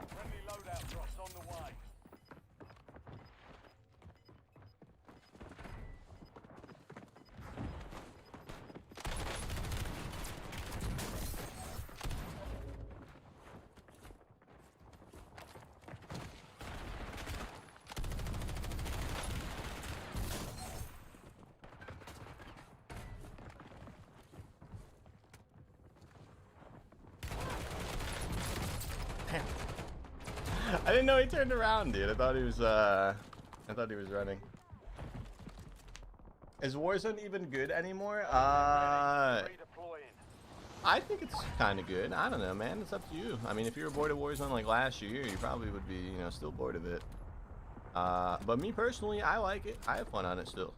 Friendly loadout drops on the way. I didn't know he turned around, dude. I thought he was running. Is Warzone even good anymore? I think it's kind of good. I don't know, man. It's up to you. I mean, if you were bored of Warzone like last year, you probably would be, you know, still bored of it. But me personally, I like it. I have fun on it still.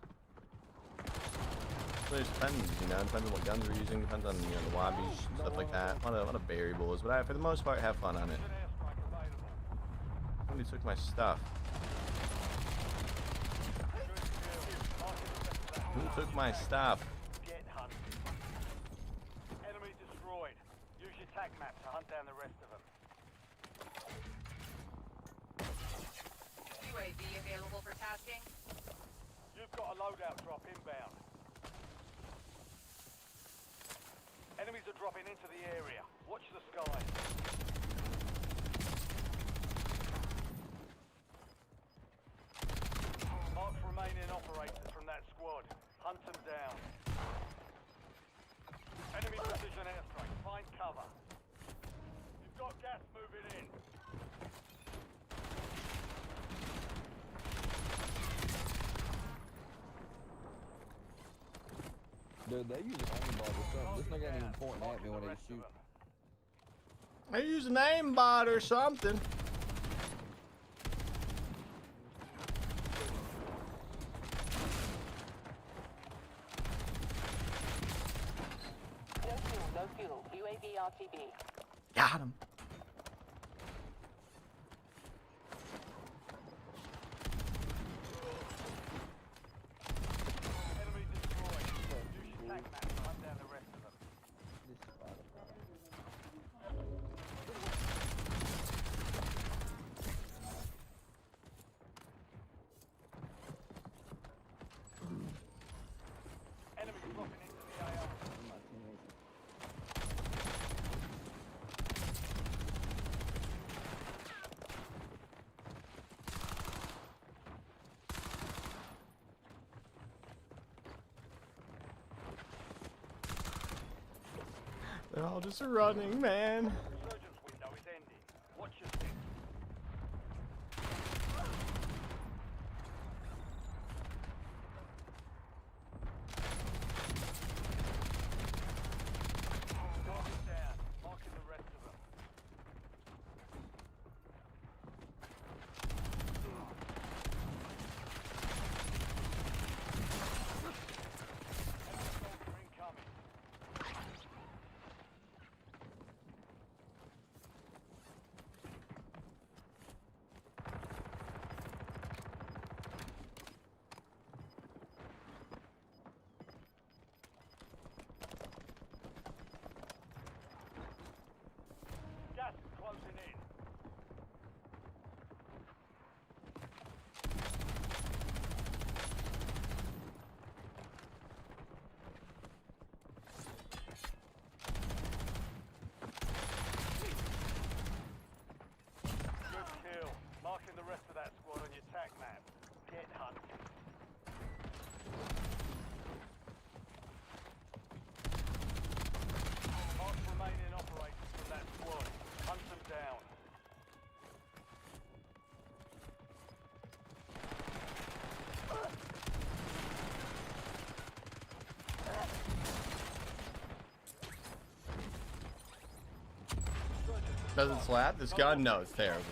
So it depends, you know, depends on what guns we're using, depends on, you know, the lobbies, stuff like that. A lot of variables, but I, for the most part, have fun on it. Somebody took my stuff. Who took my stuff? Get hunted. Enemy destroyed. Use your tac map to hunt down the rest of them. UAV available for tasking. You've got a loadout drop inbound. Enemies are dropping into the area. Watch the skies. Mark remaining operators from that squad. Hunt them down. Enemy precision airstrike. Find cover. You've got gas moving in. Dude, they use an aimbot or something. This nigga ain't even pointing at me when he shoots. I use an aimbot or something. No fuel. UAV RTB. Got him. Enemy destroyed. Use your tac map to hunt down the rest of them. They're all just running, man. Resurgence window is ending. Watch your six. Target down. Marking the rest of them. Enemy soldier incoming. Gas is closing in. Good kill. Marking the rest of that squad on your tac map. Get hunting. Mark remaining operators from that squad. Hunt them down. Does it slap? This gun? No, it's terrible.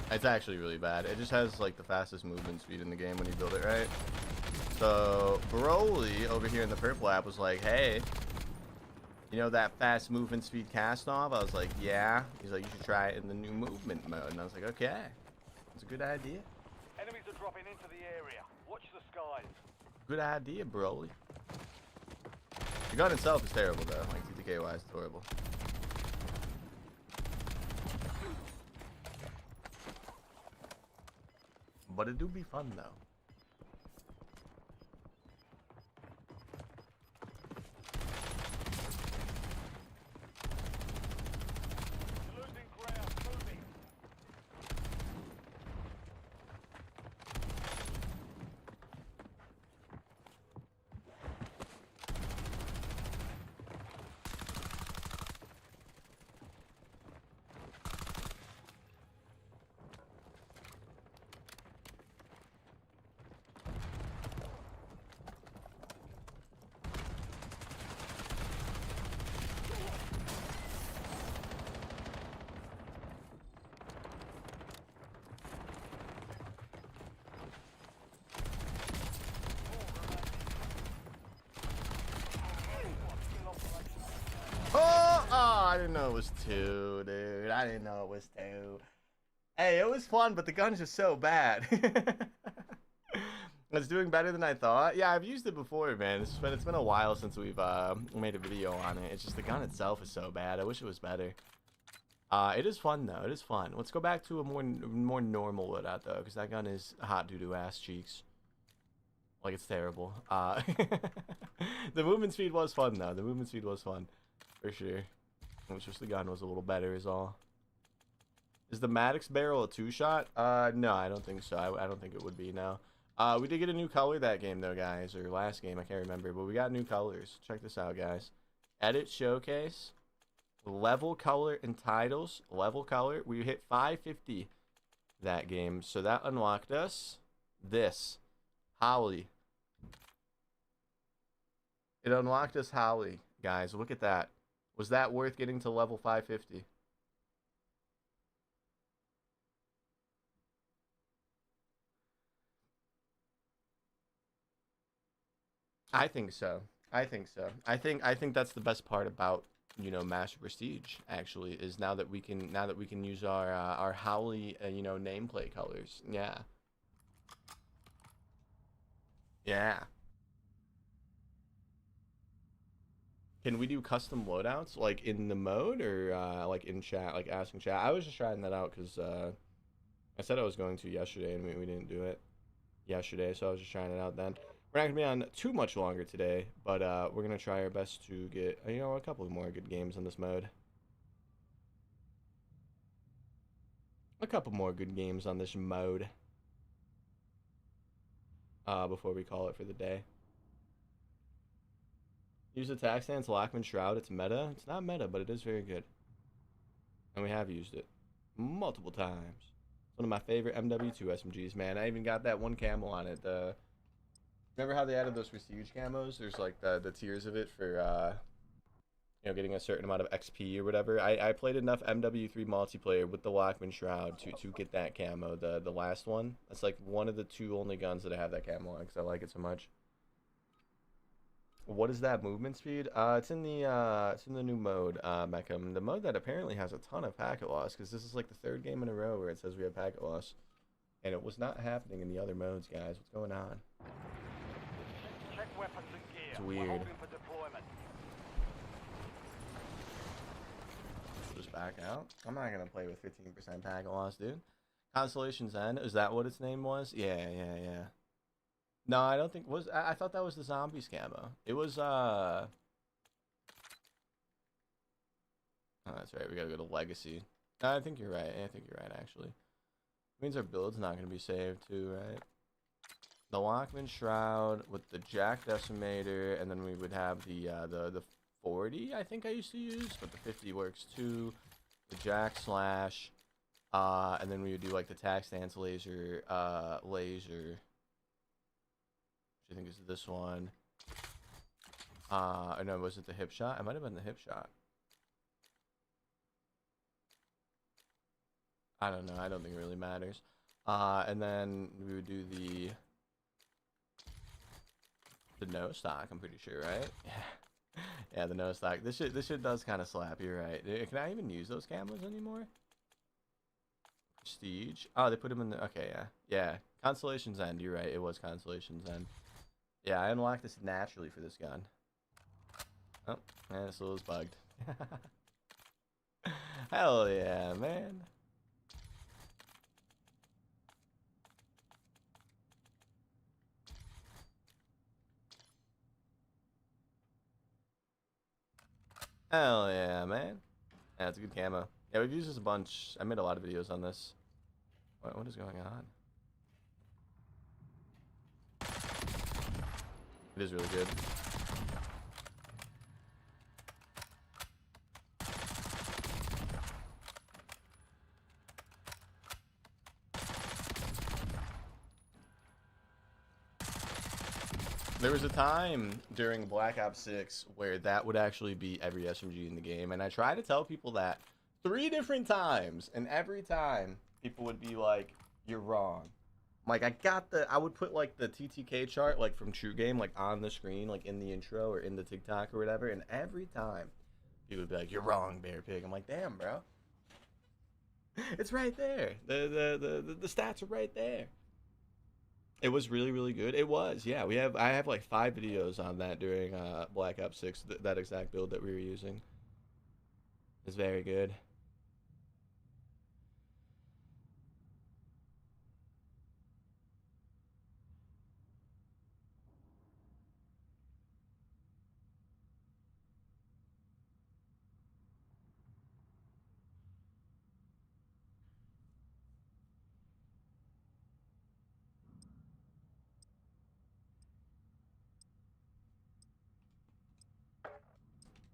It's actually really bad. It just has like the fastest movement speed in the game when you build it right. So Broly over here in the purple app was like, hey, you know that fast movement speed cast off? I was like, yeah. He's like, you should try it in the new movement mode. And I was like, okay, it's a good idea. Enemies are dropping into the area. Watch the skies. Good idea, Broly. The gun itself is terrible though. Like TTK wise, it's horrible. But it do be fun though. Losing ground. Moving. I didn't know it was two, dude. I didn't know it was two. Hey, it was fun, but the gun's just so bad. It's doing better than I thought. Yeah, I've used it before, man. It's been a while since we've made a video on it. It's just the gun itself is so bad. I wish it was better. It is fun though. It is fun. Let's go back to a more normal loadout though, because that gun is hot doo-doo ass cheeks. Like it's terrible. The movement speed was fun though. The movement speed was fun, for sure. It was just the gun was a little better is all. Is the Maddox barrel a two-shot? No, I don't think so. I don't think it would be, no. We did get a new color that game though, guys, or last game, I can't remember, but we got new colors. Check this out, guys. Edit showcase, level color and titles, level color. We hit 550 that game, so that unlocked us this Holly. It unlocked us Holly, guys. Look at that. Was that worth getting to level 550? I think so. I think so. I think that's the best part about, you know, Master Prestige actually, is now that we can use our Howley you know, nameplate colors. Yeah. Yeah. Can we do custom loadouts like in the mode or like in chat, like asking chat? I was just trying that out because I said I was going to yesterday and we didn't do it yesterday, so I was just trying it out then. We're not gonna be on too much longer today, but we're gonna try our best to get, you know, a couple more good games in this mode. A couple more good games on this mode before we call it for the day. Use attack stance, Lockman Shroud. It's meta. It's not meta, but it is very good. And we have used it multiple times. It's one of my favorite MW2 SMGs, man. I even got that one camo on it. Remember how they added those prestige camos? There's like the tiers of it for you know, getting a certain amount of XP or whatever. I played enough MW3 multiplayer with the Lockman Shroud to get that camo. The last one. That's like one of the 2 only guns that I have that camo on because I like it so much. What is that movement speed? It's in the new mode, Meckham. The mode that apparently has a ton of packet loss, because this is like the 3rd game in a row where it says we have packet loss, and it was not happening in the other modes, guys. What's going on? Check weapons and gear. It's We're weird. holding for deployment. Just back out. I'm not gonna play with 15% packet loss, dude. Constellation's End. Is that what its name was? Yeah. No, I don't think I thought that was the zombies camo. It was oh, that's right. We gotta go to Legacy. No, I think you're right. Actually. It means our build's not gonna be saved too, right? The Lockman Shroud with the Jack Decimator, and then we would have the 40. I think I used to use, but the 50 works too. The Jack Slash, and then we would do like the tac stance laser. I think it's this one. No, was it the hip shot? It might have been the hip shot. I don't know. I don't think it really matters. And then we would do the no stock. I'm pretty sure, right? Yeah, the no stock. This shit does kind of slap. You're right. Can I even use those camos anymore? Prestige. Oh, they put them in the. Okay, yeah. Constellation's End. You're right. It was Constellation's End. Yeah, I unlocked this naturally for this gun. Oh, man, this was bugged. Hell yeah, man. Hell yeah, man. Yeah, it's a good camo. Yeah, we've used this a bunch. I made a lot of videos on this. What is going on? It is really good. There was a time during Black Ops 6 where that would actually be every SMG in the game, and I try to tell people that 3 different times, and every time people would be like, "You're wrong." Like, I would put like the TTK chart like from True Game like on the screen, like in the intro or in the TikTok or whatever, and every time people would be like, "You're wrong, Bearpig." I'm like, "Damn, bro, it's right there. The stats are right there." It was really, really good. It was, yeah. I have like 5 videos on that during Black Ops 6. That exact build that we were using is very good.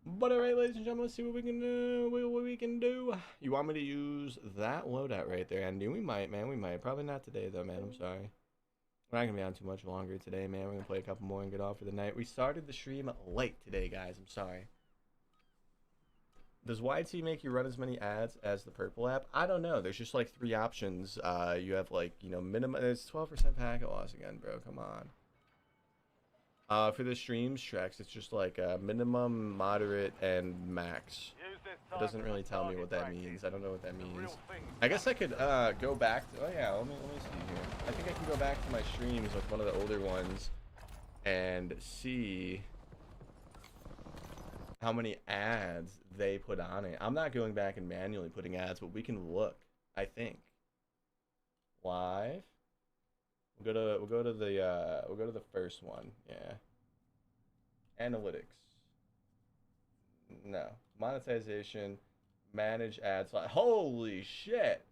But alright, ladies and gentlemen, let's see what we can do. You want me to use that loadout right there? And we might, man. We might. Probably not today, though, man. I'm sorry. We're not going to be on too much longer today, man. We're going to play a couple more and get off for the night. We started the stream late today, guys. I'm sorry. Does YT make you run as many ads as the purple app? I don't know. There's just like 3 options. You have like, you know, minimum. It's 12% packet loss again, bro. Come on. For the streams tracks, it's just like minimum, moderate, and max. It doesn't really tell me what that means. I don't know what that means. I guess I could go back to, oh yeah, let me see here. I think I can go back to my streams, like one of the older ones, and see how many ads they put on it. I'm not going back and manually putting ads, but we can look, I think. Live. We'll go to the first one. Yeah. Analytics. No. Monetization. Manage ads. Holy shit.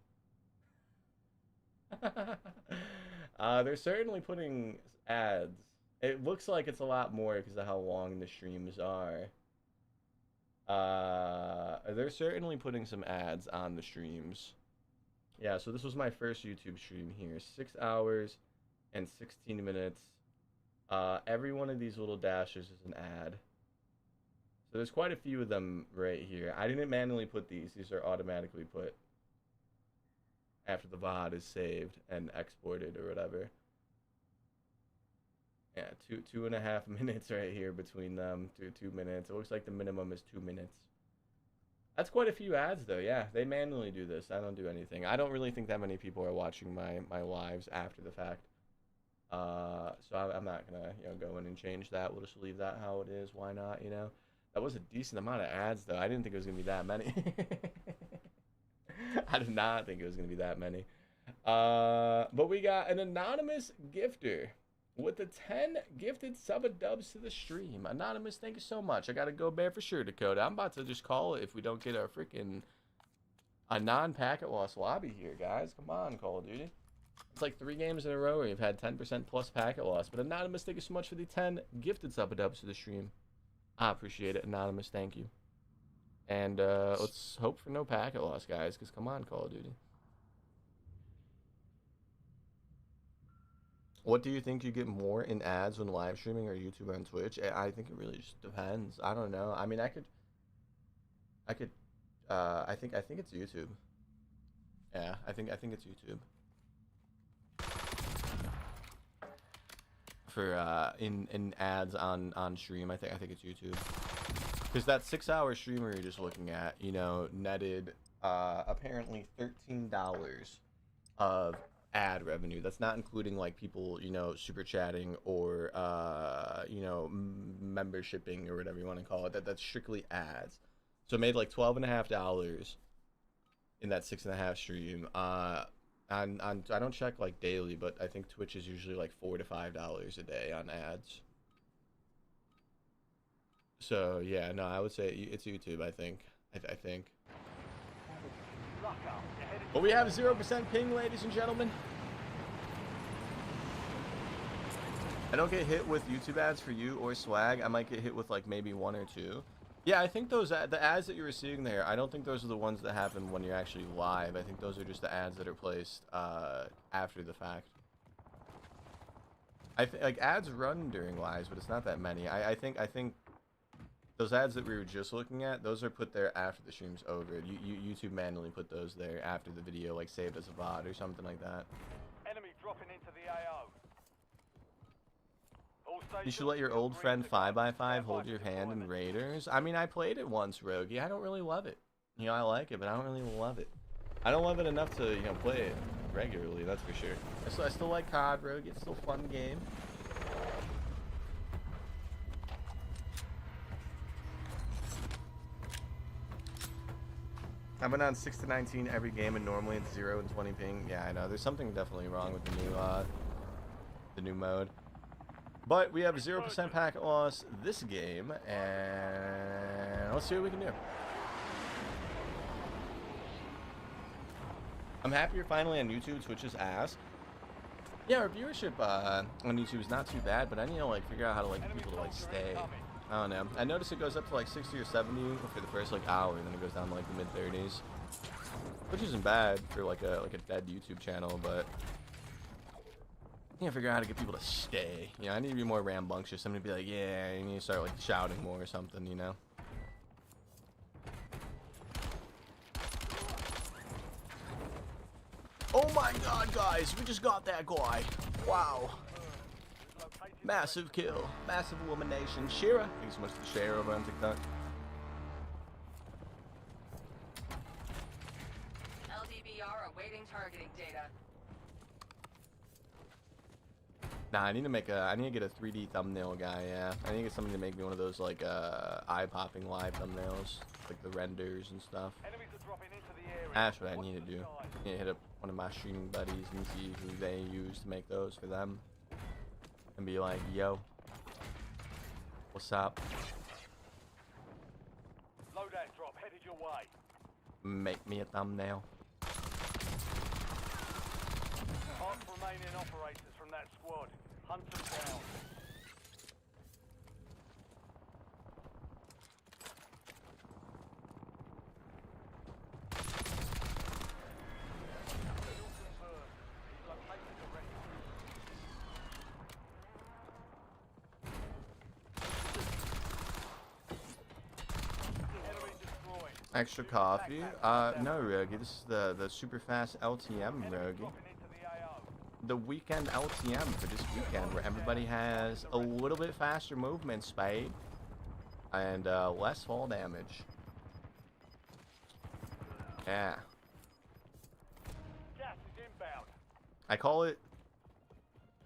They're certainly putting ads It looks like it's a lot more because of how long the streams are. They're certainly putting some ads on the streams. Yeah, so this was my first YouTube stream here. 6 hours and 16 minutes. Every one of these little dashes is an ad. So there's quite a few of them right here. I didn't manually put these. These are automatically put after the VOD is saved and exported or whatever. Yeah, 2.5 minutes right here between them. 2 minutes. It looks like the minimum is 2 minutes. That's quite a few ads though. Yeah, they manually do this. I don't do anything. I don't really think that many people are watching my lives after the fact. So I'm not gonna go in and change that. We'll just leave that how it is. Why not? That was a decent amount of ads though. I didn't think it was gonna be that many. I did not think it was gonna be that many. But we got an anonymous gifter with the 10 gifted sub-a-dubs to the stream. Anonymous, thank you so much. I gotta go bear for sure, Dakota. I'm about to just call it if we don't get a non-packet loss lobby here, guys. Come on, Call of Duty. It's like 3 games in a row where you've had 10% plus packet loss. But Anonymous, thank you so much for the 10 gifted sub-a-dubs to the stream. I appreciate it, Anonymous. Thank you. And let's hope for no packet loss, guys, because come on, Call of Duty. What do you think you get more in ads when live streaming or YouTube or on Twitch? I think it really just depends. I don't know. I mean, I think it's YouTube. Yeah, I think it's YouTube. For in ads on stream, I think it's YouTube. Because that 6-hour streamer you're just looking at, netted apparently $13 of ad revenue. That's not including like people, super chatting or membershiping or whatever you want to call it. That's strictly ads. So it made like $12.50 in that 6.5 stream. I don't check like daily, but I think Twitch is usually like $4 to $5 a day on ads. So yeah, no, I would say it's YouTube. I think. But we have 0% ping, ladies and gentlemen. I don't get hit with YouTube ads for you or Swag. I might get hit with like maybe 1 or 2. Yeah, I think those the ads that you were seeing there, I don't think those are the ones that happen when you're actually live. I think those are just the ads that are placed after the fact. I think like ads run during lives, but it's not that many. I think those ads that we were just looking at, those are put there after the stream's over. YouTube manually put those there after the video, like saved as a VOD or something like that. Enemy dropping into the AO. You should let your old friend 5x5 hold your hand in Raiders. I mean, I played it once, Rogie. I don't really love it. I like it, but I don't really love it. I don't love it enough to, play it regularly, that's for sure. I still like COD, Rogie. It's still a fun game. I've been on 6 to 19 every game, and normally it's 0 and 20 ping. Yeah, I know. There's something definitely wrong with the new mode. But we have 0% packet loss this game, and let's see what we can do. I'm happy you're finally on YouTube. Twitch's ass. Yeah, our viewership on YouTube is not too bad, but I need to like figure out how to like get people to like stay. I don't know. I noticed it goes up to like 60 or 70 for the first like hour, and then it goes down to like the mid-30s, which isn't bad for like a dead YouTube channel. But I need to figure out how to get people to stay. I need to be more rambunctious. I'm gonna be like, yeah, you need to start like shouting more or something, Oh my God, guys, we just got that guy. Wow. Massive kill. Massive elimination. Shira. Thanks so much for the share over on TikTok. LDBR awaiting targeting data. Nah, I need to get a 3D thumbnail guy, yeah. I need to get somebody to make me one of those like eye-popping live thumbnails. Like the renders and stuff. That's what I need to do. I need to hit up one of my streaming buddies and see who they use to make those for them. And be like, yo, what's up? Loadout drop headed your way. Make me a thumbnail. Mark remaining operators from that squad. Hunt them down. Extra coffee? No, Rogi. This is the super fast LTM, Rogi. The weekend LTM for this weekend, where everybody has a little bit faster movement speed and less fall damage. Yeah. I call it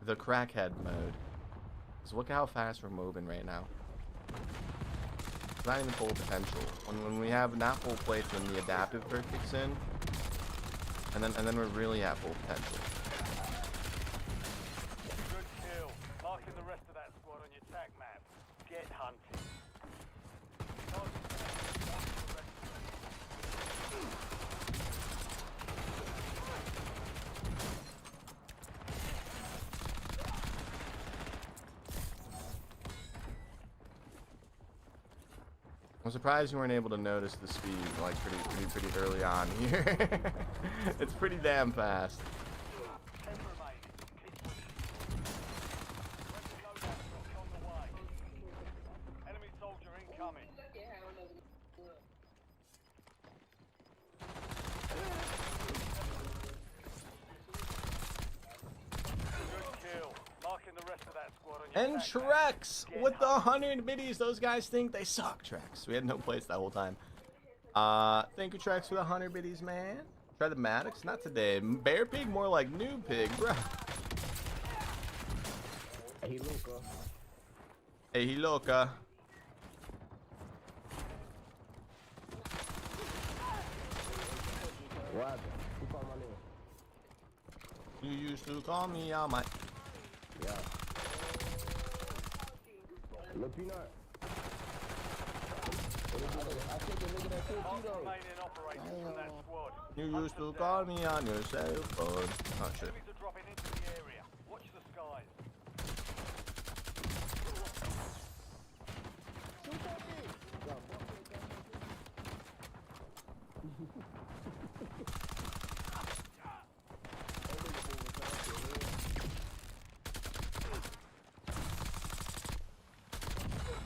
the crackhead mode. So look at how fast we're moving right now. It's not even full potential. When we have not full plates, when the adaptive perk kicks in, and then we're really at full potential. Good kill. Marking the rest of that squad on your attack map. Get hunting. I'm surprised you weren't able to notice the speed like pretty early on here. It's pretty damn fast. Enemy soldier incoming. Good kill. Marking the rest of that squad on your And attack map. Trex with the 100 biddies. Those guys think they suck, Trex. We had no plates that whole time. Thank you, Trex, for the 100 biddies, man. Try the Maddox, not today. Bearpig, more like new pig, bro. Hey, Luca. Hey, he loca. What? Who called my name? You used to call me on my. Yeah. Look, Peanut. I think the nigga that killed you though. Remaining operators from that squad. You used to call me on your cell phone. Oh shit. Enemies are dropping into the area. Watch the skies.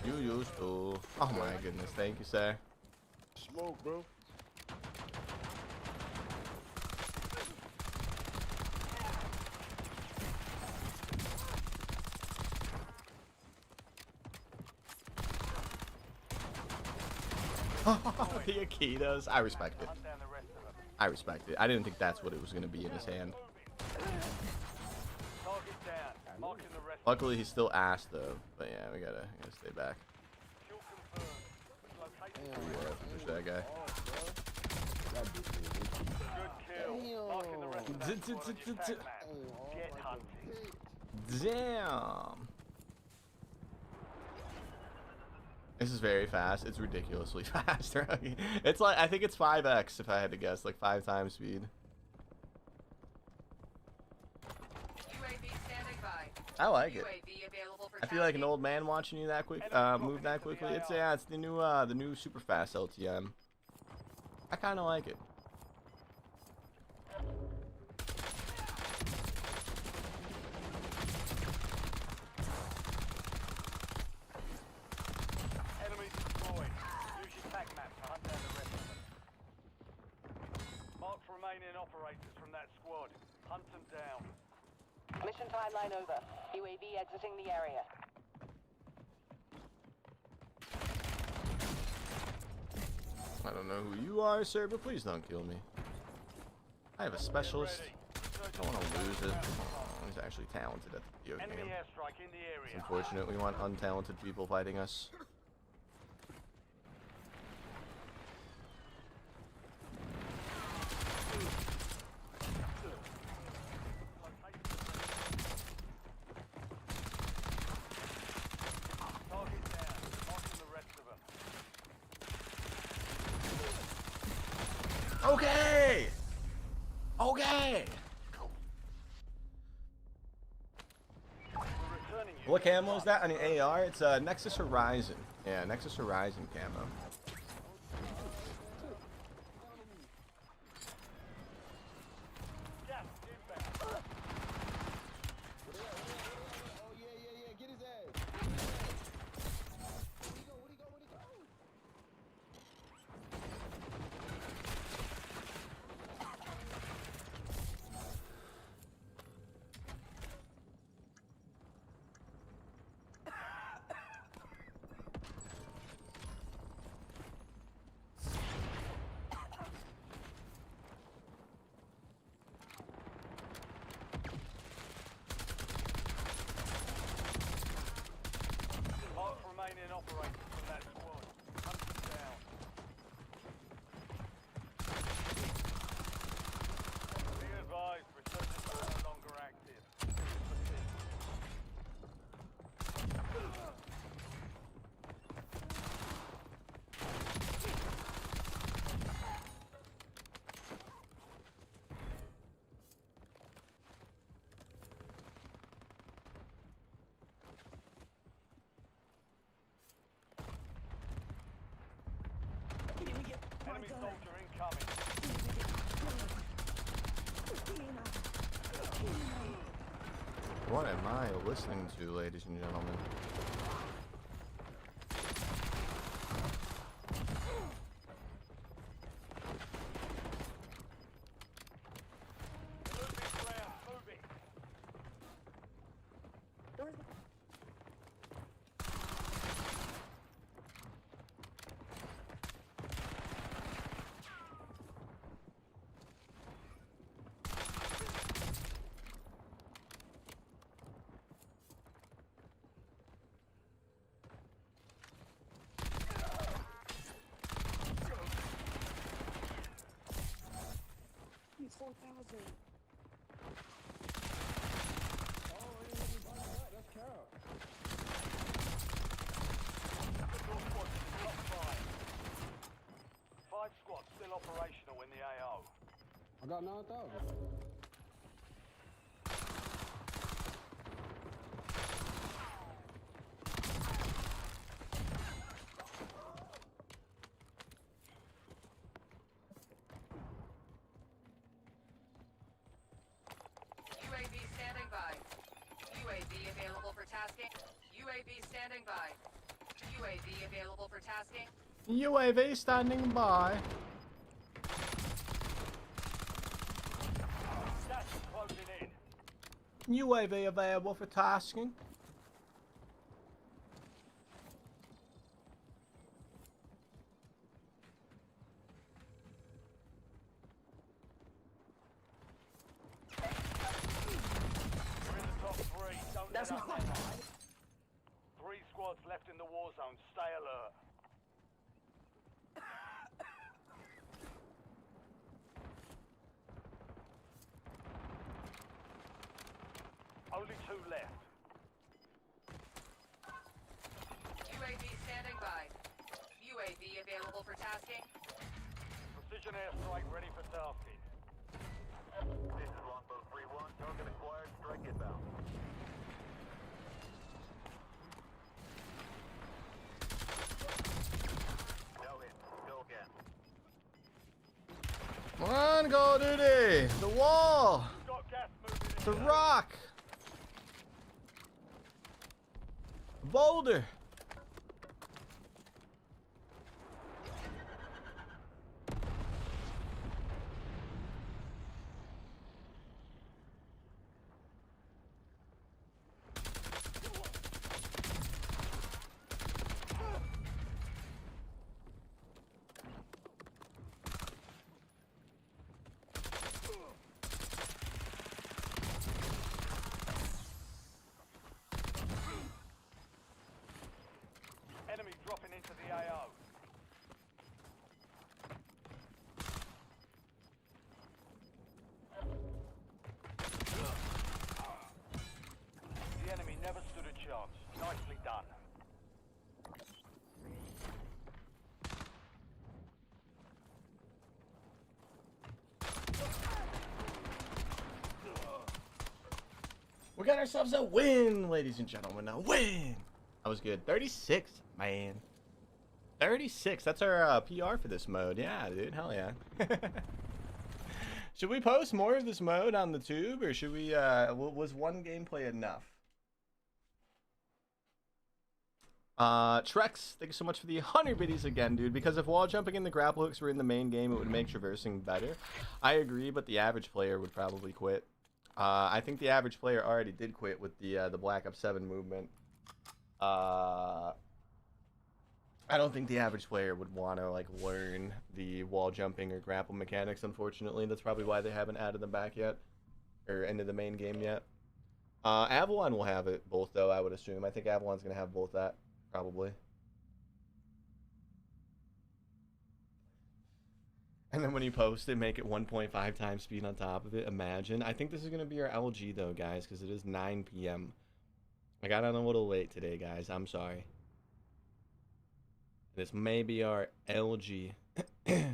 You used to. Oh my goodness. Thank you, sir. Smoke, bro. The Akitas. I respect it. Hunt down the rest of them. I respect it. I didn't think that's what it was going to be in his hand. Target down. Marking the rest. Luckily, he's still ass though. But yeah, we gotta stay back. Kill confirmed. Location Yeah, push that guy. good kill. Marking the rest of that squad on your attack map. Get hunting. Damn. This is very fast. It's ridiculously fast. Right? It's like, I think it's 5x if I had to guess, like 5 times speed. UAV standing by. I like it. UAV available for I feel like an tasking. old man watching you that quick, move that quickly. It's it's the new super fast LTM. I kind of like it. Enemy destroyed. Use your attack map to hunt down the rest of them. Mark remaining operators from that squad. Hunt them down. Mission timeline over. UAV exiting the area. I don't know who you are, sir, but please don't kill me. I have a specialist. I don't want to lose it. Oh, he's actually talented at the video Enemy game. airstrike in the It's area. unfortunate we want untalented people fighting us. Target down. Marking the rest of them. Okay! Okay! We're returning you. What camo is that on the AR? It's Nexus Horizon. Yeah, Nexus Horizon camo. Gas inbound. Oh, yeah. Get his ass. Where'd he go? Enemy soldier incoming. What am I listening to, ladies and gentlemen? Five squads still operational in the AO. I got 9,000. UAV standing by. UAV available for tasking. UAV standing by. UAV available for tasking. UAV standing by. That's closing in. UAV available for tasking. You're in the top three. Don't let up. 3 squads left in the war zone. Stay alert. Only 2 left. UAV standing by. UAV available for tasking. Precision airstrike ready for tasking. This is Longbow 3-1. Target acquired. Strike inbound. No hit. Go again. Come on, Call of Duty! The wall! Got gas moving in. The rock! Boulder! Enemy dropping into the AO. The enemy never stood a chance. Nicely done. We got ourselves a win, ladies and gentlemen. A win! That was good. 36, man. 36. That's our PR for this mode. Yeah, dude. Hell yeah. Should we post more of this mode on the tube, or should we, was one gameplay enough? Trex, thank you so much for the 100 biddies again, dude. Because if wall jumping and the grapple hooks were in the main game, it would make traversing better. I agree, but the average player would probably quit. I think the average player already did quit with the Black Ops 7 movement. I don't think the average player would want to like learn the wall jumping or grapple mechanics. Unfortunately, that's probably why they haven't added them back yet, or into the main game yet. Avalon will have it both, though. I would assume. I think Avalon's gonna have both that probably. And then when you post it, make it 1.5 times speed on top of it. Imagine. I think this is gonna be our LG though, guys, because it is 9 p.m. I got on a little late today, guys. I'm sorry. This may be our LG. I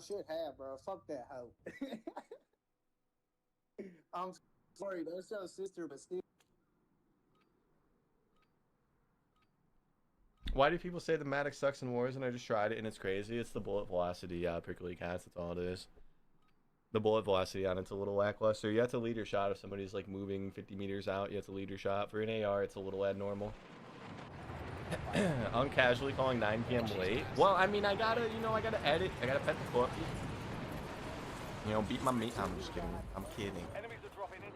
should have, bro. Fuck that hoe. I'm sorry, that's your sister, but still. Why do people say the Maddox sucks in Warzone? I just tried it and it's crazy. It's the bullet velocity, prickly cats. That's all it is. The bullet velocity on it's a little lackluster. You have to lead your shot if somebody's like moving 50 meters out. You have to lead your shot. For an AR, it's a little abnormal. Uncasually calling 9 p.m. late. Well, I mean, I gotta edit. I gotta pet the puppy. You know, beat my meat. I'm just kidding. I'm kidding.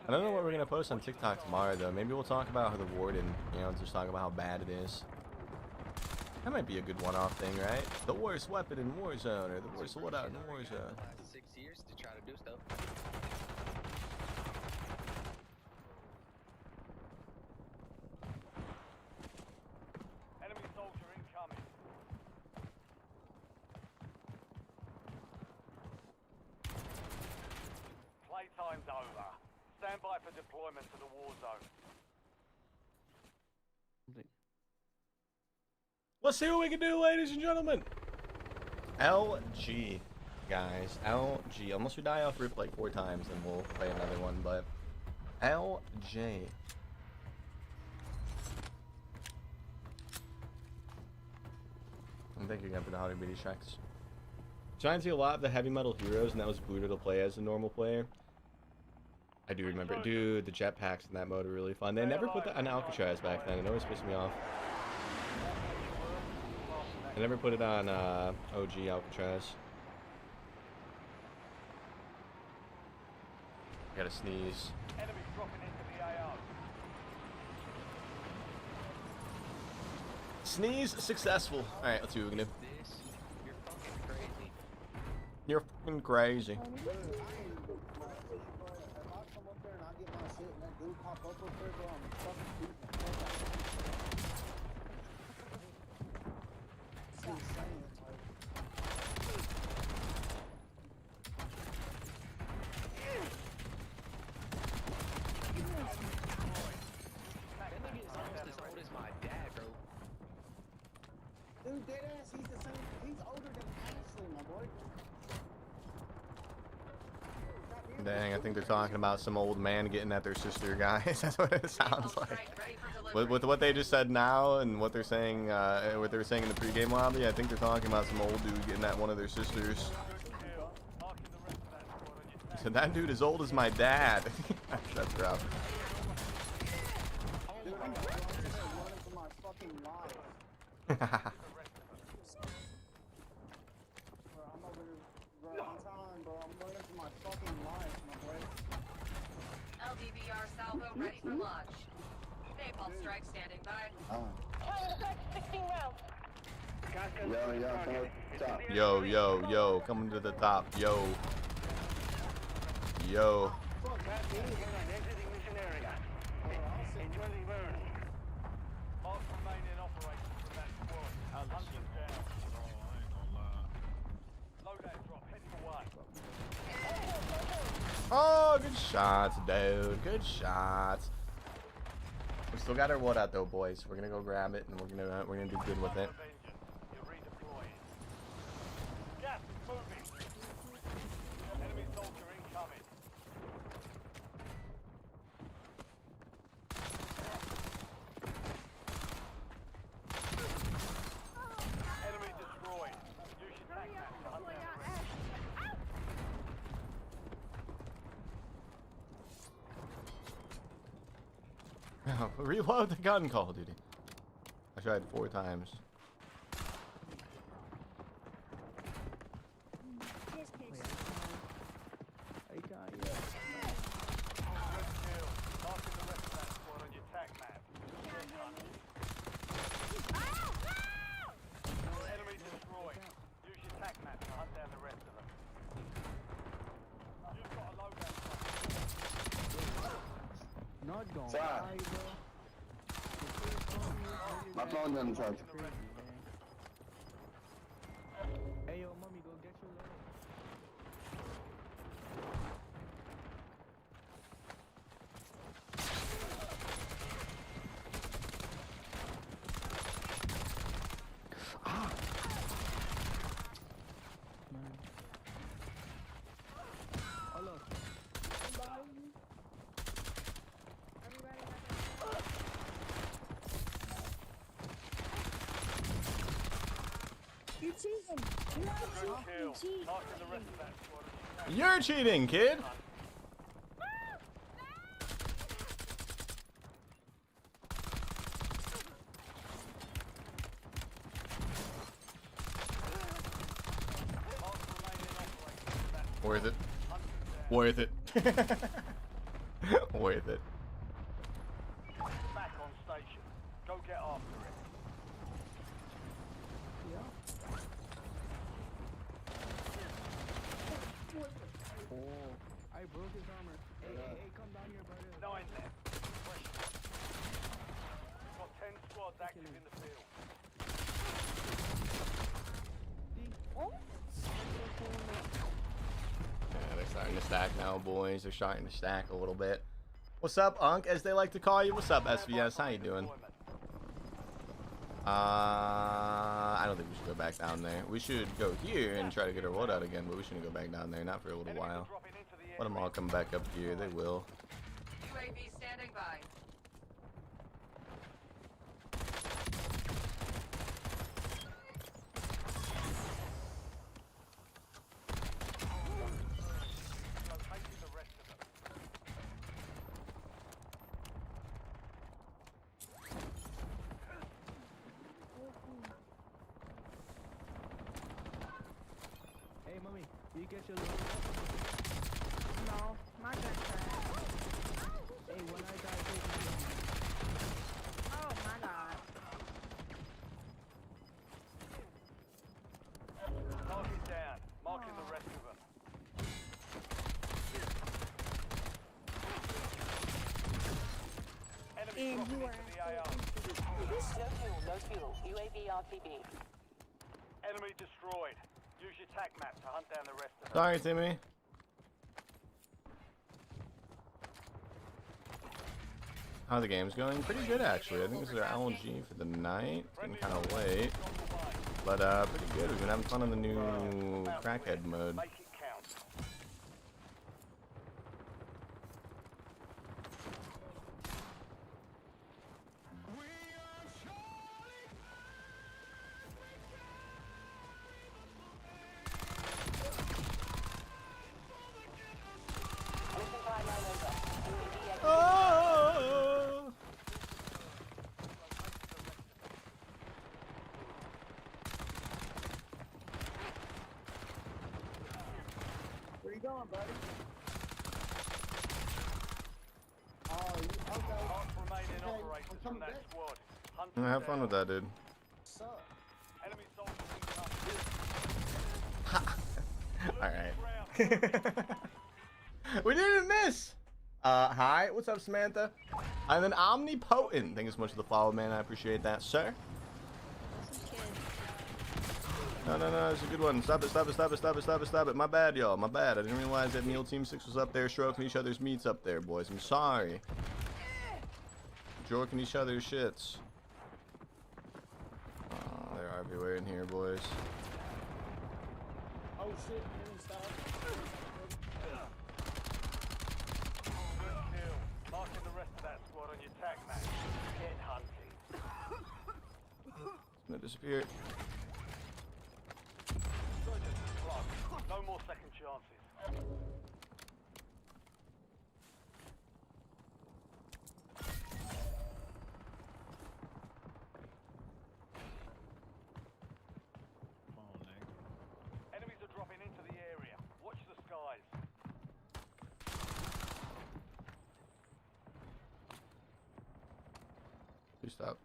I don't know what we're gonna post on TikTok tomorrow though. Maybe we'll talk about how the warden, you know, just talk about how bad it is. That might be a good one-off thing, right? The worst weapon in Warzone, or the worst loadout in Warzone. Last 6 years to try to do stuff. Enemy soldier incoming. Playtime's over. Stand by for deployment to the war zone. Let's see what we can do, ladies and gentlemen. LG, guys. LG. Unless we die off rip like 4 times, then we'll play another one. But LG. I think you're gonna put the Holly Beatty tracks. Trying to see a lot of the heavy metal heroes, and that was brutal to play as a normal player. I do remember, dude. The jetpacks in that mode are really fun. They never put that on Alcatraz back then. It always pissed me off. I never put it on OG Alcatraz. I gotta sneeze. Enemy dropping into the AO. Sneeze successful. Alright, let's see what we can do. You're fucking crazy. If I come up there and I get my shit and that dude pop up up there, bro, I'm fucking beating the fuck out of him. It's insane. It's like... That nigga is almost as old as my dad, bro. Dude, deadass, he's the same. He's older than Ashley, my boy. Dang, I think they're talking about some old man getting at their sister, guys. That's what it sounds like. With what they just said now and what they're saying, what they were saying in the pregame lobby, I think they're talking about some old dude getting at one of their sisters. So that dude is old as my dad. That's rough. Dude, I'm running for my fucking life. Bro, I'm over here, bro, I'm trying, bro. I'm running for my fucking life, my boy. LDVR salvo ready for launch. Napalm strike standing by. Time to 16 rounds. Yo, coming to the top, yo. Yo. Exiting mission area. Enjoy the burn. Mark remaining operators from that squad. Hunt them down. Loadout drop heading away. Oh, good shots, dude. Good shots. We still got our loadout though, boys. We're gonna go grab it and we're gonna do good with it. You're redeploying. Gas is moving. Enemy soldier incoming. Enemy destroyed. Use your tac map to hunt down the rest. Reload the gun, Call of Duty. I tried 4 times. Enemy destroyed. Use your tac map to hunt down the rest of them. You've got a loadout. Not gone. Sorry. My phone doesn't charge. Hey, yo, mommy, go get your leg. cheating. You are Kill. cheating. Marking the rest of that squad on your tag. You're cheating, kid. Worth it. Worth it. Worth it. Back on station. Go get after it. Oh, I broke his armor. Hey, come down here, brother. 9 left. Got 10 squads active in the field. Yeah, they're starting to stack now, boys. They're starting to stack a little bit. What's up, Unk, as they like to call you? What's up, SVS? How you doing? I don't think we should go back down there. We should go here and try to get our loadout again, but we shouldn't go back down there, not for a little while. Let them all come back up here. They will. UAV standing by. Hey, mommy, do you get your little... No, my gun crashed. Hey, when I die, take my gun. Oh my god. Mark it down. Marking the rest of them. Enemy And dropping you into are the AO. No fuel. UAV RTB. Enemy destroyed. Use your tac map to hunt down the rest of them. Sorry, Timmy. How the game's going? Pretty good, actually. I think this is our LG for the night. It's getting kind of late. But, pretty good. We've been having fun on the new crackhead mode. Make it count. Mission timeline over. UAV exit. Oh! Where you going, buddy? Oh, you, okay. Mark remain in Okay, operation I'm from coming that back. squad. Hunt Yeah, them have fun down. with that, dude. What's up? Enemy soldiers Alright. We didn't miss! Hi, what's up, Samantha? I'm an omnipotent. Thank you so much for the follow, man. I appreciate that, sir. No, it's a good one. Stop it. My bad, y'all. My bad. I didn't realize that Neil Team 6 was up there stroking each other's meats up there, boys. I'm sorry. Jorking each other's shits. They're everywhere in here, boys. Oh, shit. Enemy stop. Good kill. Marking the rest of that squad on your tac map. Get hunting. It's gonna disappear. Resurgence is close. No more second chances. Enemies are dropping into the area. Watch the skies. Please stop.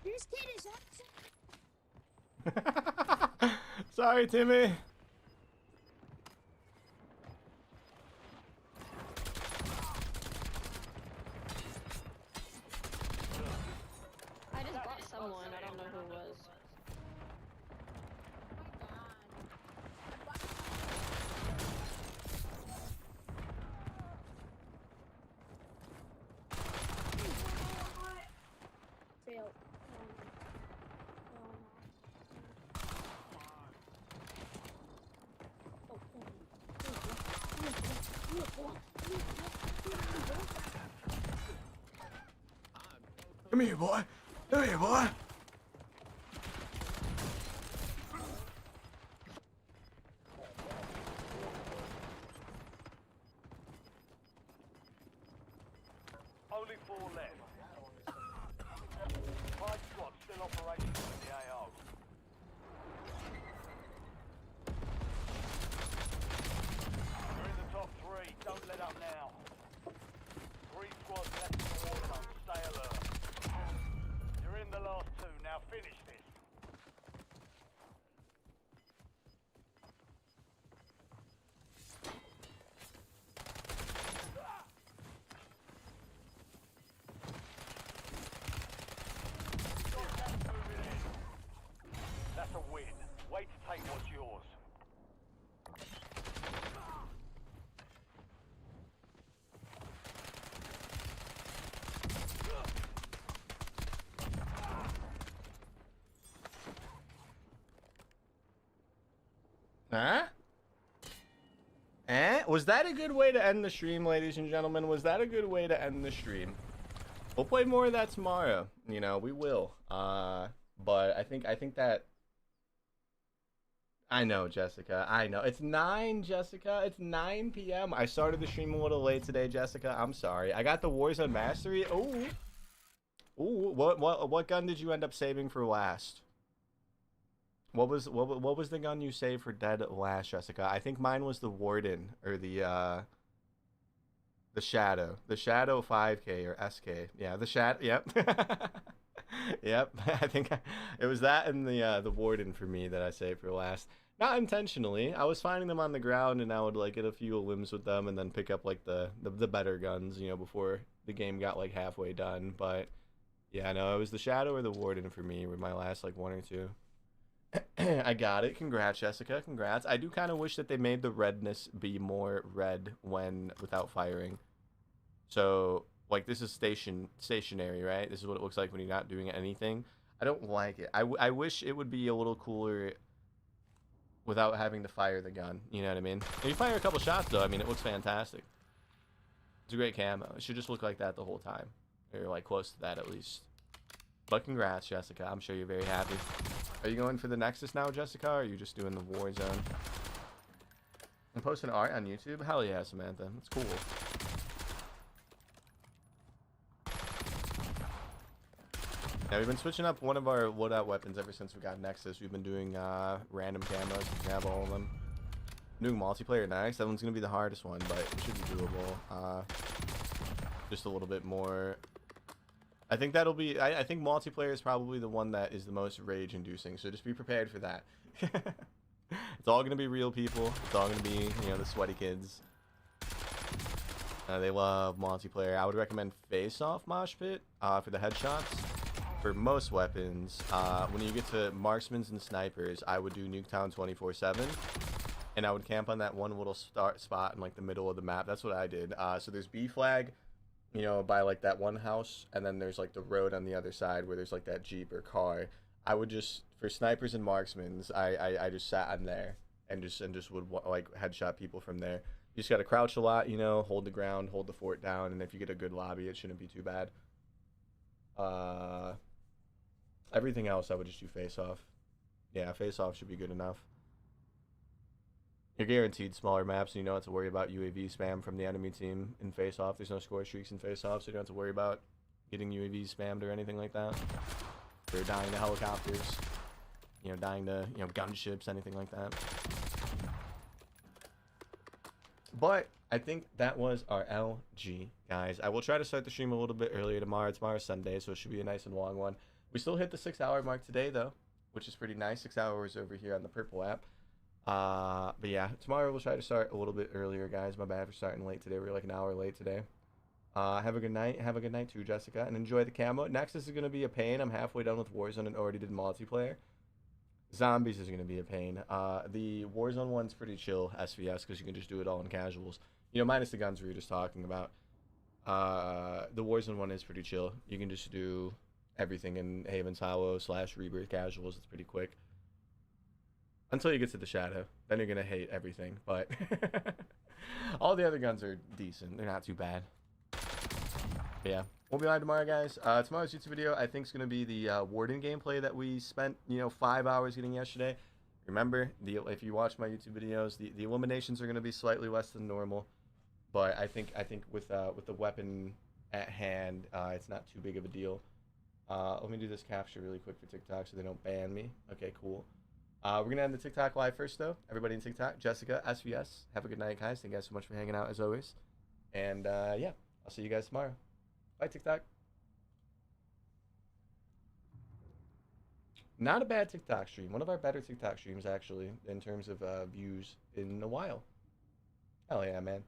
This kid is awesome. Sorry, Timmy. I just bought someone. I don't know who it was. Failed. Come here, boy. Come here, boy. Only 4 left. 5 squads still operational in the AO. You're in the top 3. Don't let up now. 3 squads left in the Warzone. Stay alert. You're in the last 2. Now finish this. That's a win. Way to take what's yours. Huh? Was that a good way to end the stream, ladies and gentlemen? Was that a good way to end the stream? We'll play more of that tomorrow. You know, we will. But I think that... I know, Jessica. I know. It's 9, Jessica. It's 9 p.m. I started the stream a little late today, Jessica. I'm sorry. I got the Warzone Mastery. Ooh. Ooh, what gun did you end up saving for last? What was the gun you saved for dead last, Jessica? I think mine was the Warden or the Shadow. The Shadow 5K or SK. Yeah, the Shadow. Yep. Yep. I think it was that and the Warden for me that I saved for last. Not intentionally. I was finding them on the ground and I would like get a few limbs with them and then pick up like the better guns, you know, before the game got like halfway done. But yeah, no, it was the Shadow or the Warden for me with my last like 1 or 2. I got it. Congrats, Jessica. Congrats. I do kind of wish that they made the redness be more red when without firing. So, like, this is stationary, right? This is what it looks like when you're not doing anything. I don't like it. I wish it would be a little cooler without having to fire the gun. You know what I mean? If you fire a couple shots, though, I mean, it looks fantastic. It's a great camo. It should just look like that the whole time. Or, like, close to that, at least. But congrats, Jessica. I'm sure you're very happy. Are you going for the Nexus now, Jessica, or are you just doing the Warzone? And posting art on YouTube? Hell yeah, Samantha. That's cool. Yeah, we've been switching up one of our loadout weapons ever since we got Nexus. We've been doing random camos. We can have all of them. Doing multiplayer next. That one's going to be the hardest one, but it should be doable. Just a little bit more... I think that'll be... I think multiplayer is probably the one that is the most rage-inducing, so just be prepared for that. It's all going to be real people. It's all going to be, you know, the sweaty kids. They love multiplayer. I would recommend Face-Off Mosh Pit for the headshots. For most weapons, when you get to marksmans and snipers, I would do Nuketown 24/7. And I would camp on that one little spot in, like, the middle of the map. That's what I did. So there's B flag, you know, by like that one house, and then there's like the road on the other side where there's like that Jeep or car. I would just, for snipers and marksmans, I just sat on there and just would like headshot people from there. You just gotta crouch a lot, you know, hold the ground, hold the fort down, and if you get a good lobby, it shouldn't be too bad. Everything else I would just do face off. Yeah, face off should be good enough. You're guaranteed smaller maps, and you don't have to worry about UAV spam from the enemy team in face-off. There's no score streaks in face-off, so you don't have to worry about getting UAV spammed or anything like that. Or dying to helicopters, you know, dying to, you know, gunships, anything like that. But I think that was our LG, guys. I will try to start the stream a little bit earlier tomorrow. Tomorrow's Sunday, so it should be a nice and long one. We still hit the 6-hour mark today, though, which is pretty nice. 6 hours over here on the Purple app. But yeah, tomorrow we'll try to start a little bit earlier, guys. My bad for starting late today. We're like an hour late today. Have a good night. Have a good night too, Jessica, and enjoy the camo. Nexus is going to be a pain. I'm halfway done with Warzone and already did multiplayer. Zombies is going to be a pain. The Warzone one's pretty chill, SVS, because you can just do it all in casuals. You know, minus the guns we were just talking about. The Warzone one is pretty chill. You can just do everything in Haven's Hollow / Rebirth casuals. It's pretty quick. Until you get to the Shadow. Then you're going to hate everything. But all the other guns are decent. They're not too bad. But yeah, we'll be live tomorrow, guys. Tomorrow's YouTube video, I think, is going to be the Warden gameplay that we spent, 5 hours getting yesterday. Remember, if you watch my YouTube videos, the eliminations are going to be slightly less than normal. But I think with the weapon at hand, it's not too big of a deal. Let me do this capture really quick for TikTok so they don't ban me. Okay, cool. We're going to end the TikTok live first, though. Everybody in TikTok, Jessica, SVS, have a good night, guys. Thank you guys so much for hanging out, as always. And, yeah, I'll see you guys tomorrow. Bye, TikTok. Not a bad TikTok stream. One of our better TikTok streams, actually, in terms of views in a while. Hell yeah, man.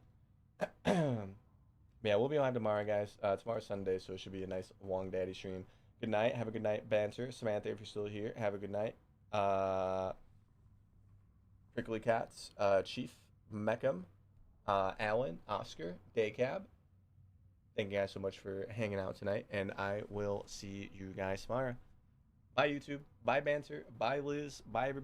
Yeah, we'll be live tomorrow, guys. Tomorrow's Sunday, so it should be a nice long daddy stream. Good night. Have a good night, Banter. Samantha, if you're still here, have a good night. Prickly Cats, Chief, Meckham, Alan, Oscar, Daycab. Thank you guys so much for hanging out tonight, and I will see you guys tomorrow. Bye, YouTube. Bye, Banter. Bye, Liz. Bye, everybody.